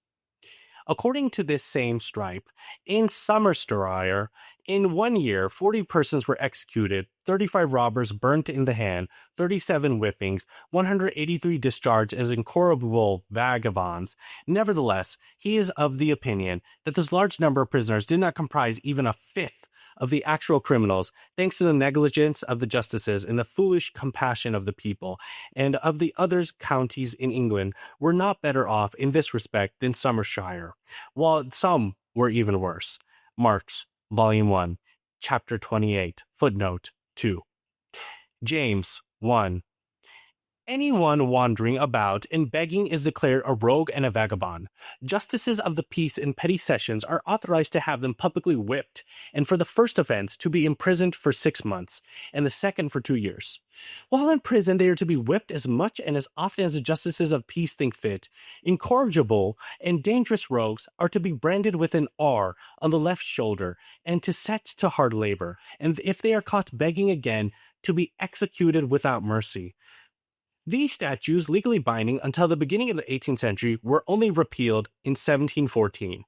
According to this same stripe, in Somersetshire, in 1 year 40 persons were executed, 35 robbers burnt in the hand, 37 whippings, 183 discharged as incorrigible vagabonds. Nevertheless, he is of the opinion that this large number of prisoners did not comprise even a fifth of the actual criminals, thanks to the negligence of the justices and the foolish compassion of the people, and of the other counties in England were not better off in this respect than Somersetshire, while some were even worse. Marx, Volume 1, Chapter 28, Footnote 2. James 1. Anyone wandering about and begging is declared a rogue and a vagabond. Justices of the peace in petty sessions are authorized to have them publicly whipped, and for the first offense to be imprisoned for 6 months, and the second for 2 years. While in prison, they are to be whipped as much and as often as the justices of peace think fit. Incorrigible and dangerous rogues are to be branded with an R on the left shoulder, and to set to hard labor, and if they are caught begging again, to be executed without mercy. These statutes, legally binding until the beginning of the 18th century, were only repealed in 1714.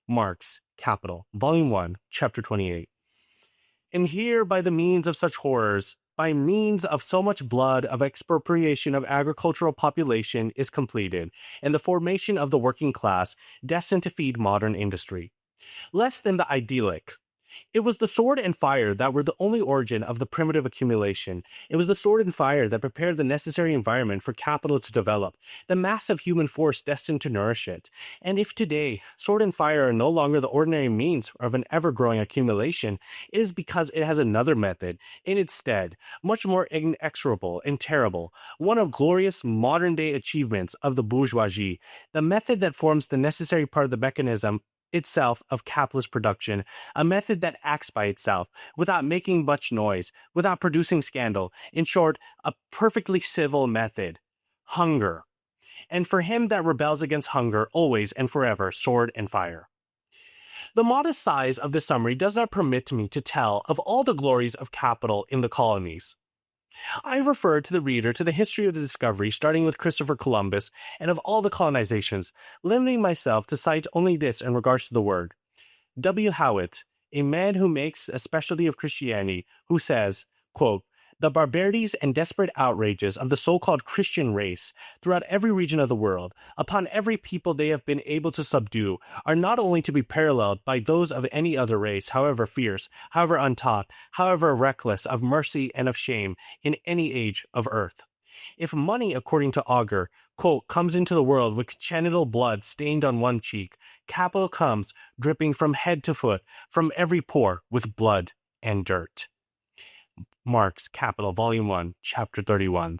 Marx, Capital, Volume 1, Chapter 28. And here, by the means of such horrors, by means of so much blood, of expropriation of agricultural population is completed, and the formation of the working class, destined to feed modern industry. Less than the idyllic. It was the sword and fire that were the only origin of the primitive accumulation. It was the sword and fire that prepared the necessary environment for capital to develop, the mass of human force destined to nourish it. And if today, sword and fire are no longer the ordinary means of an ever-growing accumulation, it is because it has another method in its stead, much more inexorable and terrible, one of glorious modern-day achievements of the bourgeoisie, the method that forms the necessary part of the mechanism itself of capitalist production, a method that acts by itself, without making much noise, without producing scandal, in short, a perfectly civil method. Hunger. And for him that rebels against hunger, always and forever, sword and fire. The modest size of this summary does not permit me to tell of all the glories of capital in the colonies. I refer to the reader to the history of the discovery, starting with Christopher Columbus, and of all the colonizations, limiting myself to cite only this in regards to the word. W. Howitt, a man who makes a specialty of Christianity, who says, quote, the barbarities and desperate outrages of the so-called Christian race throughout every region of the world, upon every people they have been able to subdue, are not only to be paralleled by those of any other race, however fierce, however untaught, however reckless of mercy and of shame, in any age of earth. If money, according to Augur, quote, comes into the world with congenital blood stained on one cheek, capital comes, dripping from head to foot, from every pore with blood and dirt. Marx, Capital, Volume 1, Chapter 31.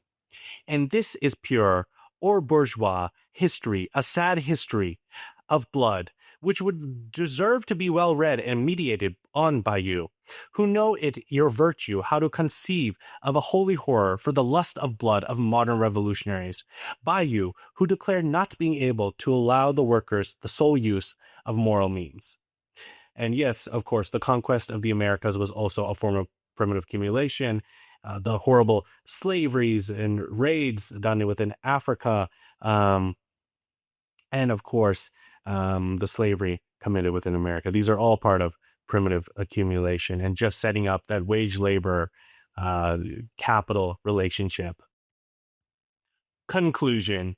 And this is pure, or bourgeois, history, a sad history of blood, which would deserve to be well read and mediated on by you, who know it your virtue how to conceive of a holy horror for the lust of blood of modern revolutionaries, by you who declare not being able to allow the workers the sole use of moral means. And yes, of course, the conquest of the Americas was also a form of primitive accumulation. The horrible slaveries and raids done within Africa, and of course, the slavery committed within America. These are all part of primitive accumulation and just setting up that wage labor capital relationship. Conclusion.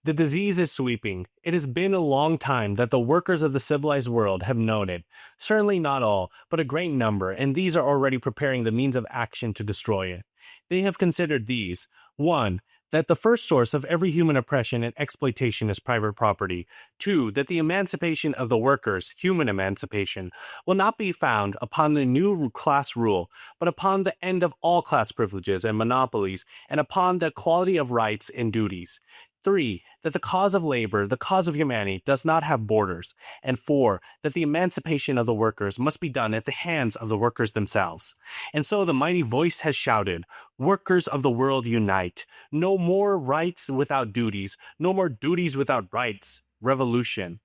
The disease is sweeping. It has been a long time that the workers of the civilized world have known it. Certainly not all, but a great number, and these are already preparing the means of action to destroy it. They have considered these. 1. That the first source of every human oppression and exploitation is private property. 2. That the emancipation of the workers, human emancipation, will not be found upon the new class rule, but upon the end of all class privileges and monopolies, and upon the equality of rights and duties. 3. That the cause of labor, the cause of humanity, does not have borders. And 4. That the emancipation of the workers must be done at the hands of the workers themselves. And so the mighty voice has shouted, "Workers of the world unite! No more rights without duties, no more duties without rights. Revolution."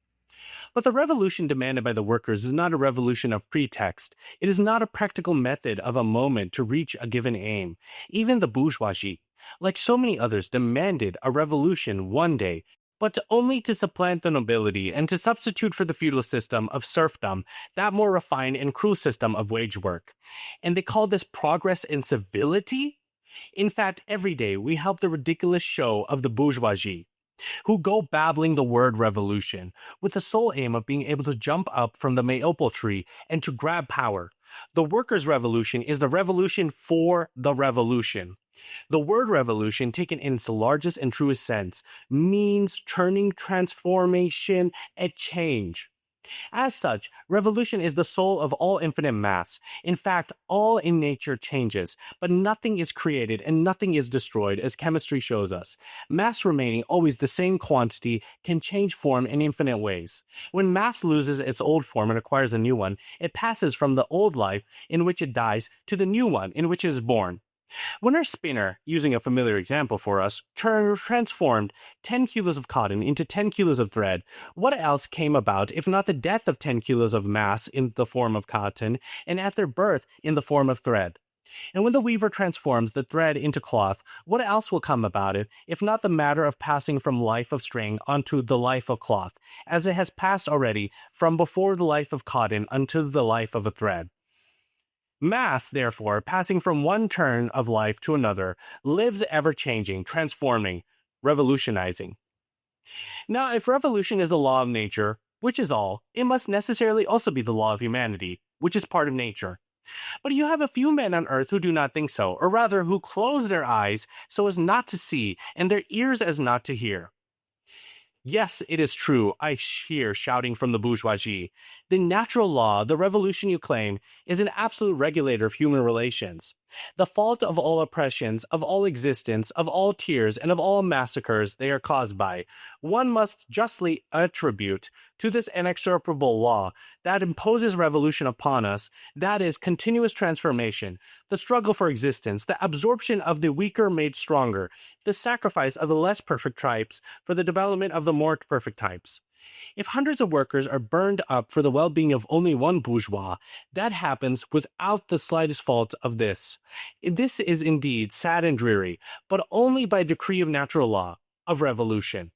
But the revolution demanded by the workers is not a revolution of pretext. It is not a practical method of a moment to reach a given aim. Even the bourgeoisie, like so many others, demanded a revolution one day, but only to supplant the nobility and to substitute for the feudal system of serfdom that more refined and cruel system of wage work. And they call this progress and civility? In fact, every day we help the ridiculous show of the bourgeoisie, who go babbling the word revolution, with the sole aim of being able to jump up from the mayapple tree and to grab power. The workers' revolution is the revolution for the revolution. The word revolution, taken in its largest and truest sense, means turning, transformation, and change. As such, revolution is the soul of all infinite mass. In fact, all in nature changes, but nothing is created and nothing is destroyed, as chemistry shows us. Mass remaining always the same quantity can change form in infinite ways. When mass loses its old form and acquires a new one, it passes from the old life in which it dies to the new one in which it is born. When our spinner, using a familiar example for us, transformed 10 kilos of cotton into 10 kilos of thread, what else came about if not the death of 10 kilos of mass in the form of cotton, and at their birth in the form of thread? And when the weaver transforms the thread into cloth, what else will come about it, if not the matter of passing from life of string unto the life of cloth, as it has passed already from before the life of cotton unto the life of a thread? Mass, therefore, passing from one turn of life to another, lives ever-changing, transforming, revolutionizing. Now, if revolution is the law of nature, which is all, it must necessarily also be the law of humanity, which is part of nature. But you have a few men on earth who do not think so, or rather who close their eyes so as not to see, and their ears as not to hear. Yes, it is true, I hear shouting from the bourgeoisie. The natural law, the revolution you claim, is an absolute regulator of human relations. The fault of all oppressions, of all existence, of all tears, and of all massacres they are caused by, one must justly attribute to this inexorable law that imposes revolution upon us, that is, continuous transformation, the struggle for existence, the absorption of the weaker made stronger, the sacrifice of the less perfect types for the development of the more perfect types. If hundreds of workers are burned up for the well-being of only one bourgeois, that happens without the slightest fault of this. This is indeed sad and dreary, but only by decree of natural law, of revolution.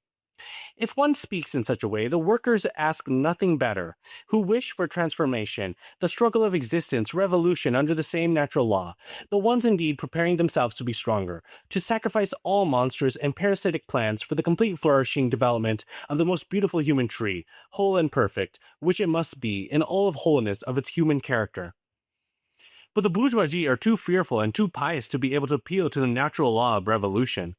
If one speaks in such a way, the workers ask nothing better, who wish for transformation, the struggle of existence, revolution under the same natural law, the ones indeed preparing themselves to be stronger, to sacrifice all monstrous and parasitic plans for the complete flourishing development of the most beautiful human tree, whole and perfect, which it must be in all of wholeness of its human character. But the bourgeoisie are too fearful and too pious to be able to appeal to the natural law of revolution.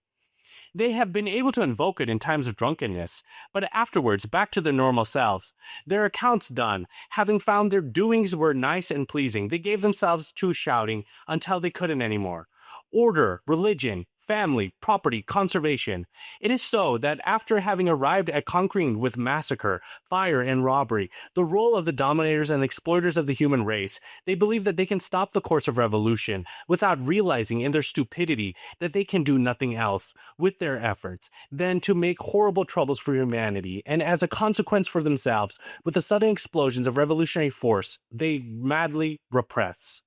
They have been able to invoke it in times of drunkenness, but afterwards back to their normal selves. Their accounts done, having found their doings were nice and pleasing, they gave themselves to shouting until they couldn't anymore. Order, religion, family, property, conservation. It is so that after having arrived at conquering with massacre, fire, and robbery, the role of the dominators and exploiters of the human race, they believe that they can stop the course of revolution without realizing in their stupidity that they can do nothing else with their efforts than to make horrible troubles for humanity, and as a consequence for themselves, with the sudden explosions of revolutionary force, they madly repress.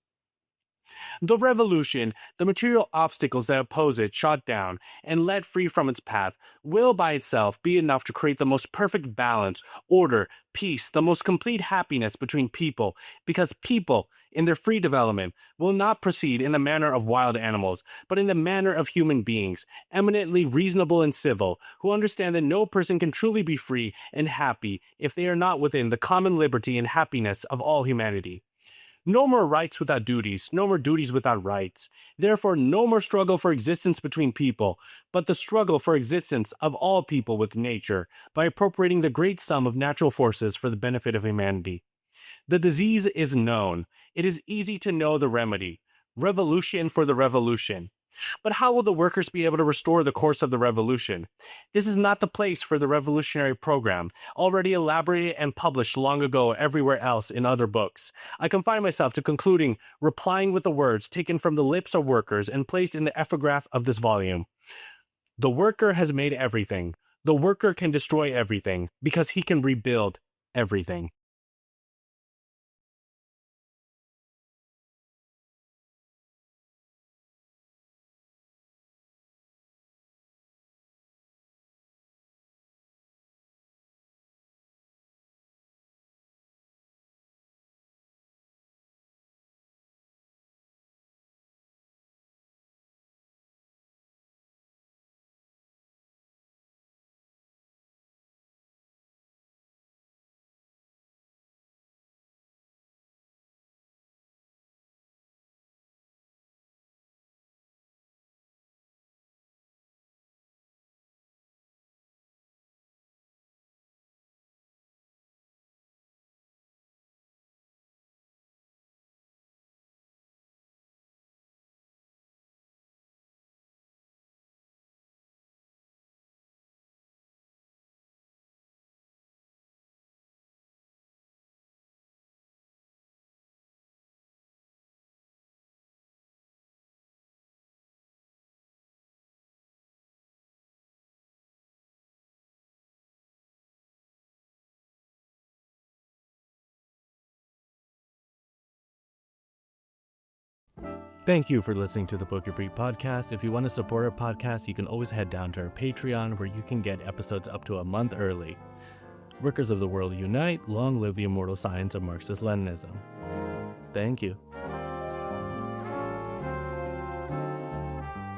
The revolution, the material obstacles that oppose it shot down and let free from its path, will by itself be enough to create the most perfect balance, order, peace, the most complete happiness between people, because people, in their free development, will not proceed in the manner of wild animals, but in the manner of human beings, eminently reasonable and civil, who understand that no person can truly be free and happy if they are not within the common liberty and happiness of all humanity. No more rights without duties, no more duties without rights. Therefore, no more struggle for existence between people, but the struggle for existence of all people with nature, by appropriating the great sum of natural forces for the benefit of humanity. The disease is known. It is easy to know the remedy. Revolution for the revolution. But how will the workers be able to restore the course of the revolution? This is not the place for the revolutionary program, already elaborated and published long ago everywhere else in other books. I confine myself to concluding, replying with the words taken from the lips of workers and placed in the epigraph of this volume. The worker has made everything. The worker can destroy everything, because he can rebuild everything. Thank you for listening to the Pokepreet podcast. If you want to support our podcast, you can always head down to our Patreon, where you can get episodes up to a month early. Workers of the world unite. Long live the immortal science of Marxist-Leninism. Thank you.